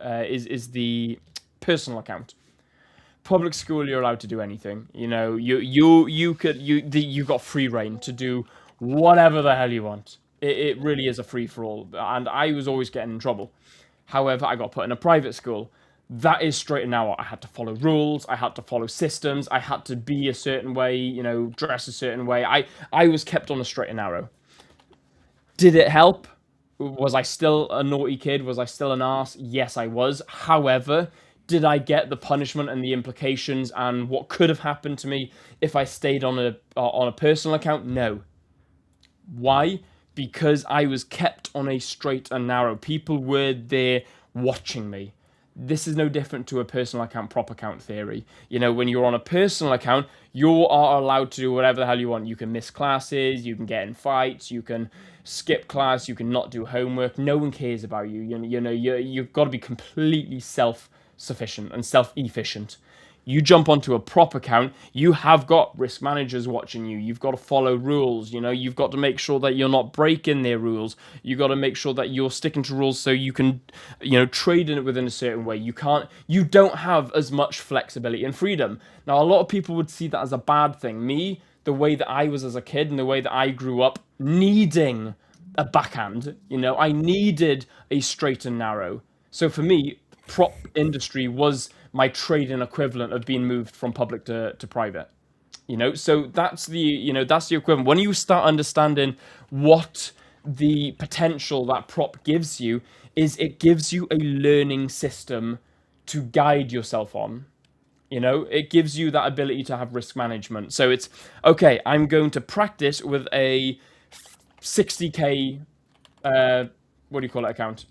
[SPEAKER 1] personal account. Public school, you're allowed to do anything. You got free reign to do whatever the hell you want. It really is a free for all, and I was always getting in trouble. However, I got put in a private school. That is straight and narrow. I had to follow rules. I had to follow systems. I had to be a certain way, dress a certain way. I was kept on a straight and narrow. Did it help? Was I still a naughty kid? Was I still an arse? Yes, I was. However, did I get the punishment and the implications and what could have happened to me if I stayed on a personal account? No. Why? Because I was kept on a straight and narrow. People were there watching me. This is no different to a personal account, prop account theory. When you're on a personal account, you are allowed to do whatever the hell you want. You can miss classes, you can get in fights, you can skip class, you can not do homework. No one cares about you. You've got to be completely self-sufficient and self-efficient. You jump onto a prop account, you have got risk managers watching you. You've got to follow rules. You've got to make sure that you're not breaking their rules. You've got to make sure that you're sticking to rules so you can, trade in it within a certain way. You don't have as much flexibility and freedom. Now, a lot of people would see that as a bad thing. Me, the way that I was as a kid and the way that I grew up, needing a backhand, I needed a straight and narrow. So for me, prop industry was my trading equivalent of being moved from public to private. So that's the equivalent. When you start understanding what the potential that prop gives you is, it gives you a learning system to guide yourself on. It gives you that ability to have risk management. So it's okay, I'm going to practice with a 60k what do you call it, account?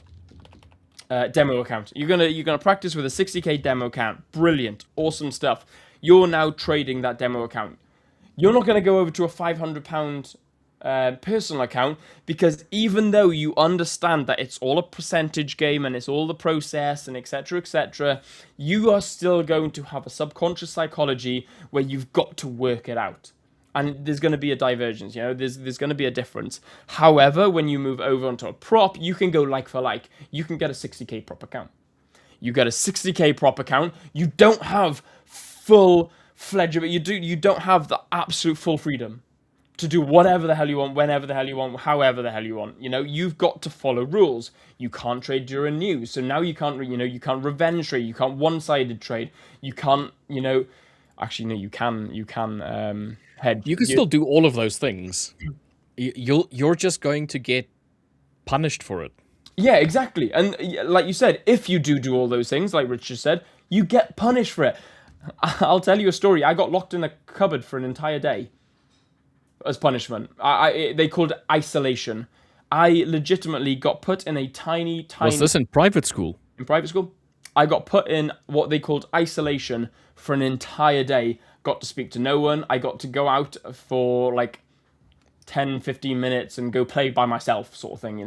[SPEAKER 1] Demo account. You're gonna practice with a 60k demo account. Brilliant, awesome stuff. You're now trading that demo account. You're not gonna go over to a £500 personal account, because even though you understand that it's all a percentage game and it's all the process and etc., you are still going to have a subconscious psychology where you've got to work it out. And there's going to be a divergence, there's going to be a difference. However, when you move over onto a prop, you can go like for like. You can get a 60k prop account. You get a 60k prop account. You don't have full-fledged, you don't have the absolute full freedom to do whatever the hell you want, whenever the hell you want, however the hell you want. You've got to follow rules. You can't trade during news. So now you can't, you can't revenge trade. You can't one-sided trade. You can't, actually, no, you can head.
[SPEAKER 2] You can still do all of those things. You're just going to get punished for it.
[SPEAKER 1] Yeah, exactly. And like you said, if you do all those things, like Rich just said, you get punished for it. I'll tell you a story. I got locked in a cupboard for an entire day as punishment. They called it isolation. I legitimately got put in a tiny...
[SPEAKER 2] Was this in private school?
[SPEAKER 1] In private school. I got put in what they called isolation for an entire day. Got to speak to no one. I got to go out for like 10, 15 minutes and go play by myself, sort of thing,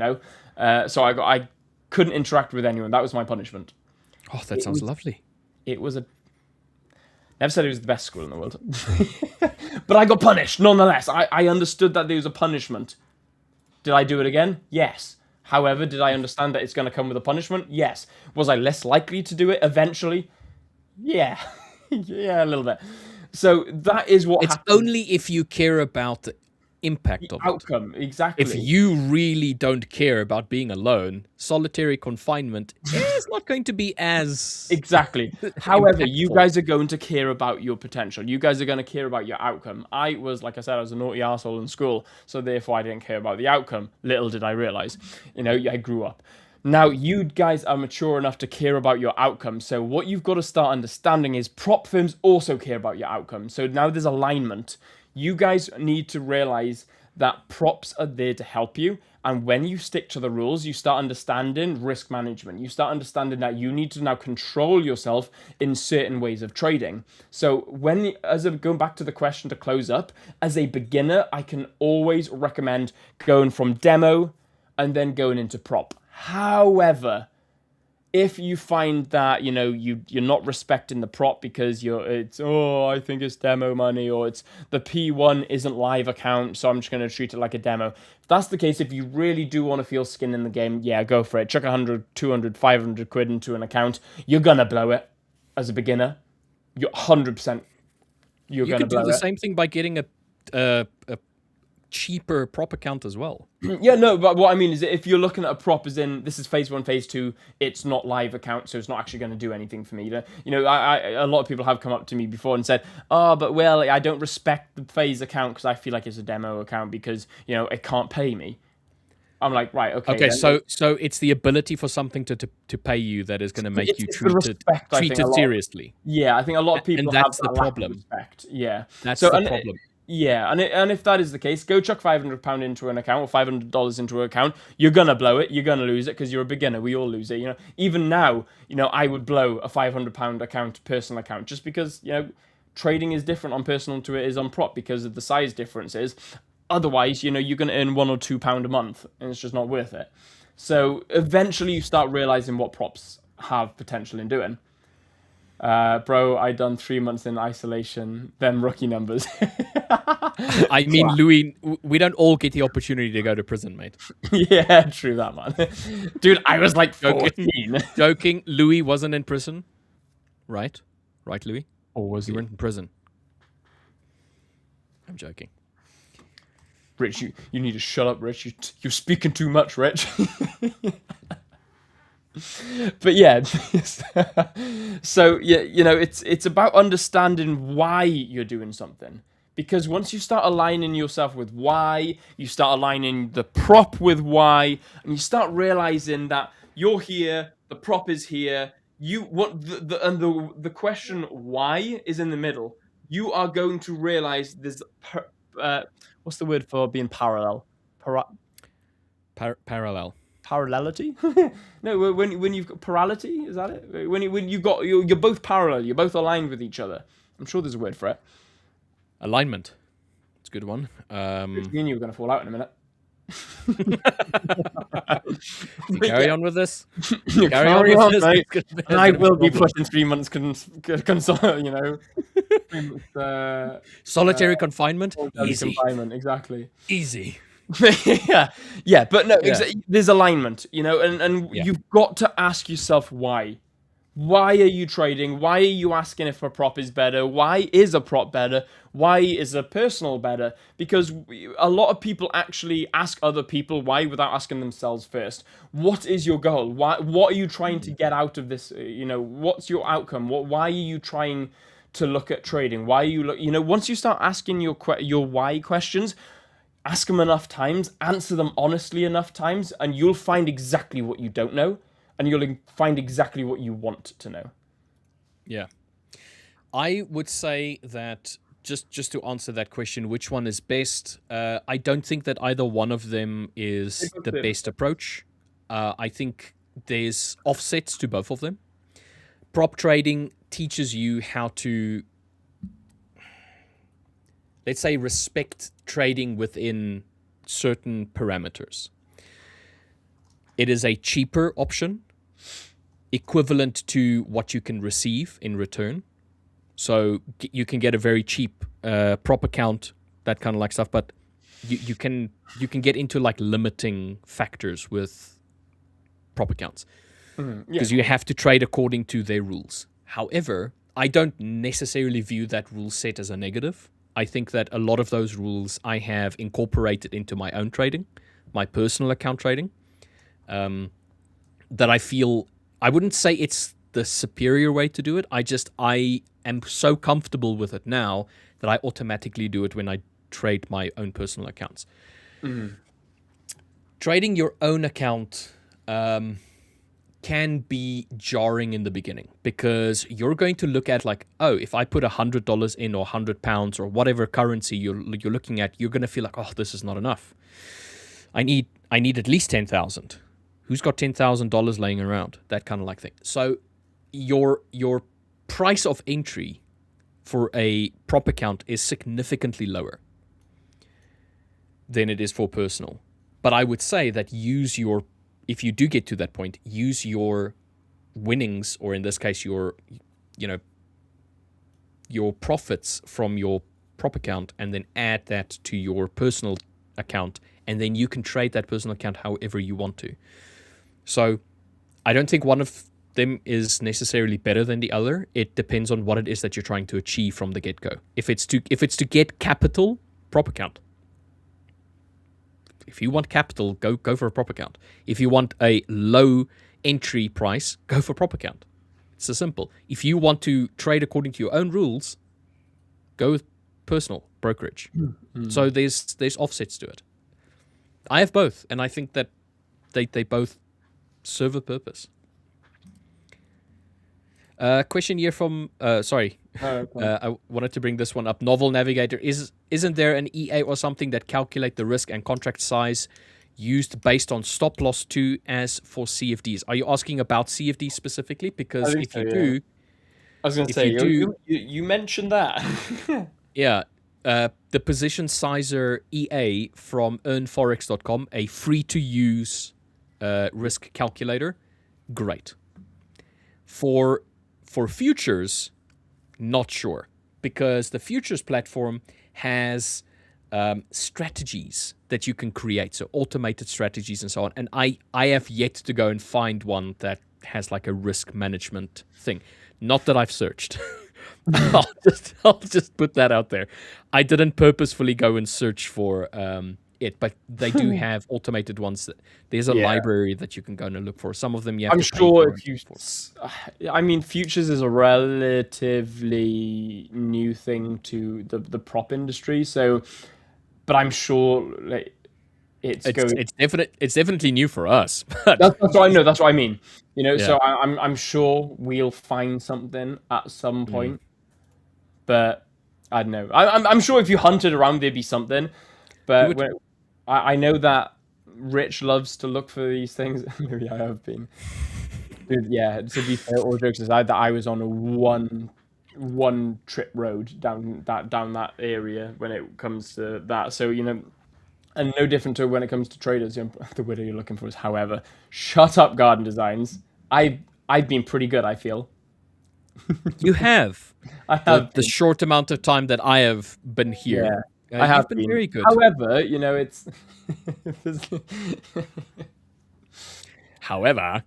[SPEAKER 1] So I couldn't interact with anyone. That was my punishment.
[SPEAKER 2] Oh, that sounds lovely.
[SPEAKER 1] It was never said it was the best school in the world. But I got punished, nonetheless. I understood that there was a punishment. Did I do it again? Yes. However, did I understand that it's going to come with a punishment? Yes. Was I less likely to do it eventually? Yeah. Yeah, a little bit. So that is what happens.
[SPEAKER 2] It's only if you care about the impact of
[SPEAKER 1] outcome, exactly.
[SPEAKER 2] If you really don't care about being alone, solitary confinement is not going to be as...
[SPEAKER 1] Exactly. However, you guys are going to care about your potential. You guys are going to care about your outcome. I was, like I said, I was a naughty arsehole in school, so therefore I didn't care about the outcome. Little did I realize. I grew up. Now, you guys are mature enough to care about your outcome. So what you've got to start understanding is prop firms also care about your outcome. So now there's alignment. You guys need to realize that props are there to help you. And when you stick to the rules, you start understanding risk management. You start understanding that you need to now control yourself in certain ways of trading. So going back to the question to close up, as a beginner, I can always recommend going from demo and then going into prop. However, if you find that you're not respecting the prop because I think it's demo money, or it's the P1 isn't live account, so I'm just going to treat it like a demo. If that's the case, if you really do want to feel skin in the game, yeah, go for it. Chuck 100, 200, 500 quid into an account. You're gonna blow it as a beginner. You're 100%. You're gonna blow it.
[SPEAKER 2] You could do the same thing by getting a cheaper prop account as well.
[SPEAKER 1] Yeah, no, but what I mean is that if you're looking at a prop as in this is phase 1, phase 2, it's not live account, so it's not actually going to do anything for me. A lot of people have come up to me before and said, "Oh, but well, I don't respect the phase account because I feel like it's a demo account because it can't pay me." I'm like, right, okay.
[SPEAKER 2] Okay, so it's the ability for something to pay you that is going to make you treat it seriously.
[SPEAKER 1] Yeah, I think a lot of people
[SPEAKER 2] and that's
[SPEAKER 1] have that
[SPEAKER 2] the problem.
[SPEAKER 1] Lack of respect. Yeah,
[SPEAKER 2] that's the problem.
[SPEAKER 1] Yeah, and if that is the case, go chuck £500 into an account or $500 into an account. You're gonna blow it. You're gonna lose it because you're a beginner. We all lose it. Even now, I would blow a £500 account, personal account, just because trading is different on personal to it is on prop because of the size differences. Otherwise, you're gonna earn £1 or £2 a month, and it's just not worth it. So eventually, you start realizing what props have potential in doing. Bro, I done 3 months in isolation, them rookie numbers.
[SPEAKER 2] I mean, Louis, we don't all get the opportunity to go to prison, mate.
[SPEAKER 1] Yeah, true that, man. Dude, I was like 14.
[SPEAKER 2] Joking. Louis wasn't in prison, right? Right, Louis?
[SPEAKER 1] Or was he?
[SPEAKER 2] You weren't in prison. I'm joking.
[SPEAKER 1] Rich, you need to shut up, Rich. You're speaking too much, Rich. But yeah, so yeah, it's about understanding why you're doing something. Because once you start aligning yourself with why, you start aligning the prop with why, and you start realizing that you're here, the prop is here. You want the question why is in the middle. You are going to realize there's what's the word for being parallel?
[SPEAKER 2] Parallel.
[SPEAKER 1] Parallelity? No, when you've got parallelity, is that it? When you're both parallel, you're both aligned with each other. I'm sure there's a word for it.
[SPEAKER 2] Alignment. It's a good one.
[SPEAKER 1] Me and you are going to fall out in a minute.
[SPEAKER 2] Carry on with this.
[SPEAKER 1] Carry on, mate. And I will be put in 3 months
[SPEAKER 2] solitary confinement.
[SPEAKER 1] Easy. Confinement, exactly.
[SPEAKER 2] Easy.
[SPEAKER 1] yeah, but no, there's alignment, and you've got to ask yourself why. Why are you trading? Why are you asking if a prop is better? Why is a prop better? Why is a personal better? Because a lot of people actually ask other people why without asking themselves first. What is your goal? What are you trying to get out of this? What's your outcome? Why are you trying to look at trading? Why are you once you start asking your why questions, ask them enough times, answer them honestly enough times, and you'll find exactly what you don't know, and you'll find exactly what you want to know.
[SPEAKER 2] Yeah. I would say that, just to answer that question, which one is best, I don't think that either one of them is the best approach. I think there's offsets to both of them. Prop trading teaches you how to, let's say, respect trading within certain parameters. It is a cheaper option, equivalent to what you can receive in return. So you can get a very cheap prop account, that kind of like stuff, but you can get into like limiting factors with prop accounts because you have to trade according to their rules. However, I don't necessarily view that rule set as a negative. I think that a lot of those rules I have incorporated into my own trading, my personal account trading, that I feel, I wouldn't say it's the superior way to do it. I am so comfortable with it now that I automatically do it when I trade my own personal accounts. Trading your own account can be jarring in the beginning because you're going to look at like, oh, if I put $100 in or £100 or whatever currency you're looking at, you're going to feel like, oh, this is not enough. I need at least 10,000. Who's got $10,000 laying around? That kind of like thing. So your price of entry for a prop account is significantly lower than it is for personal. But I would say that if you do get to that point, use your winnings, or in this case, your profits from your prop account, and then add that to your personal account, and then you can trade that personal account however you want to. So I don't think one of them is necessarily better than the other. It depends on what it is that you're trying to achieve from the get-go. If it's to get capital, prop account. If you want capital, go for a prop account. If you want a low entry price, go for prop account. It's so simple. If you want to trade according to your own rules, go with personal brokerage. So there's offsets to it. I have both, and I think that they both serve a purpose. Question here from sorry. I wanted to bring this one up. Novel Navigator, isn't there an EA or something that calculate the risk and contract size used based on stop loss too as for CFDs? Are you asking about CFDs specifically? Because if you do,
[SPEAKER 1] I was going to say you mentioned that.
[SPEAKER 2] yeah, the position sizer EA from earnforex.com, a free to use risk calculator, great. For futures, not sure, because the futures platform has strategies that you can create, so automated strategies and so on. And I have yet to go and find one that has like a risk management thing. Not that I've searched. I'll just put that out there. I didn't purposefully go and search for it, but they do have automated ones. There's a library that you can go and look for. Some of them you have
[SPEAKER 1] I'm
[SPEAKER 2] to pay
[SPEAKER 1] sure
[SPEAKER 2] for.
[SPEAKER 1] I mean, futures is a relatively new thing to the prop industry. So, but I'm sure like it's
[SPEAKER 2] definitely new for us.
[SPEAKER 1] That's what I know. That's what I mean. You know, so I'm sure we'll find something at some point. But I don't know. I'm sure if you hunted around, there'd be something. But I know that Rich loves to look for these things. Maybe I have been. Dude, yeah, to be fair, all jokes aside, that I was on a one trip road down that area when it comes to that. So, you know, and no different to when it comes to traders. You know, the word you're looking for is however. Shut up, Garden Designs. I've been pretty good, I feel.
[SPEAKER 2] You have.
[SPEAKER 1] I have
[SPEAKER 2] the short amount of time that I have been here.
[SPEAKER 1] I have
[SPEAKER 2] been very good.
[SPEAKER 1] However, you know, it's
[SPEAKER 2] however,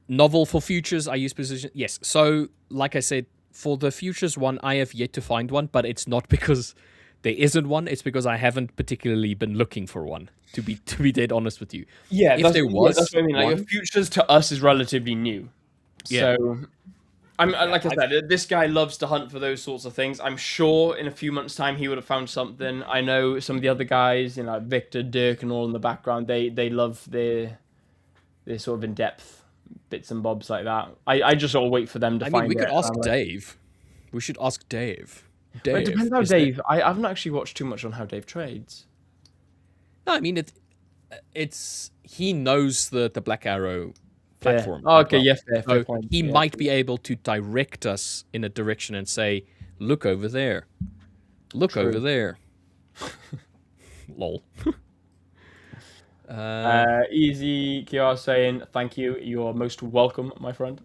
[SPEAKER 2] novel for futures, I use position. Yes. So, like I said, for the futures one, I have yet to find one, but it's not because there isn't one. It's because I haven't particularly been looking for one. To be dead honest with you.
[SPEAKER 1] Yeah,
[SPEAKER 2] if there was,
[SPEAKER 1] that's what I mean. Like, your futures to us is relatively new.
[SPEAKER 2] Yeah.
[SPEAKER 1] So, like I said, this guy loves to hunt for those sorts of things. I'm sure in a few months' time he would have found something. I know some of the other guys, you know, Victor, Dirk, and all in the background. They love their sort of in-depth bits and bobs like that. I just all wait for them to find it.
[SPEAKER 2] I mean, we could ask Dave. We should ask Dave.
[SPEAKER 1] Dave, it depends how Dave. I haven't actually watched too much on how Dave trades.
[SPEAKER 2] No, I mean it's he knows the Black Arrow platform.
[SPEAKER 1] Oh, okay, yes, fair point.
[SPEAKER 2] He might be able to direct us in a direction and say, "Look over there, look over there." Lol.
[SPEAKER 1] Easy Kiar saying, "Thank you. You're most welcome, my friend."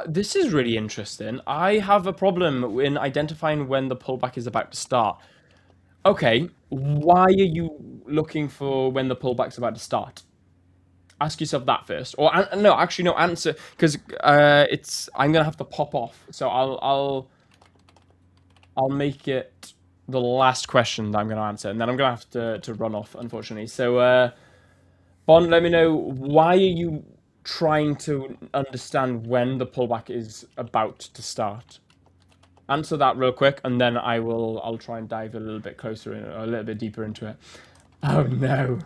[SPEAKER 1] This is really interesting. I have a problem in identifying when the pullback is about to start. Okay, why are you looking for when the pullback's about to start? Ask yourself that first. Or no, actually no, answer, because I'm gonna have to pop off. So I'll make it the last question that I'm gonna answer, and then I'm gonna have to run off, unfortunately. So Bond, let me know, why are you trying to understand when the pullback is about to start? Answer that real quick, and then I'll try and dive a little bit closer in, a little bit deeper into it. Oh no.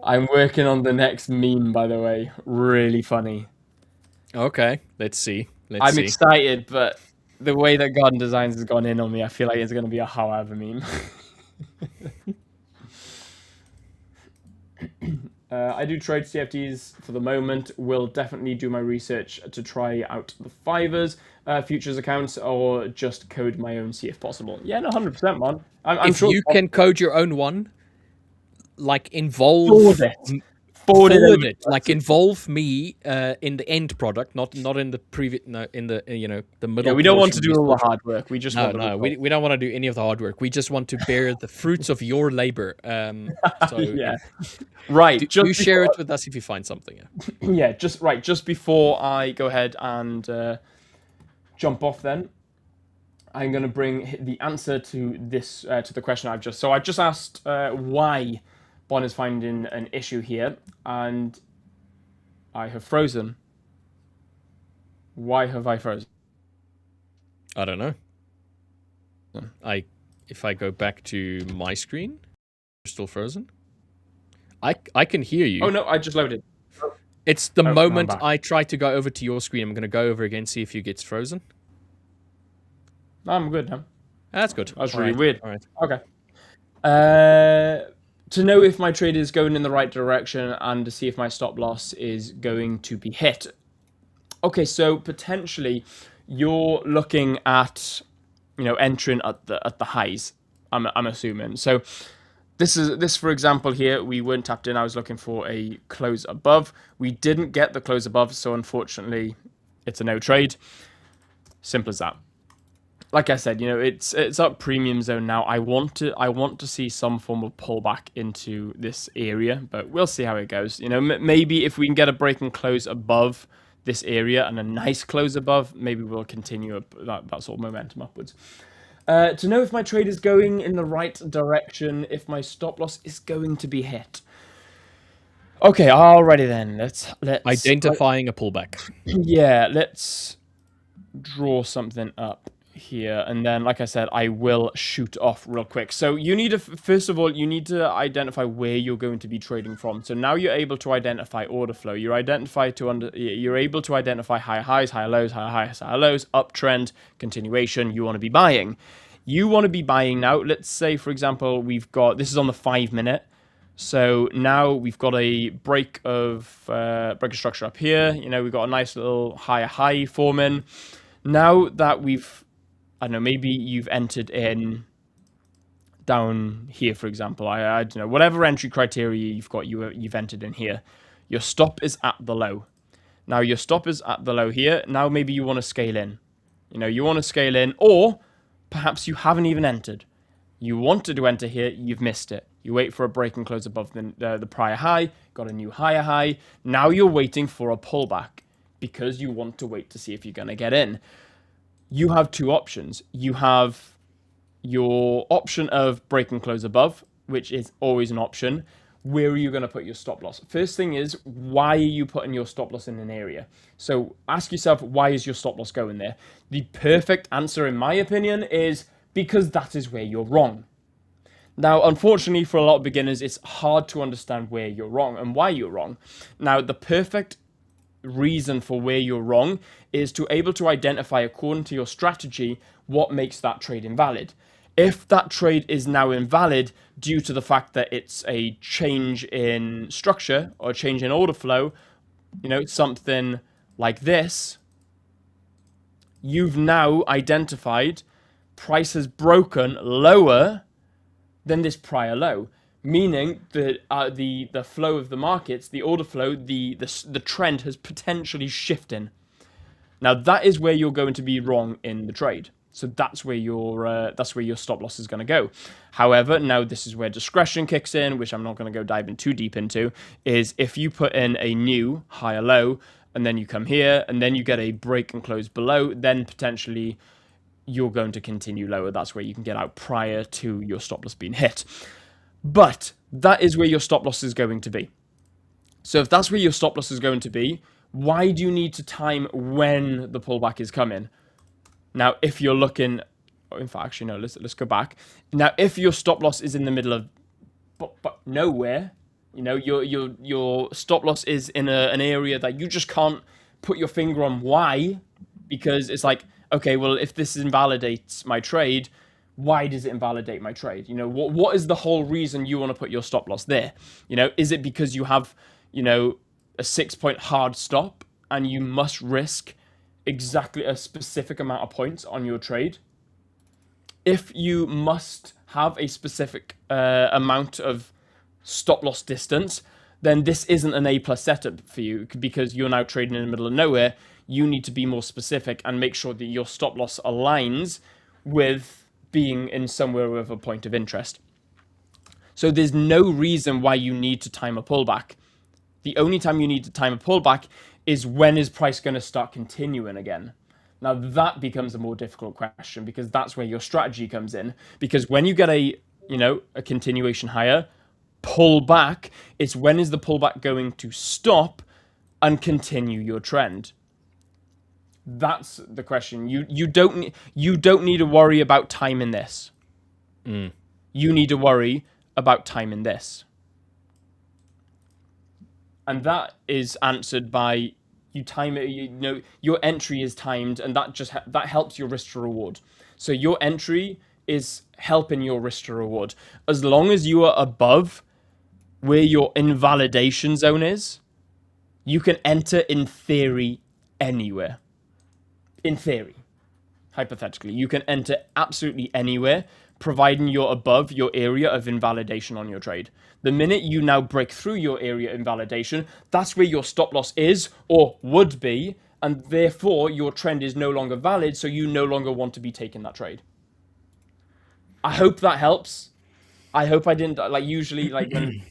[SPEAKER 1] I'm working on the next meme, by the way. Really funny.
[SPEAKER 2] Okay, let's see.
[SPEAKER 1] I'm excited, but the way that Garden Designs has gone in on me, I feel like it's going to be a however meme. I do trade CFDs for the moment. Will definitely do my research to try out the 5ers futures accounts, or just code my own, see if possible. Yeah, no, 100%, man. I'm sure
[SPEAKER 2] you can code your own one, like involve
[SPEAKER 1] forward it.
[SPEAKER 2] Like involve me in the end product, not in the previous, no, in the the middle.
[SPEAKER 1] Yeah, we don't want to do all the hard work. We just
[SPEAKER 2] we don't want to do any of the hard work. We just want to bear the fruits of your labor. So
[SPEAKER 1] yeah, right.
[SPEAKER 2] Do share it with us if you find something.
[SPEAKER 1] Yeah, just before I go ahead and jump off, then I'm going to bring the answer to this to the question I've just. So I just asked why Bond is finding an issue here, and I have frozen. Why have I frozen?
[SPEAKER 2] I don't know. If I go back to my screen, you're still frozen. I can hear you.
[SPEAKER 1] Oh no, I just loaded.
[SPEAKER 2] It's the
[SPEAKER 3] now I'm
[SPEAKER 2] moment
[SPEAKER 3] back.
[SPEAKER 2] I try to go over to your screen. I'm going to go over again, see if you gets frozen.
[SPEAKER 1] I'm good now.
[SPEAKER 2] That's good.
[SPEAKER 1] That's
[SPEAKER 2] All
[SPEAKER 1] really
[SPEAKER 2] right,
[SPEAKER 1] weird.
[SPEAKER 2] All right.
[SPEAKER 1] Okay. To know if my trade is going in the right direction and to see if my stop loss is going to be hit. Okay, so potentially you're looking at, entering at the highs. I'm assuming. So this for example here, we weren't tapped in. I was looking for a close above. We didn't get the close above, so unfortunately, it's a no trade. Simple as that. Like I said, it's up premium zone now. I want to see some form of pullback into this area, but we'll see how it goes. Maybe if we can get a break and close above this area and a nice close above, maybe we'll continue that sort of momentum upwards. To know if my trade is going in the right direction, if my stop loss is going to be hit. Okay, alrighty then. Let's
[SPEAKER 2] Identifying a pullback.
[SPEAKER 1] Yeah, let's draw something up here, and then like I said, I will shoot off real quick. So you need to first of all, you need to identify where you're going to be trading from. So now you're able to identify order flow. You're able to identify higher highs, higher lows, higher highs, higher lows, uptrend, continuation. You want to be buying. You want to be buying now. Let's say, for example, this is on the 5-minute. So now we've got a break of structure up here. We've got a nice little higher high forming. Now that I don't know, maybe you've entered in down here, for example. I don't know, whatever entry criteria you've got, you've entered in here. Your stop is at the low. Now your stop is at the low here. Now maybe you want to scale in. You want to scale in, or perhaps you haven't even entered. You wanted to enter here, you've missed it. You wait for a break and close above the prior high, got a new higher high. Now you're waiting for a pullback because you want to wait to see if you're going to get in. You have two options. You have your option of break and close above, which is always an option. Where are you going to put your stop loss? First thing is, why are you putting your stop loss in an area? So ask yourself, why is your stop loss going there? The perfect answer, in my opinion, is because that is where you're wrong. Now, unfortunately, for a lot of beginners, it's hard to understand where you're wrong and why you're wrong. Now, the perfect reason for where you're wrong is to able to identify, according to your strategy, what makes that trade invalid. If that trade is now invalid due to the fact that it's a change in structure or a change in order flow, something like this, you've now identified price has broken lower than this prior low, meaning that the flow of the markets, the order flow, the trend has potentially shifted. Now that is where you're going to be wrong in the trade. So that's where your stop loss is going to go. However, now this is where discretion kicks in, which I'm not going to go diving too deep into. Is if you put in a new higher low and then you come here and then you get a break and close below, then potentially you're going to continue lower. That's where you can get out prior to your stop loss being hit. But that is where your stop loss is going to be. So if that's where your stop loss is going to be, why do you need to time when the pullback is coming? Now, if you're looking, in fact, actually, no, let's go back. Now, if your stop loss is in the middle of but nowhere, your stop loss is in an area that you just can't put your finger on why, because it's like, okay, well, if this invalidates my trade, why does it invalidate my trade? What is the whole reason you want to put your stop loss there? Is it because you have, a 6-point hard stop and you must risk exactly a specific amount of points on your trade? If you must have a specific amount of stop loss distance, then this isn't an A+ setup for you, because you're now trading in the middle of nowhere. You need to be more specific and make sure that your stop loss aligns with being in somewhere with a point of interest. So there's no reason why you need to time a pullback. The only time you need to time a pullback is when is price going to start continuing again. Now that becomes a more difficult question, because that's where your strategy comes in. Because when you get a continuation higher, pull back, it's when is the pullback going to stop and continue your trend? That's the question. You don't need to worry about time in this. You need to worry about time in this. And that is answered by you time it. Your entry is timed, and that helps your risk to reward. So your entry is helping your risk to reward. As long as you are above where your invalidation zone is, you can enter in theory anywhere. In theory, hypothetically, you can enter absolutely anywhere, providing you're above your area of invalidation on your trade. The minute you now break through your area invalidation, that's where your stop loss is or would be, and therefore your trend is no longer valid, so you no longer want to be taking that trade. I hope that helps. I hope I didn't usually when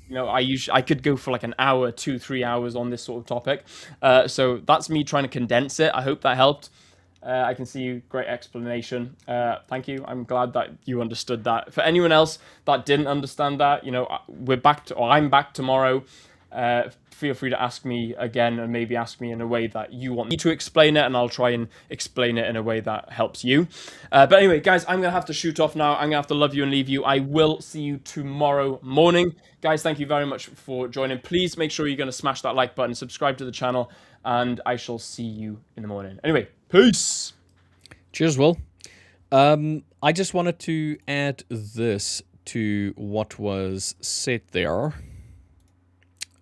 [SPEAKER 1] I could go for like an hour, 2-3 hours on this sort of topic. So that's me trying to condense it. I hope that helped. I can see you. Great explanation. Thank you. I'm glad that you understood that. For anyone else that didn't understand that, I'm back tomorrow. Feel free to ask me again, and maybe ask me in a way that you want me to explain it, and I'll try and explain it in a way that helps you. But anyway, guys, I'm going to have to shoot off now. I'm going to have to love you and leave you. I will see you tomorrow morning. Guys, thank you very much for joining. Please make sure you're going to smash that like button, subscribe to the channel, and I shall see you in the morning. Anyway, peace.
[SPEAKER 2] Cheers, Will. I just wanted to add this to what was said there.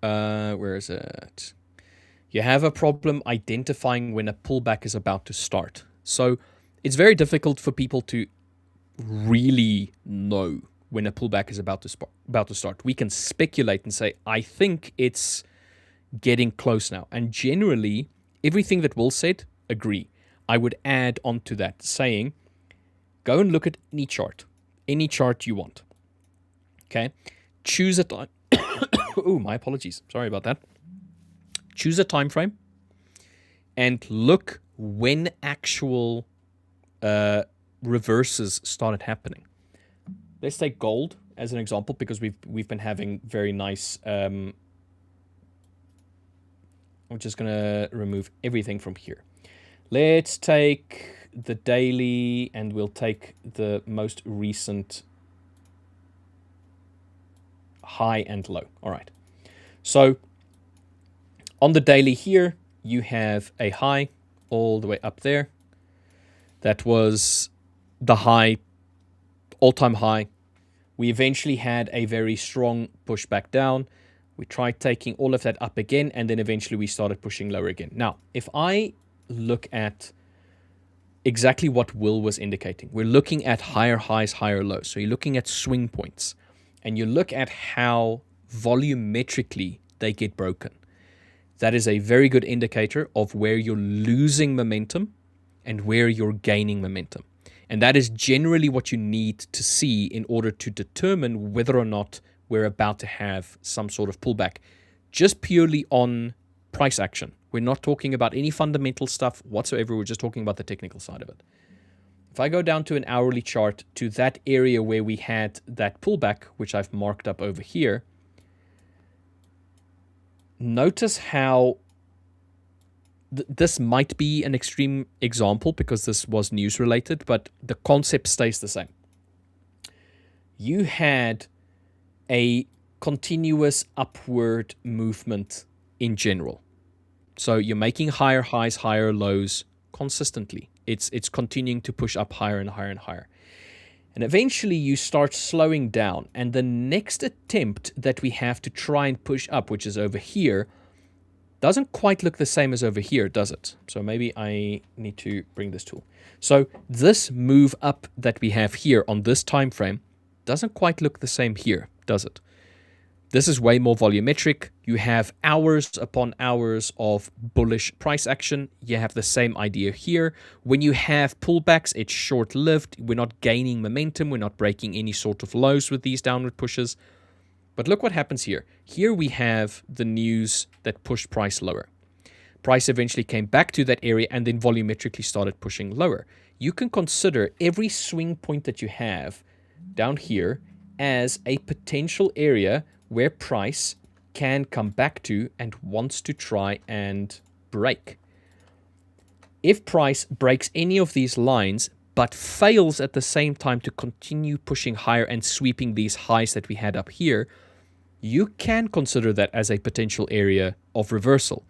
[SPEAKER 2] Where is it? You have a problem identifying when a pullback is about to start. So it's very difficult for people to really know when a pullback is about to start. We can speculate and say, I think it's getting close now. And generally, everything that Will said, agree. I would add on to that saying, go and look at any chart you want. Okay? Choose a time. Oh, my apologies. Sorry about that. Choose a time frame and look when actual reverses started happening. Let's take gold as an example, because we've been having very nice. I'm just gonna remove everything from here. Let's take the daily, and we'll take the most recent high and low. All right. So on the daily here, you have a high all the way up there. That was the high, all-time high. We eventually had a very strong push back down. We tried taking all of that up again, and then eventually we started pushing lower again. Now, if I look at exactly what Will was indicating, we're looking at higher highs, higher lows. So you're looking at swing points, and you look at how volumetrically they get broken. That is a very good indicator of where you're losing momentum and where you're gaining momentum. And that is generally what you need to see in order to determine whether or not we're about to have some sort of pullback, just purely on price action. We're not talking about any fundamental stuff whatsoever. We're just talking about the technical side of it. If I go down to an hourly chart, to that area where we had that pullback, which I've marked up over here, notice how this might be an extreme example because this was news related, but the concept stays the same. You had a continuous upward movement in general. So you're making higher highs, higher lows consistently. It's continuing to push up higher and higher and higher. And eventually you start slowing down. And the next attempt that we have to try and push up, which is over here, doesn't quite look the same as over here, does it? So maybe I need to bring this tool. So this move up that we have here on this time frame doesn't quite look the same here, does it? This is way more volumetric. You have hours upon hours of bullish price action. You have the same idea here. When you have pullbacks, it's short-lived. We're not gaining momentum. We're not breaking any sort of lows with these downward pushes. But look what happens here. Here we have the news that pushed price lower. Price eventually came back to that area and then volumetrically started pushing lower. You can consider every swing point that you have down here as a potential area where price can come back to and wants to try and break. If price breaks any of these lines but fails at the same time to continue pushing higher and sweeping these highs that we had up here, you can consider that as a potential area of reversal.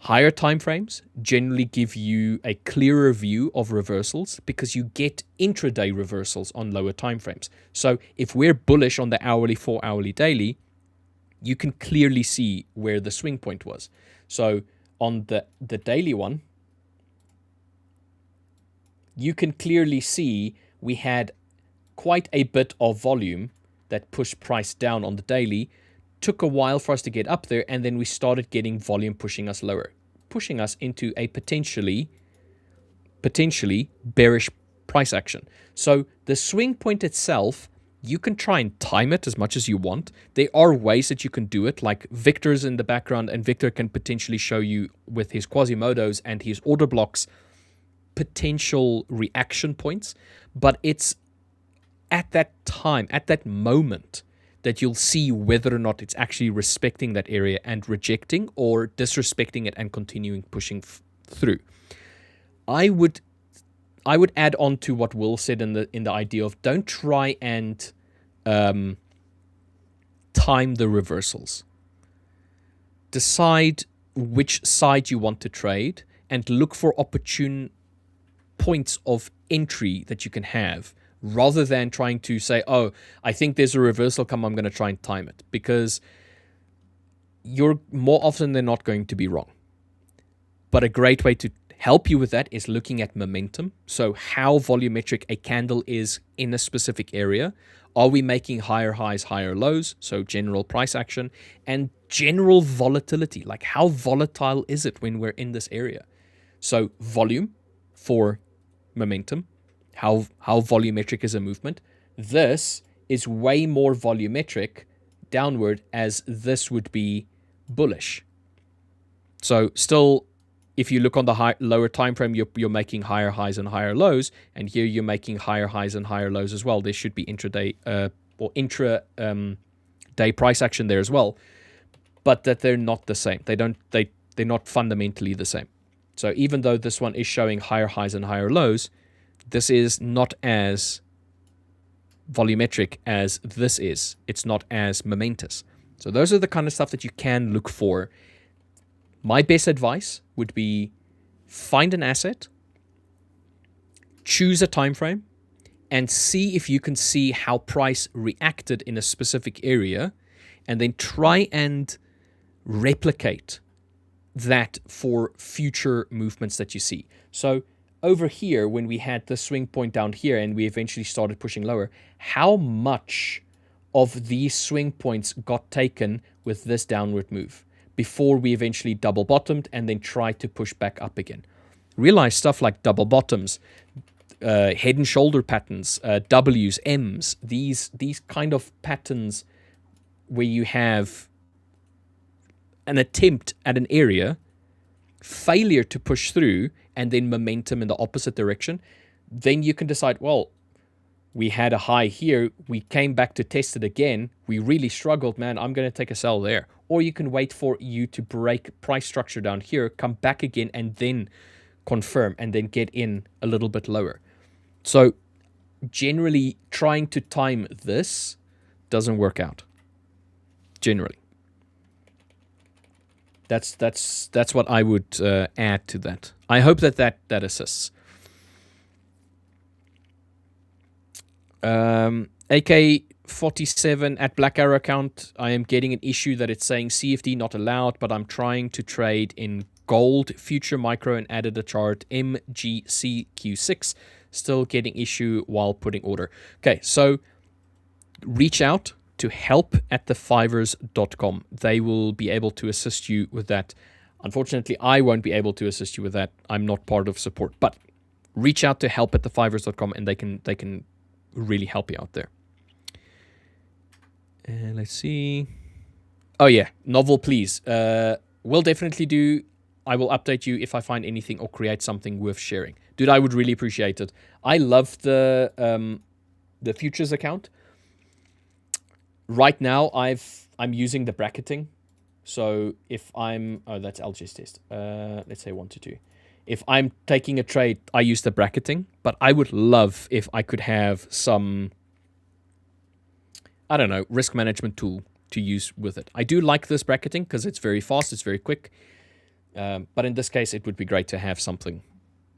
[SPEAKER 2] Higher time frames generally give you a clearer view of reversals because you get intraday reversals on lower time frames. So if we're bullish on the hourly, 4 hourly, daily, you can clearly see where the swing point was. So on the daily one, you can clearly see we had quite a bit of volume that pushed price down on the daily. Took a while for us to get up there, and then we started getting volume pushing us lower, pushing us into a potentially bearish price action. So the swing point itself, you can try and time it as much as you want. There are ways that you can do it, like Victor's in the background, and Victor can potentially show you with his Quasimodos and his order blocks potential reaction points, but it's at that time, at that moment, that you'll see whether or not it's actually respecting that area and rejecting, or disrespecting it and continuing pushing through. I would add on to what Will said in the idea of don't try and time the reversals. Decide which side you want to trade and look for opportune points of entry that you can have, rather than trying to say, oh, I think there's a reversal come, I'm going to try and time it, because you're more often than not going to be wrong. But a great way to help you with that is looking at momentum. So how volumetric a candle is in a specific area. Are we making higher highs, higher lows? So general price action and general volatility. Like how volatile is it when we're in this area? So volume for momentum. How volumetric is a movement? This is way more volumetric downward, as this would be bullish. So still, if you look on the lower time frame, you're making higher highs and higher lows, and here you're making higher highs and higher lows as well. There should be intraday or intra day price action there as well, but that they're not the same. They're not fundamentally the same. So even though this one is showing higher highs and higher lows, this is not as volumetric as this is. It's not as momentous. So those are the kind of stuff that you can look for. My best advice would be find an asset, choose a time frame, and see if you can see how price reacted in a specific area, and then try and replicate that for future movements that you see. So over here, when we had the swing point down here and we eventually started pushing lower, how much of these swing points got taken with this downward move before we eventually double bottomed and then tried to push back up again? Realize stuff like double bottoms, head and shoulder patterns, W's, M's, these kind of patterns where you have an attempt at an area, failure to push through, and then momentum in the opposite direction, then you can decide, well, we had a high here, we came back to test it again, we really struggled, man, I'm going to take a sell there. Or you can wait for you to break price structure down here, come back again, and then confirm, and then get in a little bit lower. So generally, trying to time this doesn't work out. Generally. That's what I would add to that. I hope that assists. AK47 at Black Arrow account, I am getting an issue that it's saying CFD not allowed, but I'm trying to trade in gold, future micro, and added a chart MGCQ6. Still getting issue while putting order. Okay, so reach out to help@the5ers.com. They will be able to assist you with that. Unfortunately, I won't be able to assist you with that. I'm not part of support, but reach out to help@the5ers.com and they can really help you out there. And let's see. Oh yeah, novel, please. We'll definitely do. I will update you if I find anything or create something worth sharing. Dude, I would really appreciate it. I love the futures account. Right now, I'm using the bracketing. So if I'm... Oh, that's LG's test. Let's say 1 to 2. If I'm taking a trade, I use the bracketing. But I would love if I could have some, I don't know, risk management tool to use with it. I do like this bracketing because it's very fast, it's very quick. But in this case, it would be great to have something.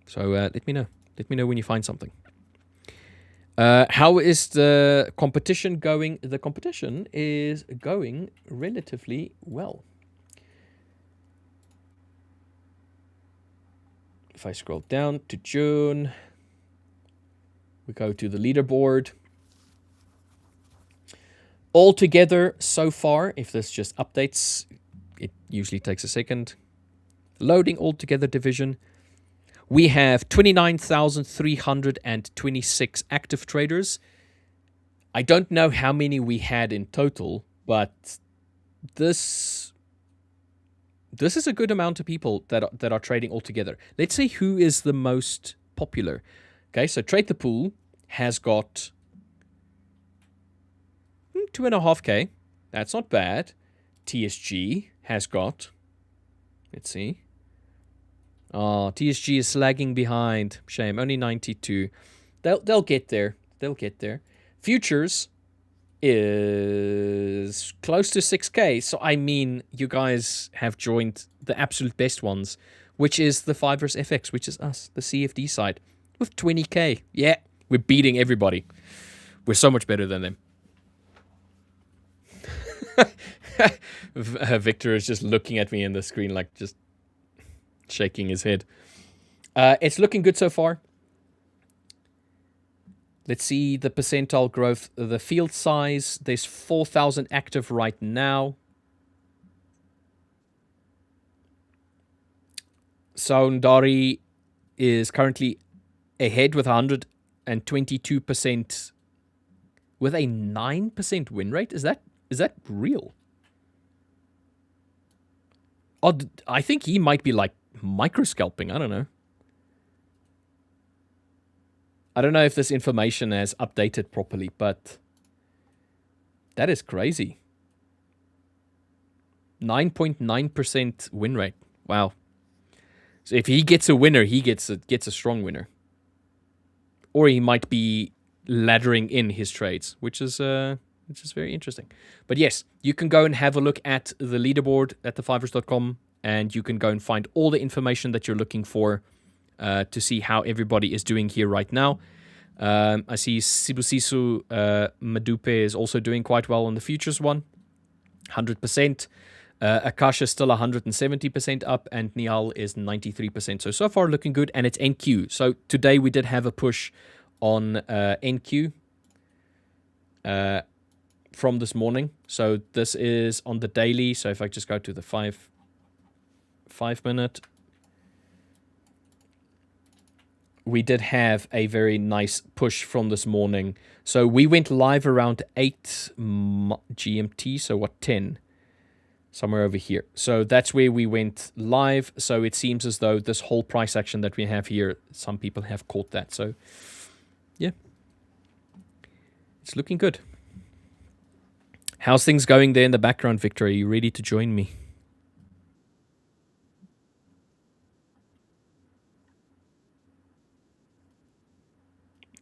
[SPEAKER 2] So let me know. Let me know when you find something. How is the competition going? The competition is going relatively well. If I scroll down to June, we go to the leaderboard. Altogether, so far, if this just updates, it usually takes a second. Loading altogether division. We have 29,326 active traders. I don't know how many we had in total, but this is a good amount of people that are trading altogether. Let's see who is the most popular. Okay, so Trade the Pool has got 2.5K. That's not bad. TSG has got, let's see. Oh, TSG is lagging behind. Shame, only 92. They'll get there. They'll get there. Futures is close to 6K. So, I mean, you guys have joined the absolute best ones, which is the 5ers FX, which is us, the CFD side, with 20K. Yeah, we're beating everybody. We're so much better than them. Victor is just looking at me in the screen like just shaking his head. It's looking good so far. Let's see the percentile growth. The field size, there's 4,000 active right now. Soundari is currently ahead with 122% with a 9% win rate. Is that real? Oh, I think he might be like microscalping. I don't know. I don't know if this information has updated properly, but that is crazy. 9.9% win rate. Wow. So if he gets a winner, he gets a strong winner. Or he might be laddering in his trades, which is very interesting. But yes, you can go and have a look at the leaderboard at the5ers.com, and you can go and find all the information that you're looking for to see how everybody is doing here right now. I see Sibusisu Madupe is also doing quite well on the futures one, 100%. Akasha is still 170% up, and Nial is 93%. So far looking good, and it's NQ. So today we did have a push on NQ. From this morning. So this is on the daily. So if I just go to the 5 minute, we did have a very nice push from this morning. So we went live around 8 GMT. So what, 10? Somewhere over here. So that's where we went live. So it seems as though this whole price action that we have here, some people have caught that. So yeah, it's looking good. How's things going there in the background, Victor? Are you ready to join me?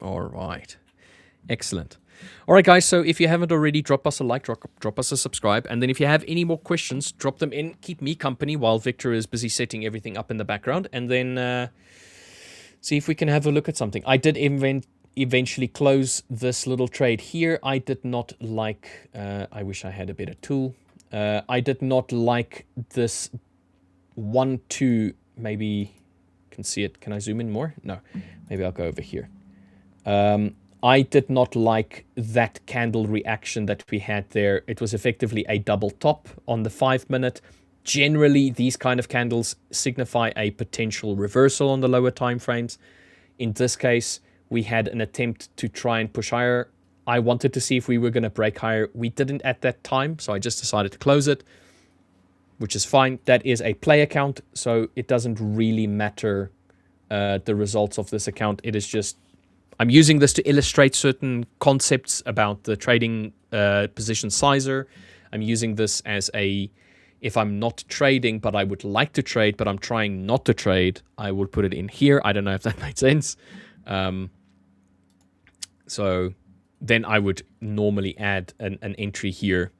[SPEAKER 2] All right. Excellent. All right, guys. So if you haven't already, drop us a like, drop us a subscribe. And then if you have any more questions, drop them in. Keep me company while Victor is busy setting everything up in the background. And then see if we can have a look at something. I did eventually close this little trade here. I did not like, I wish I had a better tool. I did not like this 1-2, maybe you can see it. Can I zoom in more? No, maybe I'll go over here. I did not like that candle reaction that we had there. It was effectively a double top on the 5 minute. Generally, these kind of candles signify a potential reversal on the lower time frames. In this case, we had an attempt to try and push higher. I wanted to see if we were going to break higher. We didn't at that time, so I just decided to close it. which is fine. That is a play account, so it doesn't really matter the results of this account. It is just, I'm using this to illustrate certain concepts about the trading position sizer. I'm using this as a, if I'm not trading, but I would like to trade, but I'm trying not to trade, I would put it in here. I don't know if that made sense. So then I would normally add an entry here.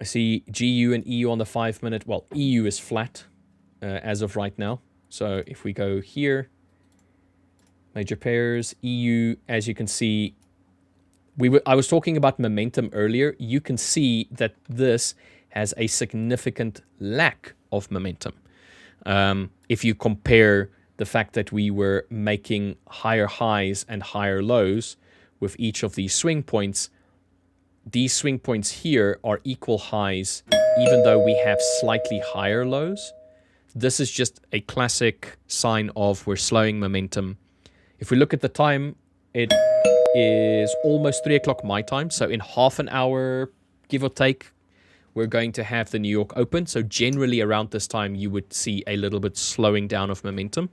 [SPEAKER 2] I see GU and EU on the 5 minute. Well, EU is flat as of right now. So if we go here, major pairs, EU, as you can see, I was talking about momentum earlier. You can see that this has a significant lack of momentum. If you compare the fact that we were making higher highs and higher lows with each of these swing points, these swing points here are equal highs, even though we have slightly higher lows. This is just a classic sign of we're slowing momentum. If we look at the time, it is almost 3 o'clock my time. So in half an hour, give or take, we're going to have the New York Open. So generally around this time, you would see a little bit slowing down of momentum.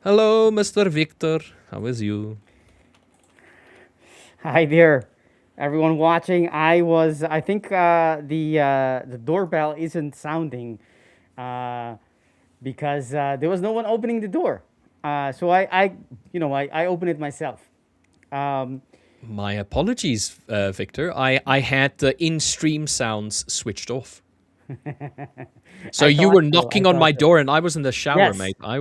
[SPEAKER 2] Hello, Mr. Victor. How is you?
[SPEAKER 5] Hi there, everyone watching. I think the doorbell isn't sounding because there was no one opening the door. So I opened it myself.
[SPEAKER 2] My apologies, Victor. I had the in-stream sounds switched off. So you were knocking on my door and I was in the shower,
[SPEAKER 5] Yes.
[SPEAKER 2] mate. I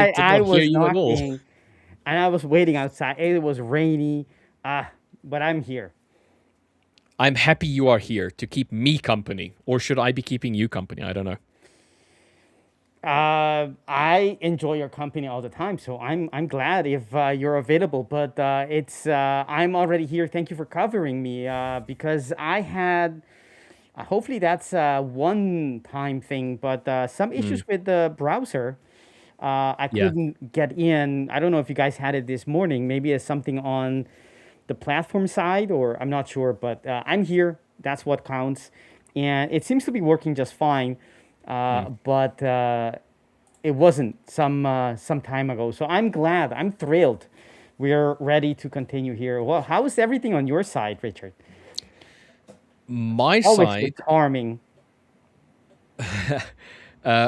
[SPEAKER 2] did not hear you at all.
[SPEAKER 5] And I was waiting outside. It was rainy, but I'm here.
[SPEAKER 2] I'm happy you are here to keep me company. Or should I be keeping you company? I don't know.
[SPEAKER 5] I enjoy your company all the time, so I'm glad if you're available. But I'm already here. Thank you for covering me because I had. Hopefully that's a one-time thing, but some issues with the browser. I couldn't get in. I don't know if you guys had it this morning. Maybe it's something on the platform side, or I'm not sure. But I'm here. That's what counts, and it seems to be working just fine. But it wasn't some time ago. So I'm glad. I'm thrilled. We're ready to continue here. Well, how is everything on your side, Richard?
[SPEAKER 2] My
[SPEAKER 5] Always
[SPEAKER 2] side,
[SPEAKER 5] charming.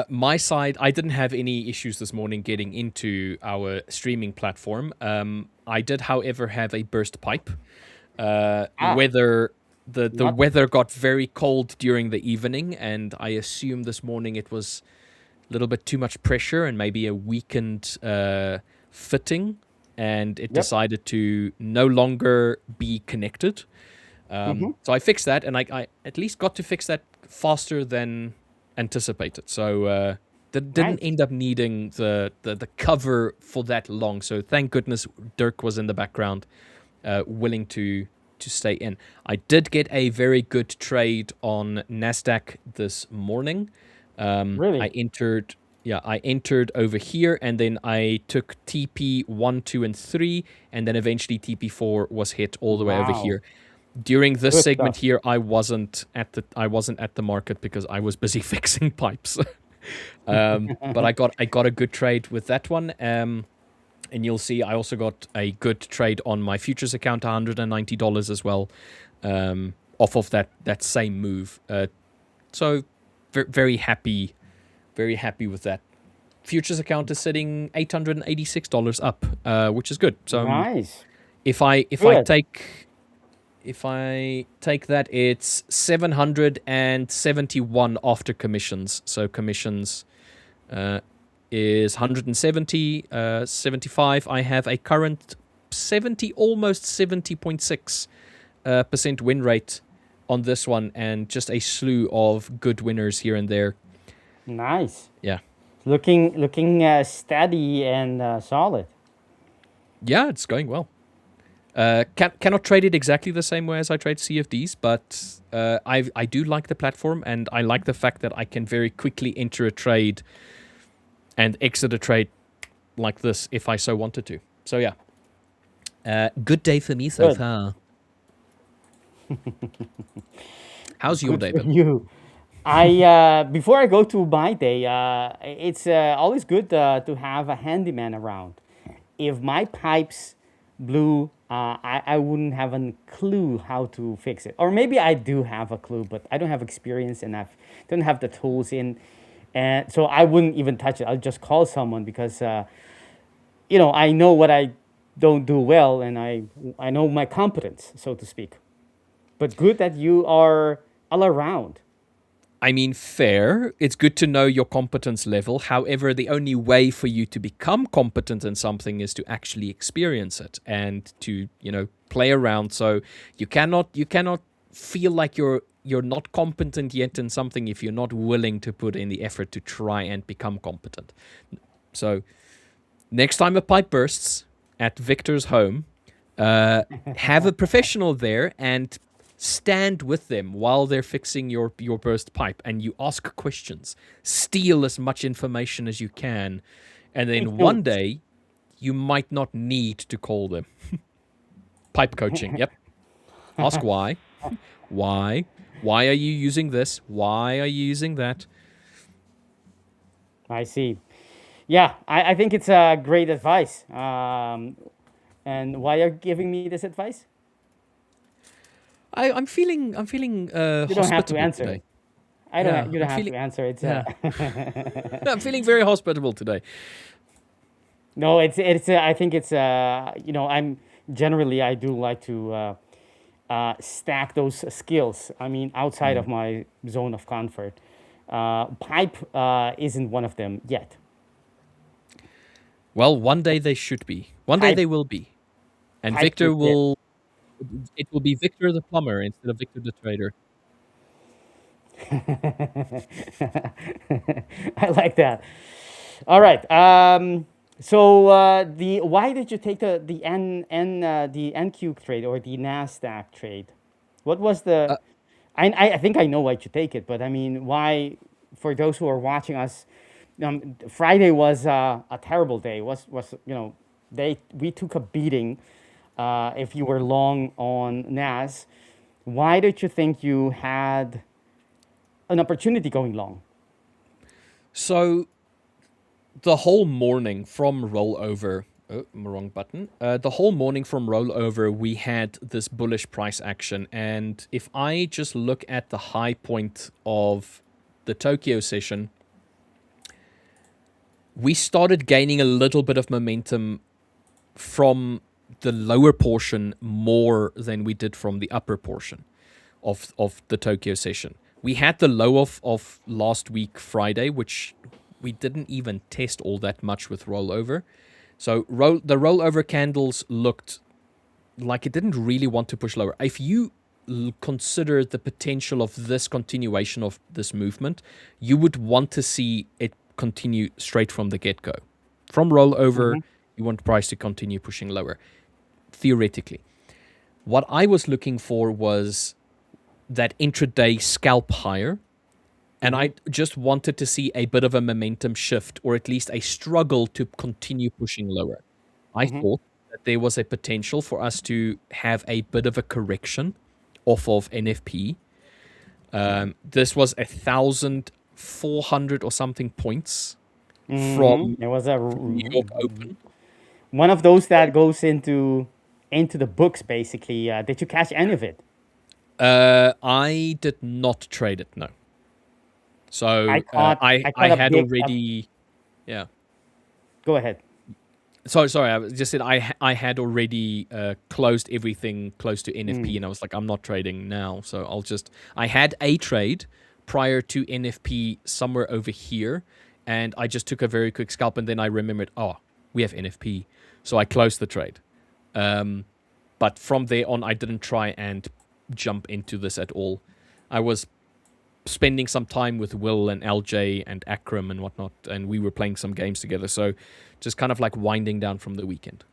[SPEAKER 2] my side, I didn't have any issues this morning getting into our streaming platform. I did, however, have a burst pipe. Weather, the weather got very cold during the evening, and I assume this morning it was a little bit too much pressure and maybe a weakened fitting, and it decided to no longer be connected. So I fixed that, and I at least got to fix that faster than anticipated. So didn't end up needing the cover for that long. So thank goodness Dirk was in the background, willing to stay in. I did get a very good trade on NASDAQ this morning.
[SPEAKER 5] Really?
[SPEAKER 2] I entered over here, and then I took TP 1, 2, and 3, and then eventually TP4 was hit all the way over here. During this
[SPEAKER 5] Good
[SPEAKER 2] segment
[SPEAKER 5] stuff.
[SPEAKER 2] here, I wasn't at the market because I was busy fixing pipes. But I got a good trade with that one. And you'll see I also got a good trade on my futures account, $190 as well, off of that same move. So very happy with that. Futures account is sitting $886 up, which is good. So
[SPEAKER 5] Nice.
[SPEAKER 2] if I
[SPEAKER 5] Good.
[SPEAKER 2] take that, it's 771 after commissions. So commissions is 170, 75. I have a current 70, almost 70.6% win rate on this one, and just a slew of good winners here and there.
[SPEAKER 5] Nice.
[SPEAKER 2] Yeah.
[SPEAKER 5] Looking steady and solid.
[SPEAKER 2] Yeah, it's going well. Cannot trade it exactly the same way as I trade CFDs, but I do like the platform, and I like the fact that I can very quickly enter a trade and exit a trade like this if I so wanted to. So yeah, good day for me so
[SPEAKER 5] Good.
[SPEAKER 2] far. How's your
[SPEAKER 5] Good
[SPEAKER 2] day
[SPEAKER 5] for
[SPEAKER 2] been?
[SPEAKER 5] you. Before I go to my day, it's always good to have a handyman around. If my pipes blew, I wouldn't have a clue how to fix it. Or maybe I do have a clue, but I don't have experience and I don't have the tools in, and so I wouldn't even touch it. I'll just call someone because I know what I don't do well, and I know my competence, so to speak. But good that you are all around.
[SPEAKER 2] I mean, fair. It's good to know your competence level. However, the only way for you to become competent in something is to actually experience it and to, play around. So you cannot feel like you're not competent yet in something if you're not willing to put in the effort to try and become competent. So next time a pipe bursts at Victor's home, have a professional there and stand with them while they're fixing your burst pipe, and you ask questions, steal as much information as you can, and then one day you might not need to call them. Pipe coaching, yep. Ask why. Why are you using this? Why are you using that?
[SPEAKER 5] I see. Yeah, I think it's a great advice. And why are you giving me this advice?
[SPEAKER 2] I'm feeling
[SPEAKER 5] You don't have to
[SPEAKER 2] hospitable
[SPEAKER 5] answer
[SPEAKER 2] today.
[SPEAKER 5] it. I don't.
[SPEAKER 2] Yeah,
[SPEAKER 5] You don't have to answer. It's
[SPEAKER 2] yeah. I'm feeling very hospitable today.
[SPEAKER 5] no. It's. I think it's. I'm generally I do like to stack those skills. I mean, outside of my zone of comfort. Pipe isn't one of them yet.
[SPEAKER 2] Well, one day they should be. One day
[SPEAKER 5] Pipe,
[SPEAKER 2] they will be. And
[SPEAKER 5] pipe
[SPEAKER 2] Victor
[SPEAKER 5] legit.
[SPEAKER 2] it will be Victor the plumber instead of Victor the trader.
[SPEAKER 5] I like that. All right. So why did you take the NQ trade or the NASDAQ trade? What was the? I think I know why you take it, but I mean, why? For those who are watching us, Friday was a terrible day. We took a beating. If you were long on NAS, why did you think you had an opportunity going long?
[SPEAKER 2] So the whole morning from rollover, wrong button. The whole morning from rollover, we had this bullish price action. And if I just look at the high point of the Tokyo session, we started gaining a little bit of momentum from the lower portion more than we did from the upper portion of the Tokyo session. We had the low of last week, Friday, which we didn't even test all that much with rollover. So the rollover candles looked like it didn't really want to push lower. If you consider the potential of this continuation of this movement, you would want to see it continue straight from the get-go. From rollover, you want price to continue pushing lower, theoretically. What I was looking for was that intraday scalp higher, and I just wanted to see a bit of a momentum shift, or at least a struggle to continue pushing lower. I thought that there was a potential for us to have a bit of a correction off of NFP. This was 1,400 or something points from
[SPEAKER 5] It was a
[SPEAKER 2] New York Open.
[SPEAKER 5] one of those that goes into the books, basically. Did you catch any of it?
[SPEAKER 2] I did not trade it, no. So
[SPEAKER 5] I caught
[SPEAKER 2] I
[SPEAKER 5] a
[SPEAKER 2] had
[SPEAKER 5] big
[SPEAKER 2] already, yeah.
[SPEAKER 5] Go ahead.
[SPEAKER 2] Sorry, I just said I had already closed everything close to NFP, and I was like, I'm not trading now. So I had a trade prior to NFP somewhere over here, and I just took a very quick scalp, and then I remembered, we have NFP. So I closed the trade. But from there on, I didn't try and jump into this at all. I was spending some time with Will and LJ and Akram and whatnot, and we were playing some games together. So just kind of like winding down from the weekend.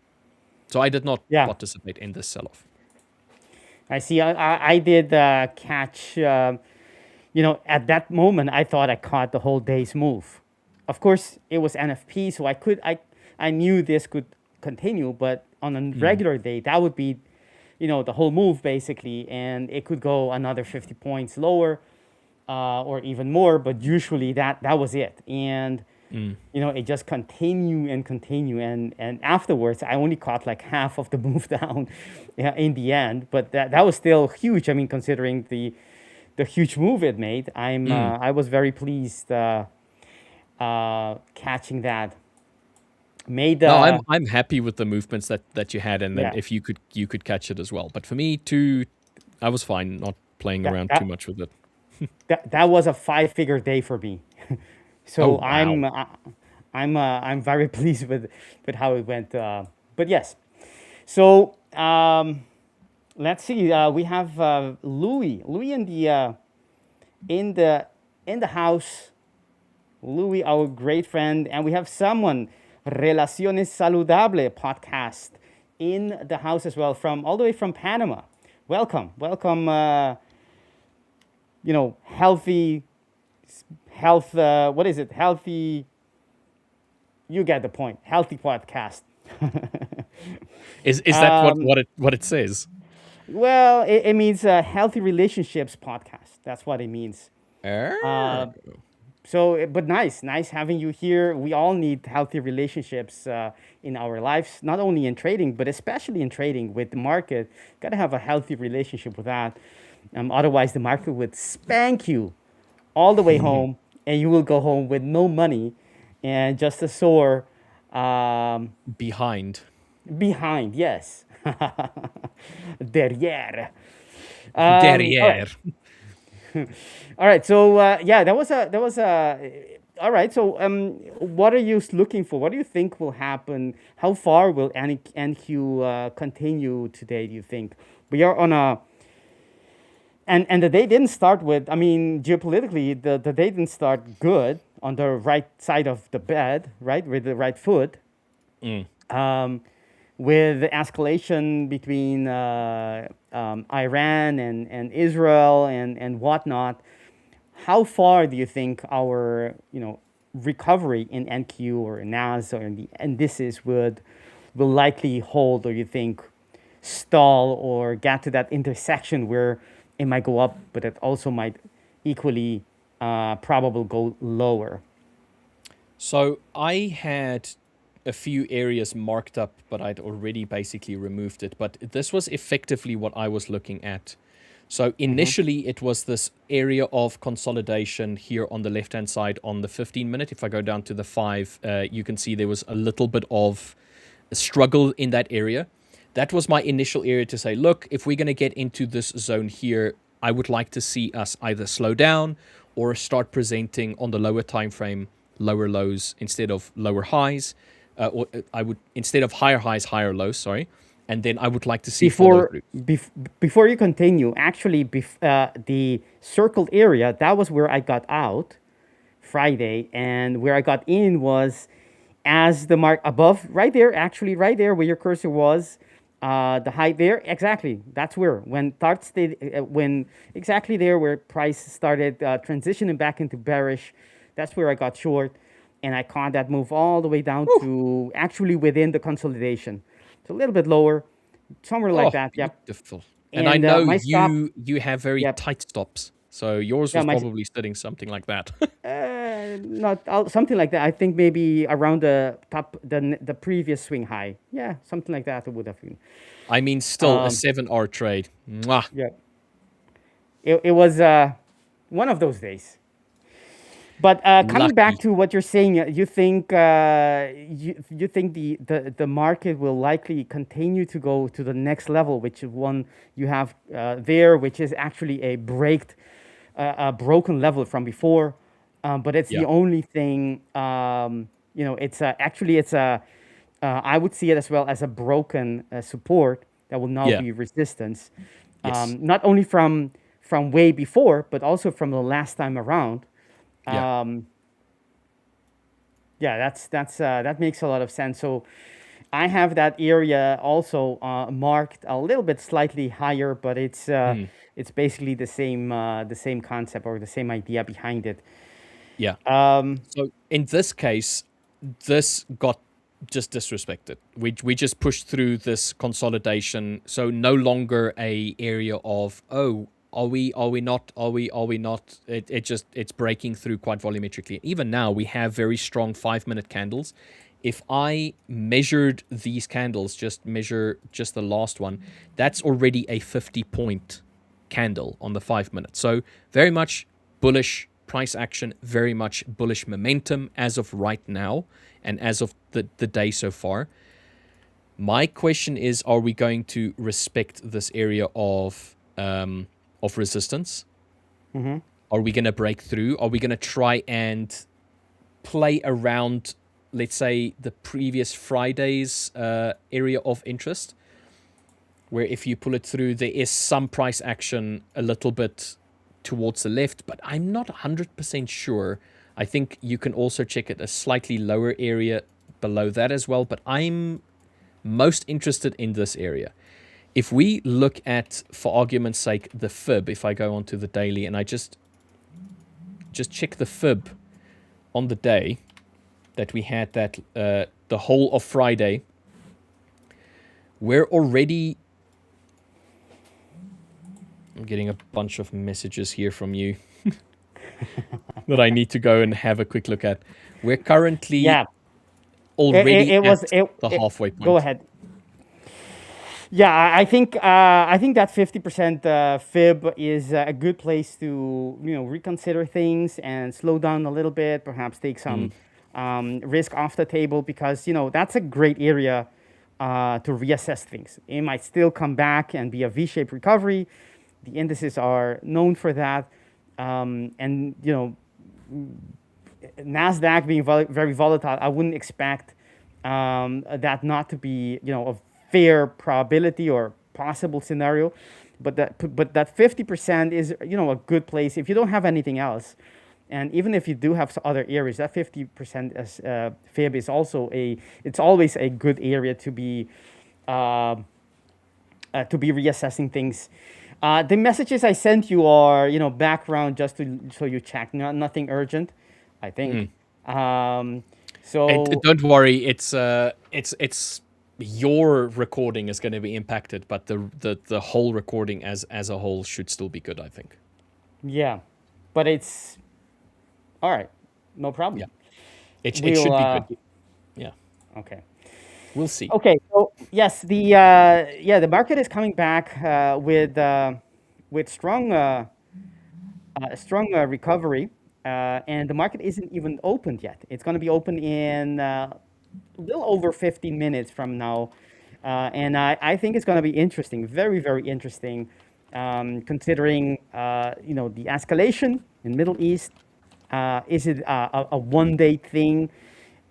[SPEAKER 2] So I did not participate in this sell-off.
[SPEAKER 5] I see. I did catch. At that moment, I thought I caught the whole day's move. Of course, it was NFP, so I knew this could continue. But on a regular day, that would be the whole move basically, and it could go another 50 points lower, or even more, but usually that was it. And it just continue and continue, and afterwards I only caught like half of the move down, in the end, but that was still huge. I mean, considering the huge move it made, I was very pleased catching that. Made
[SPEAKER 2] No, I'm happy with the movements that you had, and then
[SPEAKER 5] Yeah.
[SPEAKER 2] if you could catch it as well. But for me, too, I was fine not playing
[SPEAKER 5] That-
[SPEAKER 2] around
[SPEAKER 5] that-
[SPEAKER 2] too much with it.
[SPEAKER 5] that was a 5-figure day for me. So
[SPEAKER 2] Oh, wow.
[SPEAKER 5] I'm very pleased with how it went. But yes, so let's see. We have Louis in the house. Louis, our great friend, and we have someone, Relaciones Saludable podcast, in the house as well, from all the way from Panama. Welcome. Healthy health. What is it? Healthy. You get the point. Healthy podcast.
[SPEAKER 2] Is that what it says?
[SPEAKER 5] Well, it means healthy relationships podcast. That's what it means.
[SPEAKER 2] Oh.
[SPEAKER 5] So, but nice having you here. We all need healthy relationships in our lives, not only in trading, but especially in trading with the market. Got to have a healthy relationship with that. Otherwise, the market would spank you all the way home, and you will go home with no money and just a sore
[SPEAKER 2] Behind.
[SPEAKER 5] behind. Yes, derrière.
[SPEAKER 2] Derrière.
[SPEAKER 5] All right. So yeah, that was a. All right. So what are you looking for? What do you think will happen? How far will NQ continue today? Do you think we are on a? And the day didn't start with. I mean, geopolitically, the day didn't start good on the right side of the bed, right, with the right foot. With the escalation between Iran and Israel and whatnot, how far do you think our recovery in NQ or NAS or in the indices will likely hold, or you think stall or get to that intersection where it might go up, but it also might equally probably go lower?
[SPEAKER 2] So I had a few areas marked up, but I'd already basically removed it. But this was effectively what I was looking at. So initially, it was this area of consolidation here on the left-hand side on the 15-minute. If I go down to the 5, you can see there was a little bit of a struggle in that area. That was my initial area to say, look, if we're going to get into this zone here, I would like to see us either slow down or start presenting on the lower time frame lower lows instead of lower highs. Or I would, instead of higher highs, higher lows, sorry. And then I would like to see follow through.
[SPEAKER 5] Before you continue, actually, the circled area, that was where I got out Friday, and where I got in was as the mark above, right there, actually, right there where your cursor was, the high there, exactly. That's where when exactly there where price started transitioning back into bearish. That's where I got short, and I caught that move all the way down to actually within the consolidation. It's a little bit lower, somewhere like that. Yep.
[SPEAKER 2] Beautiful. And I know
[SPEAKER 5] my stop,
[SPEAKER 2] you have very
[SPEAKER 5] Yep.
[SPEAKER 2] tight stops, so yours
[SPEAKER 5] Yeah,
[SPEAKER 2] was
[SPEAKER 5] my-
[SPEAKER 2] probably sitting something like that.
[SPEAKER 5] not something like that. I think maybe around the top, the previous swing high. Yeah, something like that. It would have been.
[SPEAKER 2] I mean, still a 7R trade. Mwah.
[SPEAKER 5] Yeah. It was one of those days. But coming back
[SPEAKER 2] Lucky.
[SPEAKER 5] to what you're saying, you think you think the market will likely continue to go to the next level, which is one you have there, which is actually a broken level from before, but it's
[SPEAKER 2] Yeah.
[SPEAKER 5] the only thing. It's actually it's a I would see it as well as a broken support that will now
[SPEAKER 2] Yeah.
[SPEAKER 5] be resistance,
[SPEAKER 2] Yes.
[SPEAKER 5] not only from way before, but also from the last time around.
[SPEAKER 2] Yeah.
[SPEAKER 5] Yeah, that makes a lot of sense. So I have that area also marked a little bit slightly higher, but it's basically the same concept or the same idea behind it.
[SPEAKER 2] Yeah. So in this case, this got just disrespected. We just pushed through this consolidation, so no longer a area of, oh, are we not, it's breaking through quite volumetrically. Even now we have very strong 5-minute candles. If I measured these candles, just the last one, that's already a 50-point candle on the 5-minute. So very much bullish price action, very much bullish momentum as of right now and as of the day so far. My question is, are we going to respect this area of resistance?
[SPEAKER 5] Mm-hmm.
[SPEAKER 2] Are we going to break through? Are we going to try and play around, let's say, the previous Friday's area of interest, where if you pull it through, there is some price action a little bit towards the left, but I'm not 100% sure. I think you can also check it a slightly lower area below that as well, but I'm most interested in this area. If we look at, for argument's sake, the fib, if I go onto the daily and I just check the fib on the day that we had that the whole of Friday, we're already... I'm getting a bunch of messages here from you that I need to go and have a quick look at. We're currently already at the halfway point.
[SPEAKER 5] Go ahead. Yeah, I think that 50% fib is a good place to reconsider things and slow down a little bit, perhaps take some risk off the table, because that's a great area to reassess things. It might still come back and be a V-shaped recovery. The indices are known for that, and NASDAQ being very volatile, I wouldn't expect that not to be a fair probability or possible scenario, but that 50% is a good place if you don't have anything else, and even if you do have some other areas, that 50% as fib is also it's always a good area to be reassessing things. The messages I sent you are background, just so you check, nothing urgent, I think. So
[SPEAKER 2] don't worry, it's your recording is going to be impacted, but the whole recording as a whole should still be good, I think.
[SPEAKER 5] Yeah, but it's all right, no problem.
[SPEAKER 2] Yeah, it should be good. Yeah.
[SPEAKER 5] Okay.
[SPEAKER 2] We'll see.
[SPEAKER 5] Okay, so yes, the market is coming back with strong recovery, and the market isn't even opened yet. It's going to be open in a little over 15 minutes from now, and I think it's going to be interesting, very, very interesting, considering the escalation in Middle East. Is it a one-day thing?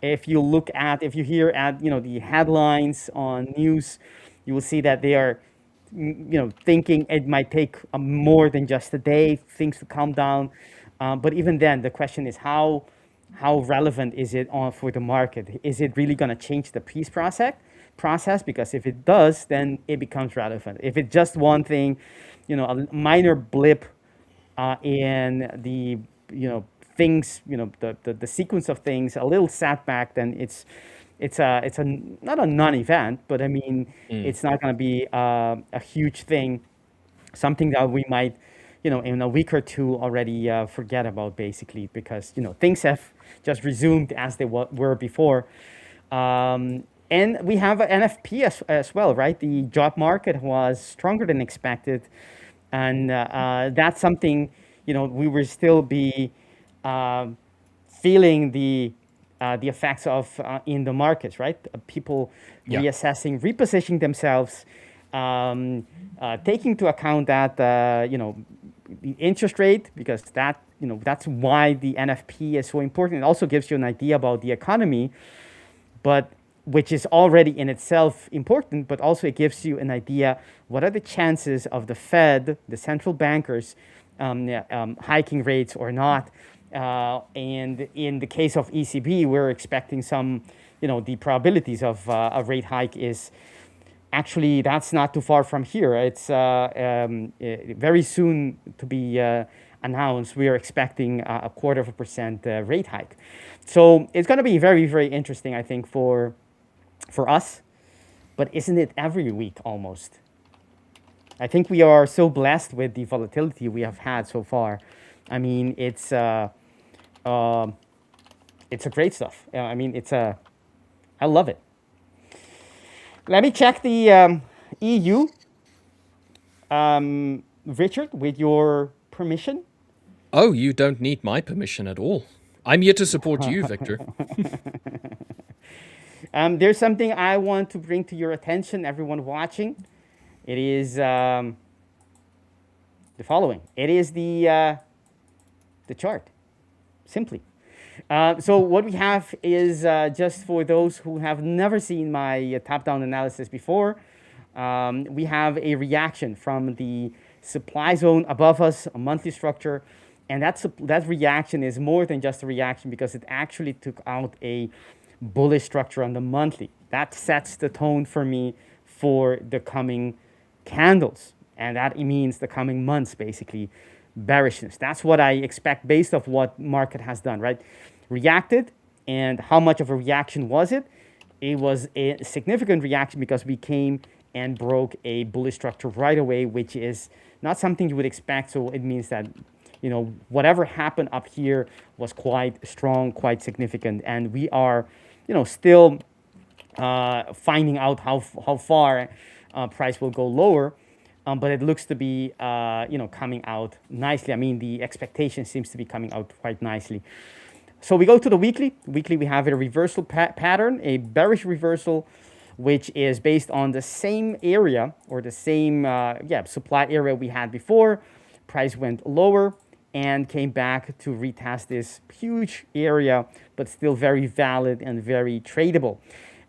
[SPEAKER 5] If you hear at the headlines on news, you will see that they are thinking it might take more than just a day things to calm down. But even then, the question is how relevant is it for the market? Is it really going to change the peace process? Because if it does, then it becomes relevant. If it's just one thing, a minor blip in the things, the sequence of things, a little setback, then it's not a non-event, but I mean, it's not going to be a huge thing, something that we might, in a week or two already forget about, basically, because things have just resumed as they were before. And we have an NFP as well, right? The job market was stronger than expected, and that's something we will still be feeling the effects of in the markets, right? People reassessing, repositioning themselves, taking into account that the interest rate, because that's why the NFP is so important. It also gives you an idea about the economy, but which is already in itself important, but also it gives you an idea what are the chances of the Fed, the central bankers, hiking rates or not. And in the case of ECB, we're expecting some, the probabilities of a rate hike is actually, that's not too far from here. It's very soon to be announced. We are expecting a 0.25% rate hike. So it's going to be very, very interesting, I think, for for us, but isn't it every week almost? I think we are so blessed with the volatility we have had so far. I mean, it's a great stuff. I mean, I love it. Let me check the EU, Richard, with your permission.
[SPEAKER 2] Oh, you don't need my permission at all. I'm here to support you, Victor.
[SPEAKER 5] There's something I want to bring to your attention, everyone watching. It is the following. It is the chart, simply. So what we have is, just for those who have never seen my top-down analysis before, we have a reaction from the supply zone above us, a monthly structure, and that reaction is more than just a reaction because it actually took out a bullish structure on the monthly. That sets the tone for me for the coming candles, and that means the coming months, basically, bearishness. That's what I expect based off what market has done, right? Reacted, and how much of a reaction was it? It was a significant reaction because we came and broke a bullish structure right away, which is not something you would expect. So it means that, you know, whatever happened up here was quite strong, quite significant, and we are, you know, still finding out how far price will go lower. But it looks to be, you know, coming out nicely. I mean, the expectation seems to be coming out quite nicely. So we go to the weekly. Weekly, we have a reversal pattern, a bearish reversal, which is based on the same area or the same supply area we had before. Price went lower and came back to retest this huge area, but still very valid and very tradable.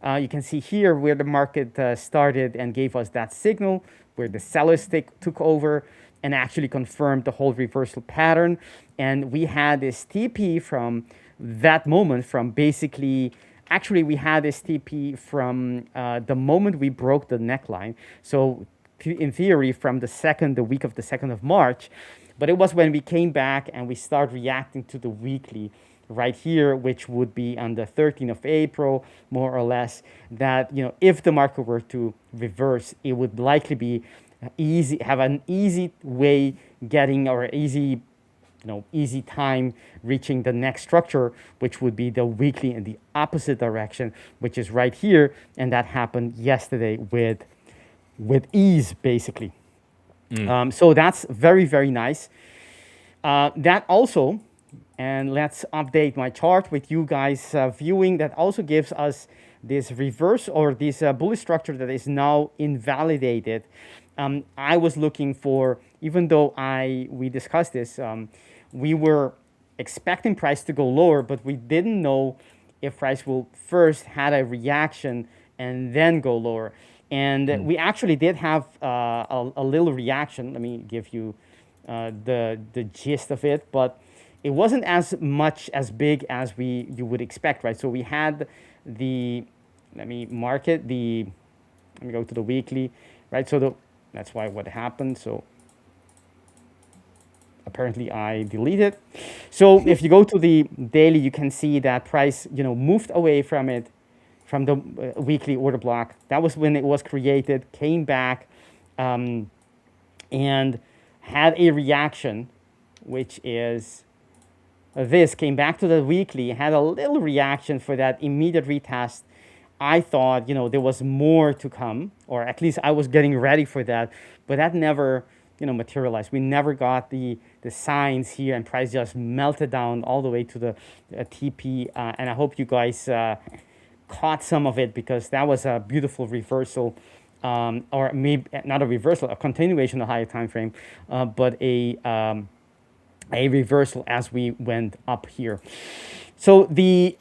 [SPEAKER 5] You can see here where the market started and gave us that signal, where the sellers took over and actually confirmed the whole reversal pattern. And we had this TP from that moment, from basically, actually we had this TP from the moment we broke the neckline. So in theory, from the week of the 2nd of March, but it was when we came back and we start reacting to the weekly right here, which would be on the 13th of April, more or less, that, you know, if the market were to reverse, it would likely be have an easy way getting, or easy time reaching the next structure, which would be the weekly in the opposite direction, which is right here, and that happened yesterday with ease, basically. So that's very, very nice. That also, and let's update my chart with you guys viewing, that also gives us this reverse, or this bullish structure that is now invalidated. I was looking for, even though we discussed this, we were expecting price to go lower, but we didn't know if price will first had a reaction and then go lower. And we actually did have a little reaction. Let me give you the gist of it, but it wasn't as much as big as you would expect, right? So we had let me go to the weekly, right? So that's what happened. So apparently I deleted. So if you go to the daily, you can see that price, you know, moved away from it, from the weekly order block. That was when it was created, came back, and had a reaction, which is this, came back to the weekly, had a little reaction for that immediate retest. I thought, you know, there was more to come, or at least I was getting ready for that, but that never, you know, materialized. We never got the signs here, and price just melted down all the way to the TP, and I hope you guys caught some of it, because that was a beautiful reversal, or maybe not a reversal, a continuation of higher time frame, but a reversal as we went up here. So the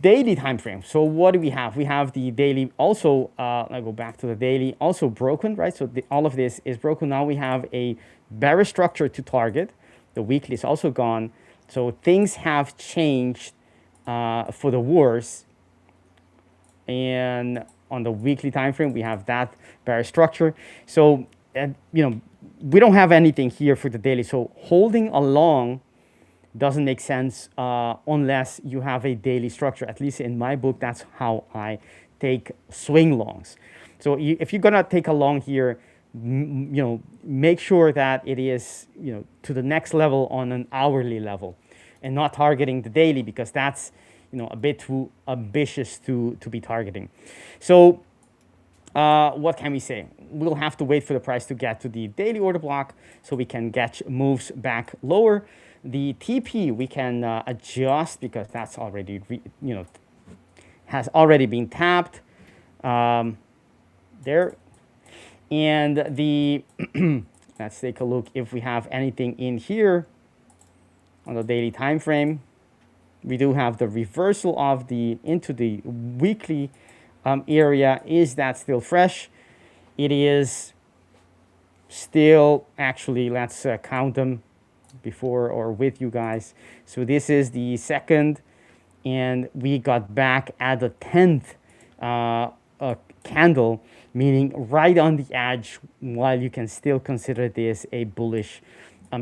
[SPEAKER 5] daily time frame. So what do we have? We have the daily also, I'll go back to the daily, also broken, right? So all of this is broken. Now we have a bearish structure to target. The weekly is also gone. So things have changed for the worse. And on the weekly time frame, we have that bearish structure. So, you know, we don't have anything here for the daily. So holding along doesn't make sense unless you have a daily structure. At least in my book, that's how I take swing longs. So if you're gonna take a long here, make sure that it is to the next level on an hourly level, and not targeting the daily, because that's a bit too ambitious to be targeting. So what can we say? We'll have to wait for the price to get to the daily order block so we can get moves back lower. The TP we can adjust because that's already has already been tapped there. And the let's take a look if we have anything in here on the daily time frame. We do have the reversal of into the weekly area. Is that still fresh? It is still, actually, let's count them before or with you guys. So this is the second, and we got back at the 10th candle, meaning right on the edge, while you can still consider this a bullish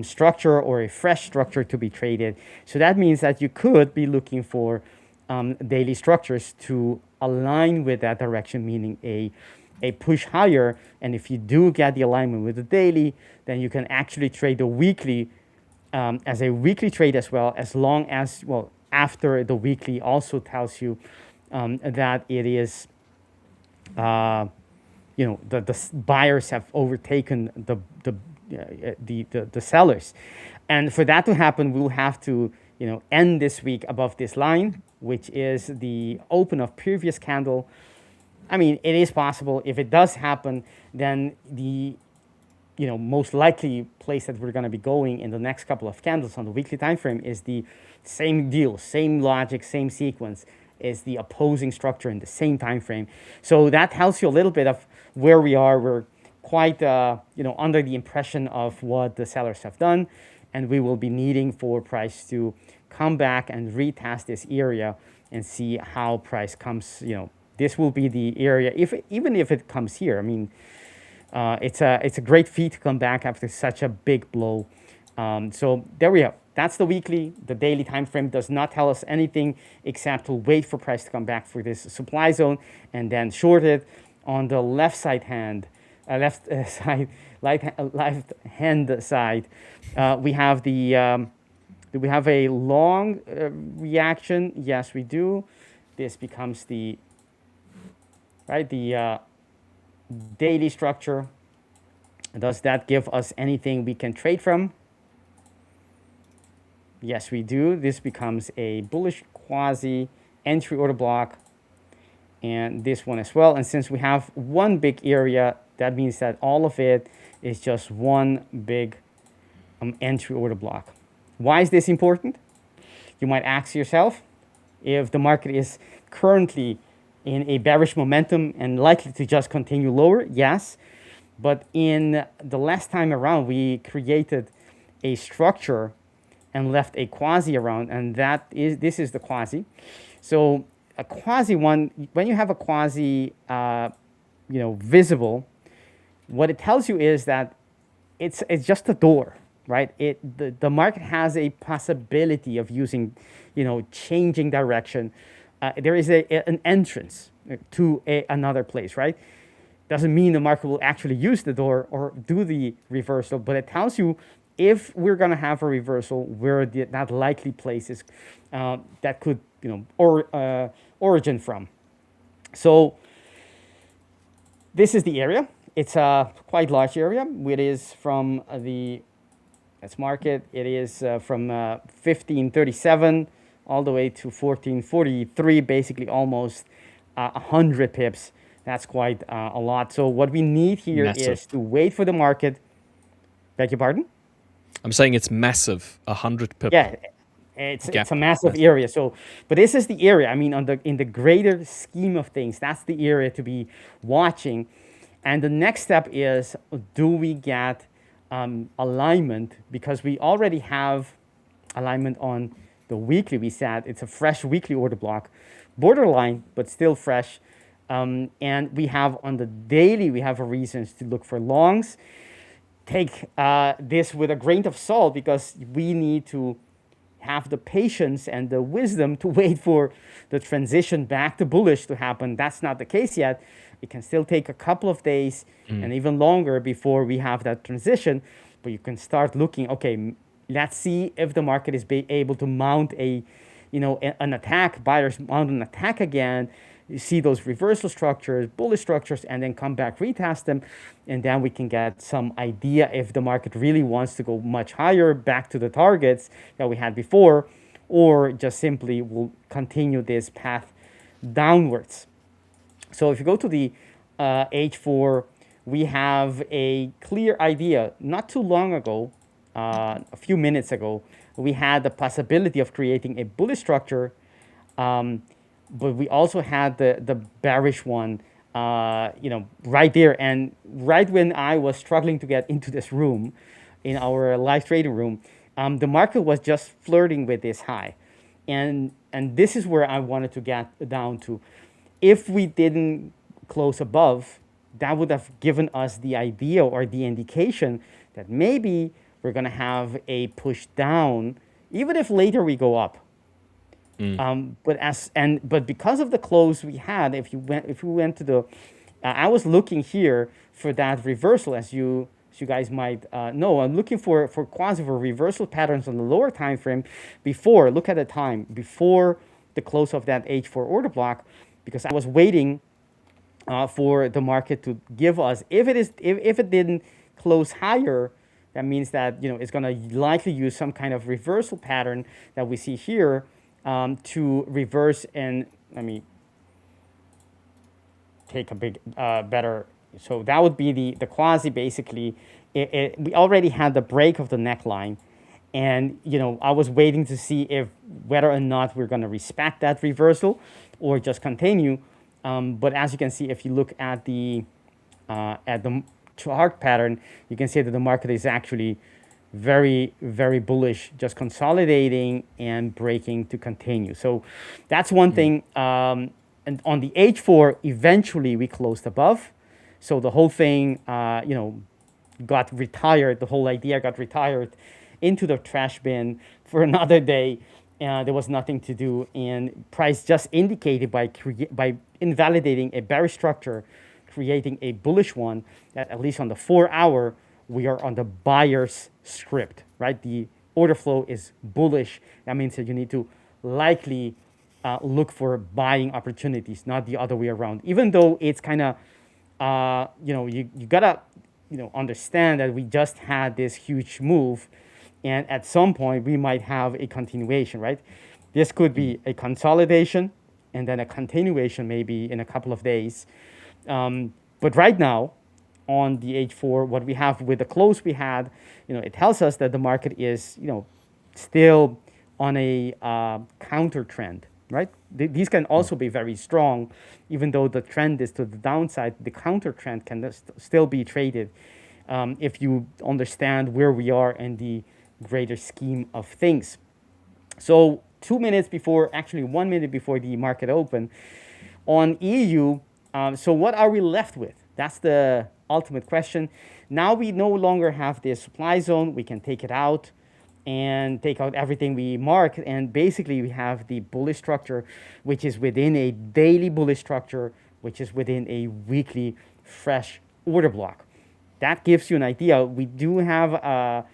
[SPEAKER 5] structure or a fresh structure to be traded. So that means that you could be looking for daily structures to align with that direction, meaning a push higher. And if you do get the alignment with the daily, then you can actually trade the weekly as a weekly trade as well, as long as, well, after the weekly also tells you that it is, the buyers have overtaken the sellers. And for that to happen, we'll have to end this week above this line, which is the open of previous candle. I mean, it is possible. If it does happen, then the most likely place that we're going to be going in the next couple of candles on the weekly time frame is the same deal, same logic, same sequence, is the opposing structure in the same time frame. So that tells you a little bit of where we are. We're quite under the impression of what the sellers have done, and we will be needing for price to come back and retest this area and see how price comes. This will be the area, even if it comes here. I mean, it's a great feat to come back after such a big blow. So there we have. That's the weekly. The daily time frame does not tell us anything except to wait for price to come back for this supply zone and then short it. On the left hand side, we have the. Do we have a long reaction? Yes, we do. This becomes the daily structure. Does that give us anything we can trade from? Yes, we do. This becomes a bullish quasi entry order block, and this one as well. And since we have one big area, that means that all of it is just one big entry order block. Why is this important? You might ask yourself, if the market is currently in a bearish momentum and likely to just continue lower, yes. But in the last time around, we created a structure and left a quasi around, and this is the quasi. So a quasi one, when you have a quasi, visible, what it tells you is that it's just a door, right? The market has a possibility of using, changing direction. There is an entrance to another place, right? Doesn't mean the market will actually use the door or do the reversal, but it tells you if we're going to have a reversal, where that likely place is that could, origin from. So this is the area. It's a quite large area. It is from let's mark it. It is from 1537 all the way to 1443, basically almost 100 pips. That's quite a lot. So what we need here is to wait for the market. Beg your pardon?
[SPEAKER 2] I'm saying it's massive, 100 pip.
[SPEAKER 5] Yeah, it's a massive area. So, but this is the area. I mean, in the greater scheme of things, that's the area to be watching. And the next step is, do we get alignment? Because we already have alignment on the weekly. We said it's a fresh weekly order block, borderline, but still fresh. And we have on the daily, we have reasons to look for longs. Take this with a grain of salt, because we need to have the patience and the wisdom to wait for the transition back to bullish to happen. That's not the case yet. It can still take a couple of days and even longer before we have that transition. But you can start looking, okay, let's see if the market is able to mount an attack, buyers mount an attack again. You see those reversal structures, bullish structures, and then come back, retest them, and then we can get some idea if the market really wants to go much higher, back to the targets that we had before, or just simply will continue this path downwards. So if you go to the H4, we have a clear idea. Not too long ago, a few minutes ago, we had the possibility of creating a bullish structure, but we also had the bearish one, right there. And right when I was struggling to get into this room, in our live trading room, the market was just flirting with this high, and this is where I wanted to get down to. If we didn't close above, that would have given us the idea or the indication that maybe we're going to have a push down, even if later we go up. But because of the close we had, if we went to the, I was looking here for that reversal, as you guys might know. I'm looking for quasi for reversal patterns on the lower time frame before. Look at the time before the close of that H4 order block, because I was waiting for the market to give us, if it didn't close higher, that means that it's going to likely use some kind of reversal pattern that we see here to reverse. And let me take a big better. So that would be the quasi. Basically, we already had the break of the neckline, and I was waiting to see whether or not we're going to respect that reversal or just continue. But as you can see, if you look at the chart pattern, you can see that the market is actually very, very bullish, just consolidating and breaking to continue. So that's one thing. And on the H4, eventually we closed above. So the whole thing, got retired. The whole idea got retired into the trash bin for another day. There was nothing to do, and price just indicated by invalidating a bearish structure, creating a bullish one, that at least on the 4-hour, we are on the buyer's script, right? The order flow is bullish. That means that you need to likely look for buying opportunities, not the other way around. Even though it's kind of, you gotta, understand that we just had this huge move, and at some point we might have a continuation, right? This could be a consolidation and then a continuation maybe in a couple of days. But right now, on the H4, what we have with the close we had, it tells us that the market is, still on a counter trend, right? These can also be very strong, even though the trend is to the downside. The counter trend can still be traded if you understand where we are in the greater scheme of things. So 2 minutes before, actually 1 minute before the market open, on EU, so what are we left with? That's the ultimate question. Now we no longer have this supply zone. We can take it out and take out everything we marked, and basically we have the bullish structure, which is within a daily bullish structure, which is within a weekly fresh order block. That gives you an idea. We do have a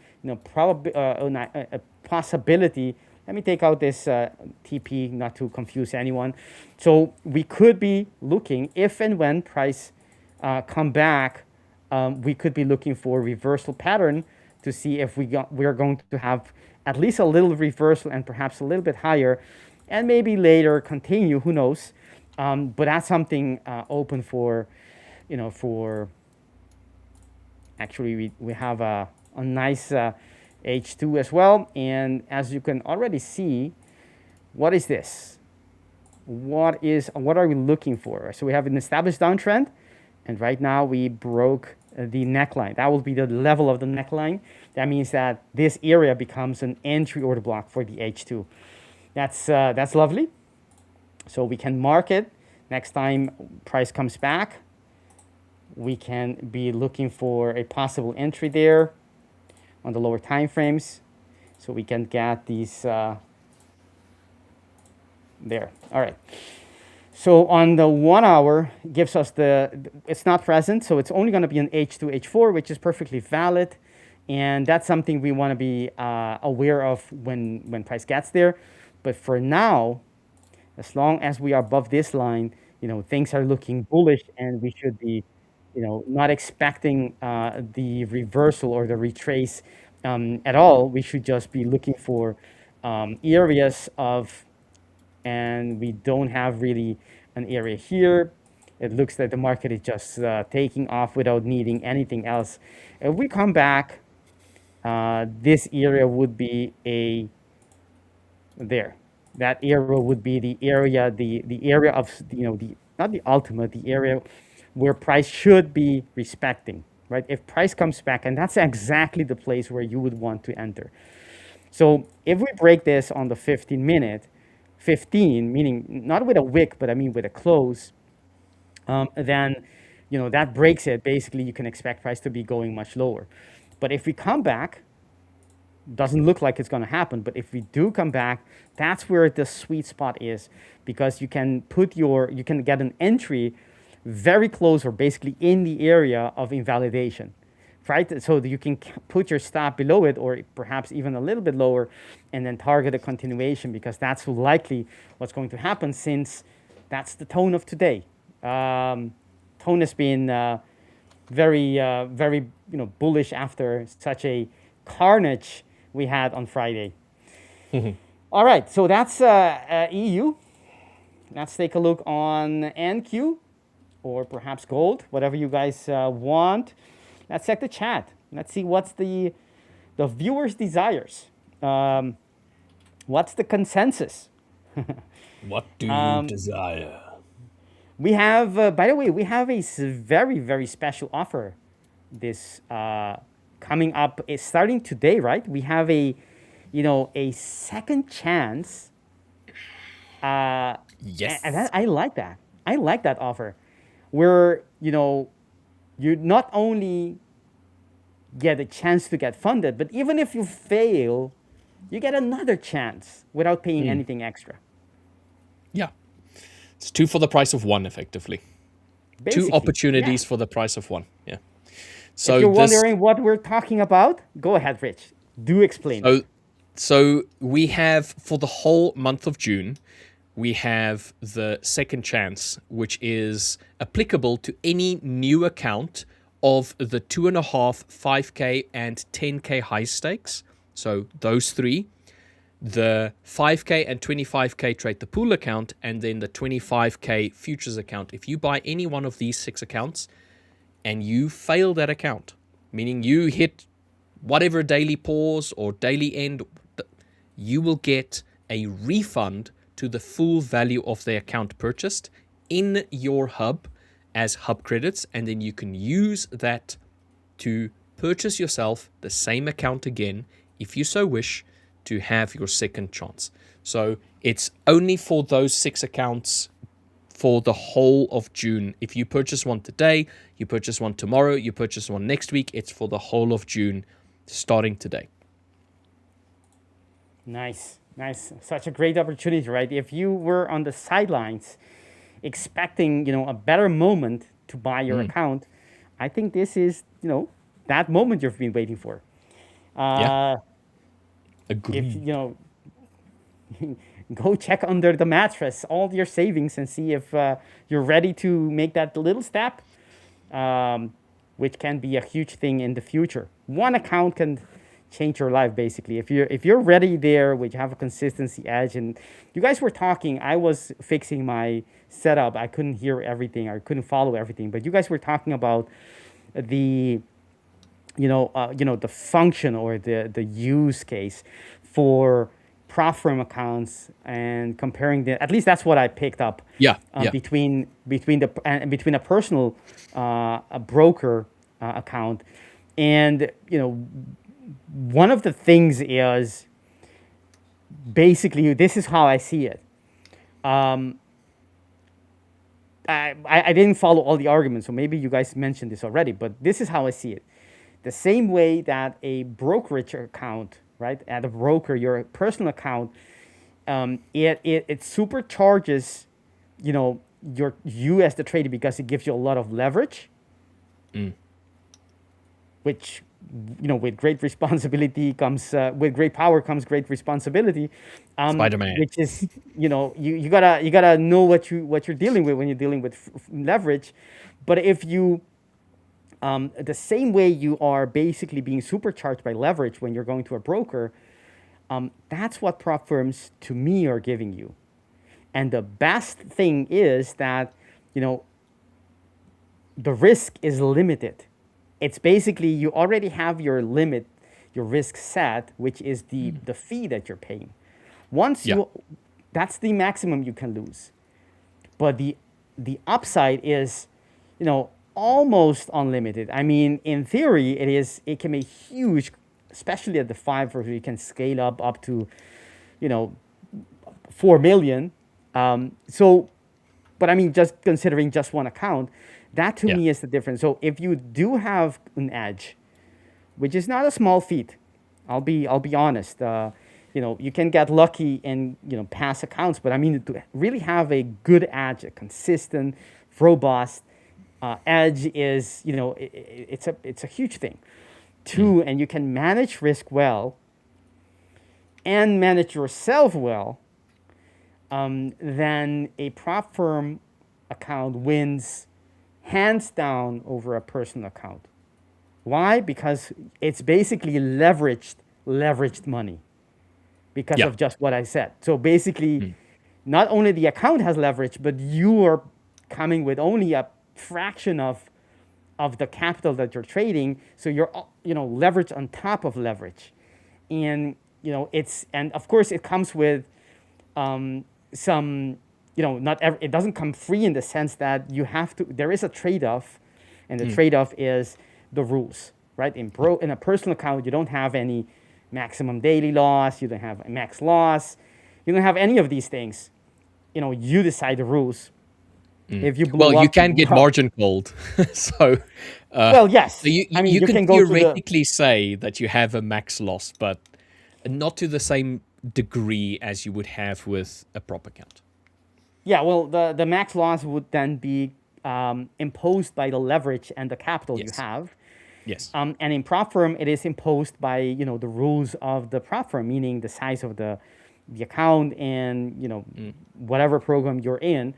[SPEAKER 5] possibility. Let me take out this TP, not to confuse anyone. So we could be looking, if and when price come back, we could be looking for reversal pattern to see if we're going to have at least a little reversal and perhaps a little bit higher, and maybe later continue, who knows. But that's something open for, actually we have a nice H2 as well. And as you can already see, what is this? What are we looking for? So we have an established downtrend, and right now we broke the neckline. That will be the level of the neckline. That means that this area becomes an entry order block for the H2. That's lovely. So we can mark it. Next time price comes back, we can be looking for a possible entry there on the lower time frames. so we can get these there. All right. So on the 1 hour, it gives us it's not present, so it's only going to be an H2, H4, which is perfectly valid. And that's something we want to be aware of when price gets there. But for now, as long as we are above this line, things are looking bullish, and we should be, not expecting the reversal or the retrace at all. We should just be looking for areas of, and we don't have really an area here. It looks like the market is just taking off without needing anything else. If we come back, this area would be there. That area would be the area, the area of, not the ultimate, the area where price should be respecting, right? If price comes back, and that's exactly the place where you would want to enter. So if we break this on the 15-minute, 15, meaning not with a wick, but I mean with a close, then, that breaks it. Basically, you can expect price to be going much lower. But if we come back, doesn't look like it's going to happen, but if we do come back, that's where the sweet spot is, because you can get an entry very close, or basically in the area of invalidation, right? So that you can put your stop below it, or perhaps even a little bit lower, and then target a continuation, because that's likely what's going to happen, since that's the tone of today. Tone has been very, very, bullish after such a carnage we had on Friday. All right, so that's EU. Let's take a look on NQ, or perhaps gold, whatever you guys want. Let's check the chat. Let's see what's the viewers' desires. What's the consensus?
[SPEAKER 2] What do you desire?
[SPEAKER 5] We have, by the way, we have a very, very special offer this coming up. It's starting today, right? We have a second chance.
[SPEAKER 2] Yes.
[SPEAKER 5] And I like that. I like that offer, where, you not only get a chance to get funded, but even if you fail, you get another chance without paying anything extra.
[SPEAKER 2] Yeah. It's 2 for the price of 1, effectively.
[SPEAKER 5] Basically,
[SPEAKER 2] 2 opportunities
[SPEAKER 5] yeah.
[SPEAKER 2] for the price of 1. Yeah. So
[SPEAKER 5] if you're wondering what we're talking about, go ahead, Rich. Do explain.
[SPEAKER 2] So we have, for the whole month of June, we have the second chance, which is applicable to any new account of the 2.5, 5K, and 10K high stakes. So those 3. The 5K and 25K trade the pool account, and then the 25K futures account. If you buy any one of these 6 accounts and you fail that account, meaning you hit whatever daily pause or daily end, you will get a refund to the full value of the account purchased in your hub as hub credits, and then you can use that to purchase yourself the same account again, if you so wish, to have your second chance. So it's only for those 6 accounts for the whole of June. If you purchase one today, you purchase one tomorrow, you purchase one next week, it's for the whole of June, starting today.
[SPEAKER 5] Nice. Such a great opportunity, right? If you were on the sidelines expecting, a better moment to buy your account, I think this is, that moment you've been waiting for.
[SPEAKER 2] Yeah. Agreed.
[SPEAKER 5] If, go check under the mattress all your savings and see if you're ready to make that little step, which can be a huge thing in the future. One account can change your life, basically. If you're ready there, which have a consistency edge, and you guys were talking, I was fixing my setup. I couldn't hear everything. I couldn't follow everything. But you guys were talking about the the function or the use case for prop firm accounts, and comparing at least that's what I picked up. Between a personal a broker account, and one of the things is basically, this is how I see it. I didn't follow all the arguments, so maybe you guys mentioned this already, but this is how I see it. The same way that a brokerage account right, at a broker, your personal account, it supercharges, you as the trader, because it gives you a lot of leverage, which, with great responsibility comes, with great power comes great responsibility.
[SPEAKER 2] Spider-Man.
[SPEAKER 5] Which is, you gotta know what you're dealing with when you're dealing with leverage. But if you, the same way you are basically being supercharged by leverage when you're going to a broker, that's what prop firms to me are giving you. And the best thing is that, the risk is limited. It's basically, you already have your limit, your risk set, which is the fee that you're paying. Once that's the maximum you can lose. But the upside is, almost unlimited. I mean, in theory, it can be huge, especially at the 5, where you can scale up to, 4 million. But I mean, just considering just one account, that to me is the difference. So if you do have an edge, which is not a small feat, I'll be honest. You can get lucky and pass accounts, but I mean, to really have a good edge, a consistent, robust edge is, it's a huge thing. Two, and you can manage risk well and manage yourself well, then a prop firm account wins hands down over a personal account. Why? Because it's basically leveraged money because of just what I said. So basically, not only the account has leverage, but you are coming with only a fraction of the capital that you're trading. So you're, leverage on top of leverage. And, and of course it comes with some, it doesn't come free in the sense that there is a trade-off, and the trade-off is the rules, right? In a personal account, you don't have any maximum daily loss, you don't have a max loss, you don't have any of these things. You decide the rules. If you
[SPEAKER 2] you can get margin called. So,
[SPEAKER 5] well, yes.
[SPEAKER 2] So you can theoretically say that you have a max loss, but not to the same degree as you would have with a prop account.
[SPEAKER 5] Yeah, well, the max loss would then be imposed by the leverage and the capital you have.
[SPEAKER 2] Yes.
[SPEAKER 5] And in prop firm, it is imposed by the rules of the prop firm, meaning the size of the account and whatever program you're in.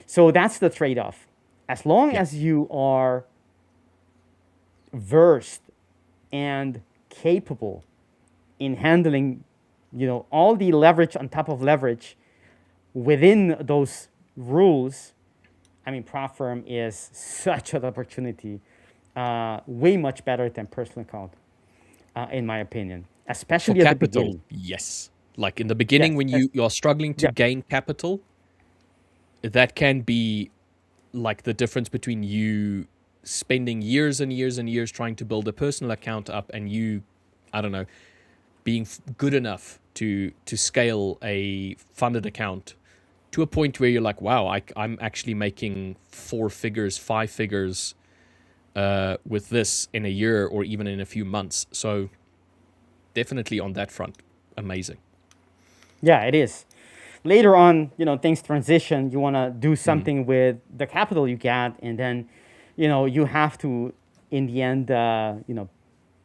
[SPEAKER 5] So that's the trade-off. As long as you are versed and capable in handling, all the leverage on top of leverage within those rules, I mean, prop firm is such an opportunity, way much better than personal account, in my opinion, especially at the beginning.
[SPEAKER 2] Yes. Like in the beginning, when you are struggling to gain capital, that can be like the difference between you spending years and years and years trying to build a personal account up and you, I don't know, being good enough to scale a funded account to a point where you're like, wow, I'm actually making 4 figures, 5 figures with this in a year or even in a few months. So definitely on that front, amazing.
[SPEAKER 5] Yeah, it is. Later on, things transition. You want to do something with the capital you get, and then, you have to, in the end,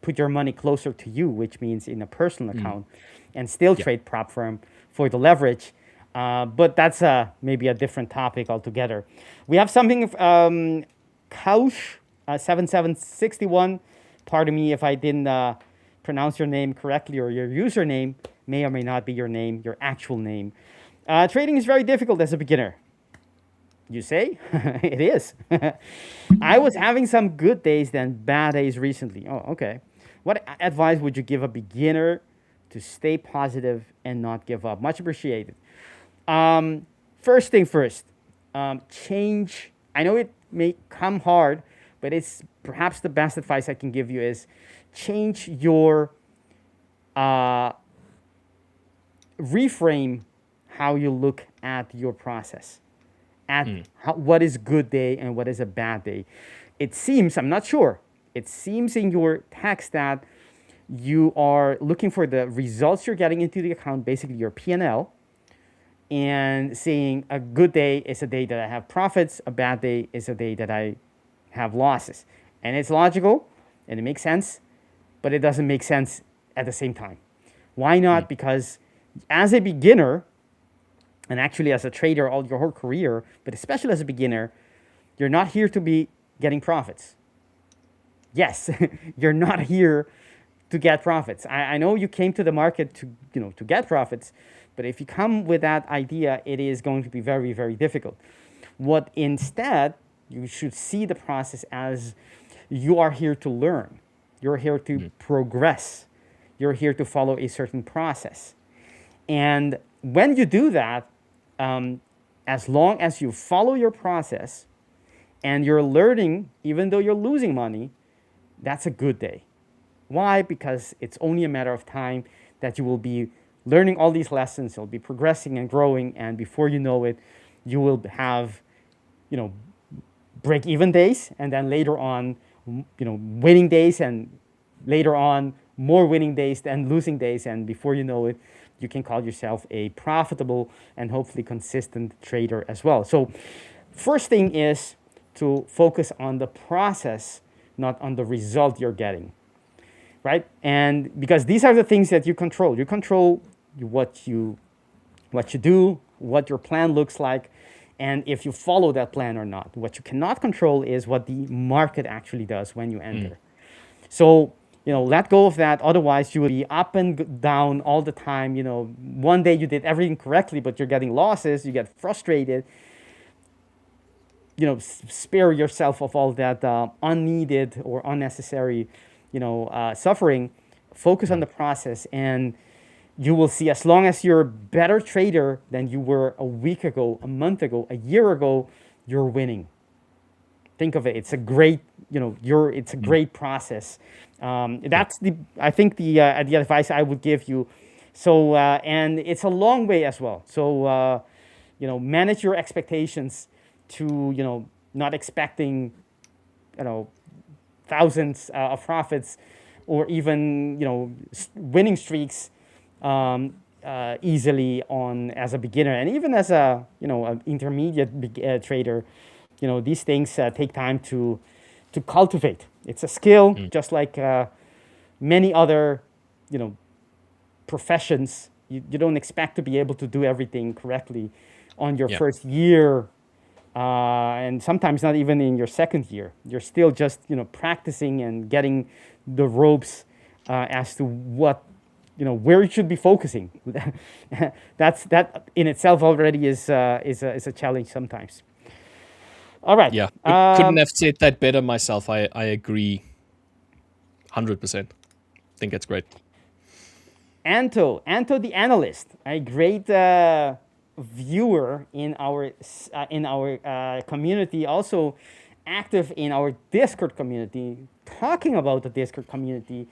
[SPEAKER 5] put your money closer to you, which means in a personal account, and still trade prop firm for the leverage. But that's maybe a different topic altogether. We have something, Kaush 7761. Pardon me if I didn't pronounce your name correctly, or your username may or may not be your name, your actual name. Trading is very difficult as a beginner. You say? It is. I was having some good days than bad days recently. Oh, okay. What advice would you give a beginner to stay positive and not give up? Much appreciated. First thing first, change. I know it may come hard, but it's perhaps the best advice I can give you is change your reframe how you look at your process, at what is good day and what is a bad day. It seems, I'm not sure, it seems in your text that You are looking for the results you're getting into the account, basically your P&L, and saying a good day is a day that I have profits, a bad day is a day that I have losses. And it's logical and it makes sense, but it doesn't make sense at the same time. Why not? Because as a beginner, and actually as a trader all your whole career, but especially as a beginner, you're not here to be getting profits. Yes, you're not here to get profits. I know you came to the market to get profits, but if you come with that idea, it is going to be very, very difficult. What instead, you should see the process as you are here to learn. You're here to progress. You're here to follow a certain process. And when you do that, as long as you follow your process and you're learning, even though you're losing money, that's a good day. Why? Because it's only a matter of time that you will be learning all these lessons, you'll be progressing and growing, and before you know it, you will have, break-even days, and then later on, winning days, and later on, more winning days than losing days, and before you know it, you can call yourself a profitable and hopefully consistent trader as well. So first thing is to focus on the process, not on the result you're getting, right? And because these are the things that you control. You control what you do, what your plan looks like, and if you follow that plan or not. What you cannot control is what the market actually does when you enter. So, let go of that. Otherwise, you will be up and down all the time. One day you did everything correctly, but you're getting losses. You get frustrated. Spare yourself of all that unneeded or unnecessary, suffering. Focus on the process, and you will see, as long as you're a better trader than you were a week ago, a month ago, a year ago, you're winning. Think of it. It's a great, it's a great process. That's I think the advice I would give you. So, and it's a long way as well. So, manage your expectations to, not expecting, thousands of profits or even, winning streaks easily as a beginner, and even as an intermediate trader. These things take time to cultivate. It's a skill, just like many other, professions. You don't expect to be able to do everything correctly on your first year, and sometimes not even in your second year. You're still just, practicing and getting the ropes as to what, where you should be focusing. That in itself already is a challenge sometimes. All right.
[SPEAKER 2] Yeah, couldn't have said that better myself. I agree 100%. I think that's great.
[SPEAKER 5] Anto the analyst, a great viewer in our community, also active in our Discord community, talking about the Discord community.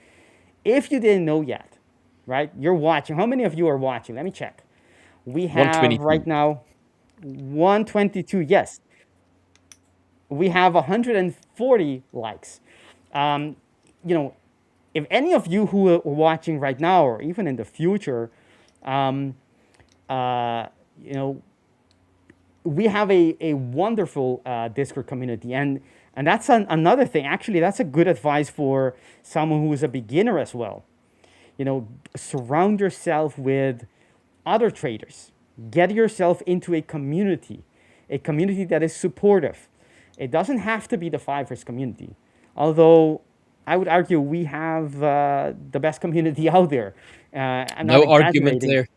[SPEAKER 5] If you didn't know yet, right? You're watching. How many of you are watching? Let me check. We have right now 122. Yes. We have 140 likes. If any of you who are watching right now or even in the future, we have a wonderful Discord community. And that's another thing. Actually, that's a good advice for someone who is a beginner as well. Surround yourself with other traders. Get yourself into a community that is supportive. It doesn't have to be the 5ers community, although I would argue we have the best community out there.
[SPEAKER 2] No argument there.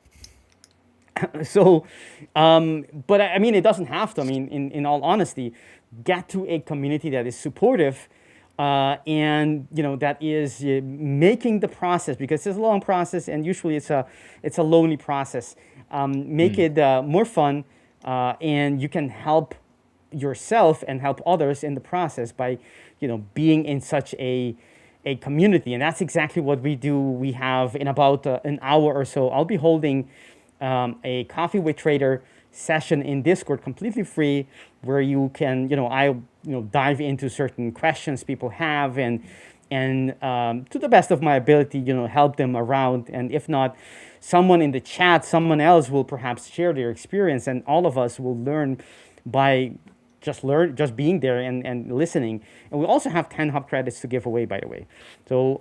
[SPEAKER 5] So, but I mean, it doesn't have to. I mean, in all honesty, get to a community that is supportive and that is making the process, because it's a long process and usually it's a lonely process. Make it more fun, and you can help yourself and help others in the process by being in such a community. And that's exactly what we do. We have, in about an hour or so, I'll be holding a Coffee with Trader session in Discord, completely free, where you can I dive into certain questions people have, and and to the best of my ability, help them around. And if not, someone in the chat, someone else will perhaps share their experience, and all of us will learn by just being there and listening. And we also have 10 hub credits to give away, by the way. So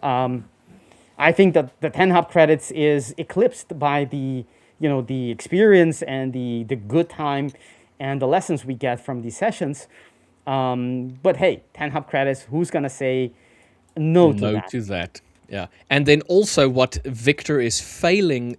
[SPEAKER 5] I think that the 10 hub credits is eclipsed by the experience and the good time and the lessons we get from these sessions. But hey, 10 hub credits, who's gonna say no to that?
[SPEAKER 2] Yeah. And then also what Victor is failing,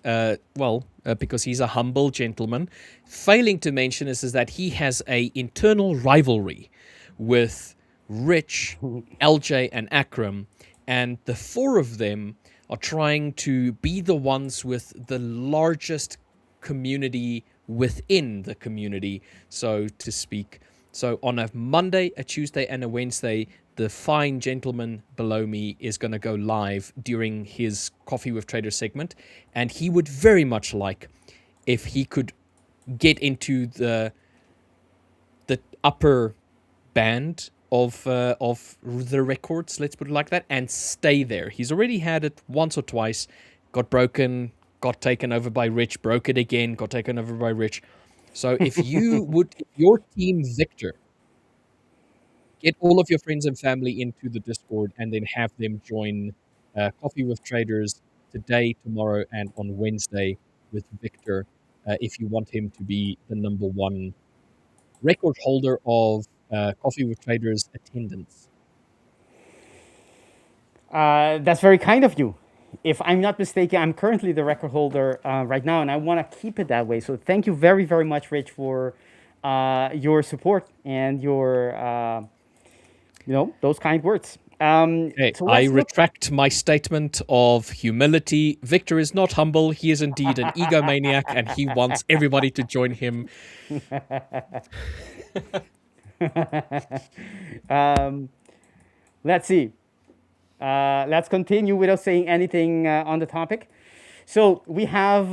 [SPEAKER 2] because he's a humble gentleman, failing to mention is that he has a internal rivalry with Rich, LJ, and Akram. And the four of them are trying to be the ones with the largest community within the community, so to speak. So on a Monday, a Tuesday, and a Wednesday, the fine gentleman below me is going to go live during his Coffee with Traders segment. And he would very much like if he could get into the upper band of the records, let's put it like that, and stay there. He's already had it once or twice, got broken, got taken over by Rich, broke it again, got taken over by Rich. So if you would, your team Victor, get all of your friends and family into the Discord and then have them join Coffee with Traders today, tomorrow, and on Wednesday with Victor if you want him to be the number one record holder of Coffee with Traders attendance.
[SPEAKER 5] That's very kind of you. If I'm not mistaken, I'm currently the record holder right now, and I want to keep it that way. So thank you very, very much, Rich, for your support and your, those kind words.
[SPEAKER 2] So I retract my statement of humility. Victor is not humble. He is indeed an egomaniac, and he wants everybody to join him.
[SPEAKER 5] Let's see. Let's continue without saying anything on the topic. So we have,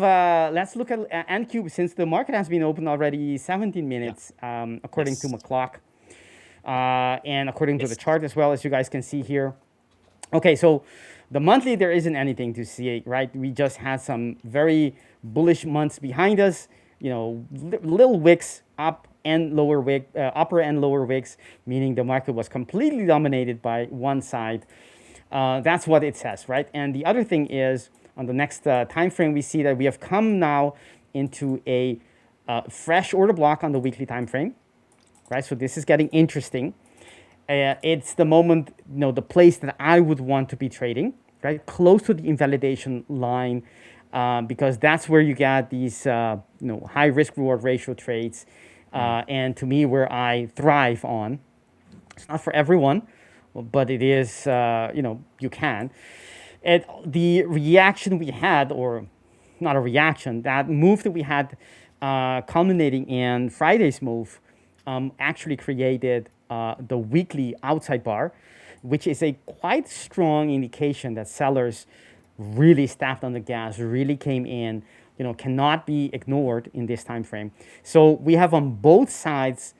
[SPEAKER 5] let's look at NQ, since the market has been open already 17 minutes, according to McClock, and according to the chart as well, as you guys can see here. Okay, so the monthly, there isn't anything to see, right? We just had some very bullish months behind us, little wicks up and lower wick, upper and lower wicks, meaning the market was completely dominated by one side. That's what it says, right? And the other thing is, on the next time frame, we see that we have come now into a fresh order block on the weekly time frame, right? So this is getting interesting. It's the moment, the place that I would want to be trading, right? Close to the invalidation line, because that's where you get these, high risk reward ratio trades. And to me, where I thrive on. It's not for everyone, but it is, you can. And the reaction we had, or not a reaction, that move that we had culminating in Friday's move actually created the weekly outside bar, which is a quite strong indication that sellers really stepped on the gas, really came in, cannot be ignored in this time frame. So we have on both sides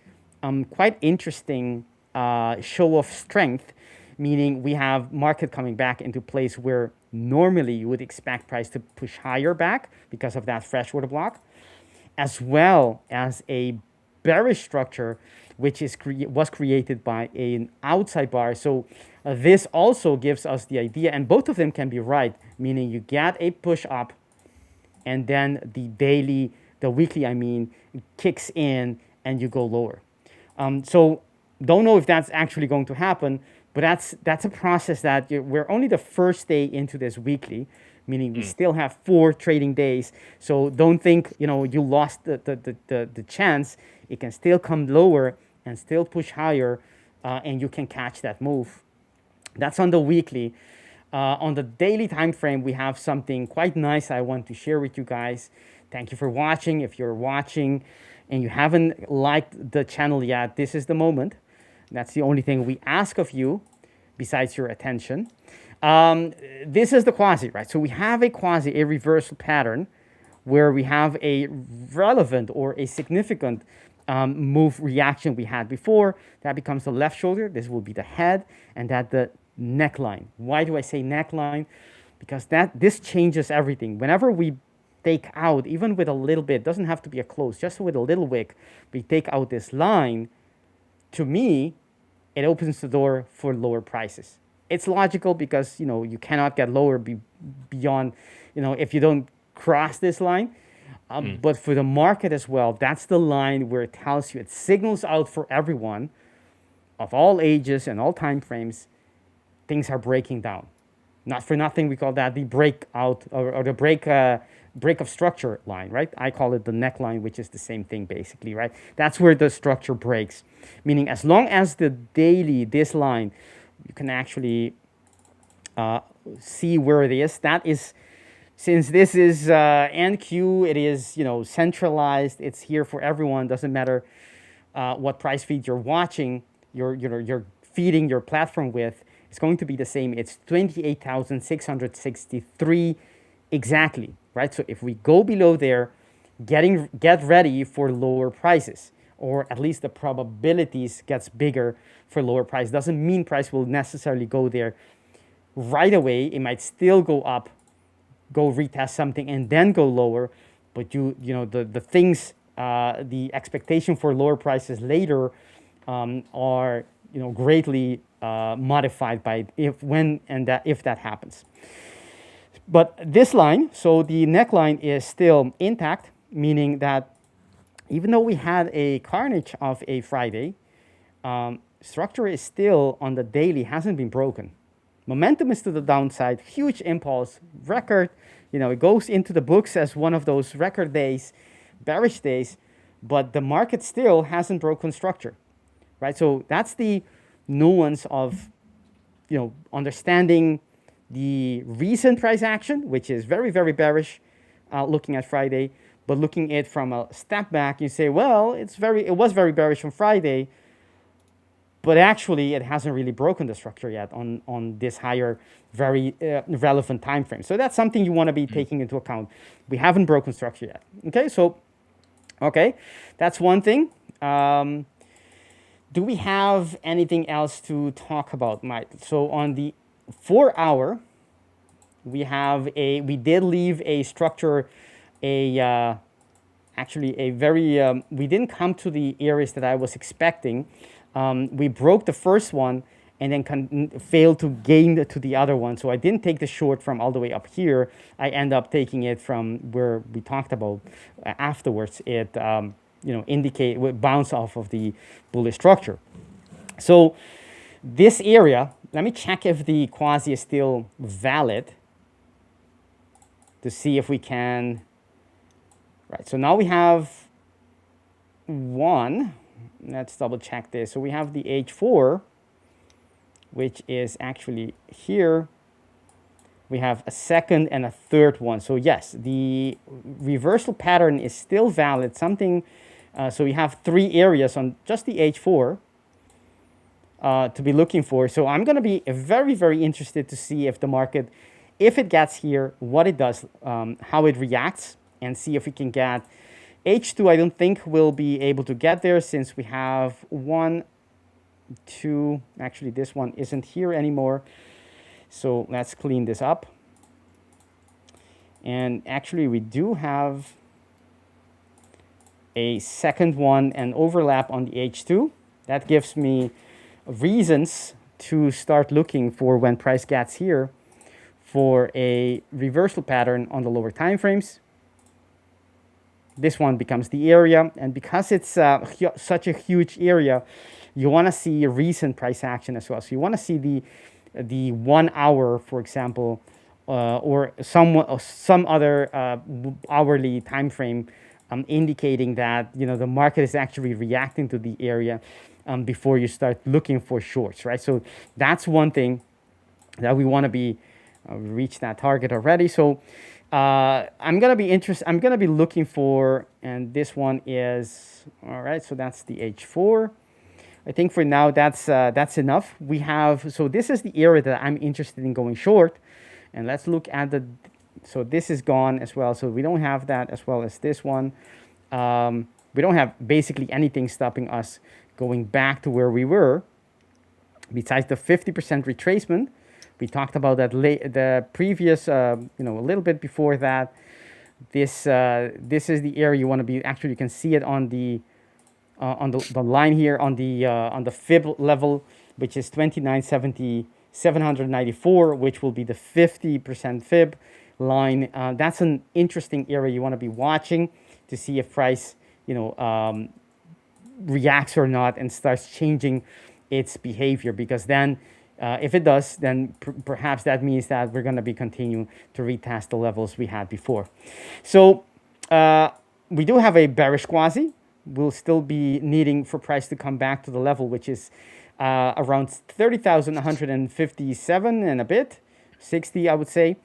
[SPEAKER 5] quite interesting show of strength, meaning we have market coming back into place where normally you would expect price to push higher back because of that fresh order block, as well as a bearish structure which was created by an outside bar. So this also gives us the idea, and both of them can be right, meaning you get a push up and then the weekly, kicks in and you go lower. So don't know if that's actually going to happen, but that's a process that we're only the first day into this weekly, meaning we still have 4 trading days. So don't think, you lost the chance. It can still come lower and still push higher, and you can catch that move. That's on the weekly. On the daily time frame, we have something quite nice I want to share with you guys. Thank you for watching. If you're watching and you haven't liked the channel yet, this is the moment. That's the only thing we ask of you besides your attention. This is the quasi, right? So we have a quasi, a reversal pattern where we have a relevant or a significant move reaction we had before. That becomes the left shoulder. This will be the head, and that the neckline. Why do I say neckline? Because this changes everything. Whenever we take out, even with a little bit, doesn't have to be a close, just with a little wick, we take out this line, to me, it opens the door for lower prices. It's logical because, you cannot get lower beyond, if you don't cross this line. But for the market as well, that's the line where it tells you, it signals out for everyone of all ages and all time frames, things are breaking down. Not for nothing, we call that the breakout or the break of structure line, right? I call it the neckline, which is the same thing basically, right? That's where the structure breaks. Meaning as long as the daily, this line, you can actually see where it is. That is, since this is NQ, it is, centralized. It's here for everyone. Doesn't matter what price feed you're watching, you're feeding your platform with. It's going to be the same. It's 28,663 exactly, right? So if we go below there, get ready for lower prices, or at least the probabilities gets bigger for lower price. Doesn't mean price will necessarily go there right away. It might still go up, go retest something, and then go lower. But the things, the expectation for lower prices later are greatly modified by if that happens. But this line, so the neckline is still intact, meaning that even though we had a carnage of a Friday, structure is still on the daily, hasn't been broken. Momentum is to the downside, huge impulse, record, it goes into the books as one of those record days, bearish days, but the market still hasn't broken structure, right? So that's the nuance of, understanding the recent price action, which is very, very bearish, looking at Friday, but looking at it from a step back, you say, well, it was very bearish on Friday, but actually it hasn't really broken the structure yet on this higher, very relevant time frame. So that's something you want to be taking into account. We haven't broken structure yet. Okay, that's one thing. Do we have anything else to talk about, Mike? So on the 4 hour, we did leave a structure, actually a very, we didn't come to the areas that I was expecting. We broke the first one and then failed to gain to the other one. So I didn't take the short from all the way up here. I end up taking it from where we talked about afterwards. It bounce off of the bullish structure. So this area, let me check if the quasi is still valid to see if we can. Right, so now we have one. Let's double check this. So we have the H4, which is actually here. We have a second and a third one. So yes, the reversal pattern is still valid. So we have 3 areas on just the H4 to be looking for. So I'm going to be very, very interested to see if the market, if it gets here, what it does, how it reacts, and see if we can get H2. I don't think we'll be able to get there since we have 1, 2, actually this one isn't here anymore. So let's clean this up. And actually we do have a second one, an overlap on the H2. That gives me reasons to start looking for, when price gets here, for a reversal pattern on the lower time frames. This one becomes the area, and because it's such a huge area, you want to see a recent price action as well. So you want to see the 1 hour, for example, or some other hourly time frame, indicating that the market is actually reacting to the area before you start looking for shorts, right? So that's one thing that we want to be reach that target already. So I'm gonna be looking for, and this one is all right. So that's the H4. I think for now that's enough. We have, so this is the area that I'm interested in going short, and let's look at so this is gone as well. So we don't have that, as well as this one. We don't have basically anything stopping us going back to where we were. besides the 50% retracement. We talked about that the previous, a little bit before that. This is the area you want to be. Actually, you can see it on the line here on the fib level, which is 2970 794, which will be the 50% fib line. That's an interesting area you want to be watching to see if price reacts or not and starts changing its behavior, because then if it does, then perhaps that means that we're going to be continuing to retest the levels we had before. So we do have a bearish quasi. We'll still be needing for price to come back to the level, which is around 30,157 and a bit, 60, I would say.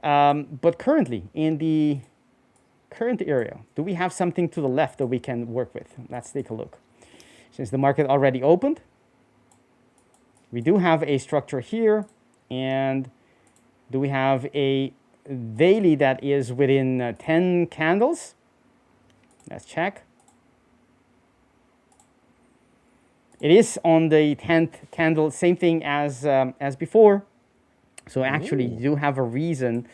[SPEAKER 5] But currently, in the current area, do we have something to the left that we can work with? Let's take a look. Since the market already opened, we do have a structure here. And do we have a daily that is within 10 candles? Let's check. It is on the 10th candle, same thing as before. So actually, you do have a reason,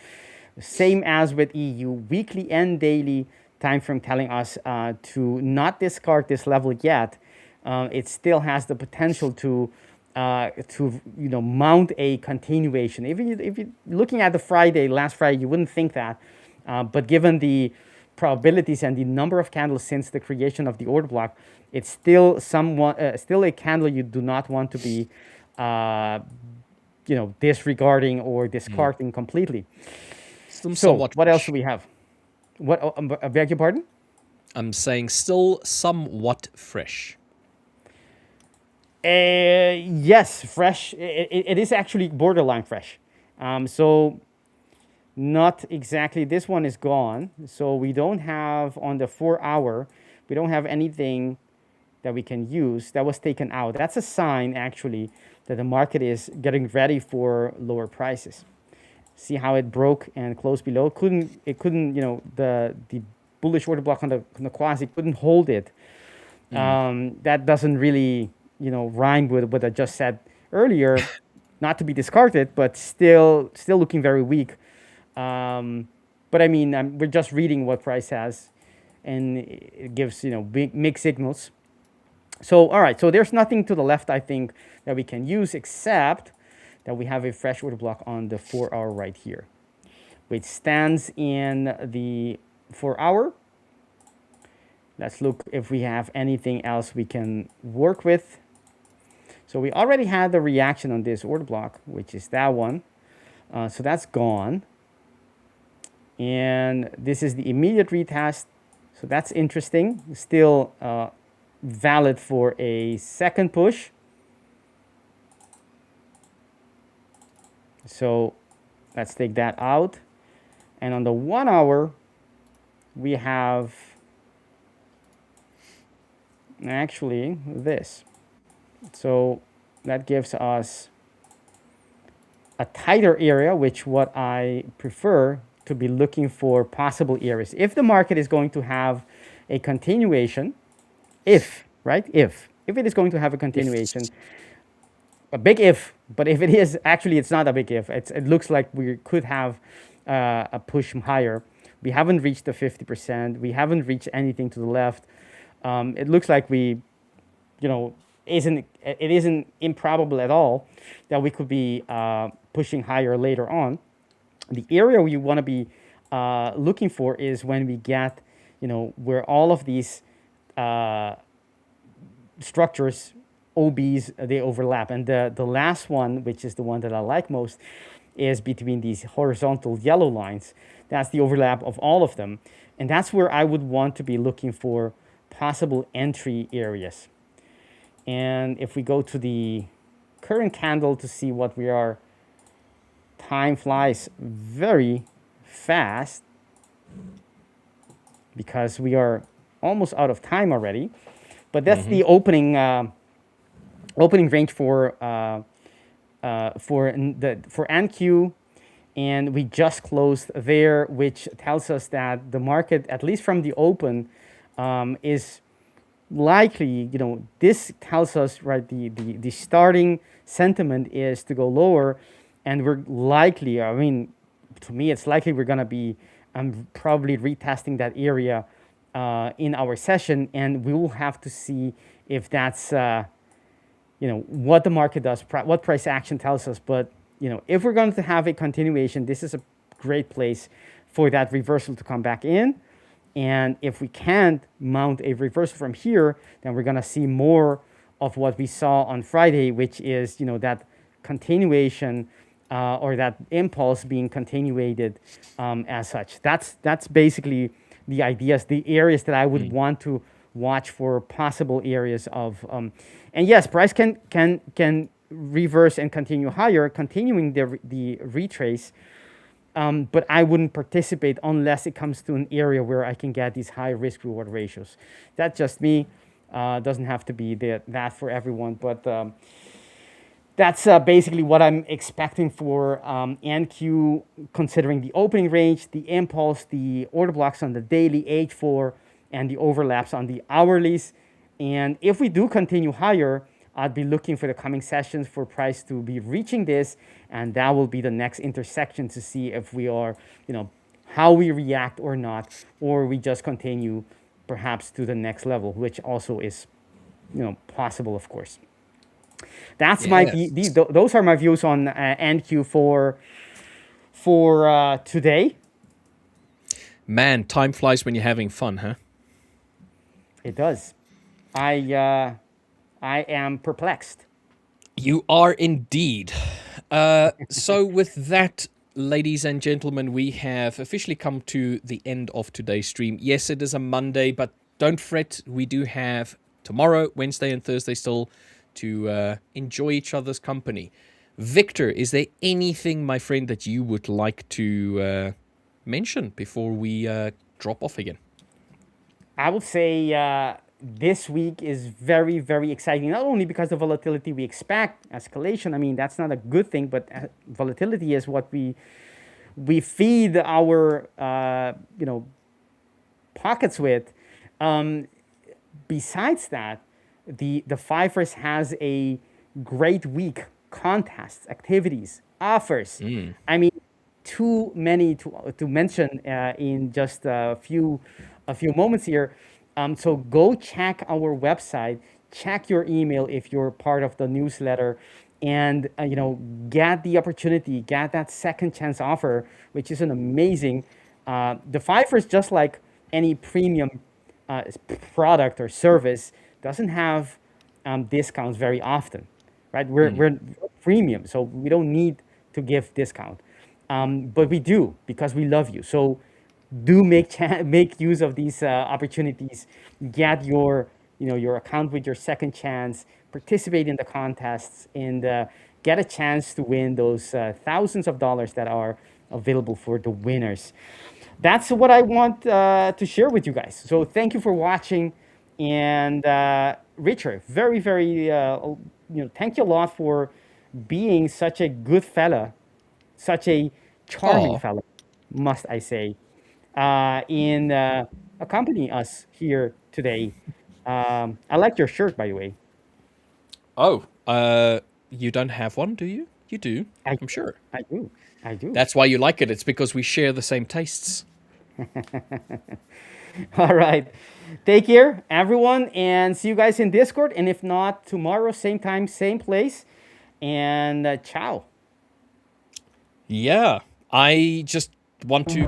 [SPEAKER 5] same as with EU, weekly and daily time frame telling us to not discard this level yet. It still has the potential to mount a continuation. If you're looking at the last Friday, you wouldn't think that, but given the probabilities and the number of candles since the creation of the order block, it's still still a candle you do not want to be disregarding or discarding completely. So what else do we have? What? I beg your pardon?
[SPEAKER 2] I'm saying still somewhat fresh.
[SPEAKER 5] Yes, fresh. It is actually borderline fresh. So not exactly. This one is gone. So we don't have on the 4-hour. We don't have anything that we can use. That was taken out. That's a sign actually that the market is getting ready for lower prices. See how it broke and closed below. It couldn't. The bullish order block on the quasi couldn't hold it. That doesn't really rhyme with what I just said earlier. Not to be discarded, but still looking very weak. But I mean, we're just reading what price has, and it gives big mixed signals. So all right, so there's nothing to the left, I think, that we can use except that we have a fresh order block on the 4-hour right here, which stands in the 4-hour. Let's look if we have anything else we can work with. So we already had the reaction on this order block, which is that one. So that's gone. And this is the immediate retest. So that's interesting. Still valid for a second push. So let's take that out. And on the 1-hour, we have actually this. So that gives us a tighter area, which what I prefer to be looking for possible areas. If the market is going to have a continuation, if it is going to have a continuation, a big if, but if it is, actually it's not a big if. It looks like we could have a push higher. We haven't reached the 50%. We haven't reached anything to the left. It looks like it isn't improbable at all that we could be pushing higher later on. The area we want to be looking for is when we get, where all of these structures, OBs, they overlap. And the last one, which is the one that I like most, is between these horizontal yellow lines. That's the overlap of all of them. And that's where I would want to be looking for possible entry areas. And if we go to the current candle to see what we are, time flies very fast because we are almost out of time already. But that's the opening range for NQ, and we just closed there, which tells us that the market, at least from the open, is likely, this tells us, right, the starting sentiment is to go lower, and we're likely, I mean, to me, it's likely we're going to be probably retesting that area in our session, and we will have to see if that's, what the market does, what price action tells us. But, if we're going to have a continuation, this is a great place for that reversal to come back in. And if we can't mount a reversal from here, then we're going to see more of what we saw on Friday, which is, that continuation or that impulse being continuated as such. That's basically the ideas, the areas that I would want to watch for, possible areas of. And yes, price can reverse and continue higher, continuing the retrace. But I wouldn't participate unless it comes to an area where I can get these high risk reward ratios. That's just me. Doesn't have to be that for everyone, but that's basically what I'm expecting for NQ, considering the opening range, the impulse, the order blocks on the daily, H4, and the overlaps on the hourlies. And if we do continue higher, I'd be looking for the coming sessions for price to be reaching this, and that will be the next intersection to see if we are, how we react or not, or we just continue perhaps to the next level, which also is, possible, of course. That's those are my views on NQ for today.
[SPEAKER 2] Man, time flies when you're having fun, huh?
[SPEAKER 5] It does. I am perplexed.
[SPEAKER 2] You are indeed. So with that, ladies and gentlemen, we have officially come to the end of today's stream. Yes, it is a Monday, but don't fret. We do have tomorrow, Wednesday, and Thursday still to enjoy each other's company. Victor, is there anything, my friend, that you would like to mention before we drop off again?
[SPEAKER 5] I would say this week is very, very exciting, not only because of volatility we expect, escalation. I mean, that's not a good thing, but volatility is what we feed our, pockets with. Besides that, the 5ers has a great week, contests, activities, offers. I mean, too many to mention in just a few moments here. So go check our website, check your email if you're part of the newsletter, and get the opportunity, get that second chance offer, which is an amazing. The 5ers, just like any premium product or service, doesn't have discounts very often, right? We're premium, so we don't need to give discount, but we do because we love you. So do make use of these opportunities. Get your your account with your second chance. Participate in the contests and get a chance to win those thousands of dollars that are available for the winners. That's what I want to share with you guys. So thank you for watching, and Richard, very, very thank you a lot for being such a good fella, such a charming fella, must I say, in accompanying us here today. I like your shirt, by the way.
[SPEAKER 2] Oh, you don't have one, do you? You do, I'm sure.
[SPEAKER 5] I do.
[SPEAKER 2] That's why you like it. It's because we share the same tastes.
[SPEAKER 5] All right. Take care, everyone, and see you guys in Discord. And if not, tomorrow, same time, same place. And ciao.
[SPEAKER 2] Yeah, I just want to